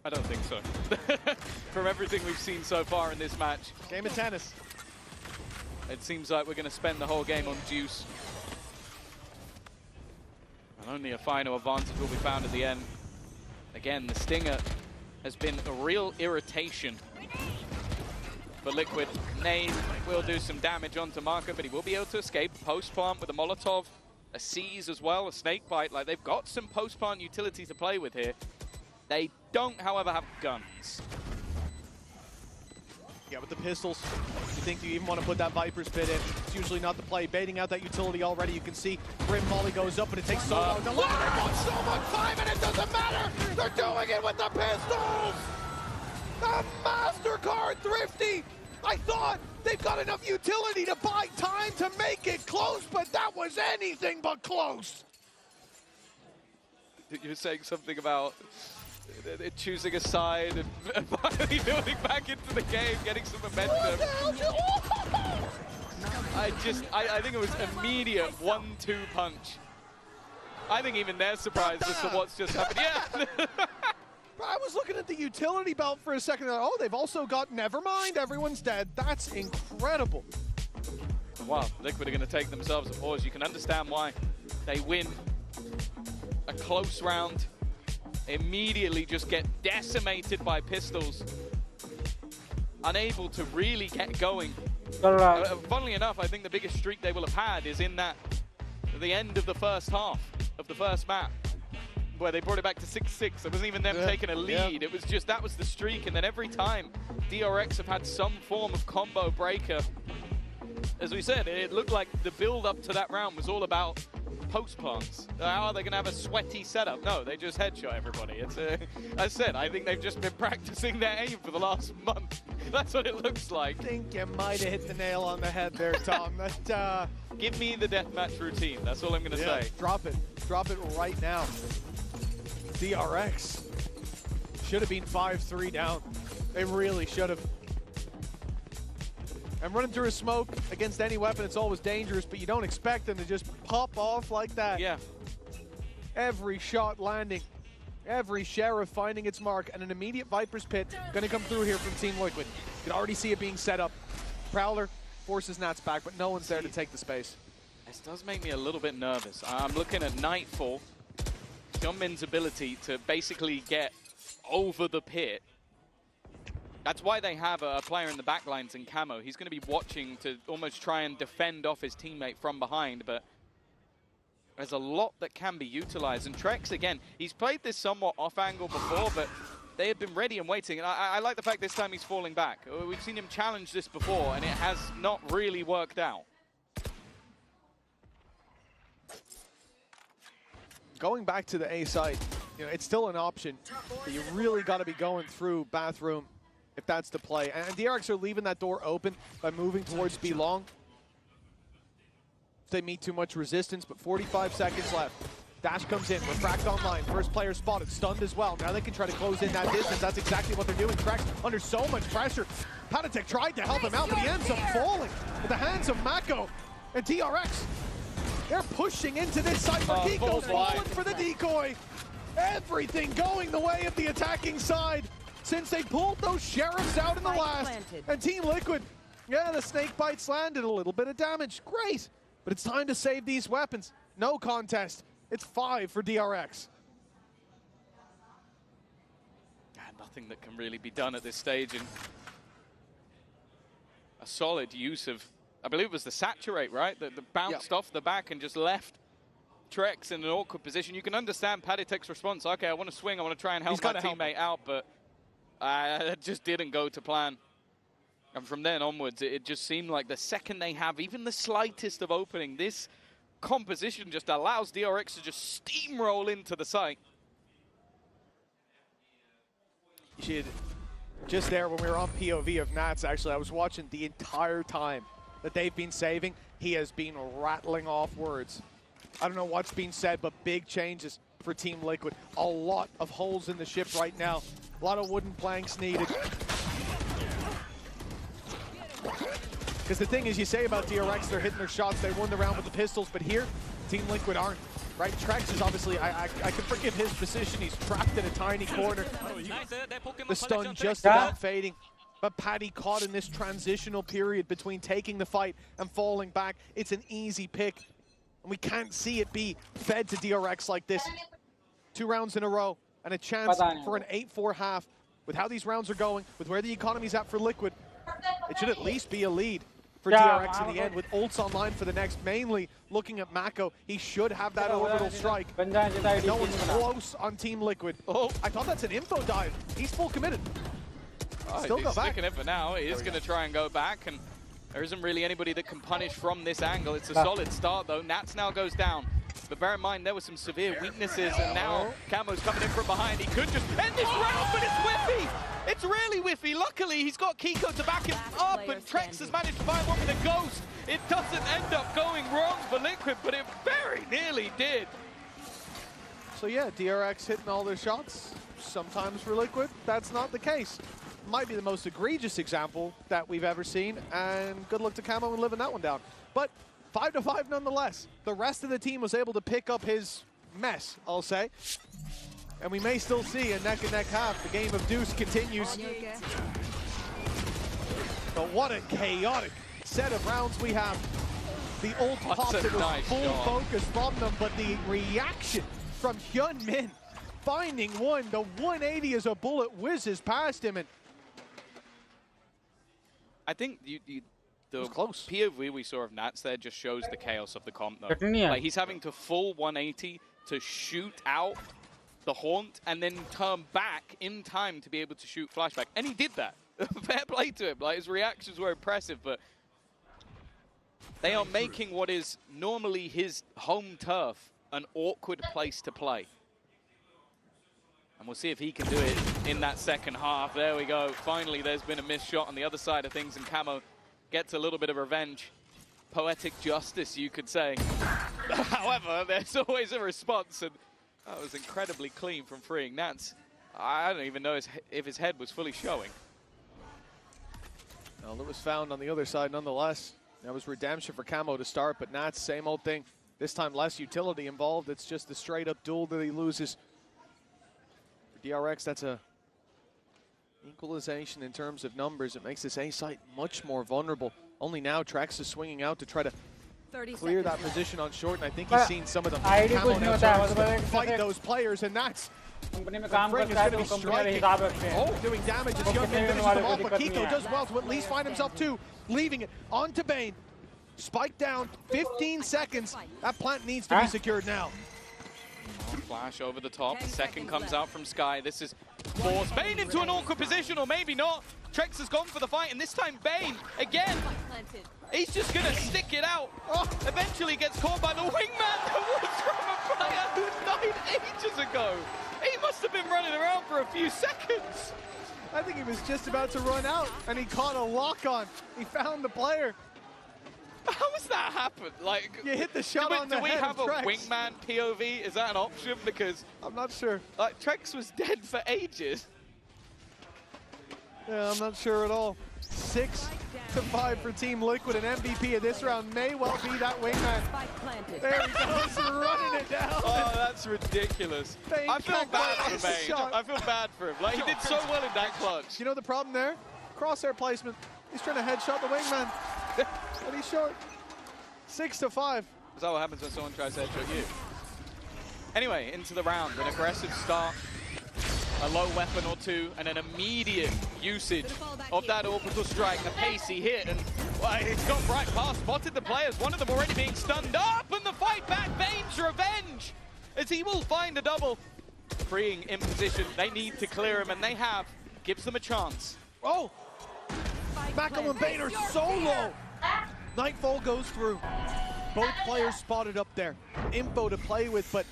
I don't think so. From everything we've seen so far in this match. Game of tennis. It seems like we're going to spend the whole game on juice. And only a final advantage will be found at the end. Again, the Stinger has been a real irritation for Liquid. Nade will do some damage onto Marco, but he will be able to escape. Post-plant with a Molotov, a Seize as well, a Snakebite. Like, they've got some post-plant utility to play with here. They don't, however, have guns. Yeah, with the pistols, you think you even want to put that Viper's Pit in. It's usually not the play. Baiting out that utility already. You can see Grim Molly goes up, but it takes so long. They want so much time, and it doesn't matter. They're doing it with the pistols. The MasterCard Thrifty. I thought they've got enough utility to buy time to make it close, but that was anything but close. You were saying something about choosing a side and finally building back into the game, getting some momentum. I think it was immediate 1-2 punch. I think even they're surprised as to what's just happened. Yeah. I was looking at the utility belt for a second. Oh, they've also got Nevermind. Everyone's dead. That's incredible. Wow, Liquid are going to take themselves a pause. You can understand why. They win a close round, immediately just get decimated by pistols, unable to really get going. Funnily enough, I think the biggest streak they will have had is in the end of the first half of the first map, where they brought it back to 6-6. It wasn't even them taking a lead. It was just, that was the streak. And then every time DRX have had some form of combo breaker. As we said, it looked like the build up to that round was all about post plants. How are they going to have a sweaty setup? No, they just headshot everybody. It's as I said, I think they've just been practicing their aim for the last month. That's what it looks like. I think you might have hit the nail on the head there, Tom. That, give me the deathmatch routine. That's all I'm going to say. Drop it. Drop it right now. DRX should have been 5-3 down. They really should have. And running through a smoke against any weapon, it's always dangerous, but you don't expect them to just pop off like that. Yeah. Every shot landing, every Sheriff finding its mark, and an immediate Viper's Pit gonna come through here from Team Liquid. You can already see it being set up. Prowler forces Nats back, but no one's there to take the space. This does make me a little bit nervous. I'm looking at Nightfall. Hyunmin's ability to basically get over the pit. That's why they have a player in the backlines in camo. He's going to be watching to almost try and defend off his teammate from behind, but there's a lot that can be utilized. And Trex, again, he's played this somewhat off angle before, but they have been ready and waiting. And I like the fact this time he's falling back. We've seen him challenge this before, and it has not really worked out. Going back to the A site, you know, it's still an option, but you really got to be going through bathroom if that's the play. And DRX are leaving that door open by moving towards B long. They meet too much resistance, but 45 seconds left. Dash comes in, Refract online, first player spotted, stunned as well. Now they can try to close in that distance. That's exactly what they're doing. Trex under so much pressure. Patatek tried to help him out, but he ends up falling at the hands of Mako. And DRX, they're pushing into this site for Kiko's falling for the decoy. Everything going the way of the attacking side since they pulled those Sheriffs out in the last. And Team Liquid, yeah, the snake bites landed, a little bit of damage. Great, but it's time to save these weapons. No contest. It's 5 for DRX. Nothing that can really be done at this stage. And a solid use of, I believe it was the Saturate, right? That bounced off the back and just left Trex in an awkward position. You can understand Patatek's response. Okay, I want to swing. I want to try and help my teammate out, but it just didn't go to plan. And from then onwards, it just seemed like the second they have even the slightest of opening, this composition just allows DRX to just steamroll into the site. Just there when we were on POV of Nats, actually, I was watching the entire time that they've been saving. He has been rattling off words. I don't know what's being said, but big changes for Team Liquid. A lot of holes in the ship right now. A lot of wooden planks needed. Because the thing is, you say about DRX, they're hitting their shots, they won the round with the pistols, but here, Team Liquid aren't. Right, Trex is obviously, I can forgive his position, he's trapped in a tiny corner. The stun just about fading, but Paddy caught in this transitional period between taking the fight and falling back. It's an easy pick, and we can't see it be fed to DRX like this. 2 rounds in a row, and a chance for an 8-4 half. With how these rounds are going, with where the economy's at for Liquid, it should at least be a lead for DRX in the end, with ults online for the next. Mainly looking at Mako, he should have that orbital strike. No one's close on Team Liquid. Oh, I thought that's an info dive. He's full committed. Still go back. Sticking it for now. He is going to try and go back, and there isn't really anybody that can punish from this angle. It's a solid start, though. Nats now goes down. But bear in mind, there were some severe weaknesses, and now Camo's coming in from behind. He could just end this round, but it's whiffy! It's really whiffy. Luckily, he's got Kiko to back him up, and Trex has managed to find one with a ghost. It doesn't end up going wrong for Liquid, but it very nearly did. So yeah, DRX hitting all their shots. Sometimes for Liquid, that's not the case. Might be the most egregious example that we've ever seen, and good luck to Camo in living that one down. But 5-5 nonetheless. The rest of the team was able to pick up his mess, I'll say. And we may still see a neck-and-neck half. The game of Deuce continues. But what a chaotic set of rounds we have. The ult popped, it was full focus from them, but the reaction from Hyun Min finding one, the 180 as a bullet whizzes past him. And I think the POV we saw of Nats there just shows the chaos of the comp, though. Like, he's having to full 180 to shoot out the haunt and then turn back in time to be able to shoot flashback. And he did that. Fair play to him. Like, his reactions were impressive, but they are making what is normally his home turf an awkward place to play. And we'll see if he can do it in that second half. There we go. Finally, there's been a missed shot on the other side of things, and Camo gets a little bit of revenge. Poetic justice, you could say. However, there's always a response, and that was incredibly clean from freeing Nats. I don't even know if his head was fully showing. Well, it was found on the other side nonetheless. That was redemption for Camo to start, but Nats, same old thing. This time less utility involved. It's just the straight up duel that he loses. For DRX, that's a equalization in terms of numbers. It makes this A site much more vulnerable. Only now Trex is swinging out to try to clear that position on short, and I think he's seen some of them. Camo now starts to fight those players, and that's Ring is going to be striking. Oh, doing damage as Hyun Min finishes them off, but Kiko does well to at least find himself two, leaving it onto Bane. Spike down, 15 seconds. That plant needs to be secured now. Flash over the top. Second comes out from Sky. This is forced Bane into an awkward position, or maybe not. Trex has gone for the fight, and this time Bane, again, he's just going to stick it out. Oh, eventually gets caught by the wingman that was from a player who died ages ago. He must have been running around for a few seconds. I think he was just about to run out, and he caught a lock-on. He found the player. How has that happened? Like, you hit the shot on the head. Do we have a wingman POV? Is that an option? Because I'm not sure. Like, Trex was dead for ages. Yeah, I'm not sure at all. 6-5 for Team Liquid, and MVP of this round may well be that wingman. There he goes, running it down. Oh, that's ridiculous. I feel bad for Bane. I feel bad for him. Like, he did so well in that clutch. You know the problem there? Crosshair placement. He's trying to headshot the wingman. But he's short. 6-5. Is that what happens when someone tries to headshot you? Anyway, into the round. An aggressive start, a low weapon or two, and an immediate usage of that orbital strike. A pacey hit, and well, it's gone right past, spotted the players. One of them already being stunned up, and the fight back. Bane's revenge, as he will find a double. Freeing in position. They need to clear him, and they have. Gives them a chance. Oh! Mako and Bane are so low. Nightfall goes through. Both players spotted up there. Info to play with, but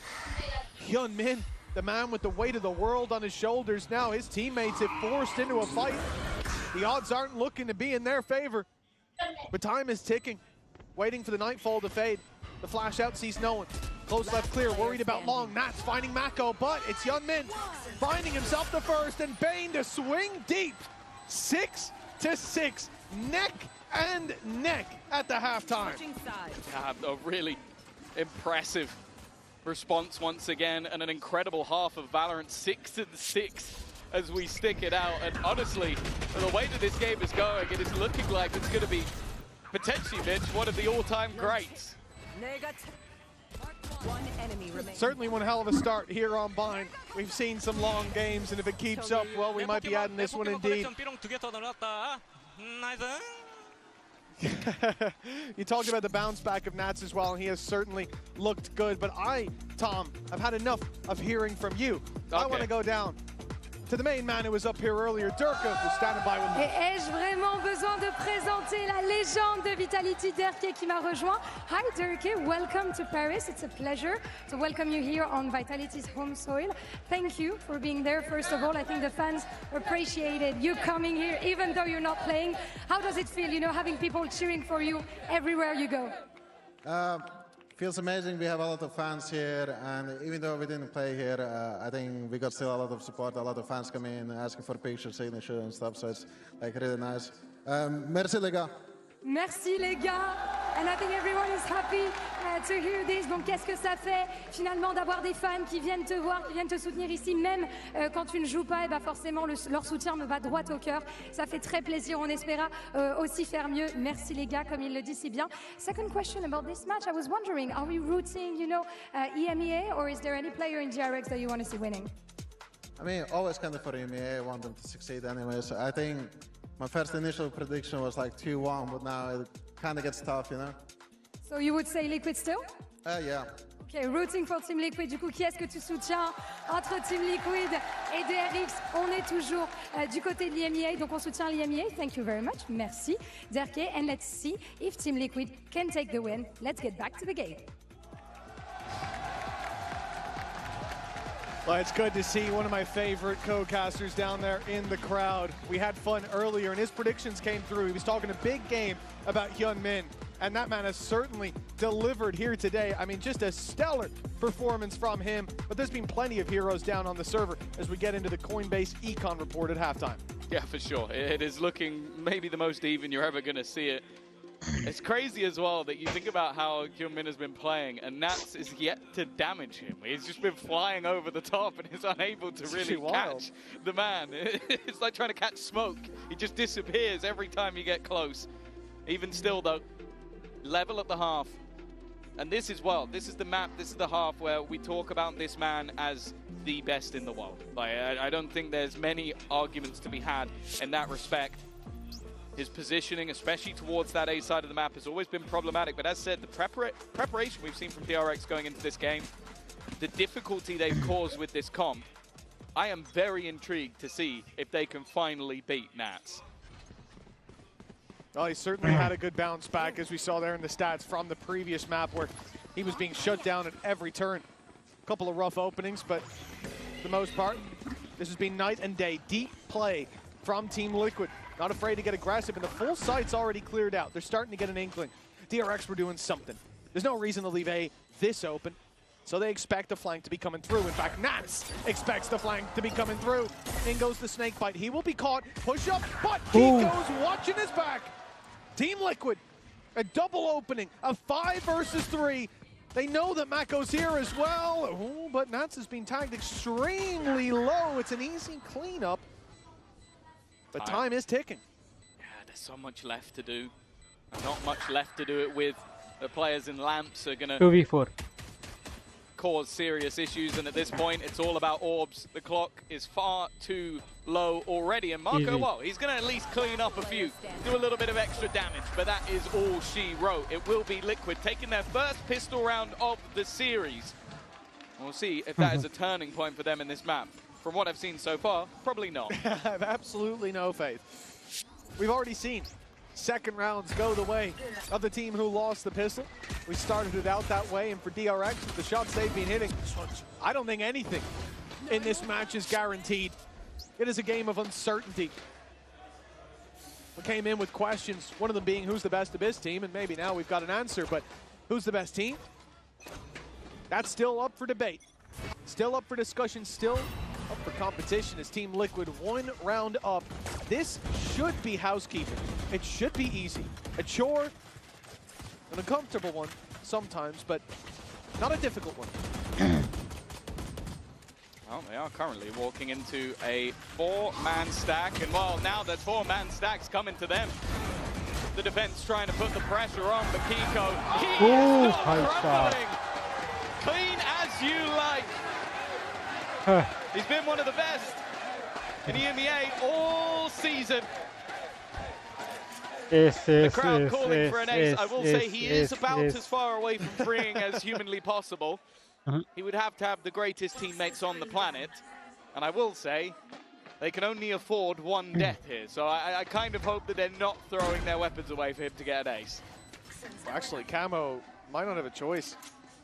Hyun Min, the man with the weight of the world on his shoulders now, his teammates have forced into a fight. The odds aren't looking to be in their favor, but time is ticking. Waiting for the Nightfall to fade. The flash out sees no one. Close left clear, worried about long. Nats finding Mako, but it's Hyun Min finding himself the first, and Bane to swing deep. 6-6, neck and neck at the halftime. A really impressive response once again, and an incredible half of Valorant. 6-6 as we stick it out. And honestly, the way that this game is going, it is looking like it's going to be potentially, Mitch, one of the all-time greats. One enemy remains. Certainly one hell of a start here on Bind. We've seen some long games, and if it keeps up, well, we might be adding this one indeed. You talked about the bounce back of Nats as well, and he has certainly looked good. But Tom, I've had enough of hearing from you. Okay. I want to go down to the main man who was up here earlier, Durka, who's standing by with me. Et ai-je vraiment besoin de présenter la légende de Vitality, Durke, qui m'a rejoint? Hi Durke, welcome to Paris. It's a pleasure to welcome you here on Vitality's home soil. Thank you for being there, first of all. I think the fans appreciated you coming here, even though you're not playing. How does it feel, you know, having people cheering for you everywhere you go? Feels amazing. We have a lot of fans here, and even though we didn't play here, I think we got still a lot of support. A lot of fans come in asking for pictures, signature and stuff, so it's like really nice. Merci les gars. Merci les gars, and I think everyone is happy to hear this. Donc qu'est-ce que ça fait finalement d'avoir des fans qui viennent te voir, qui viennent te soutenir ici, même quand tu ne joues pas, et ben forcément leur soutien me va droit au cœur. Ça fait très plaisir, on espéra aussi faire mieux. Merci les gars, comme il le dit si bien. Second question about this match, I was wondering, are we rooting, you know, EMEA, or is there any player in GRX that you want to see winning? I mean, always kind of for EMEA, I want them to succeed anyway, so I think my first initial prediction was like 2-1, but now it kind of gets tough, you know? So you would say Liquid still? Yeah. Okay, rooting for Team Liquid. Du coup, qui est-ce que tu soutiens entre Team Liquid et DRX? On est toujours du côté de l'EMEA, donc on soutient l'EMEA. Thank you very much. Merci, Derke. And let's see if Team Liquid can take the win. Let's get back to the game. Well, it's good to see one of my favorite co-casters down there in the crowd. We had fun earlier, and his predictions came through. He was talking a big game about Hyun Min, and that man has certainly delivered here today. I mean, just a stellar performance from him, but there's been plenty of heroes down on the server as we get into the Coinbase Econ report at halftime. Yeah, for sure. It is looking maybe the most even you're ever going to see it. It's crazy as well that you think about how Hyun Min has been playing, and Nats is yet to damage him. He's just been flying over the top and is unable to really catch the man. It's like trying to catch smoke. He just disappears every time you get close. Even still, though, level at the half. And this is the map, this is the half where we talk about this man as the best in the world. Like, I don't think there's many arguments to be had in that respect. His positioning, especially towards that A side of the map, has always been problematic. But as said, the preparation we've seen from DRX going into this game, the difficulty they've caused with this comp, I am very intrigued to see if they can finally beat Nats. Well, he certainly had a good bounce back, as we saw there in the stats from the previous map, where he was being shut down at every turn. A couple of rough openings, but for the most part, this has been night and day. Deep play from Team Liquid. Not afraid to get aggressive, and the full site's already cleared out. They're starting to get an inkling. DRX were doing something. There's no reason to leave A this open, so they expect the flank to be coming through. In fact, Nats expects the flank to be coming through. In goes the snake bite. He will be caught. Push up, but he goes watching his back. Team Liquid, a double opening, a 5 versus 3. They know that Mako's here as well. Ooh, but Nats has been tagged extremely low. It's an easy cleanup. But time is ticking. Yeah, there's so much left to do. Not much left to do it with. The players in lamps are going to 2v4. cause serious issues, and at this point, it's all about orbs. The clock is far too low already, and Marco, well, he's going to at least clean up a few, do a little bit of extra damage, but that is all she wrote. It will be Liquid taking their first pistol round of the series. We'll see if that is a turning point for them in this map. From what I've seen so far, probably not. I have absolutely no faith. we've already seen second rounds go the way of the team who lost the pistol. We started it out that way, and for DRX, with the shots they've been hitting, I don't think anything in this match is guaranteed. It is a game of uncertainty. We came in with questions, one of them being who's the best Abyss team, and maybe now we've got an answer, but who's the best team? That's still up for debate. Still up for discussion, still up for competition as Team Liquid 1 round up. This should be housekeeping. It should be easy. A chore, an uncomfortable one sometimes, but not a difficult one. Well, they are currently walking into a 4-man stack, and well, now that 4-man stack's coming to them. The defense trying to put the pressure on, but Kiko, he is not crumbling. Clean as you like. He's been one of the best in EMEA all season. The crowd calling for an ace. I will say he is about as far away from freeing as humanly possible. He would have to have the greatest teammates on the planet. And I will say, they can only afford one death here. So I kind of hope that they're not throwing their weapons away for him to get an ace. Well, actually, Camo might not have a choice.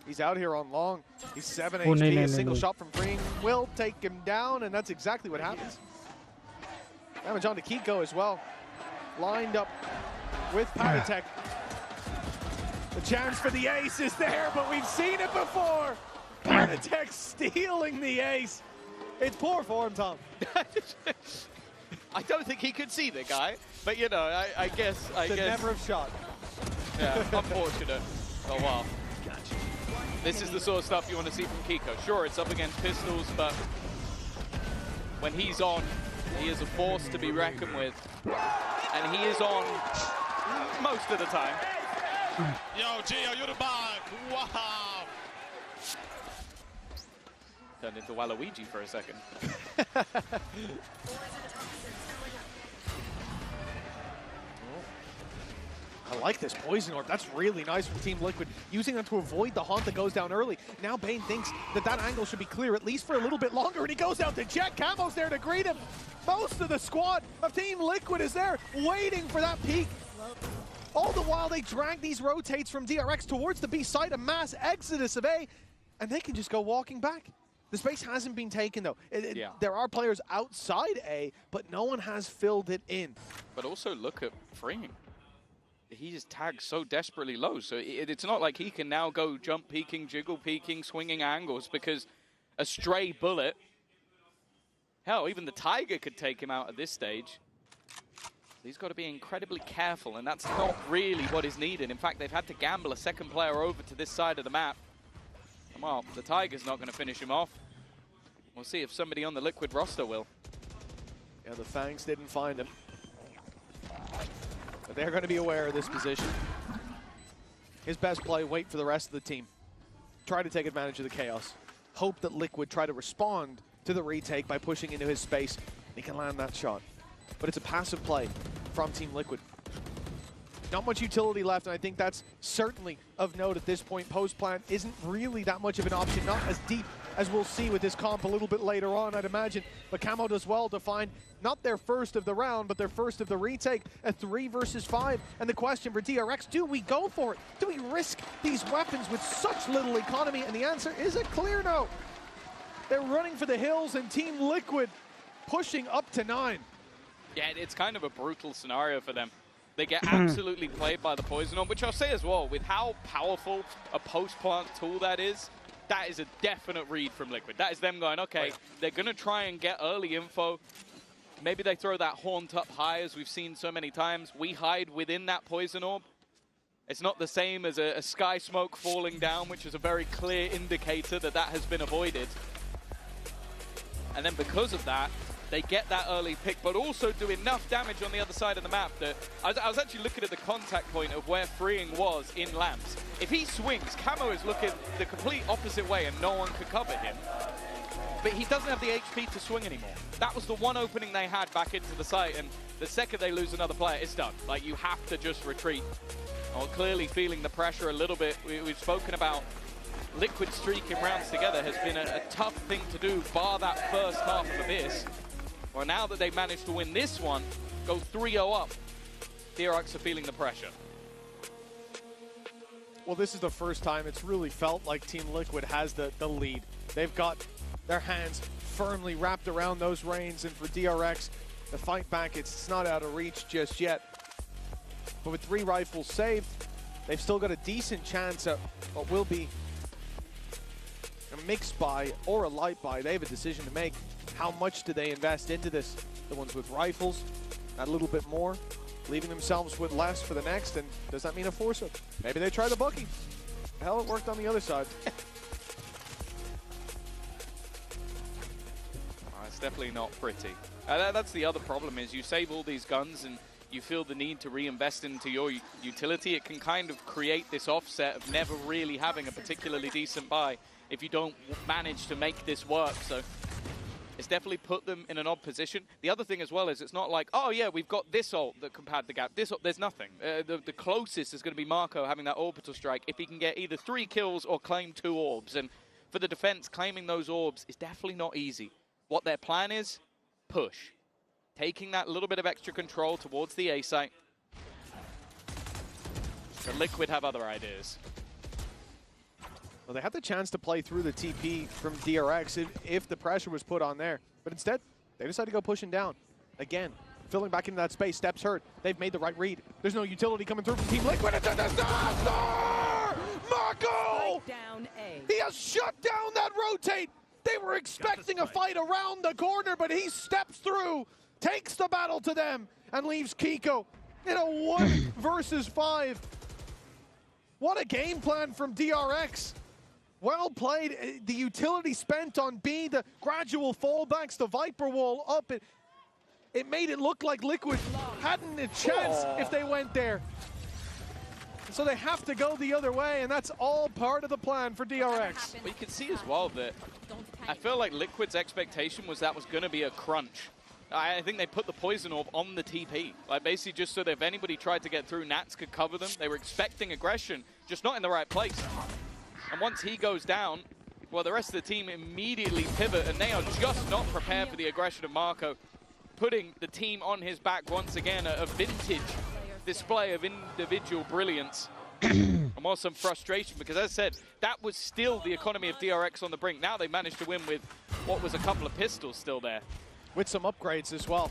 He's out here on long. He's 7 HP. A single shot from freeing will take him down, and that's exactly what happens. Damage on to Kiko as well. Lined up with Patatek. The chance for the ace is there, but we've seen it before. Patatek stealing the ace. It's poor form, Tom. I don't think he could see the guy, but you know, I guess. Never have shot. Yeah, unfortunate. Oh wow. This is the sort of stuff you want to see from Kiko. Sure, it's up against pistols, but when he's on, he is a force to be reckoned with. And he is on most of the time. Yo, Gio, you're the bag. Wow. Turned into Waluigi for a second. I like this Poison Orb. That's really nice from Team Liquid, using them to avoid the haunt that goes down early. Now Bane thinks that that angle should be clear at least for a little bit longer, and he goes down to Jet. Camo's there to greet him. Most of the squad of Team Liquid is there waiting for that peak. All the while they drag these rotates from DRX towards the B side, a mass exodus of A, and they can just go walking back. The space hasn't been taken though. There are players outside A, but no one has filled it in. But also look at freeing. He is tagged so desperately low, so it's not like he can now go jump peeking, jiggle peeking, swinging angles, because a stray bullet, hell, even the Tiger could take him out at this stage. He's got to be incredibly careful, and that's not really what is needed. In fact, they've had to gamble a second player over to this side of the map. Well, the Tiger's not going to finish him off. We'll see if somebody on the Liquid roster will. Yeah, the Fangs didn't find him. But they're going to be aware of this position. His best play, wait for the rest of the team. Try to take advantage of the chaos. Hope that Liquid try to respond to the retake by pushing into his space. He can land that shot. But it's a passive play from Team Liquid. Not much utility left, and I think that's certainly of note at this point. Post plant isn't really that much of an option, not as deep as we'll see with this comp a little bit later on, I'd imagine. But Camo does well to find not their first of the round, but their first of the retake, a 3 versus 5. And the question for DRX, do we go for it? Do we risk these weapons with such little economy? And the answer is a clear no. They're running for the hills, and Team Liquid pushing up to 9. Yeah, it's kind of a brutal scenario for them. They get absolutely played by the Poison Orb, which I'll say as well, with how powerful a post-plant tool that is a definite read from Liquid. That is them going, okay, they're going to try and get early info. Maybe they throw that haunt up high, as we've seen so many times. We hide within that Poison Orb. It's not the same as a sky smoke falling down, which is a very clear indicator that that has been avoided. And then because of that, they get that early pick, but also do enough damage on the other side of the map that I was actually looking at the contact point of where freeing was in lamps. If he swings, Camo is looking the complete opposite way and no one could cover him. But he doesn't have the HP to swing anymore. That was the one opening they had back into the site, and the second they lose another player, it's done. Like, you have to just retreat. Well, clearly feeling the pressure a little bit. We've spoken about Liquid streaking rounds together has been a tough thing to do, bar that first half of Abyss. Well, now that they've managed to win this one, go 3-0 up, DRX are feeling the pressure. Well, this is the first time it's really felt like Team Liquid has the lead. They've got their hands firmly wrapped around those reins, and for DRX, the fight back, it's not out of reach just yet. But with 3 rifles saved, they've still got a decent chance at what will be a mixed buy or a light buy. They have a decision to make. How much do they invest into this? The ones with rifles, add a little bit more, leaving themselves with less for the next, and does that mean a force-up? Maybe they try the Bucky. Hell, it worked on the other side. It's definitely not pretty. That's the other problem, is you save all these guns and you feel the need to reinvest into your utility. It can kind of create this offset of never really having a particularly decent buy if you don't manage to make this work. So it's definitely put them in an odd position. The other thing as well is it's not like, oh yeah, we've got this ult that can pad the gap. This ult, there's nothing. The closest is going to be Marco having that orbital strike if he can get either 3 kills or claim 2 orbs. And for the defense, claiming those orbs is definitely not easy. What their plan is, push. Taking that little bit of extra control towards the A site. The Liquid have other ideas. Well, they had the chance to play through the TP from DRX if the pressure was put on there. But instead, they decided to go pushing down. Again, filling back into that space. Steps hurt. They've made the right read. There's no utility coming through from Team Liquid. It's a disaster! Marco! Down A. He has shut down that rotate. They were expecting a fight around the corner, but he steps through, takes the battle to them, and leaves Kiko in a 1 versus 5. What a game plan from DRX. Well played. The utility spent on B, the gradual fallbacks, the Viper wall up. It made it look like Liquid hadn't a chance if they went there. So they have to go the other way, and that's all part of the plan for DRX. But you can see as well that I feel like Liquid's expectation was that was going to be a crunch. I think they put the poison orb on the TP, like basically just so that if anybody tried to get through, Nats could cover them. They were expecting aggression, just not in the right place. And once he goes down, well, the rest of the team immediately pivot, and they are just not prepared for the aggression of Marco, putting the team on his back once again, a vintage display of individual brilliance. And more some frustration, because as I said, that was still the economy of DRX on the brink. Now they managed to win with what was a couple of pistols still there. With some upgrades as well.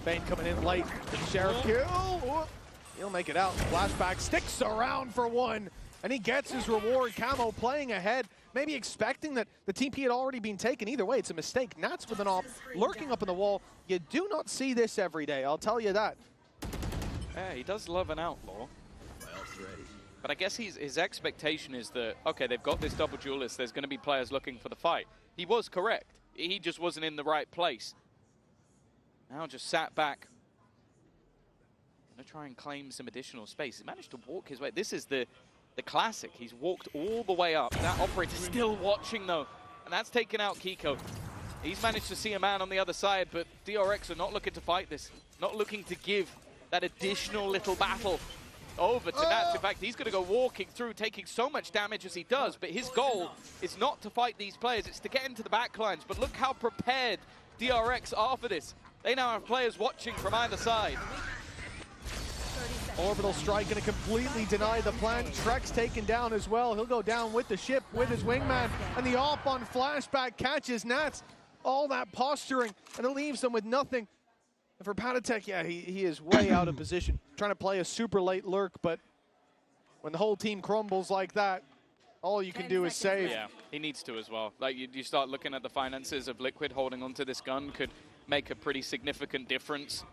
Bane coming in late. Sheriff kill. He'll make it out. Flashback sticks around for 1. And he gets his reward. Camo playing ahead. Maybe expecting that the TP had already been taken. Either way, it's a mistake. Nats with an op. Lurking up in the wall. You do not see this every day. I'll tell you that. Yeah, he does love an outlaw. But I guess his expectation is that, okay, they've got this double duelist. There's going to be players looking for the fight. He was correct. He just wasn't in the right place. Now just sat back. Going to try and claim some additional space. He managed to walk his way. This is the classic. He's walked all the way up. That operator's still watching, though. And that's taken out Kiko. He's managed to see a man on the other side, but DRX are not looking to fight this. Not looking to give that additional little battle over to Nats. In fact, he's going to go walking through, taking so much damage as he does, but his goal is not to fight these players, it's to get into the backlines. But look how prepared DRX are for this. They now have players watching from either side. Orbital strike going to completely deny the plan. Trek's taken down as well. He'll go down with the ship, with his wingman, and the op on flashback catches Nats. All that posturing, and it leaves them with nothing. And for Patatek, yeah, he is way out of position. Trying to play a super late lurk, but when the whole team crumbles like that, all you can do is save. Yeah, he needs to as well. Like, you start looking at the finances of Liquid holding onto this gun could make a pretty significant difference.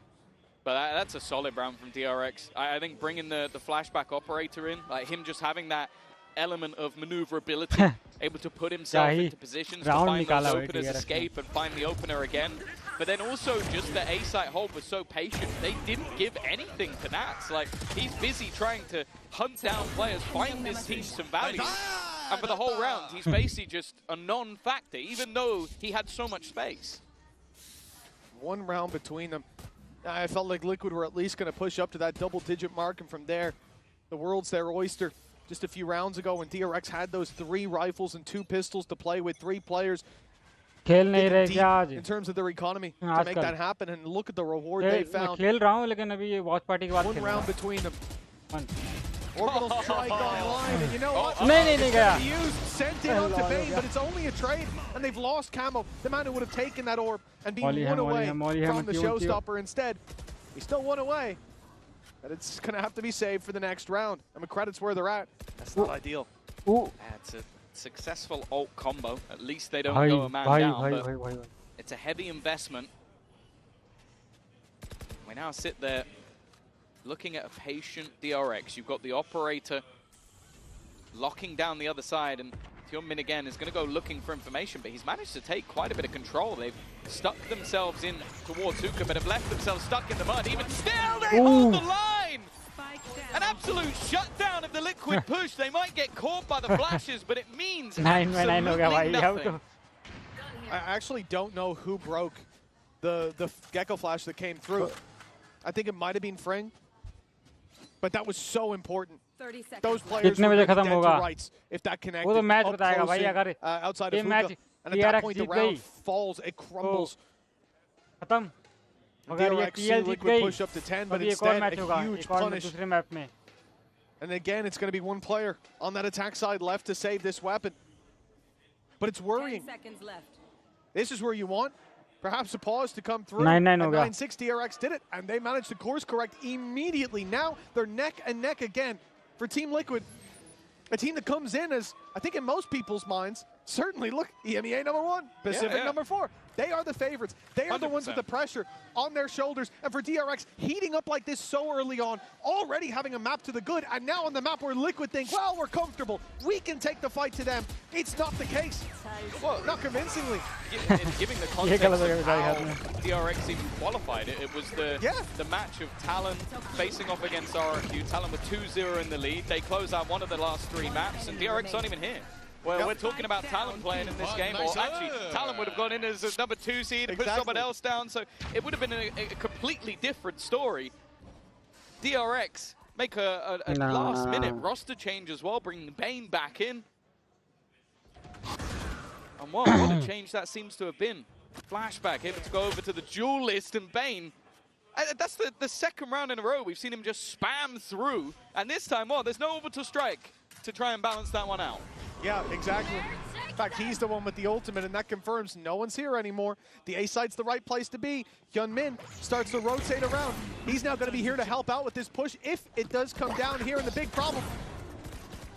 But that's a solid round from DRX. I think bringing the flashback operator in, like him just having that element of maneuverability, able to put himself into positions to find those openers, escape and find the opener again. But then also just the A-site hold was so patient. They didn't give anything to Nats. Like, he's busy trying to hunt down players, find his team some value. And for the whole round, he's basically just a non-factor, even though he had so much space. 1 round between them. I felt like Liquid were at least going to push up to that double-digit mark, and from there, the world's their oyster. Just a few rounds ago when DRX had those 3 rifles and 2 pistols to play with 3 players. खेल नहीं रहे deep क्या आज? in terms of their economy to make आजकल that happen, and look at the reward मैं they found. खेल रहा हूँ लेकिन अभी ये वॉच पार्टी के बाद One खेल round between them. Orbital strike online, and you know what? नहीं It's गया. gonna be used, sent in onto Bane, but it's only a trade, and they've lost Camo, the man who would have taken that orb and been one away from the showstopper instead. He's still one away, but it's gonna have to be saved for the next round. And credits where they're at. That's not ideal. It's a successful ult combo. At least they don't go a man down, but it's a heavy investment. We now sit there looking at a patient DRX. You've got the operator locking down the other side, and Hyunmin again is going to go looking for information, but he's managed to take quite a bit of control. They've stuck themselves in towards Hookah, but have left themselves stuck in the mud. Even still, they hold the line! An absolute shutdown of the Liquid push. They might get caught by the flashes, but it means absolutely nothing. I actually don't know who broke the Gecko flash that came through. I think it might have been Fring, but that was so important. 30 seconds. Those players were dead to rights if that connected. वो तो match up बताएगा close भाई in, अगर outside ये of match Hookah, and at that point the round falls, it crumbles. खत्म. अगर ये DRX TL जीत Liquid गई push up to 10, but अभी एक और instead मैच होगा a huge एक और punish. दूसरे मैप में. And again, it's going to be one player on that attack side left to save this weapon. But it's worrying. 10 seconds left. This is where you want perhaps a pause to come through. 9-9 हो गया. 9-6 DRX did it, and they managed to course correct immediately. Now they're neck and neck again for Team Liquid. A team that comes in as, I think in most people's minds, certainly, look, EMEA #1, Pacific #4. They are the favorites. They are the ones with the pressure on their shoulders. And for DRX, heating up like this so early on, already having a map to the good, and now on the map where Liquid think, well, we're comfortable. We can take the fight to them. It's not the case. Well, not convincingly. Giving the context of how DRX even qualified it, it was the match of Talon facing off against RRQ. Talon with 2-0 in the lead. They close out one of the last 3 maps, and DRX aren't even here. Well, we're talking about Talon playing in this game, or actually, Talon would have gone in as a number 2 seed and put someone else down, so it would have been a completely different story. DRX make a last-minute roster change as well, bringing Bane back in. And what a change that seems to have been. Flashback able to go over to the duelist, and Bane, that's the second round in a row we've seen him just spam through, and this time, well, there's no orbital strike to try and balance that one out. Yeah, exactly. In fact, he's the one with the ultimate, and that confirms no one's here anymore. The A site's the right place to be. Hyunmin starts to rotate around. He's now going to be here to help out with this push if it does come down here, and the big problem,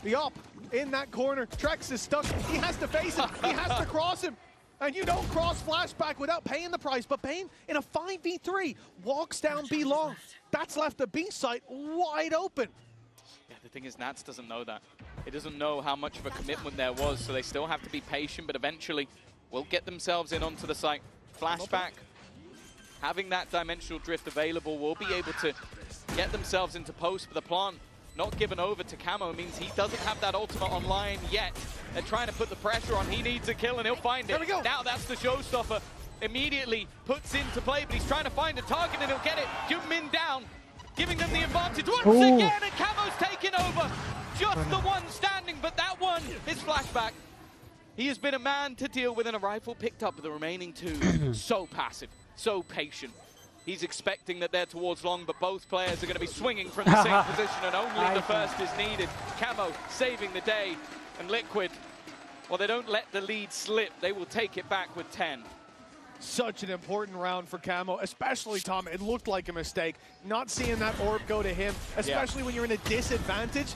the op in that corner. Trex is stuck. He has to face him. He has to cross him. And you don't cross Flashback without paying the price. But Bane, in a 5v3, walks down B long. That's left the B site wide open. Yeah, the thing is, Nats doesn't know that. He doesn't know how much of a commitment there was, so they still have to be patient, but eventually will get themselves in onto the site. Flashback, having that dimensional drift available, will be able to get themselves into post, but the plant not given over to Camo means he doesn't have that ultimate online yet. They're trying to put the pressure on. He needs a kill, and he'll find it. There we go. Now that's the showstopper. Immediately puts into play, but he's trying to find a target, and he'll get it. Hyunmin down, giving them the advantage once again, and Camo's taking over. Just the one standing, but that one is Flashback. He has been a man to deal with, and a rifle picked up with the remaining 2. So passive, so patient. He's expecting that they're towards long, but both players are going to be swinging from the same position, and only the first is needed. Camo saving the day, and Liquid, well, they don't let the lead slip. They will take it back with 10. Such an important round for Camo, especially, Tom, it looked like a mistake. Not seeing that orb go to him, especially when you're in a disadvantage.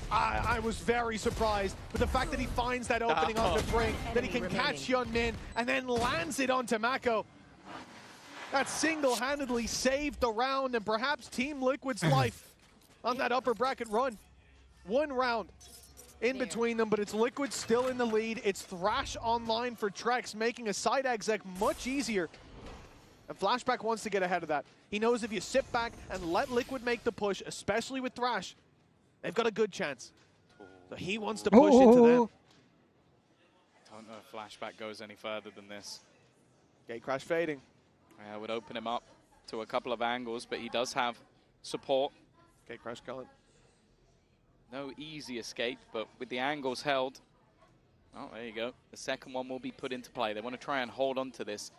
I was very surprised with the fact that he finds that opening onto Fring, that he can catch Hyunmin, and then lands it onto Mako. That single-handedly saved the round, and perhaps Team Liquid's life on that upper bracket run. One round in between them, but it's Liquid still in the lead. It's Thrash online for Trex, making a side exec much easier. And Flashback wants to get ahead of that. He knows if you sit back and let Liquid make the push, especially with Thrash, they've got a good chance. So he wants to push into them. Don't know if Flashback goes any further than this. Gate crash fading. I would open him up to a couple of angles, but he does have support. Gate crash going. No easy escape, but with the angles held, Oh, there you go. The second one will be put into play. They want to try and hold on to this.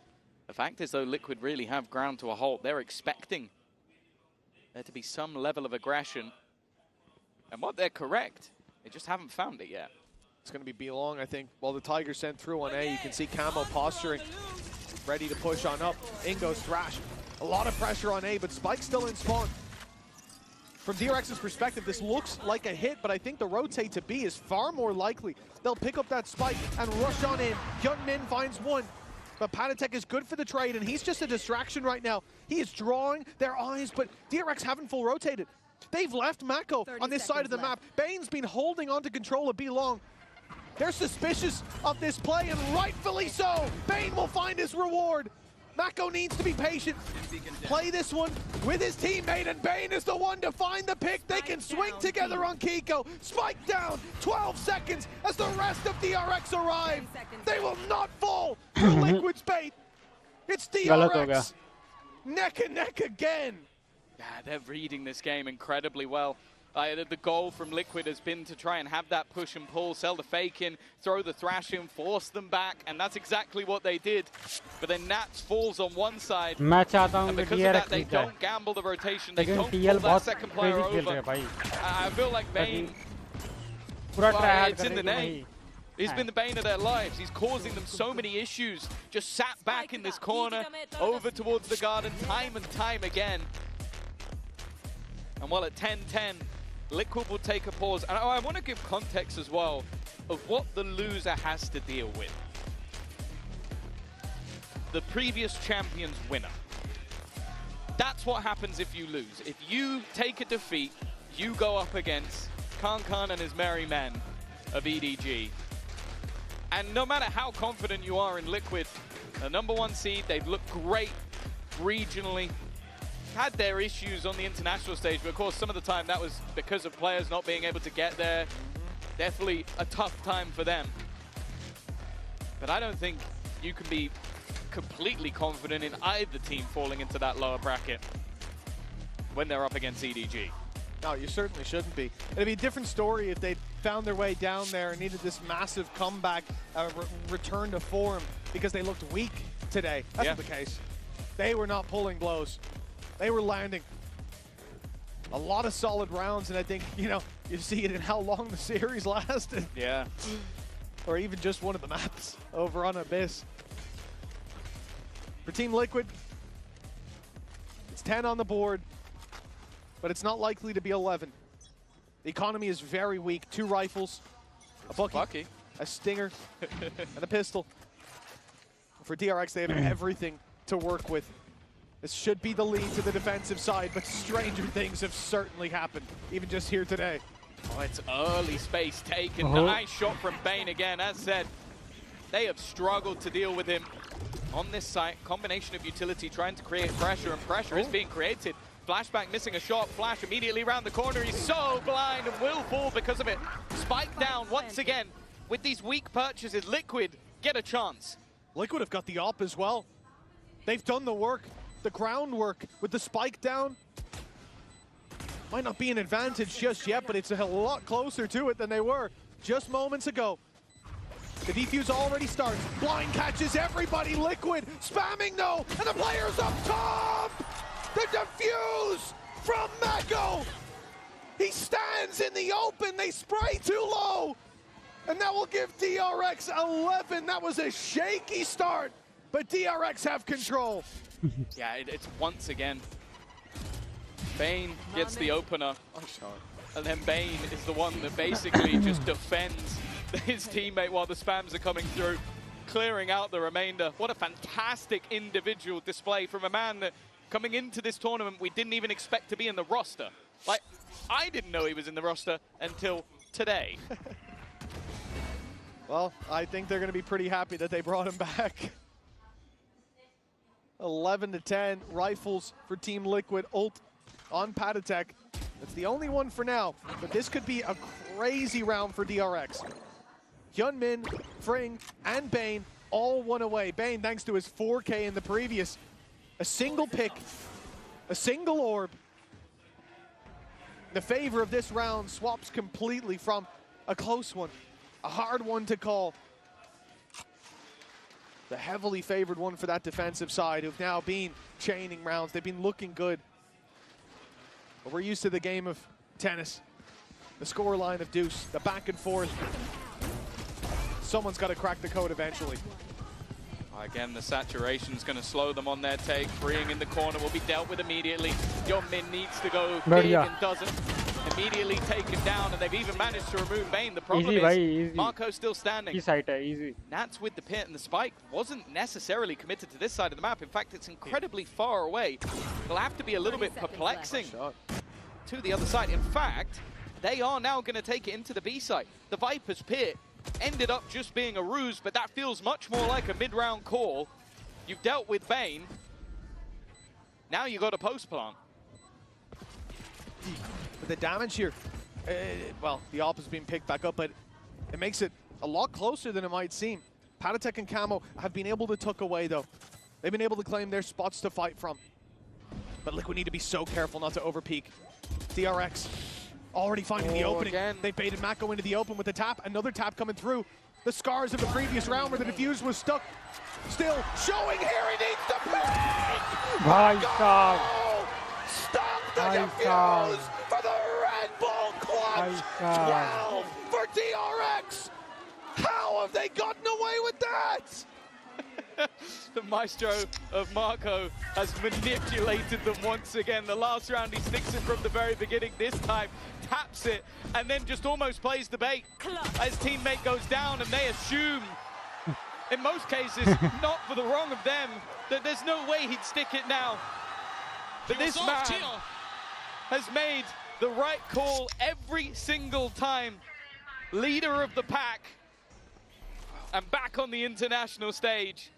The fact is, though, Liquid really have ground to a halt. They're expecting there to be some level of aggression. And what they're correct, they just haven't found it yet. It's going to be B-Long, I think. While the Tiger sent through on A, you can see Camo posturing, ready to push on up. In goes Thrash. A lot of pressure on A, but Spike's still in spawn. From DRX's perspective, this looks like a hit, but I think the rotate to B is far more likely. They'll pick up that Spike and rush on in. Hyunmin finds one, but Patatek is good for the trade, and he's just a distraction right now. He is drawing their eyes, but DRX haven't full rotated. They've left Mako on this side of the map. Bane's been holding on to control of B-Long. They're suspicious of this play, and rightfully so. Bane will find his reward. Mako needs to be patient, play this one with his teammate, and Bane is the one to find the pick. They can swing together on Kiko. Spike down, 12 seconds as the rest of DRX arrive. They will not fall for Liquid's bait. It's DRX, neck and neck again. Yeah, they're reading this game incredibly well. The goal from Liquid has been to try and have that push and pull, sell the fake in, throw the thrash in, force them back, and that's exactly what they did. But then Nats falls on one side, and because of that, they don't gamble the rotation, they don't pull that second player over. I feel like Bane, well, it's in the name. He's been the bane of their lives. He's causing them so many issues. Just sat back in this corner, over towards the garden, time and time again. And while at 10-10, Liquid will take a pause. And I want to give context as well of what the loser has to deal with. The previous champion's winner. That's what happens if you lose. If you take a defeat, you go up against Khan and his merry men of EDG. And no matter how confident you are in Liquid, the #1 seed, they've looked great regionally. Had their issues on the international stage, but of course some of the time that was because of players not being able to get there. Definitely a tough time for them. But I don't think you can be completely confident in either team falling into that lower bracket when they're up against EDG. No, you certainly shouldn't be. It'd be a different story if they'd found their way down there and needed this massive comeback, return to form, because they looked weak today. That's not the case. They were not pulling blows. They were landing a lot of solid rounds, and I think, you know, you see it in how long the series lasted. Yeah. Or even just one of the maps over on Abyss. For Team Liquid, it's 10 on the board, but it's not likely to be 11. The economy is very weak. 2 rifles, a Bucky, a Stinger, and a pistol. For DRX, they have everything to work with. This should be the lead to the defensive side, but stranger things have certainly happened, even just here today. Oh, it's early space taken. Nice shot from Bane again. As said, they have struggled to deal with him on this site. Combination of utility trying to create pressure, and pressure is being created. Flashback missing a shot. Flash immediately around the corner. He's so blind and will fall because of it. Spike down once again. With these weak purchases, Liquid get a chance. Liquid have got the op as well. They've done the work. The groundwork with the spike down. Might not be an advantage just yet, but it's a lot closer to it than they were just moments ago. The defuse already starts. Blind catches everybody. Liquid spamming though, and the players up top. The defuse from Mako. He stands in the open. They spray too low, and that will give DRX 11. That was a shaky start, but DRX have control. Yeah, it's once again. Bane gets the opener. And then Bane is the one that basically just defends his teammate while the spams are coming through, clearing out the remainder. What a fantastic individual display from a man that coming into this tournament we didn't even expect to be in the roster. Like, I didn't know he was in the roster until today. Well, I think they're going to be pretty happy that they brought him back. 11-10, rifles for Team Liquid, ult on Patatek. That's the only one for now, but this could be a crazy round for DRX. Hyunmin, Fring, and Bane all one away. Bane, thanks to his 4K in the previous, a single pick, a single orb. The favor of this round swaps completely from a close one, a hard one to call, the heavily favored one for that defensive side, who've now been chaining rounds. They've been looking good. But we're used to the game of tennis. The scoreline of deuce, the back and forth. Someone's got to crack the code eventually. Again, the saturation's going to slow them on their take. Freeing in the corner will be dealt with immediately. Yeonmin needs to go big and doesn't. Immediately taken down, and they've even managed to remove Bane. The problem is Marco's still standing. Easy. Nats with the pit, and the spike wasn't necessarily committed to this side of the map. In fact, it's incredibly far away. It'll have to be a little bit perplexing to the other side. In fact, they are now going to take it into the B side. The Viper's pit ended up just being a ruse, but that feels much more like a mid-round call. You've dealt with Bane. Now you got a post plant. But the damage here, well, the AWP has been picked back up, but it makes it a lot closer than it might seem. Patatek and Camo have been able to tuck away, though. They've been able to claim their spots to fight from. But Liquid need to be so careful not to overpeak. DRX already finding the opening. They baited Mako into the open with the tap. Another tap coming through. The scars of the previous round where the defuse was stuck. Still showing here, he needs to pick! Stop the defuse for the Red Bull clutch! 12 for DRX! How have they gotten away with that? The maestro of Marco has manipulated them once again. The last round he sticks it from the very beginning. This time taps it and then just almost plays the bait as teammate goes down, and they assume, in most cases, not for the wrong of them, that there's no way he'd stick it now. But this man has made the right call every single time. Leader of the pack and back on the international stage.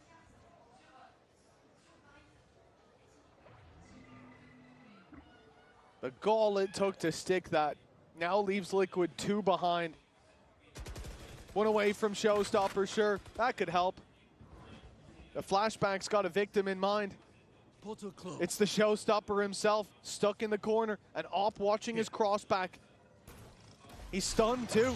The goal it took to stick that now leaves Liquid 2 behind. 1 away from Showstopper, sure, that could help. The flashback's got a victim in mind. It's the Showstopper himself, stuck in the corner, and Op watching his crossback. He's stunned too.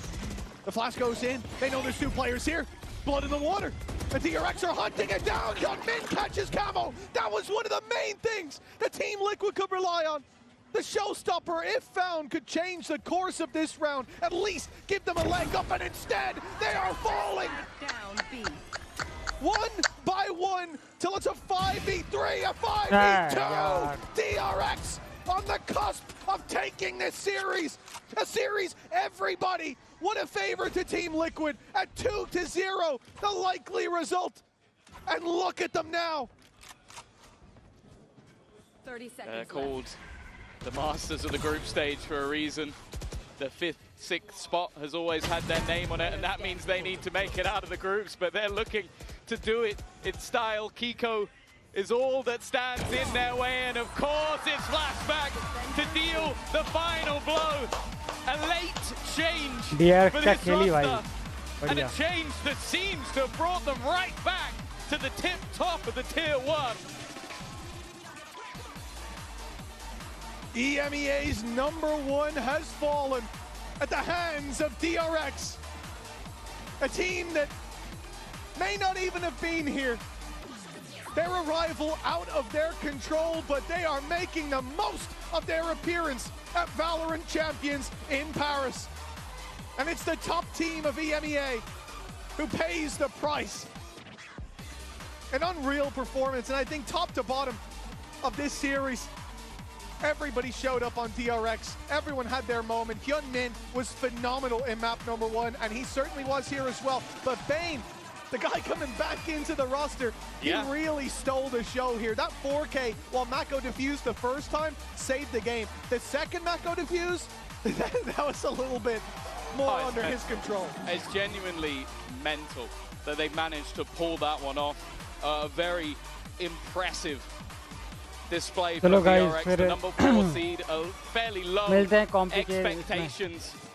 The flash goes in, they know there's 2 players here. Blood in the water. The DRX are hunting it down. Yeonmin catches Camo. That was one of the main things the Team Liquid could rely on. The Showstopper, if found, could change the course of this round, at least give them a leg up, and instead, they are falling. Down B. 1 by 1, till it's a 5v3, a 5v2. DRX on the cusp of taking this series. A series everybody would have favored to Team Liquid at 2-0, the likely result. And look at them now. 30 seconds They're called the masters of the group stage for a reason. The 5th, 6th spot has always had their name on it, and that means they need to make it out of the groups, but they're looking to do it in style. Kiko is all that stands in their way, and of course it's flashback to deal the final blow. A late change for this roster, and a change that seems to have brought them right back to the tip top of the tier 1. EMEA's #1 has fallen at the hands of DRX. A team that may not even have been here. Their arrival out of their control, but they are making the most of their appearance at VALORANT Champions in Paris. And it's the top team of EMEA who pays the price. An unreal performance, and I think top to bottom of this series, everybody showed up on DRX. Everyone had their moment. Yeonmin was phenomenal in map #1, and he certainly was here as well. But Bane, the guy coming back into the roster, he really stole the show here. That 4K, while Mako defused the first time, saved the game. The second Mako defuse, that was a little bit more under his control. It's genuinely mental that they managed to pull that one off. A very impressive display for DRX, the #4 seed, fairly low expectations.